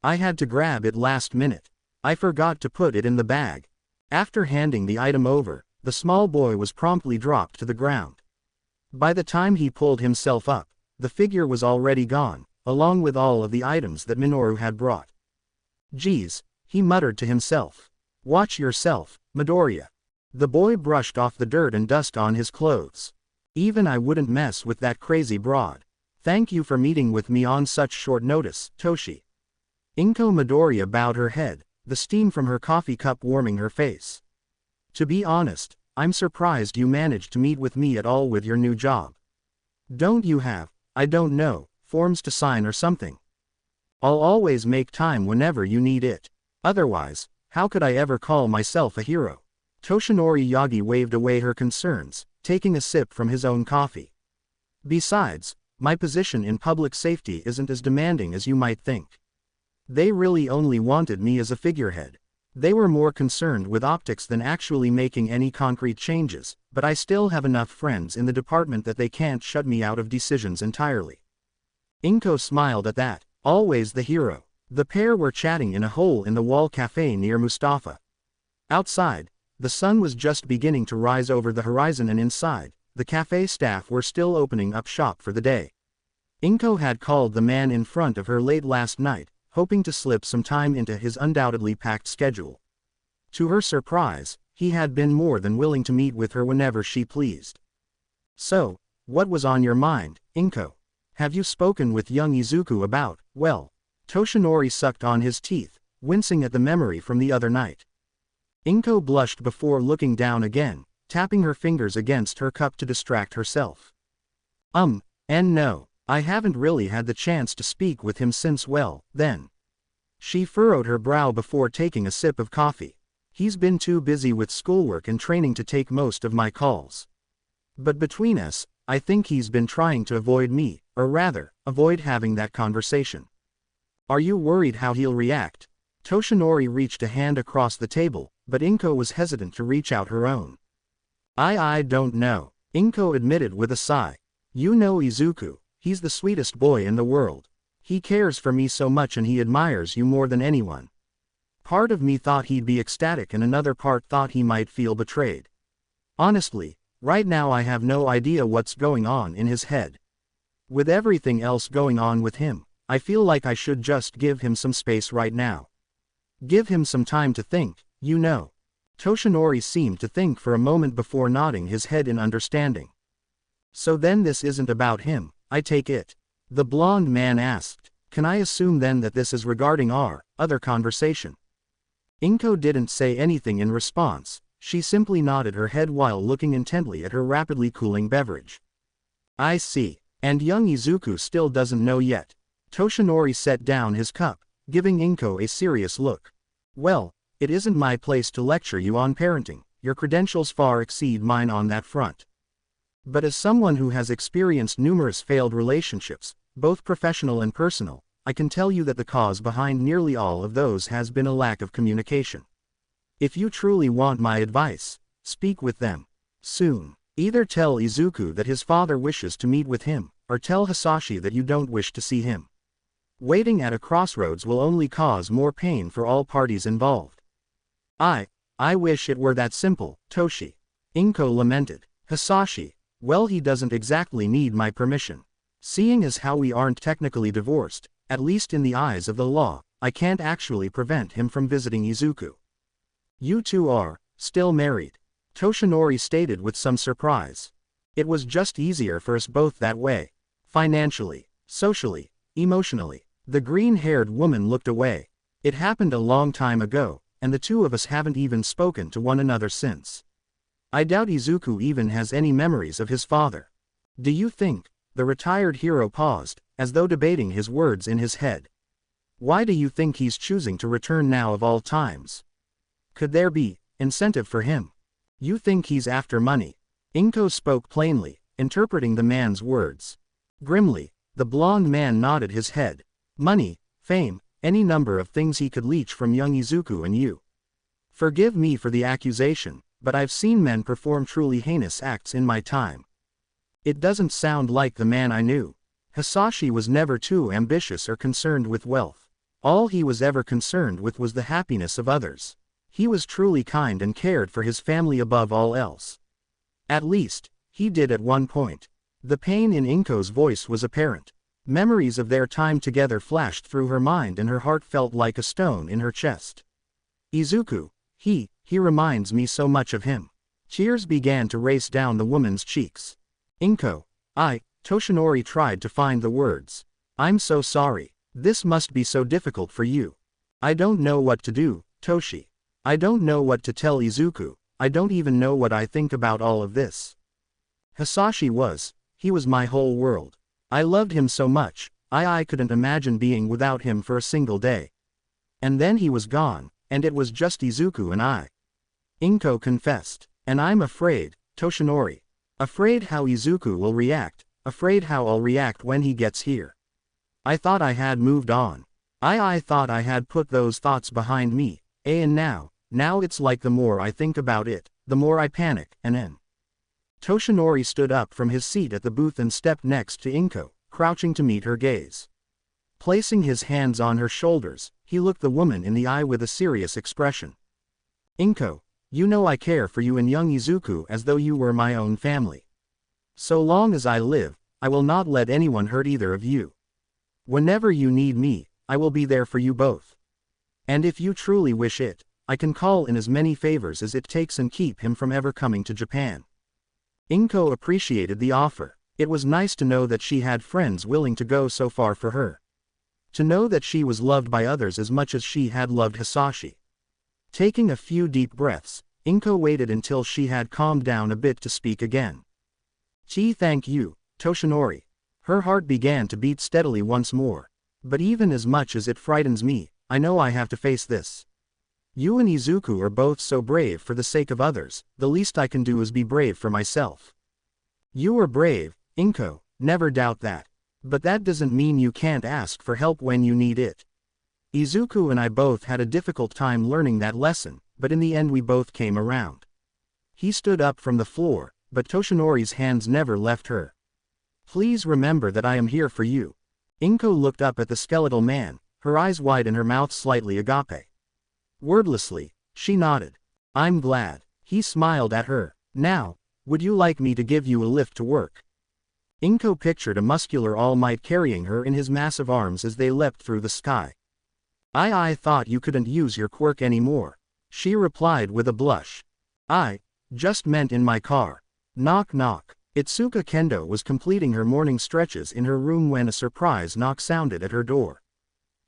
I had to grab it last minute. I forgot to put it in the bag. After handing the item over, the small boy was promptly dropped to the ground. By the time he pulled himself up, the figure was already gone, along with all of the items that Minoru had brought. Geez, he muttered to himself. Watch yourself, Midoriya. The boy brushed off the dirt and dust on his clothes. Even I wouldn't mess with that crazy broad. Thank you for meeting with me on such short notice, Toshi. Izuku Midoriya bowed her head, the steam from her coffee cup warming her face. To be honest, I'm surprised you managed to meet with me at all with your new job. Don't you have, I don't know, forms to sign or something? I'll always make time whenever you need it. Otherwise, how could I ever call myself a hero? Toshinori Yagi waved away her concerns, taking a sip from his own coffee. Besides, my position in public safety isn't as demanding as you might think. They really only wanted me as a figurehead. They were more concerned with optics than actually making any concrete changes, but I still have enough friends in the department that they can't shut me out of decisions entirely. Izuku smiled at that, always the hero. The pair were chatting in a hole-in-the-wall cafe near Mustafa. Outside, the sun was just beginning to rise over the horizon, and inside, the cafe staff were still opening up shop for the day. Izuku had called the man in front of her late last night, hoping to slip some time into his undoubtedly packed schedule. To her surprise, he had been more than willing to meet with her whenever she pleased. So, what was on your mind, Izuku? Have you spoken with young Izuku about, well? Toshinori sucked on his teeth, wincing at the memory from the other night. Izuku blushed before looking down again, tapping her fingers against her cup to distract herself. And no, I haven't really had the chance to speak with him since, well, then. She furrowed her brow before taking a sip of coffee. He's been too busy with schoolwork and training to take most of my calls. But between us, I think he's been trying to avoid me, or rather, avoid having that conversation. Are you worried how he'll react? Toshinori reached a hand across the table, but Izuku was hesitant to reach out her own. I don't know, Izuku admitted with a sigh. You know Izuku, he's the sweetest boy in the world. He cares for me so much and he admires you more than anyone. Part of me thought he'd be ecstatic and another part thought he might feel betrayed. Honestly, right now I have no idea what's going on in his head. With everything else going on with him, I feel like I should just give him some space right now. Give him some time to think, you know. Toshinori seemed to think for a moment before nodding his head in understanding. So then this isn't about him, I take it? The blonde man asked. Can I assume then that this is regarding our other conversation? Izuku didn't say anything in response, she simply nodded her head while looking intently at her rapidly cooling beverage. I see, and young Izuku still doesn't know yet. Toshinori set down his cup, giving Izuku a serious look. Well, it isn't my place to lecture you on parenting, your credentials far exceed mine on that front. But as someone who has experienced numerous failed relationships, both professional and personal, I can tell you that the cause behind nearly all of those has been a lack of communication. If you truly want my advice, speak with them. Soon. Either tell Izuku that his father wishes to meet with him, or tell Hisashi that you don't wish to see him. Waiting at a crossroads will only cause more pain for all parties involved. I wish it were that simple, Toshi. Izuku lamented. Hisashi, well, he doesn't exactly need my permission. Seeing as how we aren't technically divorced, at least in the eyes of the law, I can't actually prevent him from visiting Izuku. You two are still married, Toshinori stated with some surprise. It was just easier for us both that way. Financially, socially, emotionally. The green-haired woman looked away. It happened a long time ago, and the two of us haven't even spoken to one another since. I doubt Izuku even has any memories of his father. Do you think? The retired hero paused, as though debating his words in his head. Why do you think he's choosing to return now of all times? Could there be incentive for him? You think he's after money? Inko spoke plainly, interpreting the man's words. Grimly, the blonde man nodded his head. Money, fame, any number of things he could leech from young Izuku and you. Forgive me for the accusation, but I've seen men perform truly heinous acts in my time. It doesn't sound like the man I knew. Hisashi was never too ambitious or concerned with wealth. All he was ever concerned with was the happiness of others. He was truly kind and cared for his family above all else. At least, he did at one point. The pain in Inko's voice was apparent. Memories of their time together flashed through her mind and her heart felt like a stone in her chest. Izuku, he reminds me so much of him. Tears began to race down the woman's cheeks. Inko, Toshinori tried to find the words. I'm so sorry. This must be so difficult for you. I don't know what to do, Toshi. I don't know what to tell Izuku. I don't even know what I think about all of this. Hisashi he was my whole world. I loved him so much, I couldn't imagine being without him for a single day. And then he was gone, and it was just Izuku and I. Inko confessed. And I'm afraid, Toshinori. Afraid how Izuku will react, afraid how I'll react when he gets here. I thought I had moved on. I thought I had put those thoughts behind me, and now it's like the more I think about it, the more I panic, and Toshinori stood up from his seat at the booth and stepped next to Inko, crouching to meet her gaze. Placing his hands on her shoulders, he looked the woman in the eye with a serious expression. Inko, you know I care for you and young Izuku as though you were my own family. So long as I live, I will not let anyone hurt either of you. Whenever you need me, I will be there for you both. And if you truly wish it, I can call in as many favors as it takes and keep him from ever coming to Japan. Inko appreciated the offer. It was nice to know that she had friends willing to go so far for her. To know that she was loved by others as much as she had loved Hisashi. Taking a few deep breaths, Inko waited until she had calmed down a bit to speak again. Thank you, Toshinori. Her heart began to beat steadily once more. But even as much as it frightens me, I know I have to face this. You and Izuku are both so brave for the sake of others, the least I can do is be brave for myself. You are brave, Inko, never doubt that. But that doesn't mean you can't ask for help when you need it. Izuku and I both had a difficult time learning that lesson, but in the end we both came around. He stood up from the floor, but Toshinori's hands never left her. Please remember that I am here for you. Inko looked up at the skeletal man, her eyes wide and her mouth slightly agape. Wordlessly, she nodded. I'm glad. He smiled at her. Now, would you like me to give you a lift to work? Inko pictured a muscular All Might carrying her in his massive arms as they leapt through the sky. I thought you couldn't use your quirk anymore. She replied with a blush. I just meant in my car. Knock knock. Itsuka Kendo was completing her morning stretches in her room when a surprise knock sounded at her door.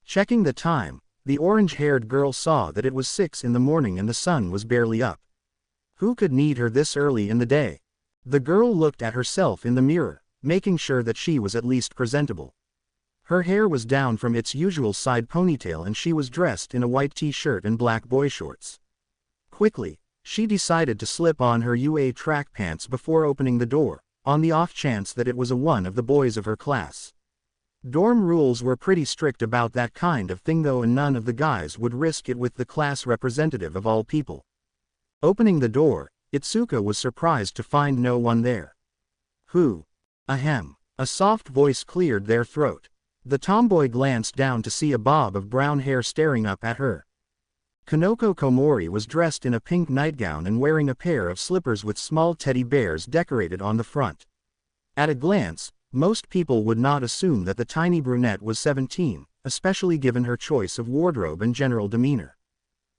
Checking the time, the orange-haired girl saw that it was 6 in the morning and the sun was barely up. Who could need her this early in the day? The girl looked at herself in the mirror, making sure that she was at least presentable. Her hair was down from its usual side ponytail and she was dressed in a white t-shirt and black boy shorts. Quickly, she decided to slip on her UA track pants before opening the door, on the off chance that it was one of the boys of her class. Dorm rules were pretty strict about that kind of thing though, and none of the guys would risk it with the class representative of all people. Opening the door, Itsuka was surprised to find no one there. Who? Ahem. A soft voice cleared their throat. The tomboy glanced down to see a bob of brown hair staring up at her. Kanoko Komori was dressed in a pink nightgown and wearing a pair of slippers with small teddy bears decorated on the front. At a glance, most people would not assume that the tiny brunette was 17, especially given her choice of wardrobe and general demeanor.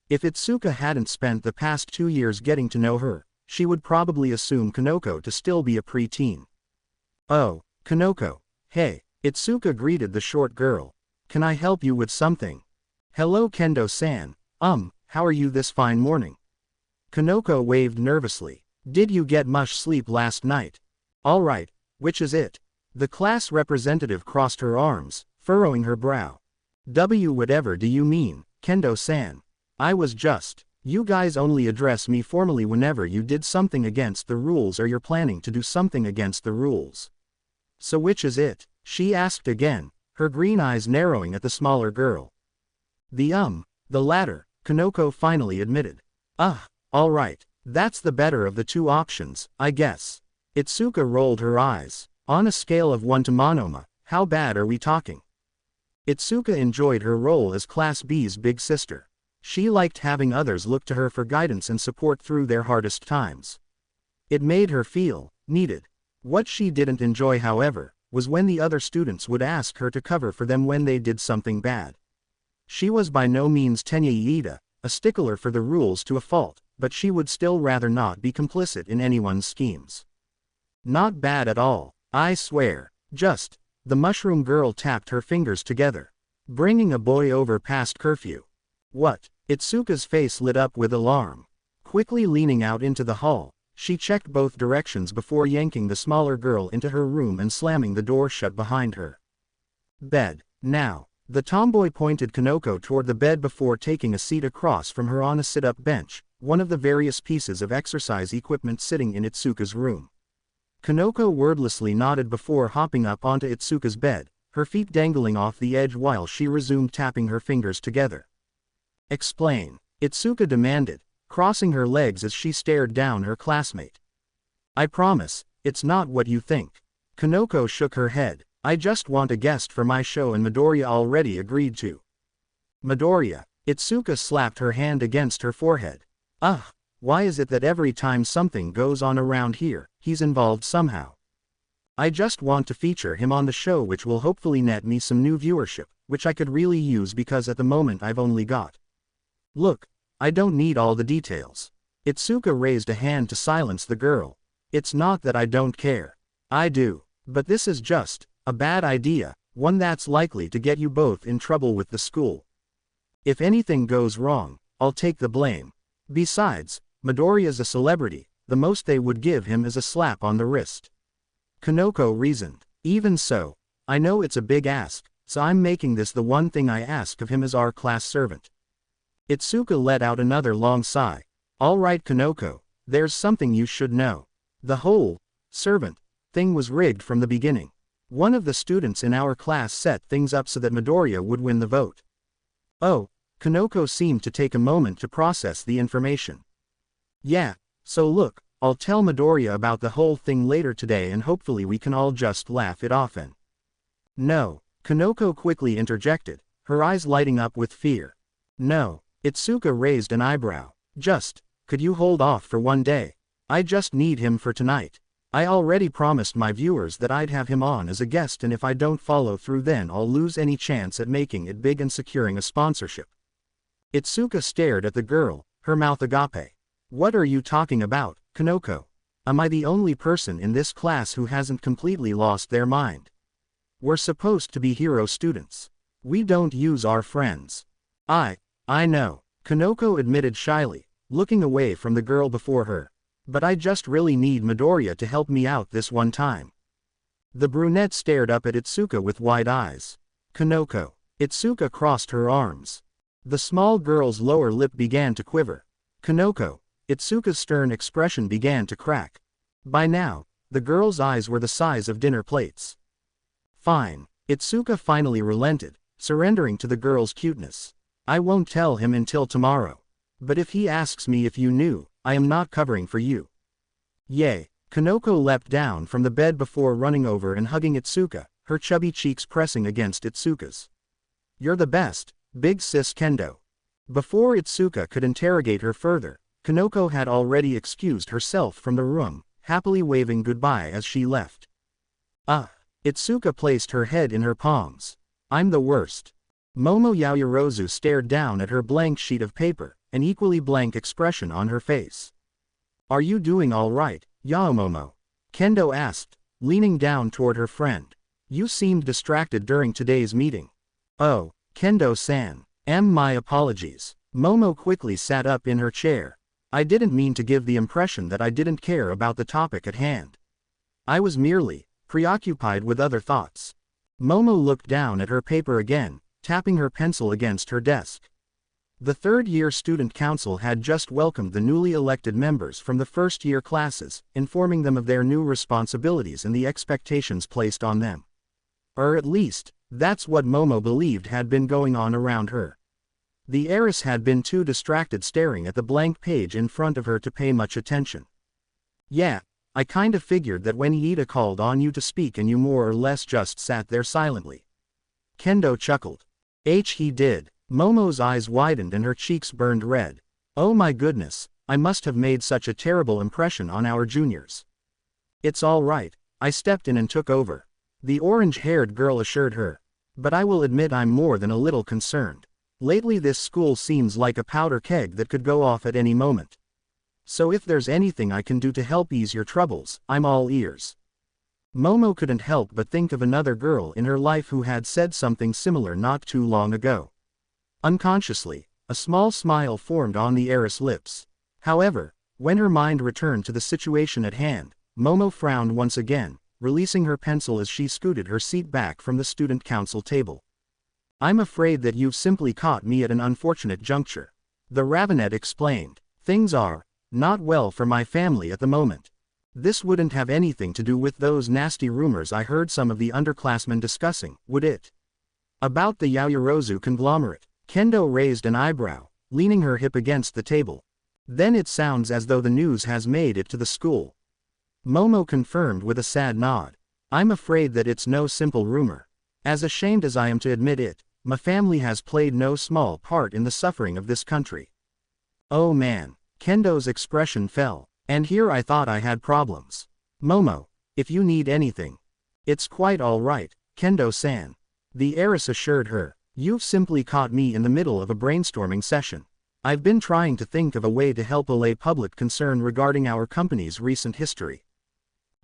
If Itsuka hadn't spent the past 2 years getting to know her, she would probably assume Kanoko to still be a pre-teen. "Oh, Kanoko. Hey," Itsuka greeted the short girl. "Can I help you with something?" "Hello Kendo-san. How are you this fine morning?" Kanoko waved nervously. "Did you get much sleep last night?" "All right, which is it?" The class representative crossed her arms, furrowing her brow. Whatever do you mean, Kendo-san? I was just. You guys only address me formally whenever you did something against the rules or you're planning to do something against the rules. So which is it? She asked again, her green eyes narrowing at the smaller girl. The latter, Kanoko finally admitted. All right, that's the better of the two options, I guess. Itsuka rolled her eyes. On a scale of 1 to Monoma, how bad are we talking? Itsuka enjoyed her role as Class B's big sister. She liked having others look to her for guidance and support through their hardest times. It made her feel needed. What she didn't enjoy, however, was when the other students would ask her to cover for them when they did something bad. She was by no means Tenya Iida, a stickler for the rules to a fault, but she would still rather not be complicit in anyone's schemes. Not bad at all, I swear. Just. The mushroom girl tapped her fingers together. Bringing a boy over past curfew. What? Itsuka's face lit up with alarm. Quickly leaning out into the hall, she checked both directions before yanking the smaller girl into her room and slamming the door shut behind her. Bed. Now. The tomboy pointed Kanoko toward the bed before taking a seat across from her on a sit-up bench, one of the various pieces of exercise equipment sitting in Itsuka's room. Kanoko wordlessly nodded before hopping up onto Itsuka's bed, her feet dangling off the edge while she resumed tapping her fingers together. Explain, Itsuka demanded, crossing her legs as she stared down her classmate. I promise, it's not what you think. Kanoko shook her head. I just want a guest for my show and Midoriya already agreed to. Midoriya, Itsuka slapped her hand against her forehead. Why is it that every time something goes on around here, he's involved somehow? I just want to feature him on the show, which will hopefully net me some new viewership, which I could really use because at the moment I've only got. Look, I don't need all the details. Itsuka raised a hand to silence the girl. It's not that I don't care. I do. But this is just a bad idea, one that's likely to get you both in trouble with the school. If anything goes wrong, I'll take the blame. Besides, Midoriya's a celebrity, the most they would give him is a slap on the wrist. Kanoko reasoned. Even so, I know it's a big ask, so I'm making this the one thing I ask of him as our class servant. Itsuka let out another long sigh. All right Kanoko, there's something you should know. The whole servant thing was rigged from the beginning. One of the students in our class set things up so that Midoriya would win the vote. Oh, Kanoko seemed to take a moment to process the information. Yeah, so look, I'll tell Midoriya about the whole thing later today and hopefully we can all just laugh it off and. No, Kanoko quickly interjected, her eyes lighting up with fear. No, Itsuka raised an eyebrow. Could you hold off for one day? I just need him for tonight. I already promised my viewers that I'd have him on as a guest, and if I don't follow through then I'll lose any chance at making it big and securing a sponsorship. Itsuka stared at the girl, her mouth agape. What are you talking about, Kanoko? Am I the only person in this class who hasn't completely lost their mind? We're supposed to be hero students. We don't use our friends. I know, Kanoko admitted shyly, looking away from the girl before her. But I just really need Midoriya to help me out this one time. The brunette stared up at Itsuka with wide eyes. Kanoko. Itsuka crossed her arms. The small girl's lower lip began to quiver. Kanoko. Itsuka's stern expression began to crack. By now, the girl's eyes were the size of dinner plates. Fine. Itsuka finally relented, surrendering to the girl's cuteness. I won't tell him until tomorrow. But if he asks me if you knew, I am not covering for you. Yay. Kanoko leapt down from the bed before running over and hugging Itsuka, her chubby cheeks pressing against Itsuka's. You're the best, big sis Kendo. Before Itsuka could interrogate her further, Kanoko had already excused herself from the room, happily waving goodbye as she left. Itsuka placed her head in her palms. I'm the worst. Momo Yaoyorozu stared down at her blank sheet of paper, an equally blank expression on her face. Are you doing all right, Yaomomo? Kendo asked, leaning down toward her friend. You seemed distracted during today's meeting. Oh, Kendo-san. My apologies. Momo quickly sat up in her chair. I didn't mean to give the impression that I didn't care about the topic at hand. I was merely preoccupied with other thoughts. Momo looked down at her paper again, tapping her pencil against her desk. The third-year student council had just welcomed the newly elected members from the first-year classes, informing them of their new responsibilities and the expectations placed on them. Or at least, that's what Momo believed had been going on around her. The heiress had been too distracted staring at the blank page in front of her to pay much attention. Yeah, I kinda figured that when Iida called on you to speak and you more or less just sat there silently. Kendo chuckled. He did. Momo's eyes widened and her cheeks burned red. Oh my goodness, I must have made such a terrible impression on our juniors. It's all right, I stepped in and took over. The orange-haired girl assured her. But I will admit I'm more than a little concerned. Lately this school seems like a powder keg that could go off at any moment. So if there's anything I can do to help ease your troubles, I'm all ears. Momo couldn't help but think of another girl in her life who had said something similar not too long ago. Unconsciously, a small smile formed on the heiress' lips. However, when her mind returned to the situation at hand, Momo frowned once again, releasing her pencil as she scooted her seat back from the student council table. I'm afraid that you've simply caught me at an unfortunate juncture. The Ravenet explained. Things are not well for my family at the moment. This wouldn't have anything to do with those nasty rumors I heard some of the underclassmen discussing, would it? About the Yaoyorozu conglomerate. Kendo raised an eyebrow, leaning her hip against the table. Then it sounds as though the news has made it to the school. Momo confirmed with a sad nod. I'm afraid that it's no simple rumor. As ashamed as I am to admit it, my family has played no small part in the suffering of this country. Oh man, Kendo's expression fell, and here I thought I had problems. Momo, if you need anything. It's quite all right, Kendo-san. The heiress assured her. You've simply caught me in the middle of a brainstorming session. I've been trying to think of a way to help allay public concern regarding our company's recent history.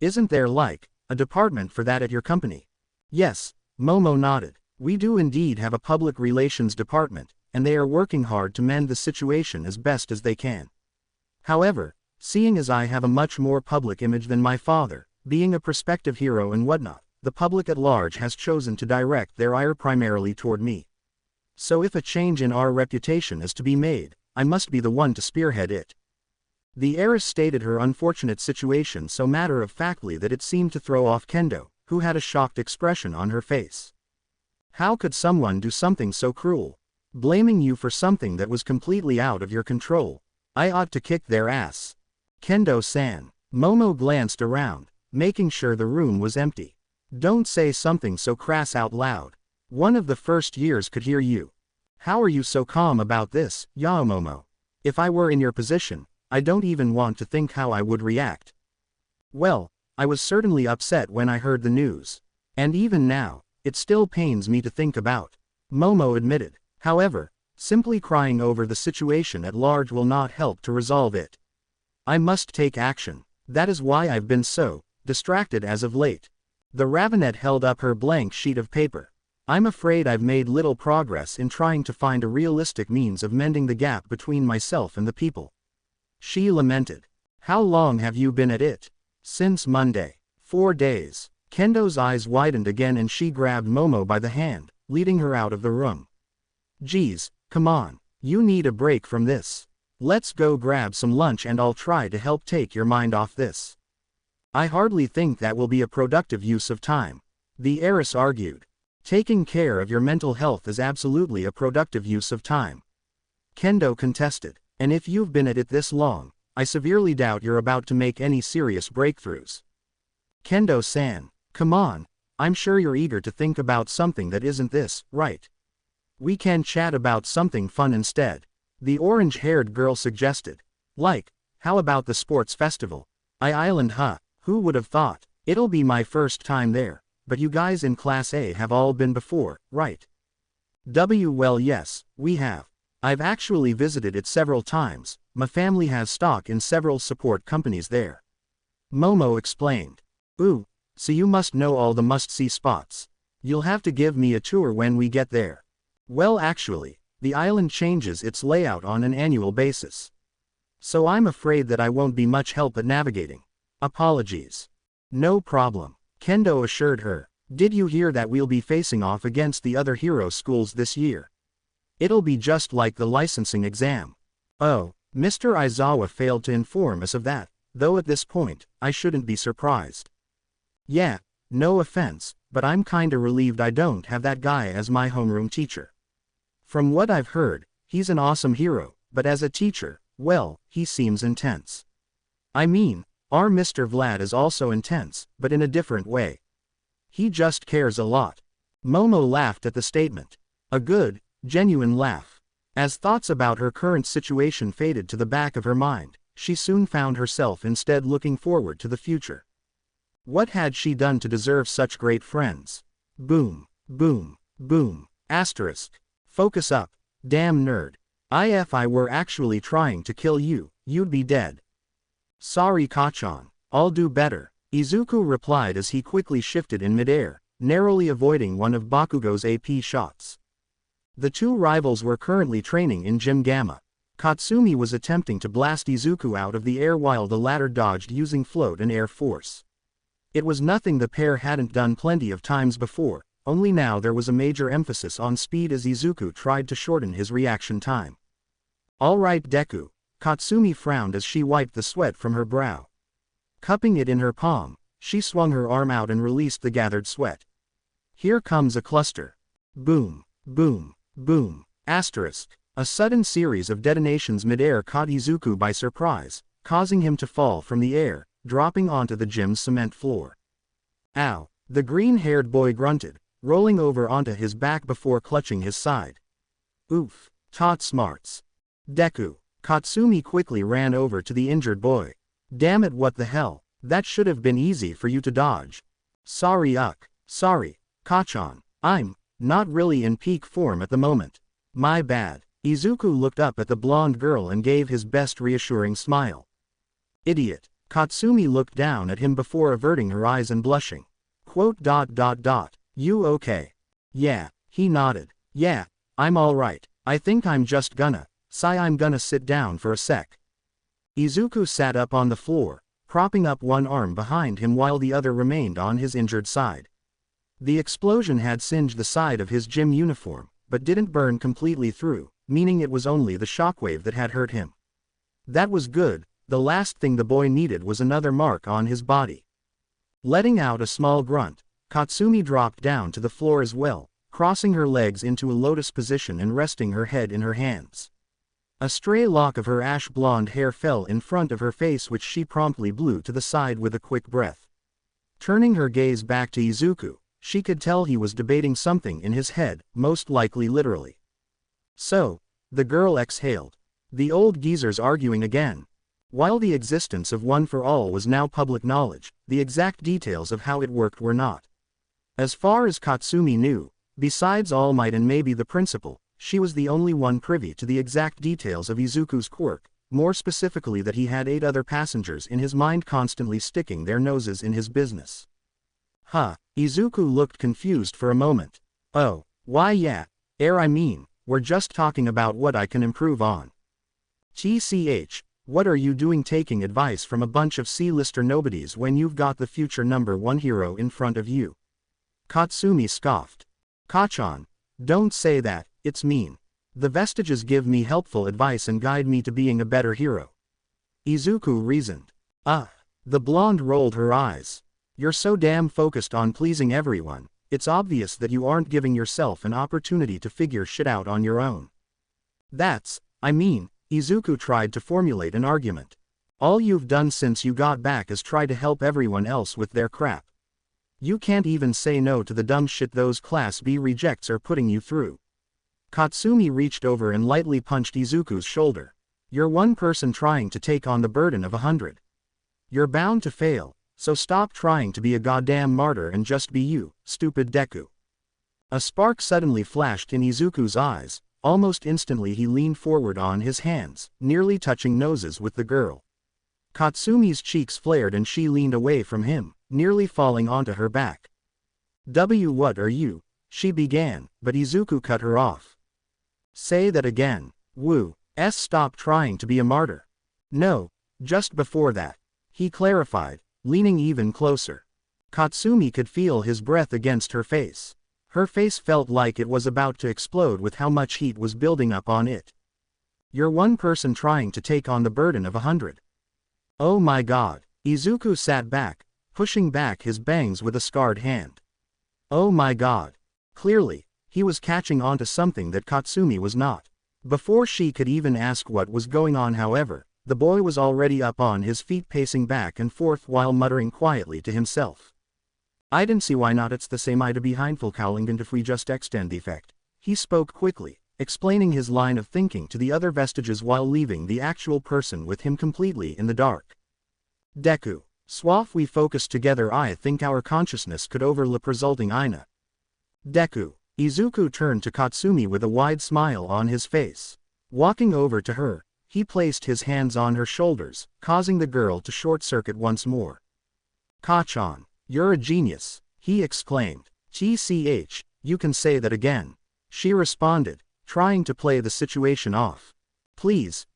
Isn't there a department for that at your company? Yes, Momo nodded. We do indeed have a public relations department, and they are working hard to mend the situation as best as they can. However, seeing as I have a much more public image than my father, being a prospective hero and whatnot, the public at large has chosen to direct their ire primarily toward me. So if a change in our reputation is to be made, I must be the one to spearhead it. The heiress stated her unfortunate situation so matter-of-factly that it seemed to throw off Kendo, who had a shocked expression on her face. How could someone do something so cruel? Blaming you for something that was completely out of your control. I ought to kick their ass. Kendo-san. Momo glanced around, making sure the room was empty. Don't say something so crass out loud. One of the first years could hear you. How are you so calm about this, Yaomomo? If I were in your position, I don't even want to think how I would react. Well, I was certainly upset when I heard the news. And even now, it still pains me to think about. Momo admitted. However, simply crying over the situation at large will not help to resolve it. I must take action. That is why I've been so distracted as of late. The Ravenet held up her blank sheet of paper. I'm afraid I've made little progress in trying to find a realistic means of mending the gap between myself and the people. She lamented. How long have you been at it? Since Monday. 4 days. Kendo's eyes widened again and she grabbed Momo by the hand, leading her out of the room. Geez, come on. You need a break from this. Let's go grab some lunch and I'll try to help take your mind off this. I hardly think that will be a productive use of time. The heiress argued. Taking care of your mental health is absolutely a productive use of time. Kendo contested. And if you've been at it this long, I severely doubt you're about to make any serious breakthroughs. Kendo-san, come on, I'm sure you're eager to think about something that isn't this, right? We can chat about something fun instead. The orange-haired girl suggested. How about the sports festival? Island, huh? Who would have thought? It'll be my first time there, but you guys in Class A have all been before, right? Well, yes, we have. I've actually visited it several times. My family has stock in several support companies there. Momo explained. Ooh, so you must know all the must-see spots. You'll have to give me a tour when we get there. Well, actually, the island changes its layout on an annual basis. So I'm afraid that I won't be much help at navigating. Apologies. No problem, Kendo assured her. Did you hear that we'll be facing off against the other hero schools this year? It'll be just like the licensing exam. Oh, Mr. Aizawa failed to inform us of that, though at this point, I shouldn't be surprised. Yeah, no offense, but I'm kinda relieved I don't have that guy as my homeroom teacher. From what I've heard, he's an awesome hero, but as a teacher, well, he seems intense. I mean, our Mr. Vlad is also intense, but in a different way. He just cares a lot. Momo laughed at the statement. A good, genuine laugh. As thoughts about her current situation faded to the back of her mind, she soon found herself instead looking forward to the future. What had she done to deserve such great friends? Boom, boom, boom, asterisk. Focus up, damn nerd. If I were actually trying to kill you, you'd be dead. Sorry Kachan, I'll do better, Izuku replied as he quickly shifted in midair, narrowly avoiding one of Bakugo's AP shots. The two rivals were currently training in Gym Gamma. Katsumi was attempting to blast Izuku out of the air while the latter dodged using float and air force. It was nothing the pair hadn't done plenty of times before, only now there was a major emphasis on speed as Izuku tried to shorten his reaction time. Alright Deku, Katsumi frowned as she wiped the sweat from her brow. Cupping it in her palm, she swung her arm out and released the gathered sweat. Here comes a cluster. Boom, boom, boom, asterisk. A sudden series of detonations midair caught Izuku by surprise, causing him to fall from the air, dropping onto the gym's cement floor. Ow, the green-haired boy grunted, rolling over onto his back before clutching his side. Oof, tot smarts. Deku, Katsumi quickly ran over to the injured boy. Damn it, what the hell, that should have been easy for you to dodge. Sorry sorry, Kachan, I'm not really in peak form at the moment. My bad. Izuku looked up at the blonde girl and gave his best reassuring smile. Idiot. Katsumi looked down at him before averting her eyes and blushing. Quote. You okay? Yeah, he nodded. Yeah, I'm alright. I think I'm just gonna sit down for a sec. Izuku sat up on the floor, propping up one arm behind him while the other remained on his injured side. The explosion had singed the side of his gym uniform, but didn't burn completely through, meaning it was only the shockwave that had hurt him. That was good, the last thing the boy needed was another mark on his body. Letting out a small grunt, Katsumi dropped down to the floor as well, crossing her legs into a lotus position and resting her head in her hands. A stray lock of her ash blonde hair fell in front of her face, which she promptly blew to the side with a quick breath. Turning her gaze back to Izuku, she could tell he was debating something in his head, most likely literally. So, the girl exhaled. The old geezer's arguing again. While the existence of One for All was now public knowledge, the exact details of how it worked were not. As far as Katsumi knew, besides All Might and maybe the principal, she was the only one privy to the exact details of Izuku's quirk, more specifically that he had 8 other passengers in his mind constantly sticking their noses in his business. Izuku looked confused for a moment. Oh, why yeah, I mean, we're just talking about what I can improve on. TCH, what are you doing taking advice from a bunch of C-lister nobodies when you've got the future #1 hero in front of you? Katsumi scoffed. Kachan, don't say that, it's mean. The vestiges give me helpful advice and guide me to being a better hero. Izuku reasoned. The blonde rolled her eyes. You're so damn focused on pleasing everyone, it's obvious that you aren't giving yourself an opportunity to figure shit out on your own. Izuku tried to formulate an argument. All you've done since you got back is try to help everyone else with their crap. You can't even say no to the dumb shit those Class B rejects are putting you through. Katsumi reached over and lightly punched Izuku's shoulder. You're one person trying to take on the burden of 100. You're bound to fail, so stop trying to be a goddamn martyr and just be you, stupid Deku. A spark suddenly flashed in Izuku's eyes. Almost instantly he leaned forward on his hands, nearly touching noses with the girl. Katsumi's cheeks flared and she leaned away from him, nearly falling onto her back. What are you? She began, but Izuku cut her off. Say that again. Stop trying to be a martyr. No, just before that. He clarified, leaning even closer. Katsumi could feel his breath against her face. Her face felt like it was about to explode with how much heat was building up on it. You're one person trying to take on the burden of 100. Oh my god. Izuku sat back, pushing back his bangs with a scarred hand. Oh my god. Clearly, he was catching on to something that Katsumi was not. Before she could even ask what was going on, however, the boy was already up on his feet, pacing back and forth while muttering quietly to himself. I didn't see why not. It's the same idea behind full cowling, and if we just extend the effect. He spoke quickly, explaining his line of thinking to the other vestiges while leaving the actual person with him completely in the dark. Deku. Swaf, we focused together. I think our consciousness could overlap, resulting in a Deku. Izuku turned to Katsumi with a wide smile on his face. Walking over to her, he placed his hands on her shoulders, causing the girl to short-circuit once more. Kachan. You're a genius, he exclaimed. TCH, you can say that again. She responded, trying to play the situation off. Please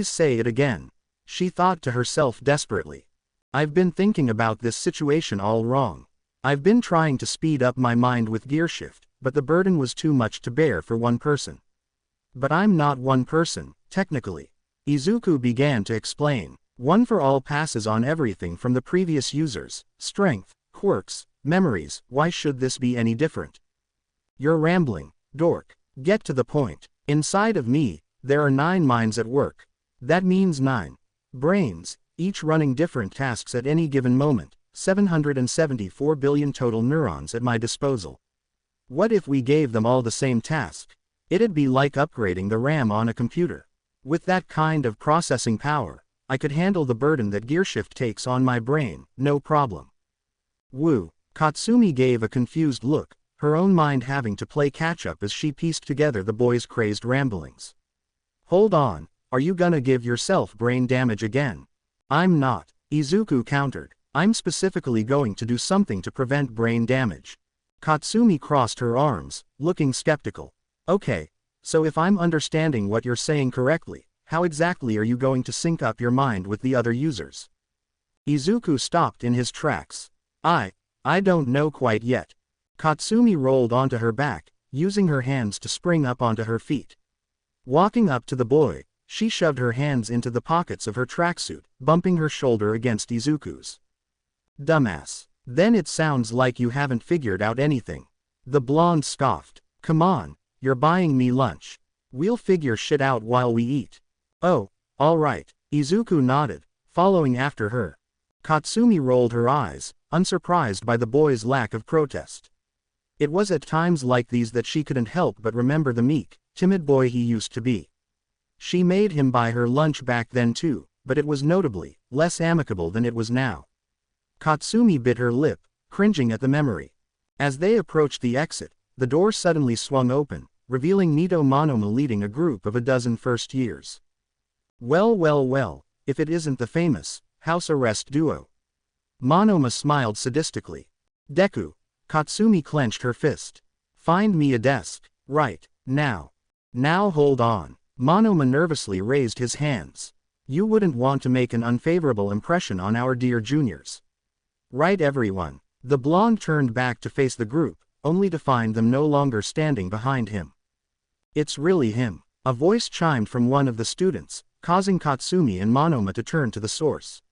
say it again. She thought to herself desperately. I've been thinking about this situation all wrong. I've been trying to speed up my mind with gearshift, but the burden was too much to bear for one person. But I'm not one person, technically. Izuku began to explain. One for all passes on everything from the previous users, strength, quirks, memories. Why should this be any different? You're rambling, dork. Get to the point. Inside of me, there are 9 minds at work. That means 9 brains, each running different tasks at any given moment, 774 billion total neurons at my disposal. What if we gave them all the same task? It'd be like upgrading the RAM on a computer. With that kind of processing power, I could handle the burden that gearshift takes on my brain, no problem. Katsumi gave a confused look, her own mind having to play catch-up as she pieced together the boy's crazed ramblings. Hold on, are you gonna give yourself brain damage again? I'm not, Izuku countered. I'm specifically going to do something to prevent brain damage. Katsumi crossed her arms, looking skeptical. Okay, so if I'm understanding what you're saying correctly, how exactly are you going to sync up your mind with the other users? Izuku stopped in his tracks. I don't know quite yet. Katsumi rolled onto her back, using her hands to spring up onto her feet. Walking up to the boy, she shoved her hands into the pockets of her tracksuit, bumping her shoulder against Izuku's. Dumbass. Then it sounds like you haven't figured out anything. The blonde scoffed. Come on, you're buying me lunch. We'll figure shit out while we eat. Oh, alright. Izuku nodded, following after her. Katsumi rolled her eyes, unsurprised by the boy's lack of protest. It was at times like these that she couldn't help but remember the meek, timid boy he used to be. She made him buy her lunch back then too, but it was notably less amicable than it was now. Katsumi bit her lip, cringing at the memory. As they approached the exit, the door suddenly swung open, revealing Nito Monoma leading a group of a dozen first years. Well, if it isn't the famous house arrest duo. Monoma smiled sadistically. Deku. Katsumi clenched her fist. Find me a desk, right, now. Now hold on. Monoma nervously raised his hands. You wouldn't want to make an unfavorable impression on our dear juniors. Right, everyone. The blonde turned back to face the group, only to find them no longer standing behind him. It's really him. A voice chimed from one of the students, causing Katsumi and Monoma to turn to the source.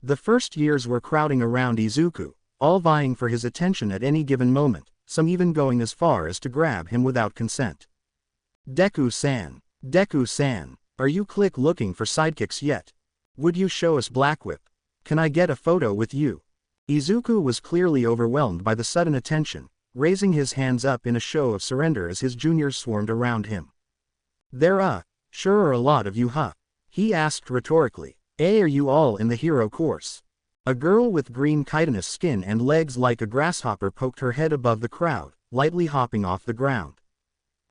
The first years were crowding around Izuku, all vying for his attention at any given moment, some even going as far as to grab him without consent. Deku-san, are you looking for sidekicks yet? Would you show us Black Whip? Can I get a photo with you? Izuku was clearly overwhelmed by the sudden attention, raising his hands up in a show of surrender as his juniors swarmed around him. There sure are a lot of you, huh? He asked rhetorically. Are you all in the hero course? A girl with green chitinous skin and legs like a grasshopper poked her head above the crowd, lightly hopping off the ground.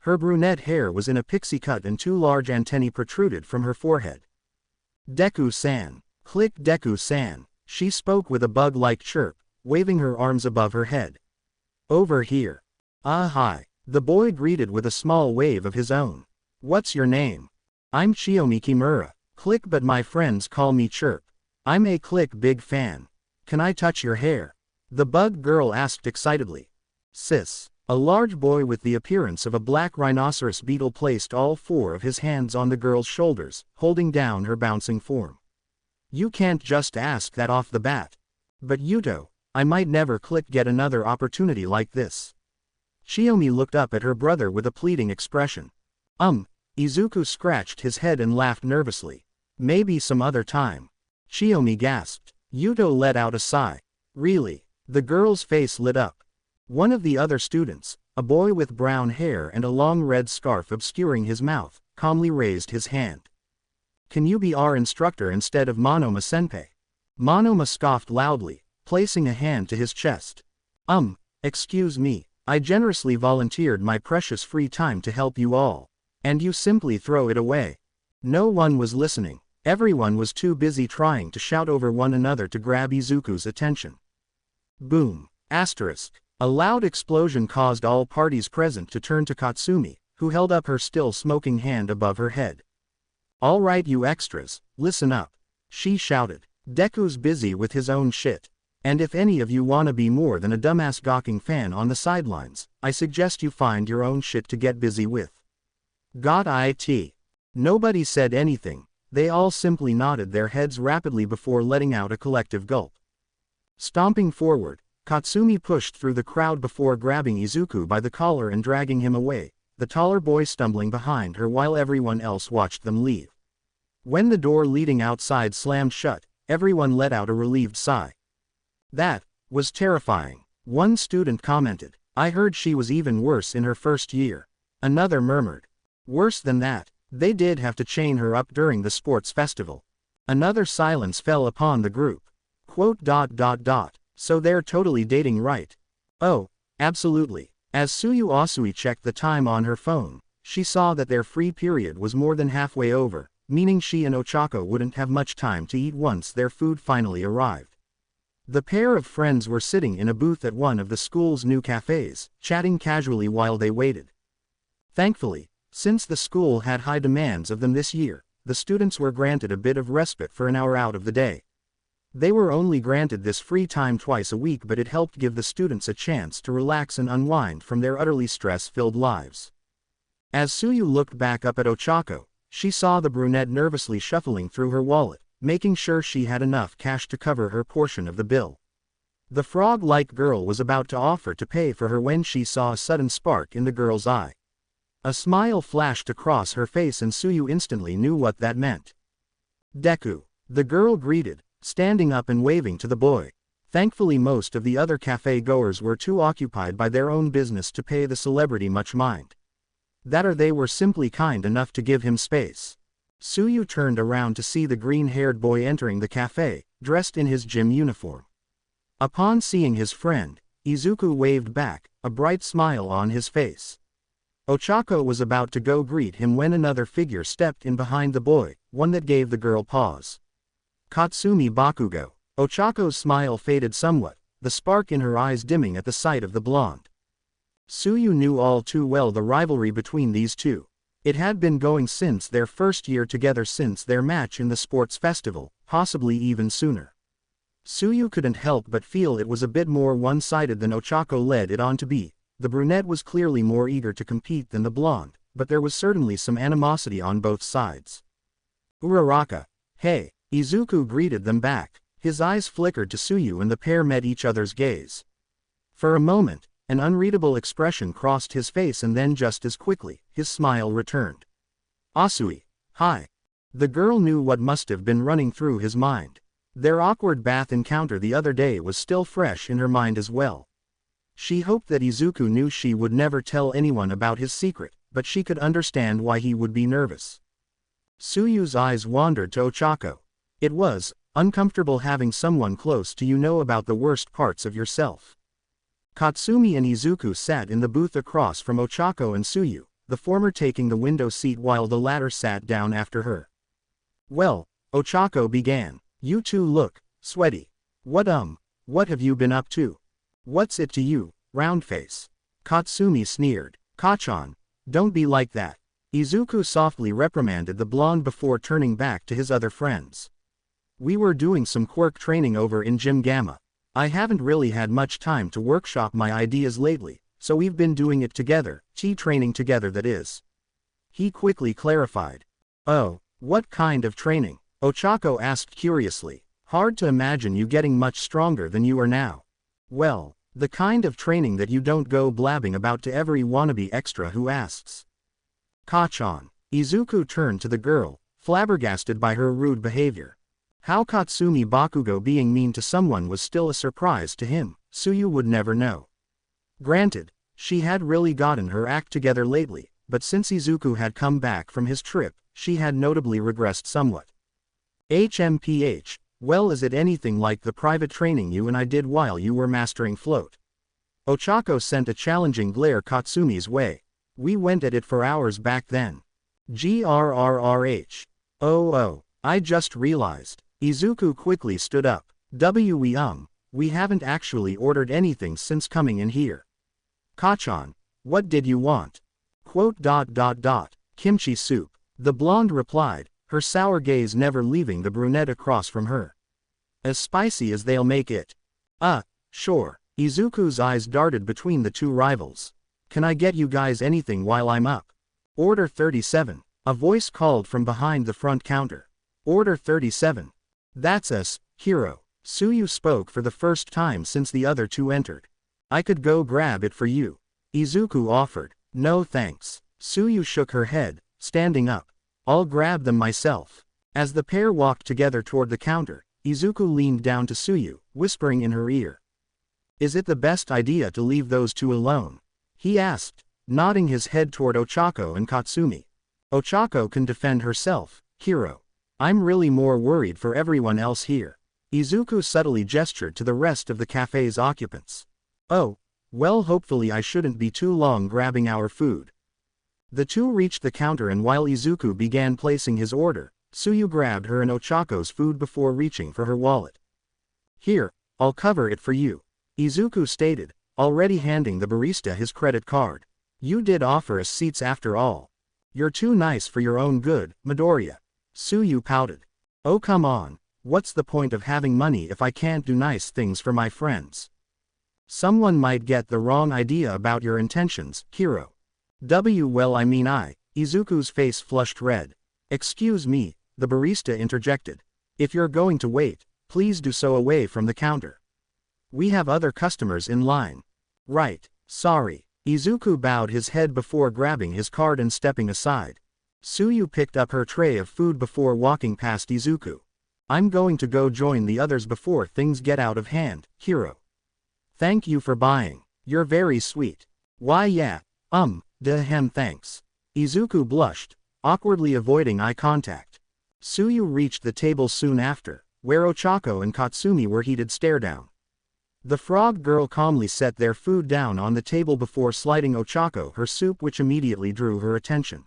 Her brunette hair was in a pixie cut and 2 large antennae protruded from her forehead. Deku-san. Click Deku-san. She spoke with a bug-like chirp, waving her arms above her head. Over here. Ah hi. The boy greeted with a small wave of his own. What's your name? I'm Chiyomi Kimura. Click but my friends call me Chirp. I'm a click big fan. Can I touch your hair? The bug girl asked excitedly. Sis. A large boy with the appearance of a black rhinoceros beetle placed all 4 of his hands on the girl's shoulders, holding down her bouncing form. You can't just ask that off the bat. But Yuto, I might never get another opportunity like this. Chiyomi looked up at her brother with a pleading expression. Izuku scratched his head and laughed nervously. Maybe some other time. Chiyomi gasped. Yuto let out a sigh. Really? The girl's face lit up. One of the other students, a boy with brown hair and a long red scarf obscuring his mouth, calmly raised his hand. Can you be our instructor instead of Monoma-senpai? Monoma scoffed loudly, placing a hand to his chest. Excuse me, I generously volunteered my precious free time to help you all. And you simply throw it away. No one was listening. Everyone was too busy trying to shout over one another to grab Izuku's attention. Boom. Asterisk. A loud explosion caused all parties present to turn to Katsumi, who held up her still smoking hand above her head. All right you extras, listen up. She shouted. Deku's busy with his own shit. And if any of you wanna be more than a dumbass gawking fan on the sidelines, I suggest you find your own shit to get busy with. Got it. Nobody said anything, they all simply nodded their heads rapidly before letting out a collective gulp. Stomping forward, Katsumi pushed through the crowd before grabbing Izuku by the collar and dragging him away, the taller boy stumbling behind her while everyone else watched them leave. When the door leading outside slammed shut, everyone let out a relieved sigh. That was terrifying. One student commented. I heard she was even worse in her first year. Another murmured. Worse than that, they did have to chain her up during the sports festival. Another silence fell upon the group. So they're totally dating, right? Oh, absolutely. As Tsuyu Asui checked the time on her phone, she saw that their free period was more than halfway over, meaning she and Ochako wouldn't have much time to eat once their food finally arrived. The pair of friends were sitting in a booth at one of the school's new cafes, chatting casually while they waited. Thankfully, since the school had high demands of them this year, the students were granted a bit of respite for an hour out of the day. They were only granted this free time twice a week, but it helped give the students a chance to relax and unwind from their utterly stress-filled lives. As Tsuyu looked back up at Ochako, she saw the brunette nervously shuffling through her wallet, making sure she had enough cash to cover her portion of the bill. The frog-like girl was about to offer to pay for her when she saw a sudden spark in the girl's eye. A smile flashed across her face and Tsuyu instantly knew what that meant. Deku. The girl greeted, standing up and waving to the boy. Thankfully most of the other cafe-goers were too occupied by their own business to pay the celebrity much mind. That or they were simply kind enough to give him space. Tsuyu turned around to see the green-haired boy entering the cafe, dressed in his gym uniform. Upon seeing his friend, Izuku waved back, a bright smile on his face. Ochako was about to go greet him when another figure stepped in behind the boy, one that gave the girl pause. Katsumi Bakugo. Ochako's smile faded somewhat, the spark in her eyes dimming at the sight of the blonde. Tsuyu knew all too well the rivalry between these two. It had been going since their first year together, since their match in the sports festival, possibly even sooner. Tsuyu couldn't help but feel it was a bit more one-sided than Ochako led it on to be. The brunette was clearly more eager to compete than the blonde, but there was certainly some animosity on both sides. Uraraka. Hey. Izuku greeted them back. His eyes flickered to Tsuyu and the pair met each other's gaze. For a moment, an unreadable expression crossed his face and then just as quickly, his smile returned. Asui. Hi. The girl knew what must have been running through his mind. Their awkward bath encounter the other day was still fresh in her mind as well. She hoped that Izuku knew she would never tell anyone about his secret, but she could understand why he would be nervous. Tsuyu's eyes wandered to Ochako. It was uncomfortable having someone close to you know about the worst parts of yourself. Katsumi and Izuku sat in the booth across from Ochako and Tsuyu, the former taking the window seat while the latter sat down after her. Well, Ochako began, you two look sweaty. What have you been up to? What's it to you, roundface? Katsumi sneered. Kachan, don't be like that. Izuku softly reprimanded the blonde before turning back to his other friends. We were doing some quirk training over in Gym Gamma. I haven't really had much time to workshop my ideas lately, so we've been doing it together, training together that is. He quickly clarified. Oh, what kind of training? Ochako asked curiously. Hard to imagine you getting much stronger than you are now. Well, the kind of training that you don't go blabbing about to every wannabe extra who asks. Kachan. Izuku turned to the girl, flabbergasted by her rude behavior. How Katsumi Bakugo being mean to someone was still a surprise to him, Tsuyu would never know. Granted, she had really gotten her act together lately, but since Izuku had come back from his trip, she had notably regressed somewhat. HMPH, well, is it anything like the private training you and I did while you were mastering float? Ochako sent a challenging glare Katsumi's way. We went at it for hours back then. GRRRH. Oh, I just realized. Izuku quickly stood up. We haven't actually ordered anything since coming in here. Kachan, what did you want? Kimchi soup. The blonde replied, her sour gaze never leaving the brunette across from her. As spicy as they'll make it. Sure. Izuku's eyes darted between the two rivals. Can I get you guys anything while I'm up? Order 37. A voice called from behind the front counter. Order 37. That's us, Hiro. Tsuyu spoke for the first time since the other two entered. I could go grab it for you. Izuku offered. No thanks. Tsuyu shook her head, standing up. I'll grab them myself. As the pair walked together toward the counter, Izuku leaned down to Tsuyu, whispering in her ear. Is it the best idea to leave those two alone? He asked, nodding his head toward Ochako and Katsumi. Ochako can defend herself, Hiro. I'm really more worried for everyone else here. Izuku subtly gestured to the rest of the cafe's occupants. Oh, well, hopefully I shouldn't be too long grabbing our food. The two reached the counter, and while Izuku began placing his order, Tsuyu grabbed her and Ochako's food before reaching for her wallet. Here, I'll cover it for you, Izuku stated, already handing the barista his credit card. You did offer us seats after all. You're too nice for your own good, Midoriya. Tsuyu pouted. Oh come on, what's the point of having money if I can't do nice things for my friends? Someone might get the wrong idea about your intentions, Hiro. Izuku's face flushed red. Excuse me, the barista interjected. If you're going to wait, please do so away from the counter. We have other customers in line. Right, sorry. Izuku bowed his head before grabbing his card and stepping aside. Tsuyu picked up her tray of food before walking past Izuku. I'm going to go join the others before things get out of hand, Hiro. Thank you for buying. You're very sweet. Why yeah, thanks. Izuku blushed, awkwardly avoiding eye contact. Tsuyu reached the table soon after, where Ochako and Katsumi were heated stare-down. The frog girl calmly set their food down on the table before sliding Ochako her soup, which immediately drew her attention.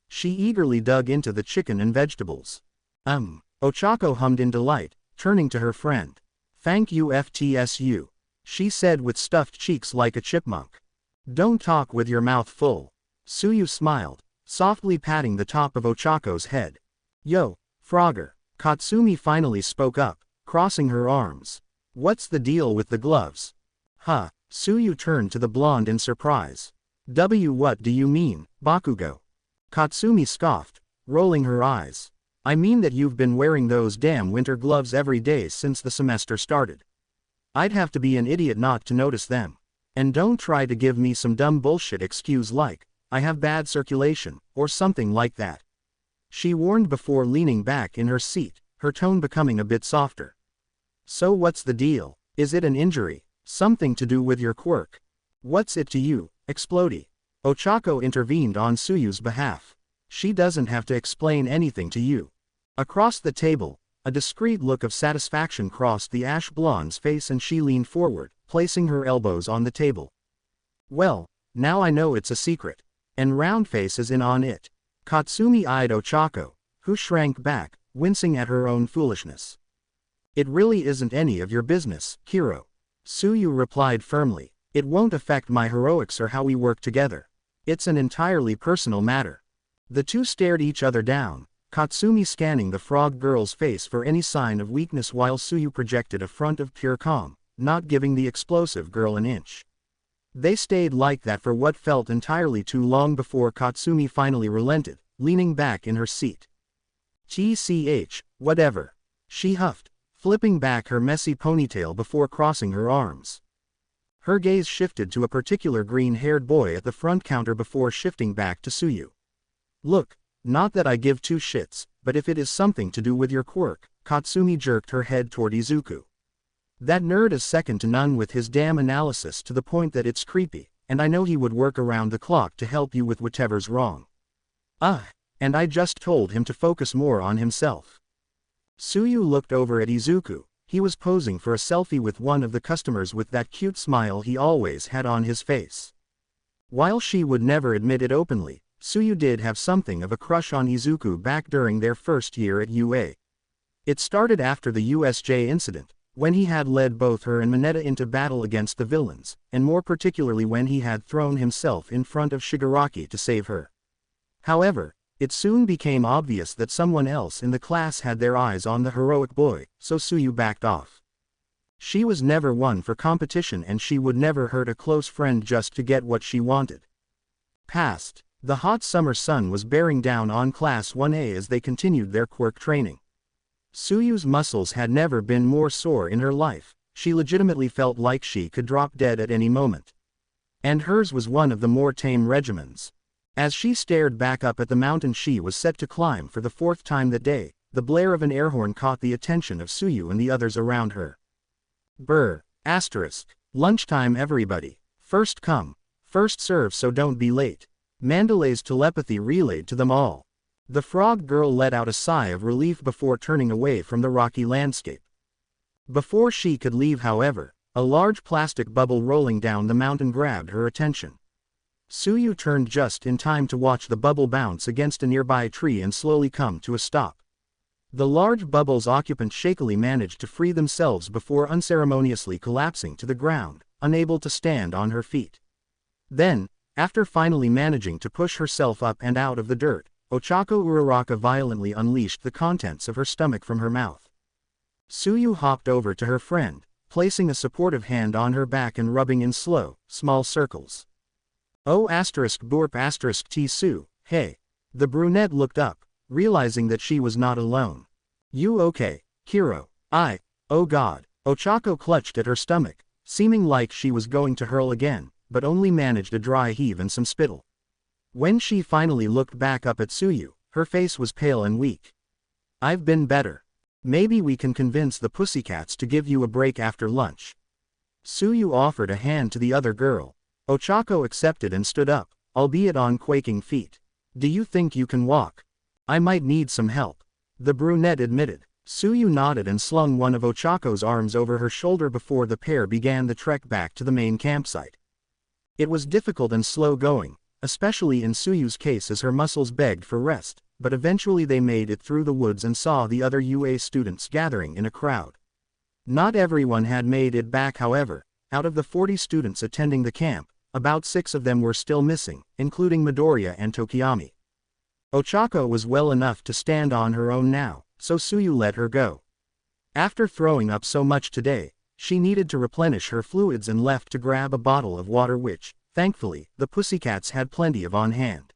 She eagerly dug into the chicken and vegetables. Ochako hummed in delight, turning to her friend. Thank you FTSU, she said with stuffed cheeks like a chipmunk. Don't talk with your mouth full. Tsuyu smiled, softly patting the top of Ochako's head. Yo, Frogger. Katsumi finally spoke up, crossing her arms. What's the deal with the gloves? Tsuyu turned to the blonde in surprise. What do you mean, Bakugo? Katsumi scoffed, rolling her eyes. I mean that you've been wearing those damn winter gloves every day since the semester started. I'd have to be an idiot not to notice them. And don't try to give me some dumb bullshit excuse like, I have bad circulation, or something like that. She warned before leaning back in her seat, her tone becoming a bit softer. So what's the deal? Is it an injury? Something to do with your quirk? What's it to you, Explodey? Ochako intervened on Tsuyu's behalf. She doesn't have to explain anything to you. Across the table, A discreet look of satisfaction crossed the ash blonde's face and she leaned forward, placing her elbows on the table. Well, now I know it's a secret. And Roundface is in on it. Katsumi eyed Ochako, who shrank back, wincing at her own foolishness. It really isn't any of your business, Hiro. Tsuyu replied firmly. It won't affect my heroics or how we work together. It's an entirely personal matter. The two stared each other down, Katsumi scanning the frog girl's face for any sign of weakness while Tsuyu projected a front of pure calm, not giving the explosive girl an inch. They stayed like that for what felt entirely too long before Katsumi finally relented, leaning back in her seat. "Tch, whatever," she huffed, flipping back her messy ponytail before crossing her arms. Her gaze shifted to a particular green-haired boy at the front counter before shifting back to Tsuyu. "Look, not that I give two shits, but if it is something to do with your quirk," Katsumi jerked her head toward Izuku. "That nerd is second to none with his damn analysis to the point that it's creepy, and I know he would work around the clock to help you with whatever's wrong. And I just told him to focus more on himself." Tsuyu looked over at Izuku. He was posing for a selfie with one of the customers with that cute smile he always had on his face. While she would never admit it openly, Tsuyu did have something of a crush on Izuku back during their first year at UA. It started after the USJ incident, when he had led both her and Mineta into battle against the villains, and more particularly when he had thrown himself in front of Shigaraki to save her. However, it soon became obvious that someone else in the class had their eyes on the heroic boy, so Tsuyu backed off. She was never one for competition and she would never hurt a close friend just to get what she wanted. The hot summer sun was bearing down on Class 1A as they continued their quirk training. Tsuyu's muscles had never been more sore in her life, she legitimately felt like she could drop dead at any moment. And hers was one of the more tame regimens. As she stared back up at the mountain she was set to climb for the fourth time that day, the blare of an airhorn caught the attention of Tsuyu and the others around her. Lunchtime everybody. First come, first serve so don't be late. Mandalay's telepathy relayed to them all. The frog girl let out a sigh of relief before turning away from the rocky landscape. Before she could leave however, a large plastic bubble rolling down the mountain grabbed her attention. Tsuyu turned just in time to watch the bubble bounce against a nearby tree and slowly come to a stop. The large bubble's occupant shakily managed to free themselves before unceremoniously collapsing to the ground, unable to stand on her feet. Then, after finally managing to push herself up and out of the dirt, Ochako Uraraka violently unleashed the contents of her stomach from her mouth. Tsuyu hopped over to her friend, placing a supportive hand on her back and rubbing in slow, small circles. "Oh *burp Tsu, hey." The brunette looked up, realizing that she was not alone. "You okay, Hiro?" Oh god." Ochako clutched at her stomach, seeming like she was going to hurl again, but only managed a dry heave and some spittle. When she finally looked back up at Tsuyu, her face was pale and weak. "I've been better. Maybe we can convince the pussycats to give you a break after lunch." Tsuyu offered a hand to the other girl. Ochako accepted and stood up, albeit on quaking feet. "Do you think you can walk? I might need some help," the brunette admitted. Tsuyu nodded and slung one of Ochako's arms over her shoulder before the pair began the trek back to the main campsite. It was difficult and slow going, especially in Tsuyu's case as her muscles begged for rest, but eventually they made it through the woods and saw the other UA students gathering in a crowd. Not everyone had made it back however. Out of the 40 students attending the camp, about 6 of them were still missing, including Midoriya and Tokiyami. Ochako was well enough to stand on her own now, so Tsuyu let her go. After throwing up so much today, she needed to replenish her fluids and left to grab a bottle of water which, thankfully, the pussycats had plenty of on hand.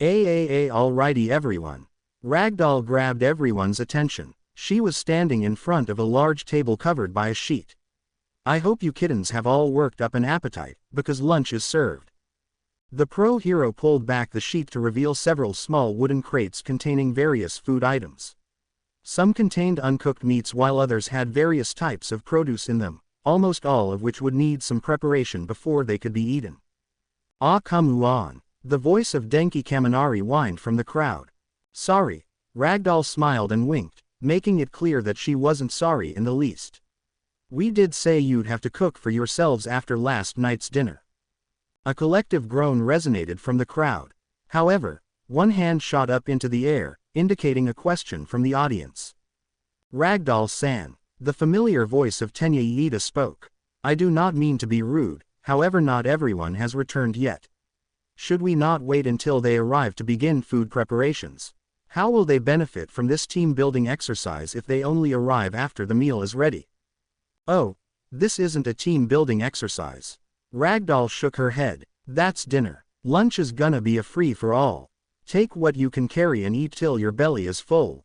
Alrighty everyone. Ragdoll grabbed everyone's attention. She was standing in front of a large table covered by a sheet. "I hope you kittens have all worked up an appetite, because lunch is served." The pro hero pulled back the sheet to reveal several small wooden crates containing various food items. Some contained uncooked meats while others had various types of produce in them, almost all of which would need some preparation before they could be eaten. "Ah come on." The voice of Denki Kaminari whined from the crowd. "Sorry." Ragdoll smiled and winked, making it clear that she wasn't sorry in the least. "We did say you'd have to cook for yourselves after last night's dinner." A collective groan resonated from the crowd. However, one hand shot up into the air, indicating a question from the audience. "Ragdoll-san," the familiar voice of Tenya Iida spoke. "I do not mean to be rude, however not everyone has returned yet. Should we not wait until they arrive to begin food preparations? How will they benefit from this team-building exercise if they only arrive after the meal is ready?" "Oh, this isn't a team-building exercise." Ragdoll shook her head. "That's dinner. Lunch is gonna be a free-for-all. Take what you can carry and eat till your belly is full.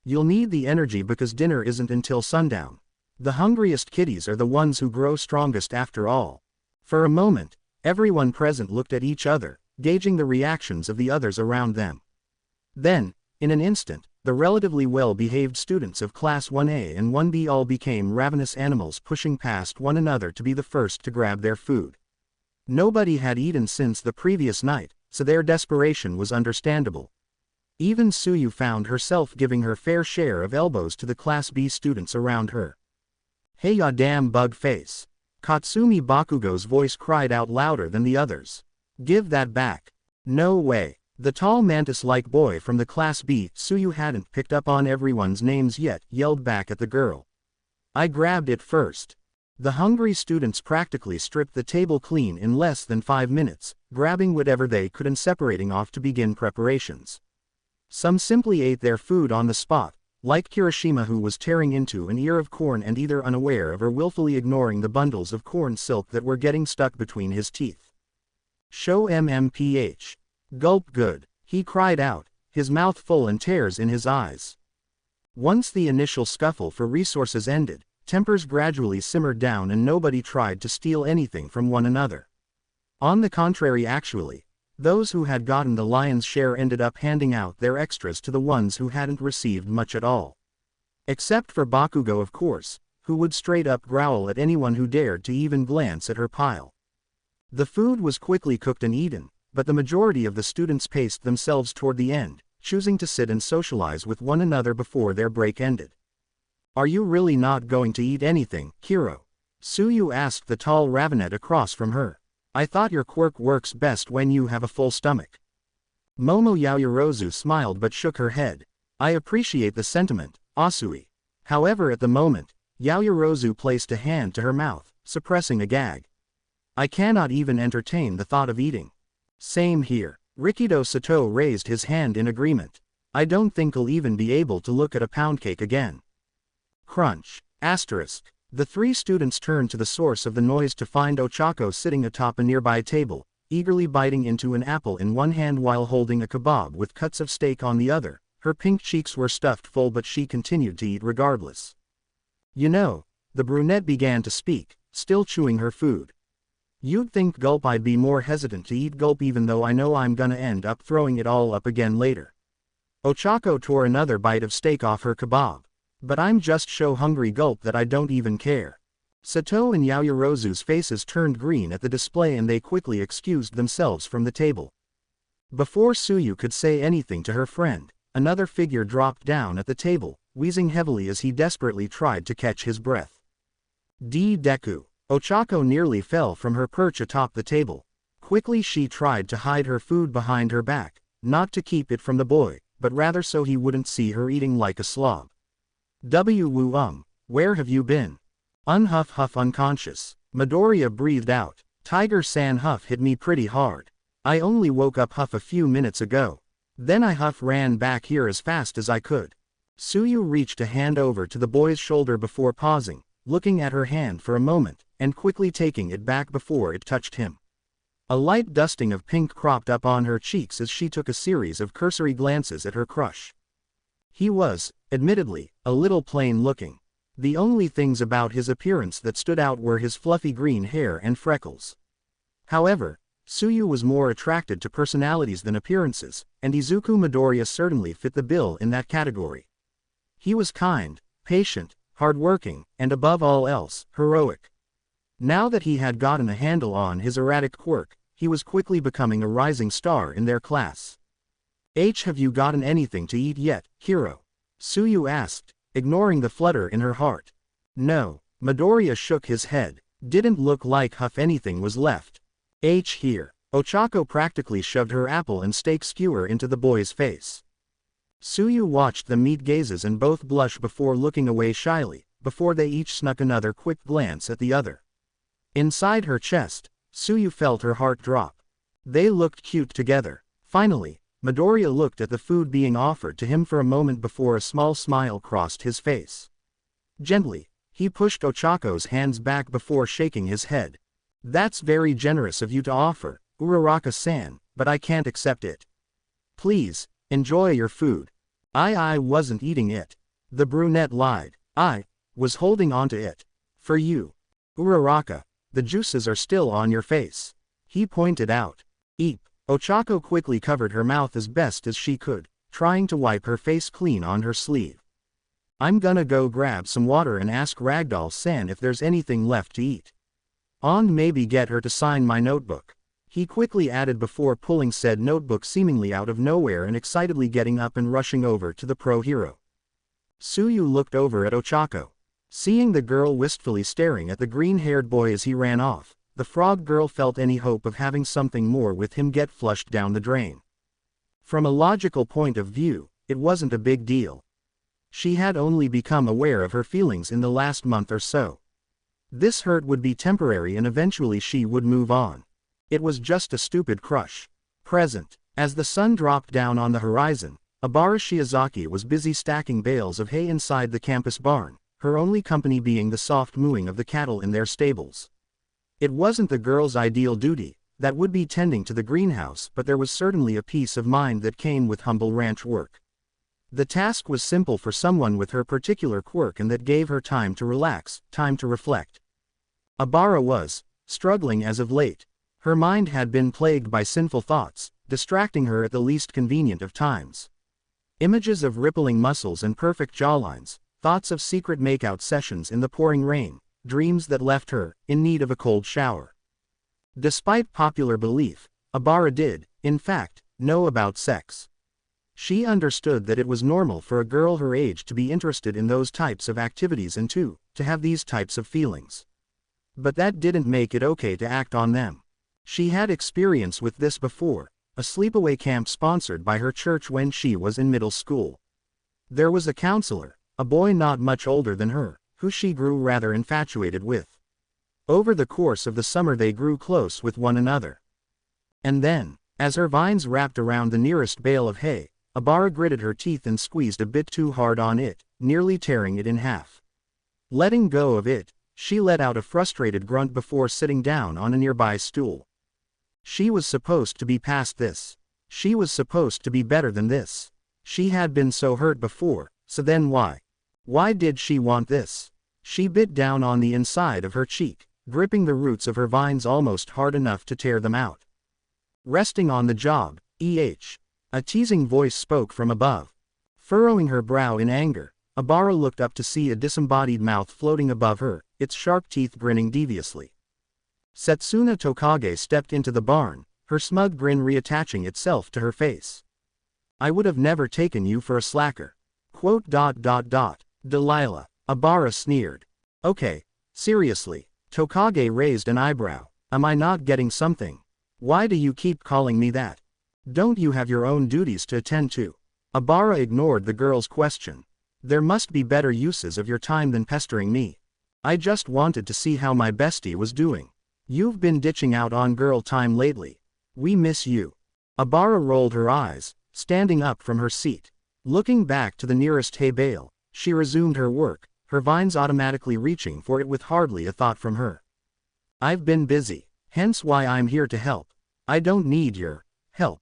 You'll need the energy because dinner isn't until sundown. The hungriest kitties are the ones who grow strongest after all." For a moment, everyone present looked at each other, gauging the reactions of the others around them. Then, in an instant, the relatively well-behaved students of Class 1A and 1B all became ravenous animals pushing past one another to be the first to grab their food. Nobody had eaten since the previous night, so their desperation was understandable. Even Tsuyu found herself giving her fair share of elbows to the Class B students around her. "Hey ya damn bug face." Katsumi Bakugo's voice cried out louder than the others. "Give that back." "No way." The tall mantis-like boy from the Class B Tsuyu hadn't picked up on everyone's names yet yelled back at the girl. "I grabbed it first." The hungry students practically stripped the table clean in less than 5 minutes, grabbing whatever they could and separating off to begin preparations. Some simply ate their food on the spot, like Kirishima, who was tearing into an ear of corn and either unaware of or willfully ignoring the bundles of corn silk that were getting stuck between his teeth. "Show MMPH. Gulp good," he cried out, his mouth full and tears in his eyes. Once the initial scuffle for resources ended, tempers gradually simmered down and nobody tried to steal anything from one another. On the contrary, actually, those who had gotten the lion's share ended up handing out their extras to the ones who hadn't received much at all. Except for Bakugo, of course, who would straight up growl at anyone who dared to even glance at her pile. The food was quickly cooked and eaten, but the majority of the students paced themselves toward the end, choosing to sit and socialize with one another before their break ended. "Are you really not going to eat anything, Kiro?" Tsuyu asked the tall ravenet across from her. "I thought your quirk works best when you have a full stomach." Momo Yaoyorozu smiled but shook her head. "I appreciate the sentiment, Asui." However, at the moment, Yaoyorozu placed a hand to her mouth, suppressing a gag. "I cannot even entertain the thought of eating." "Same here." Rikido Sato raised his hand in agreement. "I don't think I'll even be able to look at a pound cake again." Crunch. Asterisk. The three students turned to the source of the noise to find Ochako sitting atop a nearby table, eagerly biting into an apple in one hand while holding a kebab with cuts of steak on the other. Her pink cheeks were stuffed full, but she continued to eat regardless. "You know," the brunette began to speak, still chewing her food. "You'd think gulp I'd be more hesitant to eat gulp, even though I know I'm gonna end up throwing it all up again later." Ochako tore another bite of steak off her kebab. "But I'm just so hungry gulp that I don't even care." Sato and Yaoyorozu's faces turned green at the display and they quickly excused themselves from the table. Before Tsuyu could say anything to her friend, another figure dropped down at the table, wheezing heavily as he desperately tried to catch his breath. Deku. Ochako nearly fell from her perch atop the table. Quickly she tried to hide her food behind her back, not to keep it from the boy, but rather so he wouldn't see her eating like a slob. Where have you been?" Unhuff Huff unconscious. Midoriya breathed out. "Tiger-san, Huff hit me pretty hard. I only woke up Huff a few minutes ago. Then I Huff ran back here as fast as I could." Tsuyu reached a hand over to the boy's shoulder before pausing, looking at her hand for a moment, and quickly taking it back before it touched him. A light dusting of pink cropped up on her cheeks as she took a series of cursory glances at her crush. He was, admittedly, a little plain-looking. The only things about his appearance that stood out were his fluffy green hair and freckles. However, Tsuyu was more attracted to personalities than appearances, and Izuku Midoriya certainly fit the bill in that category. He was kind, patient, hard-working, and above all else, heroic. Now that he had gotten a handle on his erratic quirk, he was quickly becoming a rising star in their class. "Have you gotten anything to eat yet, Kiro?" Tsuyu asked, ignoring the flutter in her heart. No, Midoriya shook his head. Didn't look like anything was left. Here. Ochako practically shoved her apple and steak skewer into the boy's face. Tsuyu watched them meet gazes and both blush before looking away shyly, before they each snuck another quick glance at the other. Inside her chest, Tsuyu felt her heart drop. They looked cute together. Finally, Midoriya looked at the food being offered to him for a moment before a small smile crossed his face. Gently, he pushed Ochako's hands back before shaking his head. That's very generous of you to offer, Uraraka-san, but I can't accept it. Please, enjoy your food. I wasn't eating it. The brunette lied. I was holding onto it. For you. Uraraka, the juices are still on your face. He pointed out. Eep. Ochako quickly covered her mouth as best as she could, trying to wipe her face clean on her sleeve. I'm gonna go grab some water and ask Ragdoll-san if there's anything left to eat. Maybe get her to sign my notebook. He quickly added before pulling said notebook seemingly out of nowhere and excitedly getting up and rushing over to the pro hero. Tsuyu looked over at Ochako. Seeing the girl wistfully staring at the green-haired boy as he ran off, the frog girl felt any hope of having something more with him get flushed down the drain. From a logical point of view, it wasn't a big deal. She had only become aware of her feelings in the last month or so. This hurt would be temporary and eventually she would move on. It was just a stupid crush. Present. As the sun dropped down on the horizon, Abara Shiozaki was busy stacking bales of hay inside the campus barn, her only company being the soft mooing of the cattle in their stables. It wasn't the girl's ideal duty, that would be tending to the greenhouse, but there was certainly a peace of mind that came with humble ranch work. The task was simple for someone with her particular quirk and that gave her time to relax, time to reflect. Abara was struggling as of late. Her mind had been plagued by sinful thoughts, distracting her at the least convenient of times. Images of rippling muscles and perfect jawlines, thoughts of secret makeout sessions in the pouring rain, dreams that left her in need of a cold shower. Despite popular belief, Abara did, in fact, know about sex. She understood that it was normal for a girl her age to be interested in those types of activities and to have these types of feelings. But that didn't make it okay to act on them. She had experience with this before, a sleepaway camp sponsored by her church when she was in middle school. There was a counselor, a boy not much older than her, who she grew rather infatuated with. Over the course of the summer they grew close with one another. And then, as her vines wrapped around the nearest bale of hay, Abara gritted her teeth and squeezed a bit too hard on it, nearly tearing it in half. Letting go of it, she let out a frustrated grunt before sitting down on a nearby stool. She was supposed to be past this. She was supposed to be better than this. She had been so hurt before, so then why? Why did she want this? She bit down on the inside of her cheek, gripping the roots of her vines almost hard enough to tear them out. Resting on the job, a teasing voice spoke from above. Furrowing her brow in anger, Abara looked up to see a disembodied mouth floating above her, its sharp teeth grinning deviously. Setsuna Tokage stepped into the barn, her smug grin reattaching itself to her face. I would have never taken you for a slacker. Delilah. Abara sneered. Okay, seriously. Tokage raised an eyebrow. Am I not getting something? Why do you keep calling me that? Don't you have your own duties to attend to? Abara ignored the girl's question. There must be better uses of your time than pestering me. I just wanted to see how my bestie was doing. You've been ditching out on girl time lately. We miss you. Abara rolled her eyes, standing up from her seat. Looking back to the nearest hay bale, she resumed her work, her vines automatically reaching for it with hardly a thought from her. I've been busy, hence why I'm here to help. I don't need your help.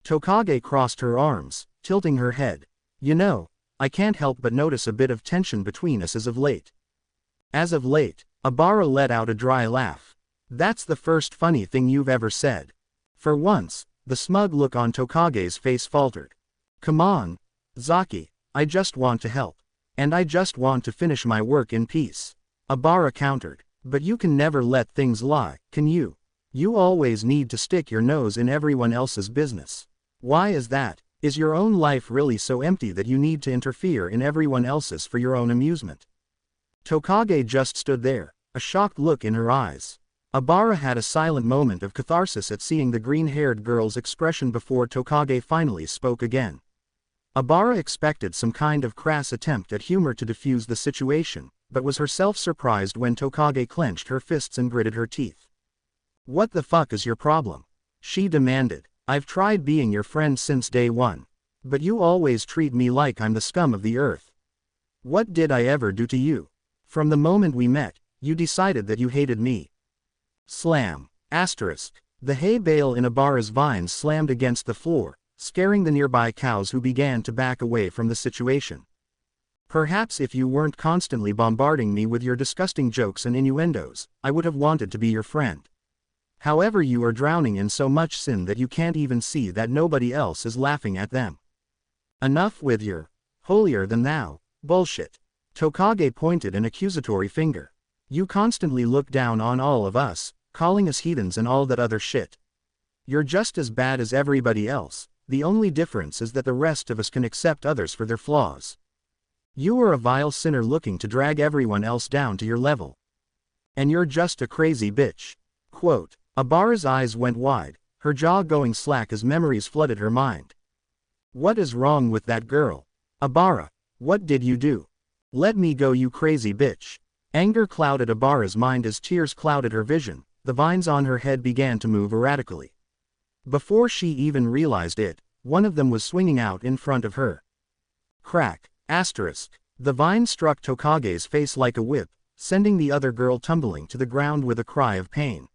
Tokage crossed her arms, tilting her head. You know, I can't help but notice a bit of tension between us as of late. As of late, Abara let out a dry laugh. That's the first funny thing you've ever said. For once, the smug look on Tokage's face faltered. Come on, Zaki, I just want to help. And I just want to finish my work in peace. Abara countered. But you can never let things lie, can you? You always need to stick your nose in everyone else's business. Why is that? Is your own life really so empty that you need to interfere in everyone else's for your own amusement? Tokage just stood there, a shocked look in her eyes. Abara had a silent moment of catharsis at seeing the green-haired girl's expression before Tokage finally spoke again. Abara expected some kind of crass attempt at humor to diffuse the situation, but was herself surprised when Tokage clenched her fists and gritted her teeth. "What the fuck is your problem?" she demanded. "I've tried being your friend since day one. But you always treat me like I'm the scum of the earth. What did I ever do to you? From the moment we met, you decided that you hated me." Slam. Asterisk. The hay bale in Abara's vines slammed against the floor, scaring the nearby cows who began to back away from the situation. "Perhaps if you weren't constantly bombarding me with your disgusting jokes and innuendos, I would have wanted to be your friend. However, you are drowning in so much sin that you can't even see that nobody else is laughing at them. Enough with your holier-than-thou bullshit." Tokage pointed an accusatory finger. "You constantly look down on all of us, calling us heathens and all that other shit. You're just as bad as everybody else, the only difference is that the rest of us can accept others for their flaws. You are a vile sinner looking to drag everyone else down to your level. And you're just a crazy bitch." Quote. Abara's eyes went wide, her jaw going slack as memories flooded her mind. "What is wrong with that girl? Abara, what did you do? Let me go, you crazy bitch." Anger clouded Abara's mind as tears clouded her vision. The vines on her head began to move erratically. Before she even realized it, one of them was swinging out in front of her. Crack. Asterisk. The vine struck Tokage's face like a whip, sending the other girl tumbling to the ground with a cry of pain.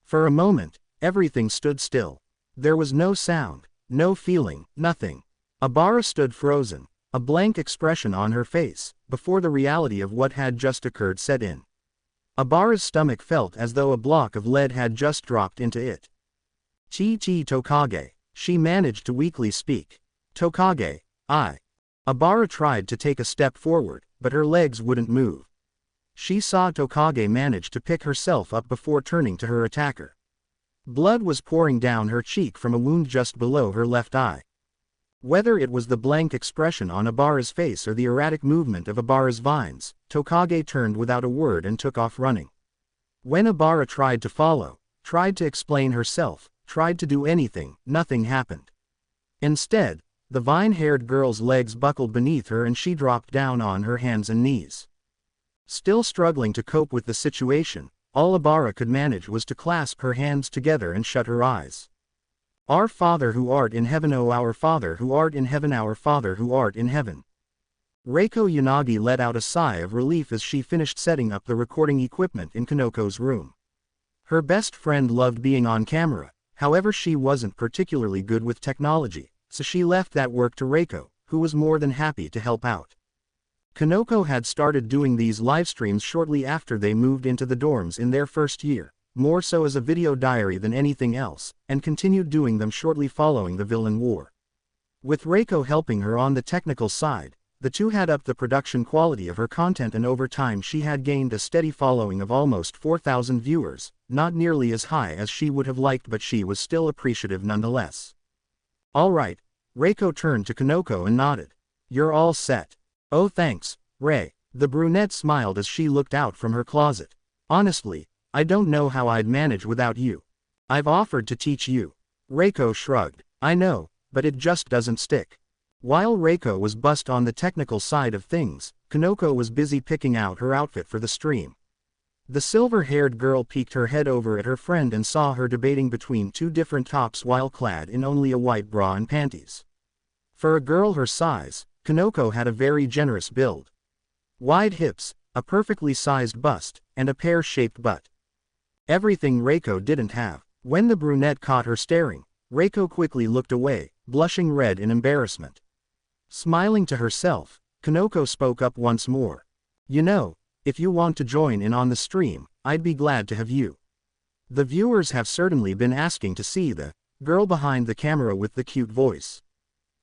For a moment, everything stood still. There was no sound, no feeling, nothing. Abara stood frozen, a blank expression on her face, before the reality of what had just occurred set in. Abara's stomach felt as though a block of lead had just dropped into it. "Chi Tokage," she managed to weakly speak. "Tokage, I." Abara tried to take a step forward, but her legs wouldn't move. She saw Tokage manage to pick herself up before turning to her attacker. Blood was pouring down her cheek from a wound just below her left eye. Whether it was the blank expression on Abara's face or the erratic movement of Abara's vines, Tokage turned without a word and took off running. When Abara tried to follow, tried to explain herself, tried to do anything, nothing happened. Instead, the vine-haired girl's legs buckled beneath her and she dropped down on her hands and knees. Still struggling to cope with the situation, all Abara could manage was to clasp her hands together and shut her eyes. "Our Father who art in heaven, O our Father who art in heaven, our Father who art in heaven." Reiko Yanagi let out a sigh of relief as she finished setting up the recording equipment in Kanoko's room. Her best friend loved being on camera, however she wasn't particularly good with technology, so she left that work to Reiko, who was more than happy to help out. Kanoko had started doing these livestreams shortly after they moved into the dorms in their first year, more so as a video diary than anything else, and continued doing them shortly following the Villain War. With Reiko helping her on the technical side, the two had upped the production quality of her content, and over time she had gained a steady following of almost 4,000 viewers, not nearly as high as she would have liked, but she was still appreciative nonetheless. "Alright." Reiko turned to Kanoko and nodded. "You're all set." "Oh thanks, Rei." The brunette smiled as she looked out from her closet. "Honestly, I don't know how I'd manage without you. I've offered to teach you." Reiko shrugged. "I know, but it just doesn't stick." While Reiko was bussed on the technical side of things, Kanoko was busy picking out her outfit for the stream. The silver-haired girl peeked her head over at her friend and saw her debating between two different tops while clad in only a white bra and panties. For a girl her size, Kanoko had a very generous build. Wide hips, a perfectly sized bust, and a pear-shaped butt. Everything Reiko didn't have. When the brunette caught her staring, Reiko quickly looked away, blushing red in embarrassment. Smiling to herself, Kanoko spoke up once more. "You know, if you want to join in on the stream, I'd be glad to have you. The viewers have certainly been asking to see the girl behind the camera with the cute voice.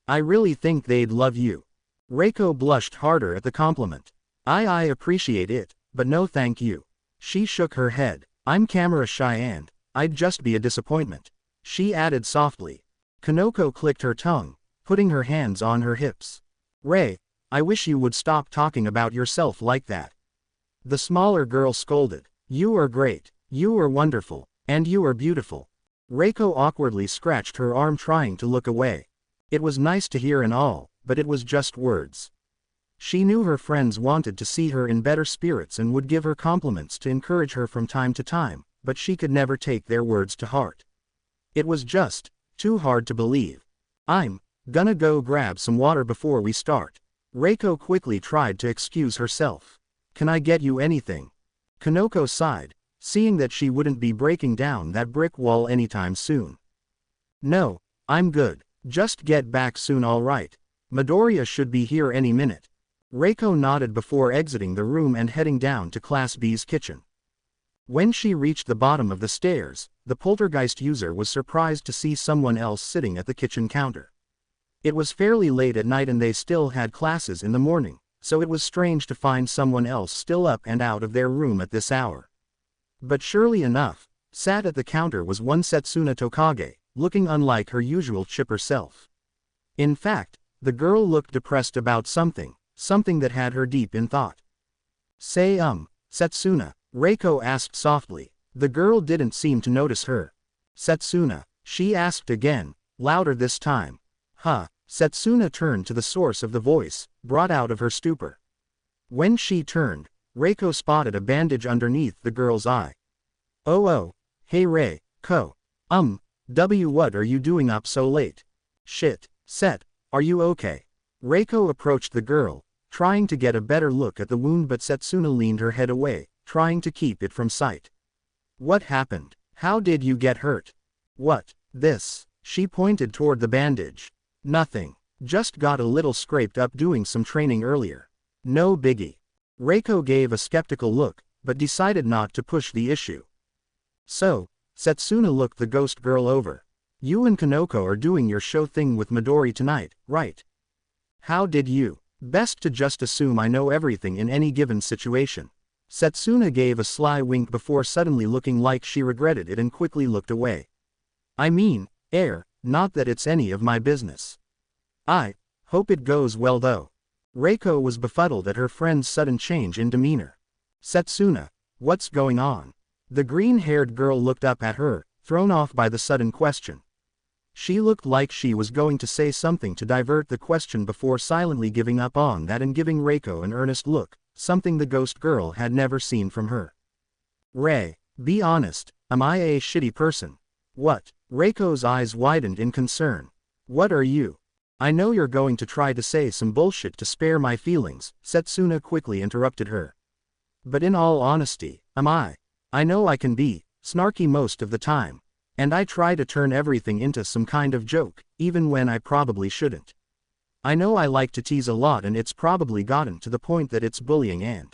I really think they'd love you." Reiko blushed harder at the compliment. I appreciate it, but no thank you." She shook her head. "I'm camera shy and I'd just be a disappointment," she added softly. Kanoko clicked her tongue, putting her hands on her hips. Rei, I wish you would stop talking about yourself like that. The smaller girl scolded. You are great, you are wonderful, and you are beautiful. Reiko awkwardly scratched her arm trying to look away. It was nice to hear and all, but it was just words. She knew her friends wanted to see her in better spirits and would give her compliments to encourage her from time to time, but she could never take their words to heart. It was just too hard to believe. I'm gonna go grab some water before we start. Reiko quickly tried to excuse herself. Can I get you anything? Kanoko sighed, seeing that she wouldn't be breaking down that brick wall anytime soon. No, I'm good. Just get back soon, alright. Midoriya should be here any minute. Reiko nodded before exiting the room and heading down to Class B's kitchen. When she reached the bottom of the stairs, the poltergeist user was surprised to see someone else sitting at the kitchen counter. It was fairly late at night and they still had classes in the morning, so it was strange to find someone else still up and out of their room at this hour. But surely enough, sat at the counter was one Setsuna Tokage, looking unlike her usual chipper self. In fact, the girl looked depressed about something that had her deep in thought. Say Setsuna, Reiko asked softly. The girl didn't seem to notice her. Setsuna, she asked again, louder this time. Huh. Setsuna turned to the source of the voice, brought out of her stupor. When she turned, Reiko spotted a bandage underneath the girl's eye. Oh, hey Reiko. What are you doing up so late? Shit, Set, are you okay? Reiko approached the girl, trying to get a better look at the wound, but Setsuna leaned her head away, trying to keep it from sight. What happened? How did you get hurt? What? This. She pointed toward the bandage. Nothing. Just got a little scraped up doing some training earlier. No biggie. Reiko gave a skeptical look, but decided not to push the issue. So, Setsuna looked the ghost girl over. You and Kanoko are doing your show thing with Midori tonight, right? How did you? Best to just assume I know everything in any given situation. Setsuna gave a sly wink before suddenly looking like she regretted it and quickly looked away. I mean, not that it's any of my business. I hope it goes well though. Reiko was befuddled at her friend's sudden change in demeanor. Setsuna, what's going on? The green-haired girl looked up at her, thrown off by the sudden question. She looked like she was going to say something to divert the question before silently giving up on that and giving Reiko an earnest look, something the ghost girl had never seen from her. Rei, be honest, am I a shitty person? What? Reiko's eyes widened in concern. What are you? I know you're going to try to say some bullshit to spare my feelings, Setsuna quickly interrupted her. But in all honesty, am I? I know I can be snarky most of the time. And I try to turn everything into some kind of joke, even when I probably shouldn't. I know I like to tease a lot and it's probably gotten to the point that it's bullying and...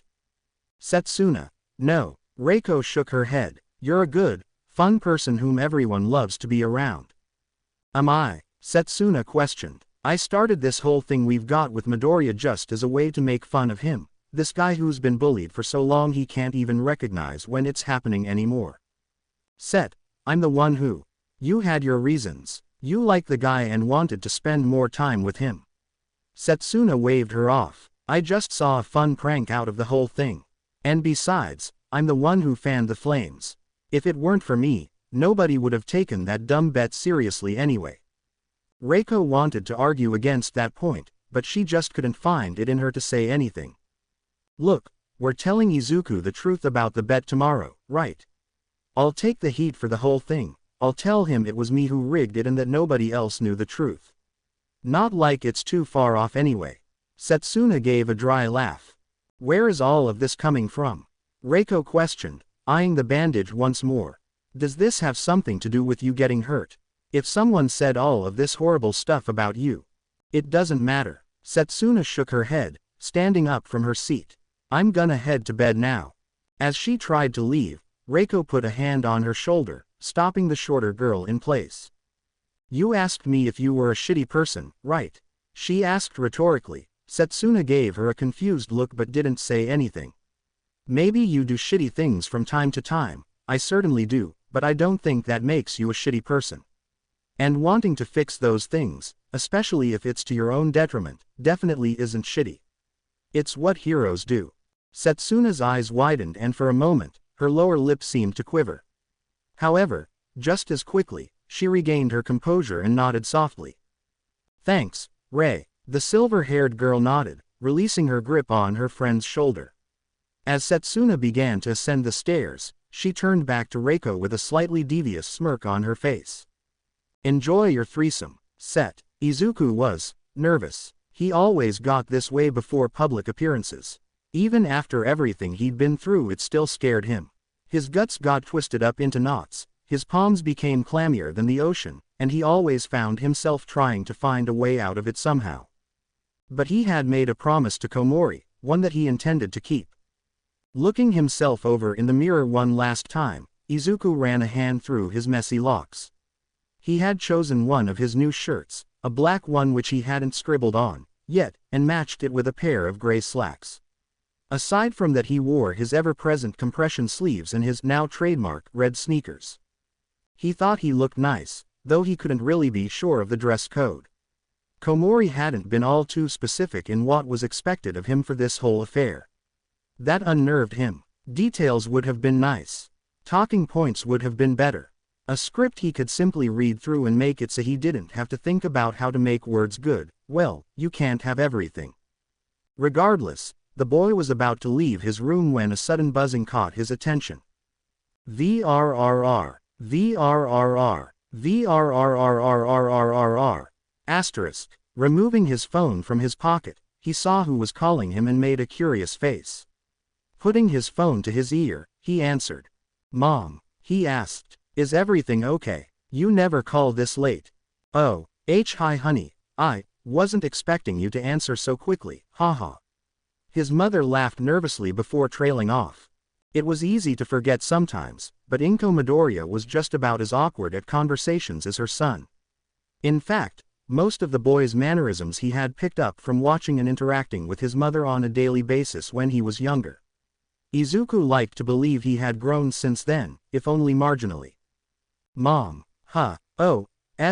Setsuna. No. Reiko shook her head. You're a good, fun person whom everyone loves to be around. Am I? Setsuna questioned. I started this whole thing we've got with Midoriya just as a way to make fun of him, this guy who's been bullied for so long he can't even recognize when it's happening anymore. Set, I'm the one who. You had your reasons. You like the guy and wanted to spend more time with him. Setsuna waved her off. I just saw a fun prank out of the whole thing. And besides, I'm the one who fanned the flames. If it weren't for me, nobody would have taken that dumb bet seriously anyway. Reiko wanted to argue against that point, but she just couldn't find it in her to say anything. Look, we're telling Izuku the truth about the bet tomorrow, right? I'll take the heat for the whole thing. I'll tell him it was me who rigged it and that nobody else knew the truth. Not like it's too far off anyway. Setsuna gave a dry laugh. Where is all of this coming from? Reiko questioned, eyeing the bandage once more. Does this have something to do with you getting hurt? If someone said all of this horrible stuff about you. It doesn't matter. Setsuna shook her head, standing up from her seat. I'm gonna head to bed now. As she tried to leave, Reiko put a hand on her shoulder, stopping the shorter girl in place. You asked me if you were a shitty person, right? She asked rhetorically. Setsuna gave her a confused look but didn't say anything. Maybe you do shitty things from time to time, I certainly do, but I don't think that makes you a shitty person. And wanting to fix those things, especially if it's to your own detriment, definitely isn't shitty. It's what heroes do. Setsuna's eyes widened and for a moment, her lower lip seemed to quiver. However, just as quickly, she regained her composure and nodded softly. Thanks, Rei. The silver-haired girl nodded, releasing her grip on her friend's shoulder. As Setsuna began to ascend the stairs, she turned back to Reiko with a slightly devious smirk on her face. Enjoy your threesome, Set. Izuku was nervous. He always got this way before public appearances. Even after everything he'd been through, it still scared him. His guts got twisted up into knots, his palms became clammier than the ocean, and he always found himself trying to find a way out of it somehow. But he had made a promise to Komori, one that he intended to keep. Looking himself over in the mirror one last time, Izuku ran a hand through his messy locks. He had chosen one of his new shirts, a black one which he hadn't scribbled on yet, and matched it with a pair of gray slacks. Aside from that, he wore his ever-present compression sleeves and his now trademark red sneakers. He thought he looked nice, though he couldn't really be sure of the dress code. Komori hadn't been all too specific in what was expected of him for this whole affair. That unnerved him. Details would have been nice. Talking points would have been better. A script he could simply read through and make it so he didn't have to think about how to make words good. Well, you can't have everything. Regardless, the boy was about to leave his room when a sudden buzzing caught his attention. VRRR, VRRR, VRRRRRRRR. Asterisk. Removing his phone from his pocket, he saw who was calling him and made a curious face. Putting his phone to his ear, he answered. Mom, he asked. Is everything okay? You never call this late. Oh, hi honey, I wasn't expecting you to answer so quickly, haha. His mother laughed nervously before trailing off. It was easy to forget sometimes, but Izuku Midoriya was just about as awkward at conversations as her son. In fact, most of the boy's mannerisms he had picked up from watching and interacting with his mother on a daily basis when he was younger. Izuku liked to believe he had grown since then, if only marginally. Mom,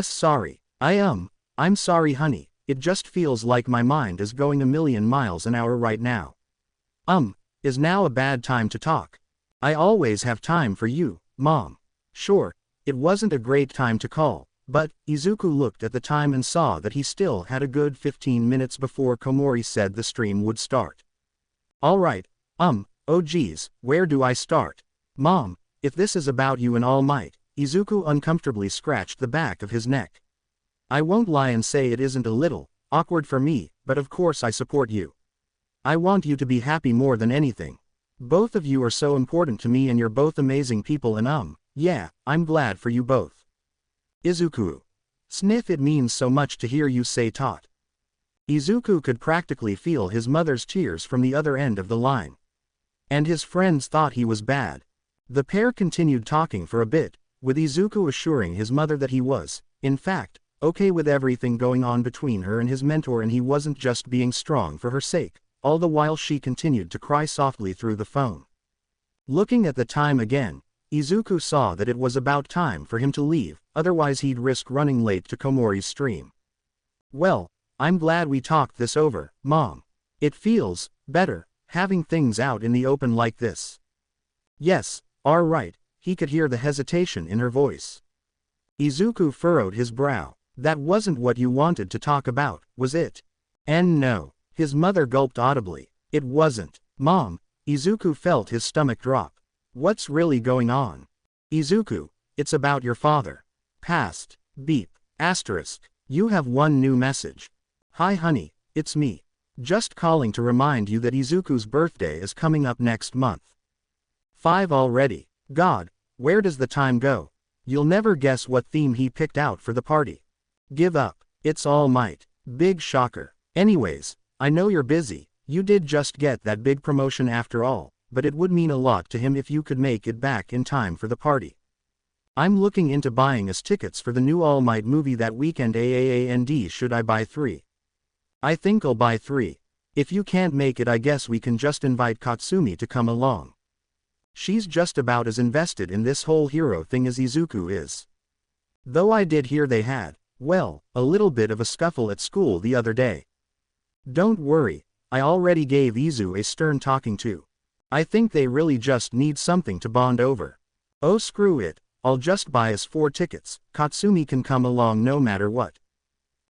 sorry, I'm sorry honey, it just feels like my mind is going a million miles an hour right now. Is now a bad time to talk? I always have time for you, Mom. Sure, it wasn't a great time to call, but Izuku looked at the time and saw that he still had a good 15 minutes before Komori said the stream would start. Alright, oh geez, where do I start? Mom, if this is about you and All Might. Izuku uncomfortably scratched the back of his neck. I won't lie and say it isn't a little awkward for me, but of course I support you. I want you to be happy more than anything. Both of you are so important to me and you're both amazing people and yeah, I'm glad for you both. Izuku. Sniff, it means so much to hear you say tot. Izuku could practically feel his mother's tears from the other end of the line. And his friends thought he was bad. The pair continued talking for a bit, with Izuku assuring his mother that he was, in fact, okay with everything going on between her and his mentor and he wasn't just being strong for her sake, all the while she continued to cry softly through the phone. Looking at the time again, Izuku saw that it was about time for him to leave, otherwise he'd risk running late to Komori's stream. Well, I'm glad we talked this over, Mom. It feels better, having things out in the open like this. Yes, alright. He could hear the hesitation in her voice. Izuku furrowed his brow. That wasn't what you wanted to talk about, was it? And no. His mother gulped audibly. It wasn't. Mom. Izuku felt his stomach drop. What's really going on? Izuku, it's about your father. Past. Beep. Asterisk. You have one new message. Hi honey, it's me. Just calling to remind you that Izuku's birthday is coming up next month. 5 already. God, where does the time go? You'll never guess what theme he picked out for the party. Give up. It's All Might. Big shocker. Anyways, I know you're busy, you did just get that big promotion after all, but it would mean a lot to him if you could make it back in time for the party. I'm looking into buying us tickets for the new All Might movie that weekend. And should I buy 3? I think I'll buy 3. If you can't make it, I guess we can just invite Katsumi to come along. She's just about as invested in this whole hero thing as Izuku is. Though I did hear they had Well, a little bit of a scuffle at school the other day. Don't worry, I already gave Izu a stern talking to. I think they really just need something to bond over. Oh screw it, I'll just buy us 4 tickets, Katsumi can come along no matter what.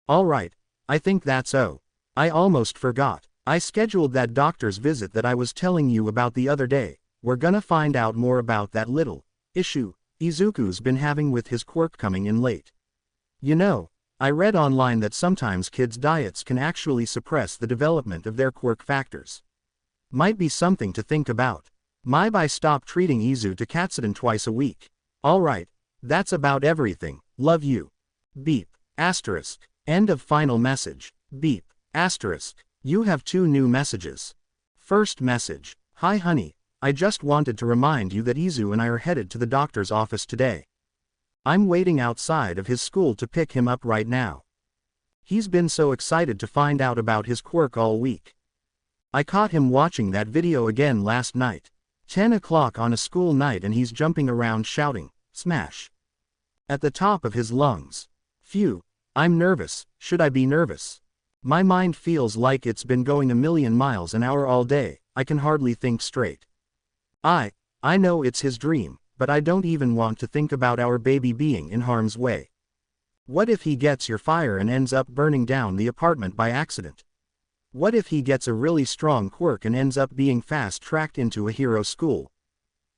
Alright, I think that's I almost forgot. I scheduled that doctor's visit that I was telling you about the other day. We're gonna find out more about that little issue Izuku's been having with his quirk coming in late. You know, I read online that sometimes kids' diets can actually suppress the development of their quirk factors. Might be something to think about. Maybe stop treating Izu to Katsuden twice a week. Alright, that's about everything. Love you. Beep. Asterisk. End of final message. Beep. Asterisk. You have 2 new messages. First message. Hi honey, I just wanted to remind you that Izu and I are headed to the doctor's office today. I'm waiting outside of his school to pick him up right now. He's been so excited to find out about his quirk all week. I caught him watching that video again last night. 10 o'clock on a school night and he's jumping around shouting, smash, at the top of his lungs. Phew, I'm nervous. Should I be nervous? My mind feels like it's been going a million miles an hour all day. I can hardly think straight. I know it's his dream, but I don't even want to think about our baby being in harm's way. What if he gets your fire and ends up burning down the apartment by accident? What if he gets a really strong quirk and ends up being fast-tracked into a hero school?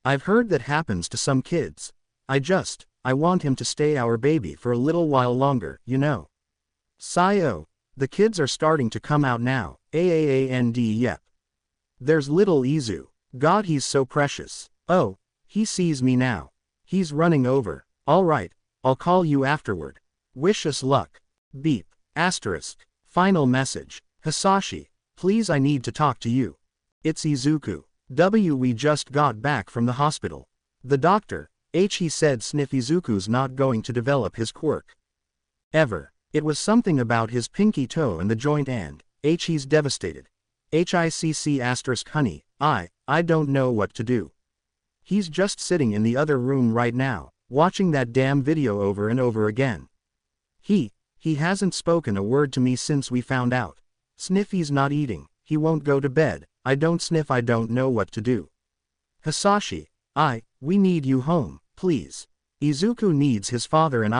I've heard that happens to some kids. I want him to stay our baby for a little while longer, you know. Sayo. The kids are starting to come out now, and yep. There's little Izu. God, he's so precious. Oh, he sees me now. He's running over. Alright, I'll call you afterward. Wish us luck. Beep. Asterisk. Final message. Hisashi, please I need to talk to you. It's Izuku. We just got back from the hospital. The doctor, he said sniff Izuku's not going to develop his quirk. Ever. It was something about his pinky toe and the joint and, he's devastated. HICC asterisk honey, I don't know what to do. He's just sitting in the other room right now, watching that damn video over and over again. He hasn't spoken a word to me since we found out. Sniffy's not eating, he won't go to bed, I don't sniff, I don't know what to do. Hisashi, we need you home, please. Izuku needs his father and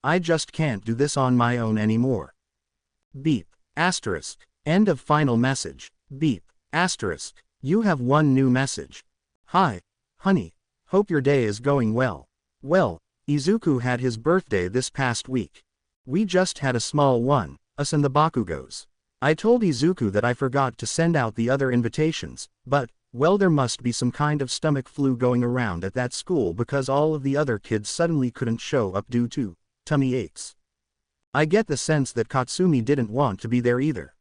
I just can't do this on my own anymore. Beep. Asterisk. End of final message. Beep. Asterisk. You have 1 new message. Hi, honey. Hope your day is going well. Well, Izuku had his birthday this past week. We just had a small one, us and the Bakugos. I told Izuku that I forgot to send out the other invitations, but, well, there must be some kind of stomach flu going around at that school because all of the other kids suddenly couldn't show up due to tummy aches. I get the sense that Katsumi didn't want to be there either.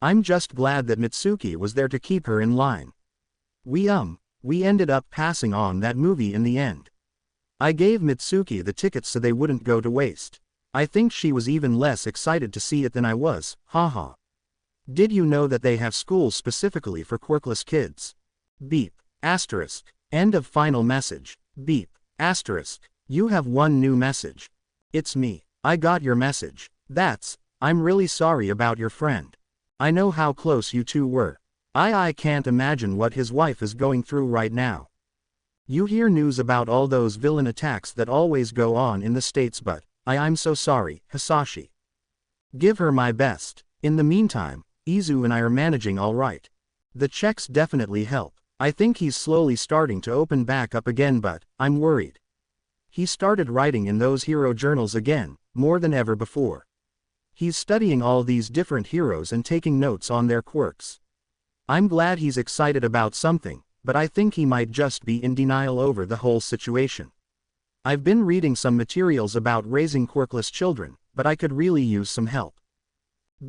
I'm just glad that Mitsuki was there to keep her in line. We ended up passing on that movie in the end. I gave Mitsuki the tickets so they wouldn't go to waste. I think she was even less excited to see it than I was, haha. Did you know that they have schools specifically for quirkless kids? Beep. Asterisk. End of final message. Beep. Asterisk. You have 1 new message. It's me. I got your message. I'm really sorry about your friend. I know how close you 2 were. I can't imagine what his wife is going through right now. You hear news about all those villain attacks that always go on in the States, but I'm so sorry, Hisashi. Give her my best. In the meantime, Izu and I are managing all right. The checks definitely help. I think he's slowly starting to open back up again, but I'm worried. He started writing in those hero journals again, more than ever before. He's studying all these different heroes and taking notes on their quirks. I'm glad he's excited about something, but I think he might just be in denial over the whole situation. I've been reading some materials about raising quirkless children, but I could really use some help.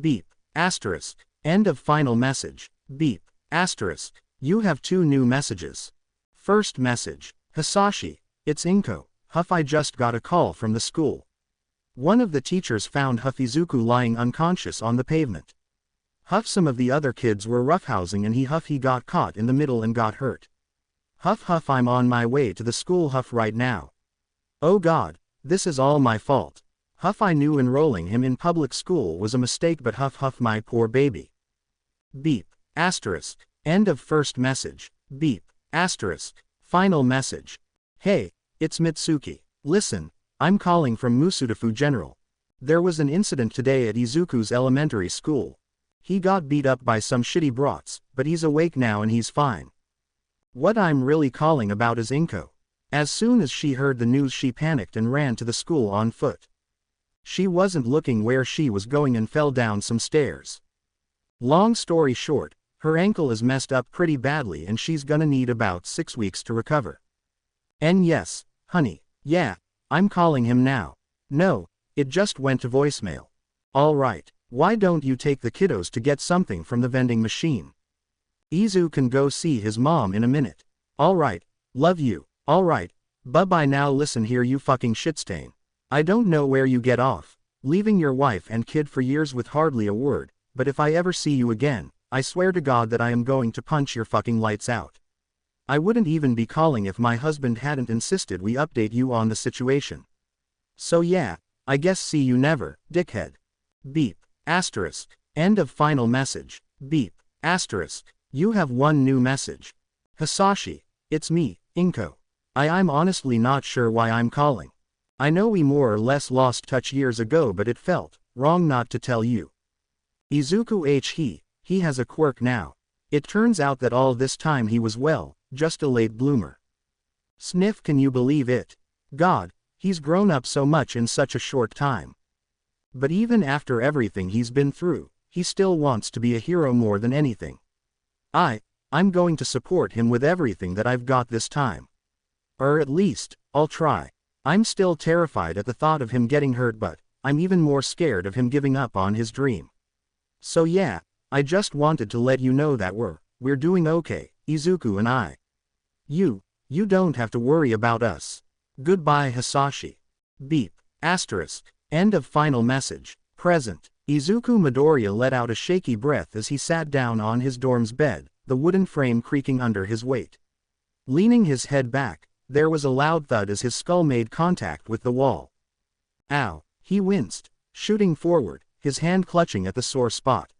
Beep. Asterisk. End of final message. Beep. Asterisk. You have 2 new messages. First message. Hisashi, it's Inko. I just got a call from the school. One of the teachers found Izuku lying unconscious on the pavement. Some of the other kids were roughhousing and he got caught in the middle and got hurt. I'm on my way to the school right now. Oh God, this is all my fault. Huff, I knew enrolling him in public school was a mistake, but huff huff, my poor baby. Beep. Asterisk. End of first message. Beep. Asterisk. Final message. Hey, it's Mitsuki. Listen, I'm calling from Musudafu General. There was an incident today at Izuku's elementary school. He got beat up by some shitty brats, but he's awake now and he's fine. What I'm really calling about is Inko. As soon as she heard the news, she panicked and ran to the school on foot. She wasn't looking where she was going and fell down some stairs. Long story short, her ankle is messed up pretty badly and she's gonna need about 6 weeks to recover. And yes, honey, yeah, I'm calling him now. No, it just went to voicemail. Alright, why don't you take the kiddos to get something from the vending machine? Izu can go see his mom in a minute. Alright, love you, alright, bye-bye. Now listen here, you fucking shitstain. I don't know where you get off, leaving your wife and kid for years with hardly a word, but if I ever see you again, I swear to God that I am going to punch your fucking lights out. I wouldn't even be calling if my husband hadn't insisted we update you on the situation. So yeah, I guess see you never, dickhead. Beep. Asterisk. End of final message. Beep. Asterisk. You have one new message. Hisashi, it's me, Inko. I'm honestly not sure why I'm calling. I know we more or less lost touch years ago, but it felt wrong not to tell you. Izuku he has a quirk now. It turns out that all this time he was just a late bloomer. Sniff, can you believe it? God, he's grown up so much in such a short time. But even after everything he's been through, he still wants to be a hero more than anything. I'm going to support him with everything that I've got this time. Or at least, I'll try. I'm still terrified at the thought of him getting hurt, but I'm even more scared of him giving up on his dream. So yeah, I just wanted to let you know that we're doing okay, Izuku and I. You don't have to worry about us. Goodbye, Hisashi. Beep. Asterisk. End of final message. Present. Izuku Midoriya let out a shaky breath as he sat down on his dorm's bed, the wooden frame creaking under his weight. Leaning his head back, there was a loud thud as his skull made contact with the wall. Ow, he winced, shooting forward, his hand clutching at the sore spot.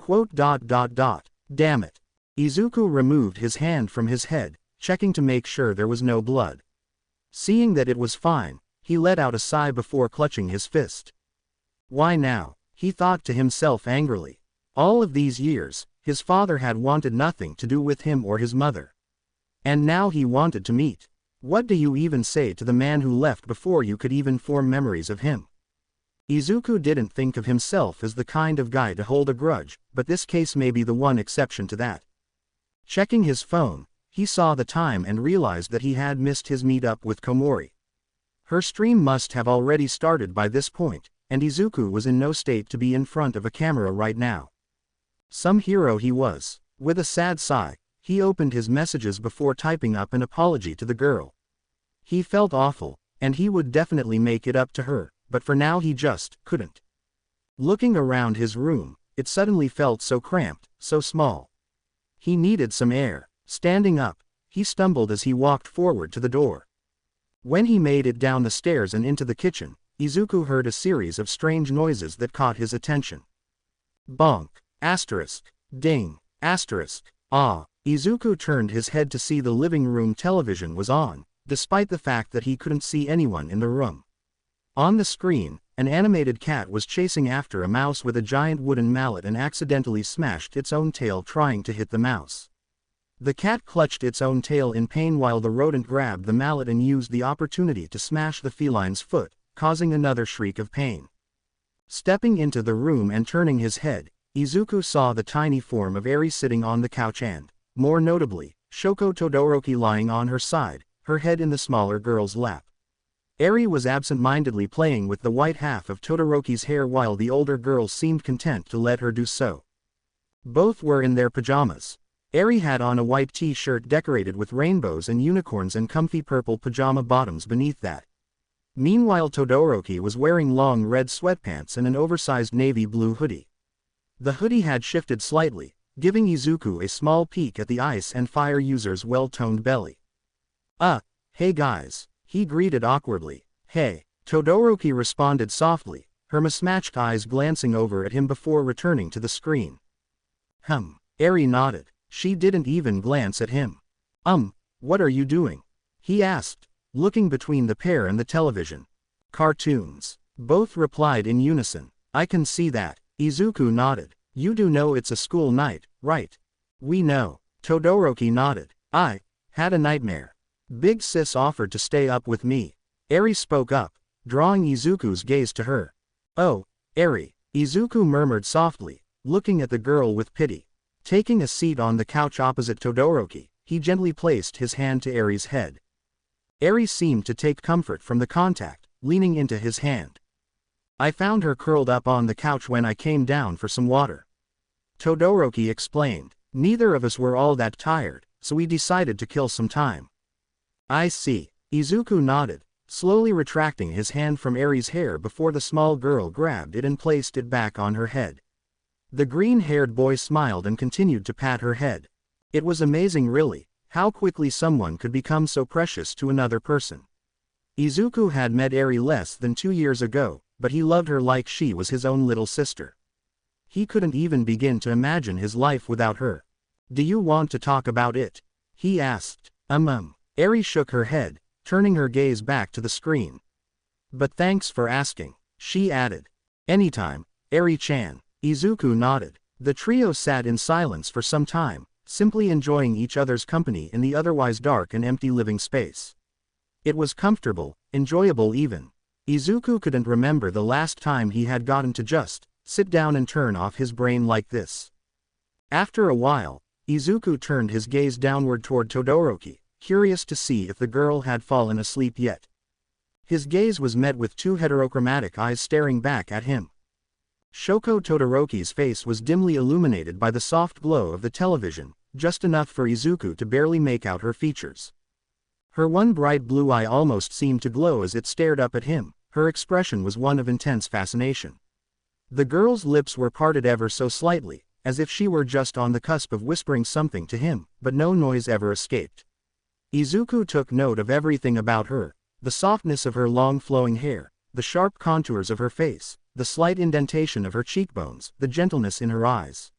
Damn it. Izuku removed his hand from his head, checking to make sure there was no blood. Seeing that it was fine, he let out a sigh before clutching his fist. Why now, he thought to himself angrily. All of these years, his father had wanted nothing to do with him or his mother. And now he wanted to meet. What do you even say to the man who left before you could even form memories of him? Izuku didn't think of himself as the kind of guy to hold a grudge, but this case may be the one exception to that. Checking his phone, he saw the time and realized that he had missed his meet-up with Komori. Her stream must have already started by this point, and Izuku was in no state to be in front of a camera right now. Some hero he was. With a sad sigh, he opened his messages before typing up an apology to the girl. He felt awful, and he would definitely make it up to her, but for now he just couldn't. Looking around his room, it suddenly felt so cramped, so small. He needed some air. Standing up, he stumbled as he walked forward to the door. When he made it down the stairs and into the kitchen, Izuku heard a series of strange noises that caught his attention. Bonk. Asterisk. Ding. Asterisk. Ah. Izuku turned his head to see the living room television was on, despite the fact that he couldn't see anyone in the room. On the screen, an animated cat was chasing after a mouse with a giant wooden mallet and accidentally smashed its own tail trying to hit the mouse. The cat clutched its own tail in pain while the rodent grabbed the mallet and used the opportunity to smash the feline's foot, causing another shriek of pain. Stepping into the room and turning his head, Izuku saw the tiny form of Eri sitting on the couch and, more notably, Shoko Todoroki lying on her side, her head in the smaller girl's lap. Eri was absent-mindedly playing with the white half of Todoroki's hair while the older girl seemed content to let her do so. Both were in their pajamas. Eri had on a white t-shirt decorated with rainbows and unicorns and comfy purple pajama bottoms beneath that. Meanwhile Todoroki was wearing long red sweatpants and an oversized navy blue hoodie. The hoodie had shifted slightly, giving Izuku a small peek at the ice and fire user's well-toned belly. Hey guys, he greeted awkwardly. Hey, Todoroki responded softly, her mismatched eyes glancing over at him before returning to the screen. Eri nodded. She didn't even glance at him. What are you doing? He asked, looking between the pair and the television. Cartoons. Both replied in unison. I can see that. Izuku nodded. You do know it's a school night, right? We know. Todoroki nodded. I had a nightmare. Big sis offered to stay up with me. Eri spoke up, drawing Izuku's gaze to her. Oh, Eri, Izuku murmured softly, looking at the girl with pity. Taking a seat on the couch opposite Todoroki, he gently placed his hand to Eri's head. Eri seemed to take comfort from the contact, leaning into his hand. I found her curled up on the couch when I came down for some water. Todoroki explained. Neither of us were all that tired, so we decided to kill some time. I see. Izuku nodded, slowly retracting his hand from Eri's hair before the small girl grabbed it and placed it back on her head. The green-haired boy smiled and continued to pat her head. It was amazing really, how quickly someone could become so precious to another person. Izuku had met Eri less than 2 years ago, but he loved her like she was his own little sister. He couldn't even begin to imagine his life without her. Do you want to talk about it? He asked. Eri shook her head, turning her gaze back to the screen. But thanks for asking, she added. Anytime, Eri-chan. Izuku nodded. The trio sat in silence for some time, simply enjoying each other's company in the otherwise dark and empty living space. It was comfortable, enjoyable even. Izuku couldn't remember the last time he had gotten to just sit down and turn off his brain like this. After a while, Izuku turned his gaze downward toward Todoroki, curious to see if the girl had fallen asleep yet. His gaze was met with 2 heterochromatic eyes staring back at him. Shoko Todoroki's face was dimly illuminated by the soft glow of the television, just enough for Izuku to barely make out her features. Her one bright blue eye almost seemed to glow as it stared up at him, her expression was one of intense fascination. The girl's lips were parted ever so slightly, as if she were just on the cusp of whispering something to him, but no noise ever escaped. Izuku took note of everything about her, the softness of her long flowing hair, the sharp contours of her face, the slight indentation of her cheekbones, the gentleness in her eyes.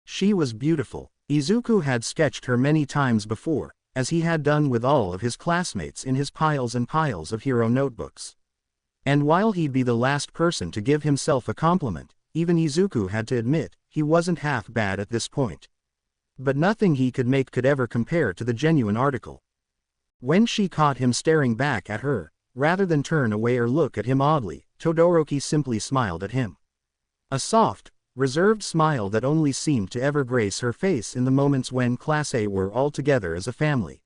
She was beautiful. Izuku had sketched her many times before, as he had done with all of his classmates in his piles and piles of hero notebooks. And while he'd be the last person to give himself a compliment, even Izuku had to admit, he wasn't half bad at this point. But nothing he could make could ever compare to the genuine article. When she caught him staring back at her, rather than turn away or look at him oddly, Todoroki simply smiled at him. A soft, reserved smile that only seemed to ever grace her face in the moments when Class A were all together as a family.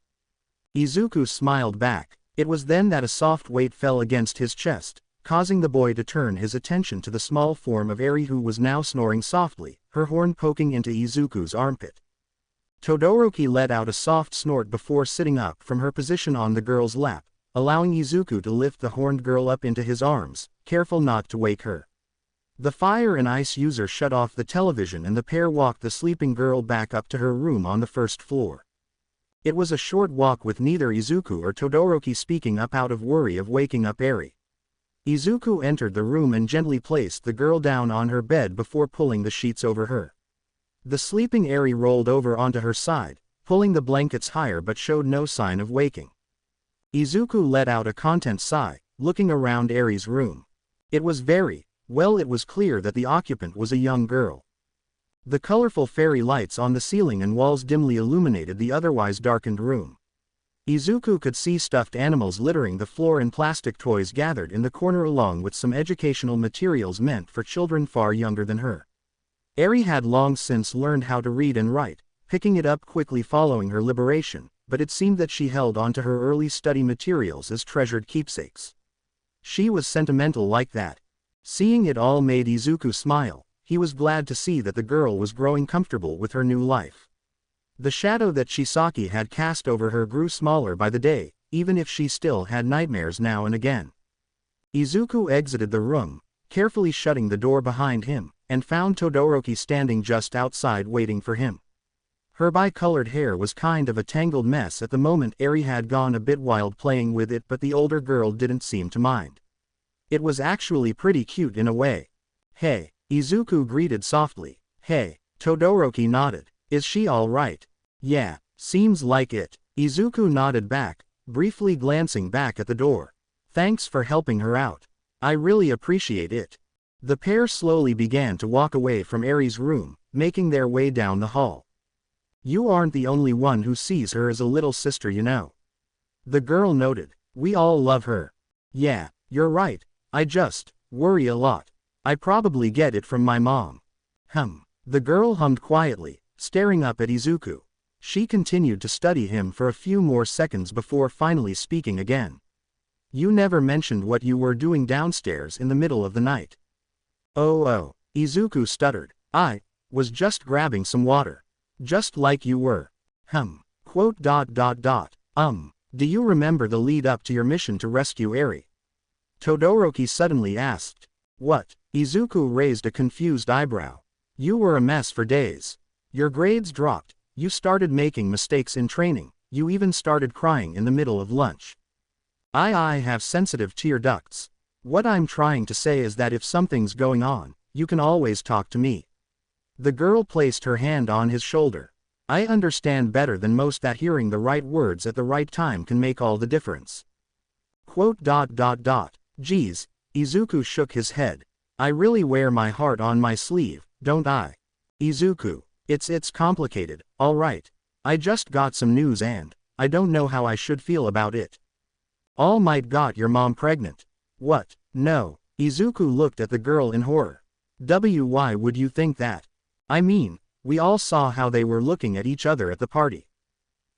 Izuku smiled back. It was then that a soft weight fell against his chest, causing the boy to turn his attention to the small form of Eri who was now snoring softly, her horn poking into Izuku's armpit. Todoroki let out a soft snort before sitting up from her position on the girl's lap, allowing Izuku to lift the horned girl up into his arms, careful not to wake her. The fire and ice user shut off the television and the pair walked the sleeping girl back up to her room on the first floor. It was a short walk with neither Izuku or Todoroki speaking up out of worry of waking up Eri. Izuku entered the room and gently placed the girl down on her bed before pulling the sheets over her. The sleeping Eri rolled over onto her side, pulling the blankets higher but showed no sign of waking. Izuku let out a content sigh, looking around Eri's room. It was it was clear that the occupant was a young girl. The colorful fairy lights on the ceiling and walls dimly illuminated the otherwise darkened room. Izuku could see stuffed animals littering the floor and plastic toys gathered in the corner along with some educational materials meant for children far younger than her. Eri had long since learned how to read and write, picking it up quickly following her liberation, but it seemed that she held onto her early study materials as treasured keepsakes. She was sentimental like that. Seeing it all made Izuku smile. He was glad to see that the girl was growing comfortable with her new life. The shadow that Chisaki had cast over her grew smaller by the day, even if she still had nightmares now and again. Izuku exited the room, carefully shutting the door behind him, and found Todoroki standing just outside waiting for him. Her bi-colored hair was kind of a tangled mess at the moment. Eri had gone a bit wild playing with it, but the older girl didn't seem to mind. It was actually pretty cute in a way. Hey, Izuku greeted softly. Hey, Todoroki nodded. Is she alright? Yeah, seems like it. Izuku nodded back, briefly glancing back at the door. Thanks for helping her out. I really appreciate it. The pair slowly began to walk away from Eri's room, making their way down the hall. You aren't the only one who sees her as a little sister, you know. The girl noted. We all love her. Yeah, you're right. I just worry a lot. I probably get it from my mom. The girl hummed quietly, staring up at Izuku. She continued to study him for a few more seconds before finally speaking again. You never mentioned what you were doing downstairs in the middle of the night. Oh, Izuku stuttered. I was just grabbing some water. Just like you were. Quote. Do you remember the lead up to your mission to rescue Eri? Todoroki suddenly asked. What? Izuku raised a confused eyebrow. You were a mess for days. Your grades dropped, you started making mistakes in training, you even started crying in the middle of lunch. I have sensitive tear ducts. What I'm trying to say is that if something's going on, you can always talk to me. The girl placed her hand on his shoulder. I understand better than most that hearing the right words at the right time can make all the difference. Quote. Geez, Izuku shook his head. I really wear my heart on my sleeve, don't I? Izuku, it's complicated, alright. I just got some news and I don't know how I should feel about it. All Might got your mom pregnant. What? No. Izuku looked at the girl in horror. Why would you think that? I mean, we all saw how they were looking at each other at the party.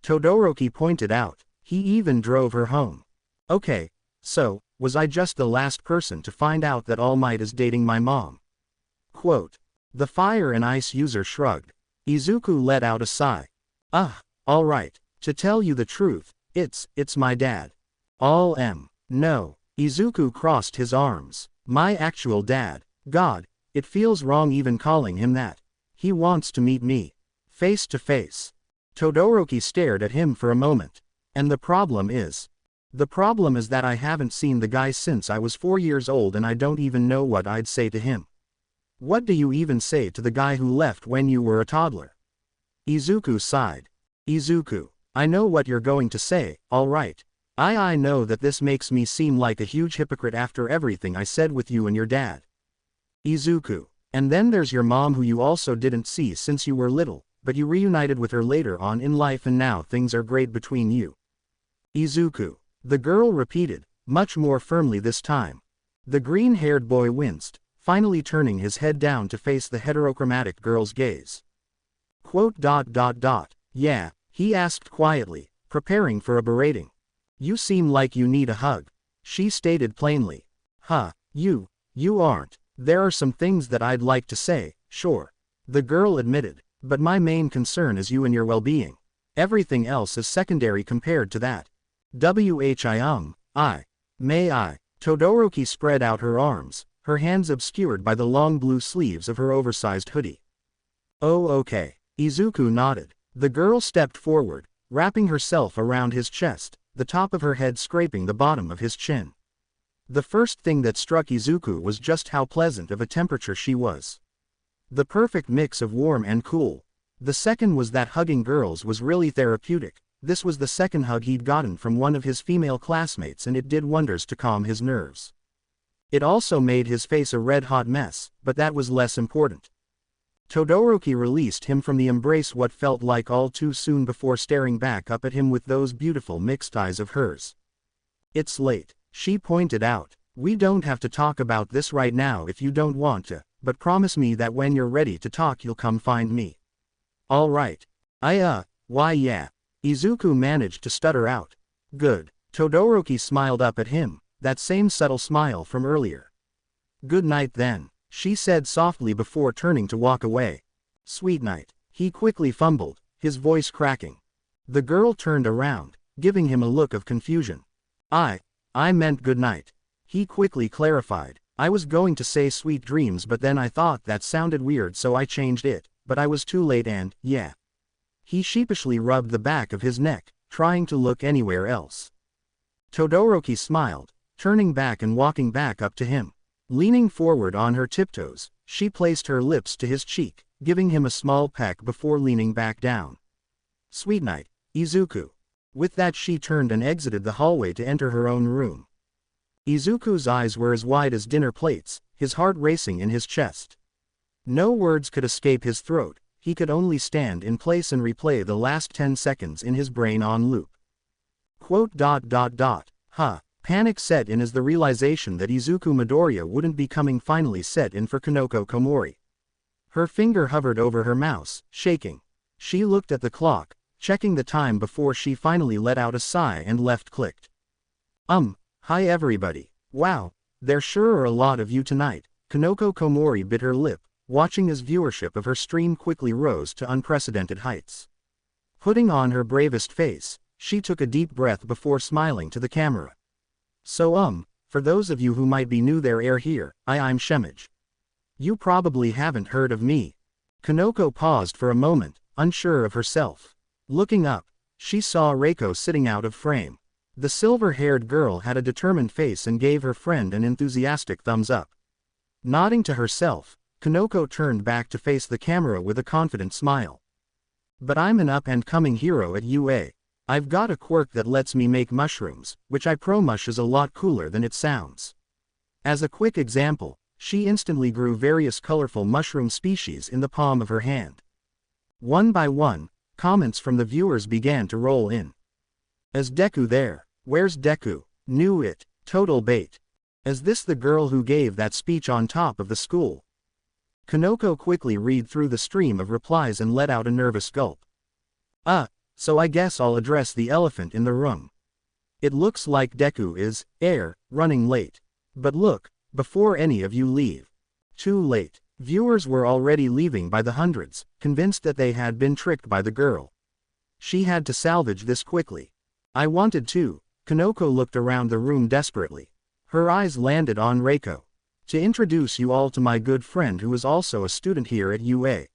Todoroki pointed out. He even drove her home. Okay, so, was I just the last person to find out that All Might is dating my mom? Quote. The Fire and Ice user shrugged. Izuku let out a sigh. Alright, to tell you the truth, it's my dad. No. Izuku crossed his arms. My actual dad. God, it feels wrong even calling him that. He wants to meet me. Face to face. Todoroki stared at him for a moment. And the problem is that I haven't seen the guy since I was 4 years old and I don't even know what I'd say to him. What do you even say to the guy who left when you were a toddler? Izuku sighed. Izuku, I know what you're going to say, alright. I know that this makes me seem like a huge hypocrite after everything I said with you and your dad. Izuku, and then there's your mom who you also didn't see since you were little, but you reunited with her later on in life and now things are great between you. Izuku, the girl repeated, much more firmly this time. The green-haired boy winced, finally turning his head down to face the heterochromatic girl's gaze. Quote. Yeah, he asked quietly, preparing for a berating. You seem like you need a hug. She stated plainly. You aren't. There are some things that I'd like to say, sure. The girl admitted, but my main concern is you and your well-being. Everything else is secondary compared to that. May I? Todoroki spread out her arms, her hands obscured by the long blue sleeves of her oversized hoodie. Oh, okay. Izuku nodded. The girl stepped forward, wrapping herself around his chest, the top of her head scraping the bottom of his chin. The first thing that struck Izuku was just how pleasant of a temperature she was. The perfect mix of warm and cool. The second was that hugging girls was really therapeutic. This was the second hug he'd gotten from one of his female classmates and it did wonders to calm his nerves. It also made his face a red-hot mess, but that was less important. Todoroki released him from the embrace what felt like all too soon before staring back up at him with those beautiful mixed eyes of hers. It's late, she pointed out. We don't have to talk about this right now if you don't want to, but promise me that when you're ready to talk you'll come find me. Alright. Why yeah. Izuku managed to stutter out. Good. Todoroki smiled up at him, that same subtle smile from earlier. Good night then, she said softly before turning to walk away. Sweet night. He quickly fumbled, his voice cracking. The girl turned around, giving him a look of confusion. I meant good night. He quickly clarified. I was going to say sweet dreams but then I thought that sounded weird so I changed it, but I was too late and, yeah. He sheepishly rubbed the back of his neck, trying to look anywhere else. Todoroki smiled, turning back and walking back up to him. Leaning forward on her tiptoes, she placed her lips to his cheek, giving him a small peck before leaning back down. Sweet night, Izuku. With that she turned and exited the hallway to enter her own room. Izuku's eyes were as wide as dinner plates, his heart racing in his chest. No words could escape his throat, he could only stand in place and replay the last 10 seconds in his brain on loop. Panic set in as the realization that Izuku Midoriya wouldn't be coming finally set in for Konoko Komori. Her finger hovered over her mouse, shaking. She looked at the clock, checking the time before she finally let out a sigh and left-clicked. Hi everybody. Wow, there sure are a lot of you tonight. Konoko Komori bit her lip, watching as viewership of her stream quickly rose to unprecedented heights. Putting on her bravest face, she took a deep breath before smiling to the camera. So for those of you who might be new there here, I'm Shemage. You probably haven't heard of me. Konoko paused for a moment, unsure of herself. Looking up, she saw Reiko sitting out of frame. The silver-haired girl had a determined face and gave her friend an enthusiastic thumbs up. Nodding to herself, Konoko turned back to face the camera with a confident smile. But I'm an up-and-coming hero at UA. I've got a quirk that lets me make mushrooms, which I promush is a lot cooler than it sounds. As a quick example, she instantly grew various colorful mushroom species in the palm of her hand. One by one, comments from the viewers began to roll in. Is Deku there? Where's Deku? Knew it. Total bait. Is this the girl who gave that speech on top of the school? Konoko quickly read through the stream of replies and let out a nervous gulp. So I guess I'll address the elephant in the room. It looks like Deku is, running late. But look, before any of you leave. Too late. Viewers were already leaving by the hundreds, convinced that they had been tricked by the girl. She had to salvage this quickly. I wanted to. Konoko looked around the room desperately. Her eyes landed on Reiko. To introduce you all to my good friend who is also a student here at UA.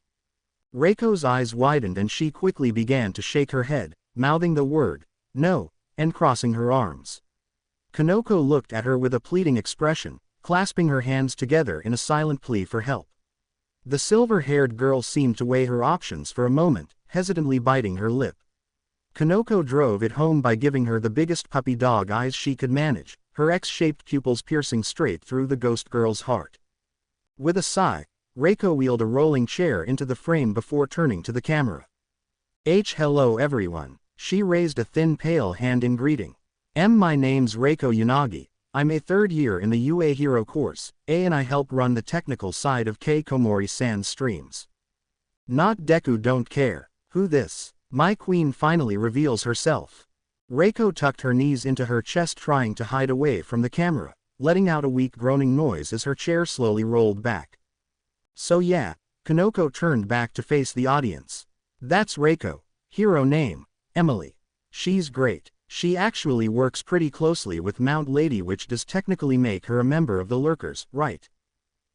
Reiko's eyes widened and she quickly began to shake her head, mouthing the word, no, and crossing her arms. Konoko looked at her with a pleading expression, clasping her hands together in a silent plea for help. The silver-haired girl seemed to weigh her options for a moment, hesitantly biting her lip. Konoko drove it home by giving her the biggest puppy dog eyes she could manage, her X-shaped pupils piercing straight through the ghost girl's heart. With a sigh, Reiko wheeled a rolling chair into the frame before turning to the camera. Hello everyone. She raised a thin pale hand in greeting. My name's Reiko Yanagi. I'm a third year in the UA Hero course, and I help run the technical side of K Komori-san's streams. Not Deku don't care. Who this? My queen finally reveals herself. Reiko tucked her knees into her chest trying to hide away from the camera, letting out a weak groaning noise as her chair slowly rolled back. So yeah, Konoko turned back to face the audience. That's Reiko. Hero name, Emily. She's great. She actually works pretty closely with Mount Lady, which does technically make her a member of the Lurkers, right?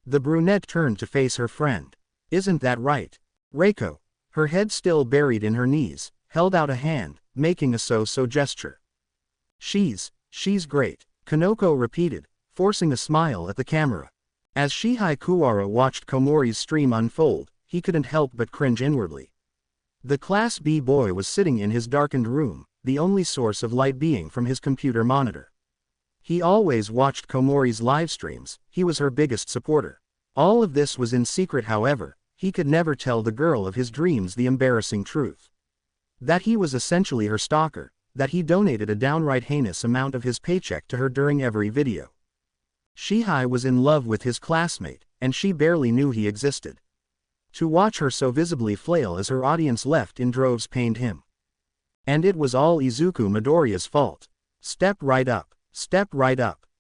The brunette turned to face her friend. Isn't that right? Reiko, her head still buried in her knees, held out a hand, making a so-so gesture. She's great, Konoko repeated, forcing a smile at the camera. As Shihai Kuwara watched Komori's stream unfold, he couldn't help but cringe inwardly. The Class B boy was sitting in his darkened room, the only source of light being from his computer monitor. He always watched Komori's live streams, he was her biggest supporter. All of this was in secret, however, he could never tell the girl of his dreams the embarrassing truth. That he was essentially her stalker, that he donated a downright heinous amount of his paycheck to her during every video. Shihai was in love with his classmate, and she barely knew he existed. To watch her so visibly flail as her audience left in droves pained him. And it was all Izuku Midoriya's fault. Step right up,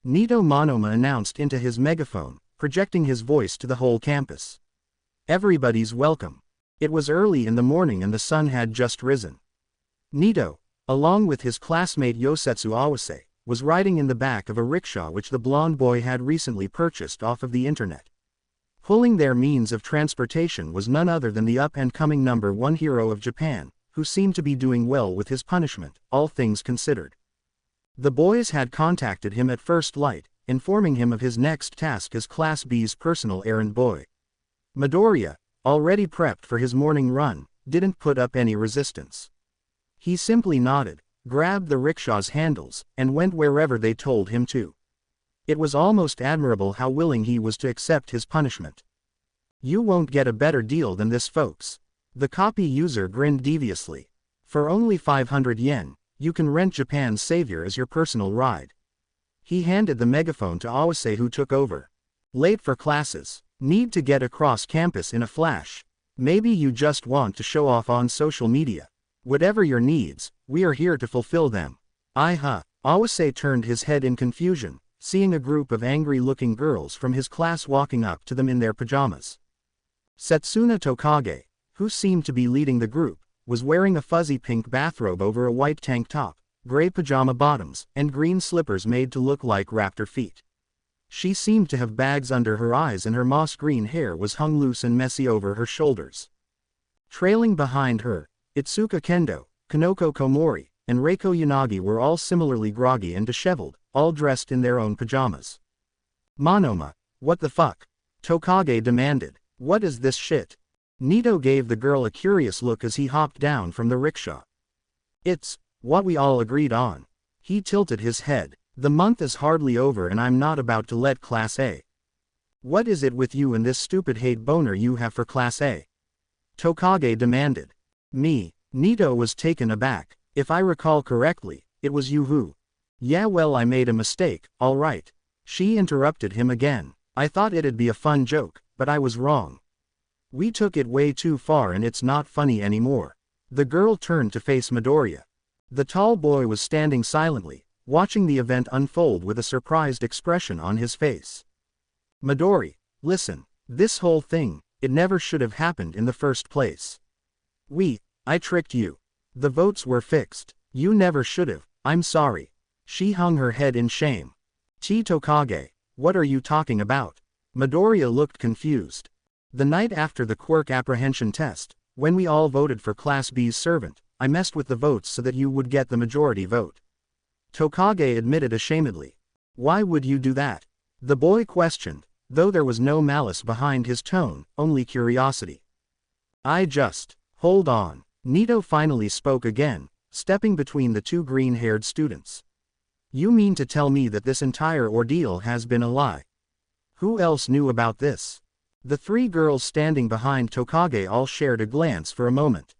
Nito Monoma announced into his megaphone, projecting his voice to the whole campus. Everybody's welcome. It was early in the morning and the sun had just risen. Nito, along with his classmate Yosetsu Awase, was riding in the back of a rickshaw which the blonde boy had recently purchased off of the internet. Pulling their means of transportation was none other than the up-and-coming #1 hero of Japan, who seemed to be doing well with his punishment, all things considered. The boys had contacted him at first light, informing him of his next task as Class B's personal errand boy. Midoriya, already prepped for his morning run, didn't put up any resistance. He simply nodded, grabbed the rickshaw's handles, and went wherever they told him to. It was almost admirable how willing he was to accept his punishment. You won't get a better deal than this, folks. The copy user grinned deviously. For only 500 yen, you can rent Japan's savior as your personal ride. He handed the megaphone to Awase, who took over. Late for classes. Need to get across campus in a flash. Maybe you just want to show off on social media. Whatever your needs, we are here to fulfill them. Awase turned his head in confusion, seeing a group of angry-looking girls from his class walking up to them in their pajamas. Setsuna Tokage, who seemed to be leading the group, was wearing a fuzzy pink bathrobe over a white tank top, gray pajama bottoms, and green slippers made to look like raptor feet. She seemed to have bags under her eyes, and her moss green hair was hung loose and messy over her shoulders. Trailing behind her, Itsuka Kendo, Kanoko Komori, and Reiko Yanagi were all similarly groggy and disheveled, all dressed in their own pajamas. Monoma, what the fuck? Tokage demanded. What is this shit? Nito gave the girl a curious look as he hopped down from the rickshaw. It's what we all agreed on. He tilted his head. The month is hardly over and I'm not about to let Class A. What is it with you and this stupid hate boner you have for Class A? Tokage demanded. Me. Nito was taken aback. If I recall correctly, it was you who. Yeah, well, I made a mistake, alright. She interrupted him again. I thought it'd be a fun joke, but I was wrong. We took it way too far and it's not funny anymore. The girl turned to face Midoriya. The tall boy was standing silently, watching the event unfold with a surprised expression on his face. Midori, listen, this whole thing, it never should have happened in the first place. I tricked you. The votes were fixed. You never should have, I'm sorry. She hung her head in shame. Tokage, what are you talking about? Midoriya looked confused. The night after the quirk apprehension test, when we all voted for Class B's servant, I messed with the votes so that you would get the majority vote. Tokage admitted ashamedly. Why would you do that? The boy questioned, though there was no malice behind his tone, only curiosity. Hold on. Nito finally spoke again, stepping between the two green-haired students. You mean to tell me that this entire ordeal has been a lie? Who else knew about this? The three girls standing behind Tokage all shared a glance for a moment.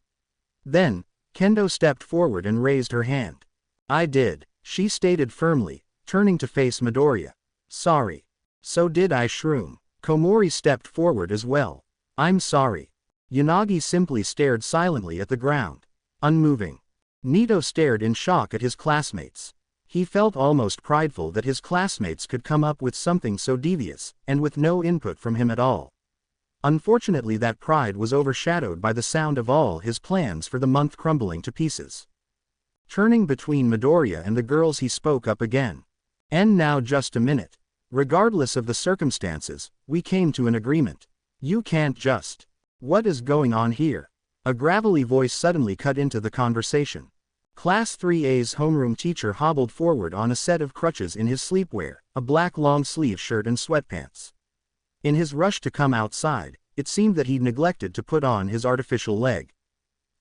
Then, Kendo stepped forward and raised her hand. I did, she stated firmly, turning to face Midoriya. Sorry. So did I, Shroom. Komori stepped forward as well. I'm sorry. Yanagi simply stared silently at the ground, unmoving. Nito stared in shock at his classmates. He felt almost prideful that his classmates could come up with something so devious, and with no input from him at all. Unfortunately, that pride was overshadowed by the sound of all his plans for the month crumbling to pieces. Turning between Midoriya and the girls, he spoke up again. And now just a minute. Regardless of the circumstances, we came to an agreement. You can't just. What is going on here? A gravelly voice suddenly cut into the conversation. Class 3A's homeroom teacher hobbled forward on a set of crutches in his sleepwear, a black long-sleeve shirt and sweatpants. In his rush to come outside, it seemed that he'd neglected to put on his artificial leg.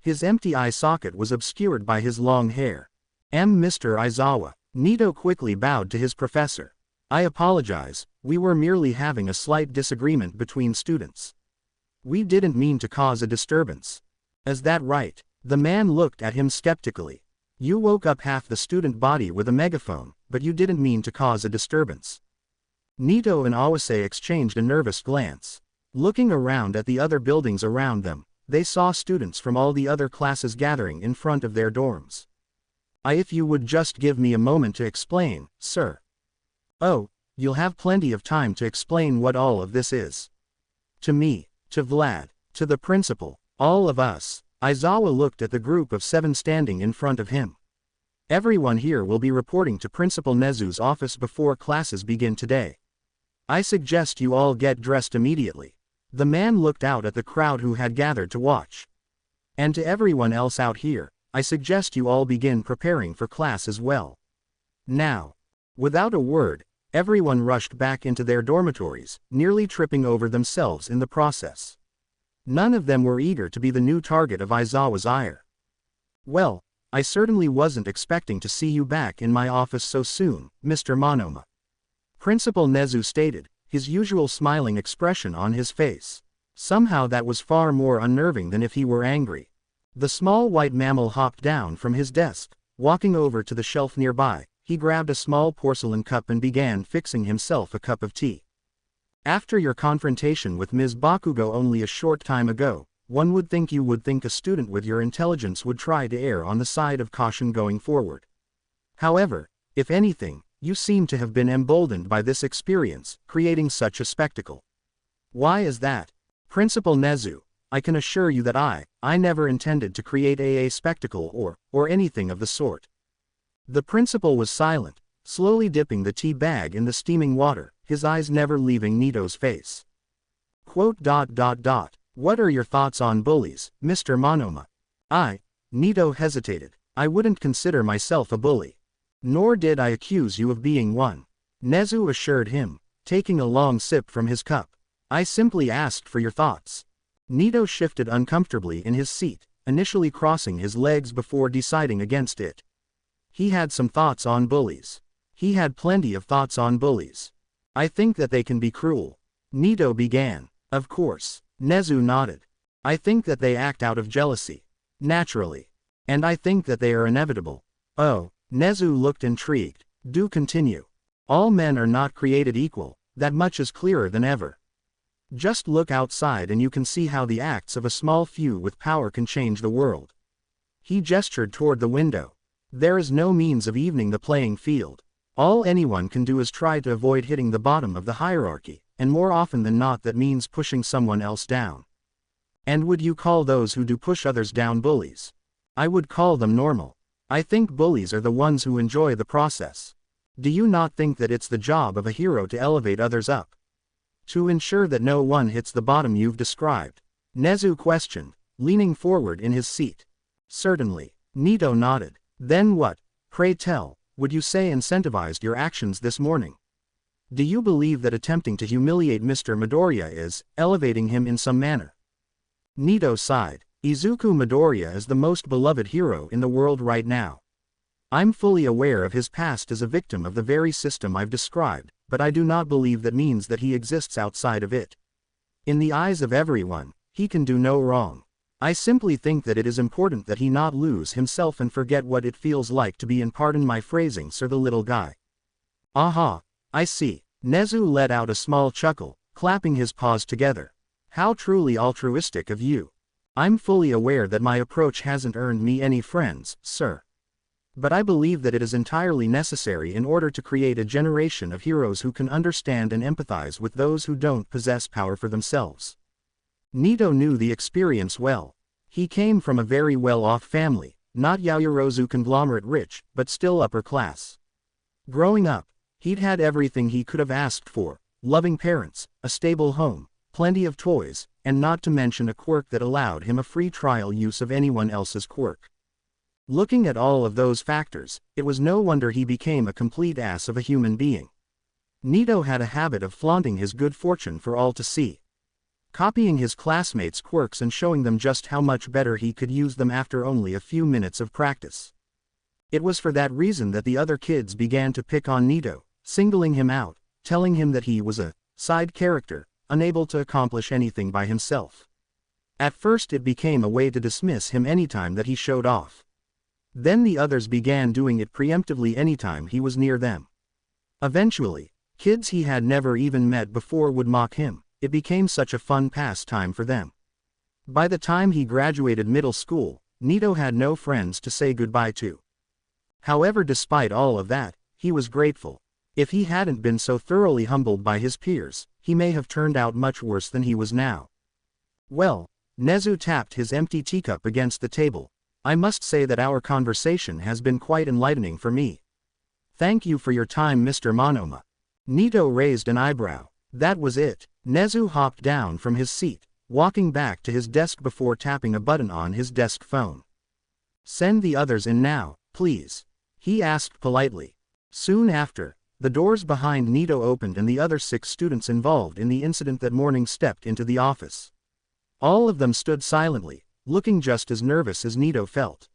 His empty eye socket was obscured by his long hair. Mr. Aizawa. Nito quickly bowed to his professor. I apologize, we were merely having a slight disagreement between students. We didn't mean to cause a disturbance. Is that right? The man looked at him skeptically. You woke up half the student body with a megaphone, but you didn't mean to cause a disturbance. Nito and Awase exchanged a nervous glance. Looking around at the other buildings around them, they saw students from all the other classes gathering in front of their dorms. If you would just give me a moment to explain, sir. Oh, you'll have plenty of time to explain what all of this is. To me, to Vlad, to the principal, all of us. Aizawa looked at the group of 7 standing in front of him. Everyone here will be reporting to Principal Nezu's office before classes begin today. I suggest you all get dressed immediately. The man looked out at the crowd who had gathered to watch. And to everyone else out here, I suggest you all begin preparing for class as well. Now. Without a word, everyone rushed back into their dormitories, nearly tripping over themselves in the process. None of them were eager to be the new target of Aizawa's ire. Well, I certainly wasn't expecting to see you back in my office so soon, Mr. Monoma. Principal Nezu stated, his usual smiling expression on his face. Somehow that was far more unnerving than if he were angry. The small white mammal hopped down from his desk. Walking over to the shelf nearby, he grabbed a small porcelain cup and began fixing himself a cup of tea. After your confrontation with Ms. Bakugo only a short time ago, one would think you would think a student with your intelligence would try to err on the side of caution going forward. However, if anything, you seem to have been emboldened by this experience, creating such a spectacle. Why is that? Principal Nezu, I can assure you that I never intended to create a spectacle or anything of the sort. The principal was silent, slowly dipping the tea bag in the steaming water, his eyes never leaving Nito's face. What are your thoughts on bullies, Mr. Monoma? Nito hesitated. I wouldn't consider myself a bully. Nor did I accuse you of being one. Nezu assured him, taking a long sip from his cup. I simply asked for your thoughts. Nito shifted uncomfortably in his seat, initially crossing his legs before deciding against it. He had some thoughts on bullies. He had plenty of thoughts on bullies. I think that they can be cruel. Nito began. Of course. Nezu nodded. I think that they act out of jealousy. Naturally. And I think that they are inevitable. Oh, Nezu looked intrigued. Do continue. All men are not created equal, that much is clearer than ever. Just look outside and you can see how the acts of a small few with power can change the world. He gestured toward the window. There is no means of evening the playing field. All anyone can do is try to avoid hitting the bottom of the hierarchy, and more often than not that means pushing someone else down. And would you call those who do push others down bullies? I would call them normal. I think bullies are the ones who enjoy the process. Do you not think that it's the job of a hero to elevate others up? To ensure that no one hits the bottom you've described? Nezu questioned, leaning forward in his seat. Certainly. Nito nodded. Then what, pray tell, would you say incentivized your actions this morning? Do you believe that attempting to humiliate Mr. Midoriya is elevating him in some manner? Nito sighed. Izuku Midoriya is the most beloved hero in the world right now. I'm fully aware of his past as a victim of the very system I've described, but I do not believe that means that he exists outside of it. In the eyes of everyone, he can do no wrong. I simply think that it is important that he not lose himself and forget what it feels like to be, and pardon my phrasing, sir, the little guy. Aha, I see. Nezu let out a small chuckle, clapping his paws together. How truly altruistic of you. I'm fully aware that my approach hasn't earned me any friends, sir. But I believe that it is entirely necessary in order to create a generation of heroes who can understand and empathize with those who don't possess power for themselves. Nito knew the experience well. He came from a very well-off family, not Yaoyorozu conglomerate rich, but still upper class. Growing up, he'd had everything he could have asked for: loving parents, a stable home, plenty of toys, and not to mention a quirk that allowed him a free trial use of anyone else's quirk. Looking at all of those factors, it was no wonder he became a complete ass of a human being. Nito had a habit of flaunting his good fortune for all to see. Copying his classmates' quirks and showing them just how much better he could use them after only a few minutes of practice. It was for that reason that the other kids began to pick on Nito, singling him out, telling him that he was a side character, unable to accomplish anything by himself. At first it became a way to dismiss him anytime that he showed off. Then the others began doing it preemptively anytime he was near them. Eventually, kids he had never even met before would mock him. It became such a fun pastime for them. By the time he graduated middle school, Nito had no friends to say goodbye to. However, despite all of that, he was grateful. If he hadn't been so thoroughly humbled by his peers, he may have turned out much worse than he was now. Well, Nezu tapped his empty teacup against the table. I must say that our conversation has been quite enlightening for me. Thank you for your time, Mr. Monoma. Nito raised an eyebrow. That was it. Nezu hopped down from his seat, walking back to his desk before tapping a button on his desk phone. Send the others in now, please. He asked politely. Soon after, the doors behind Nito opened and the other 6 students involved in the incident that morning stepped into the office. All of them stood silently, looking just as nervous as Nito felt.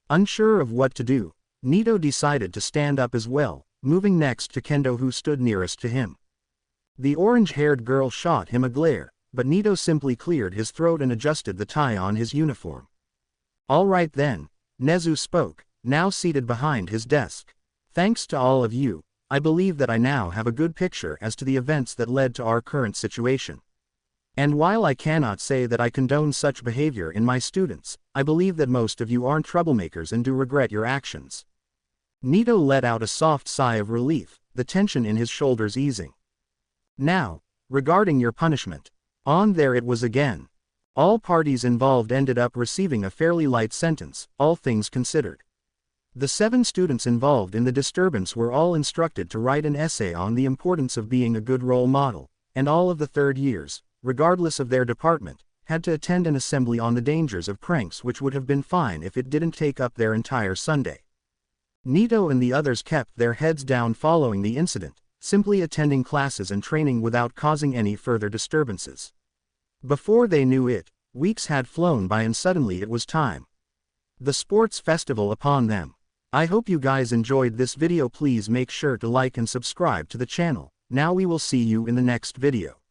Unsure of what to do, Nito decided to stand up as well, moving next to Kendo, who stood nearest to him. The orange-haired girl shot him a glare, but Nito simply cleared his throat and adjusted the tie on his uniform. "All right then," Nezu spoke, now seated behind his desk. "Thanks to all of you, I believe that I now have a good picture as to the events that led to our current situation. And while I cannot say that I condone such behavior in my students, I believe that most of you aren't troublemakers and do regret your actions." Nito let out a soft sigh of relief, the tension in his shoulders easing. "Now, regarding your punishment." On there it was again. All parties involved ended up receiving a fairly light sentence, all things considered. The 7 students involved in the disturbance were all instructed to write an essay on the importance of being a good role model, and all of the third years, regardless of their department, had to attend an assembly on the dangers of pranks, which would have been fine if it didn't take up their entire Sunday. Nito and the others kept their heads down following the incident, simply attending classes and training without causing any further disturbances. Before they knew it, weeks had flown by and suddenly it was time. The sports festival upon them. I hope you guys enjoyed this video. Please make sure to like and subscribe to the channel. Now we will see you in the next video.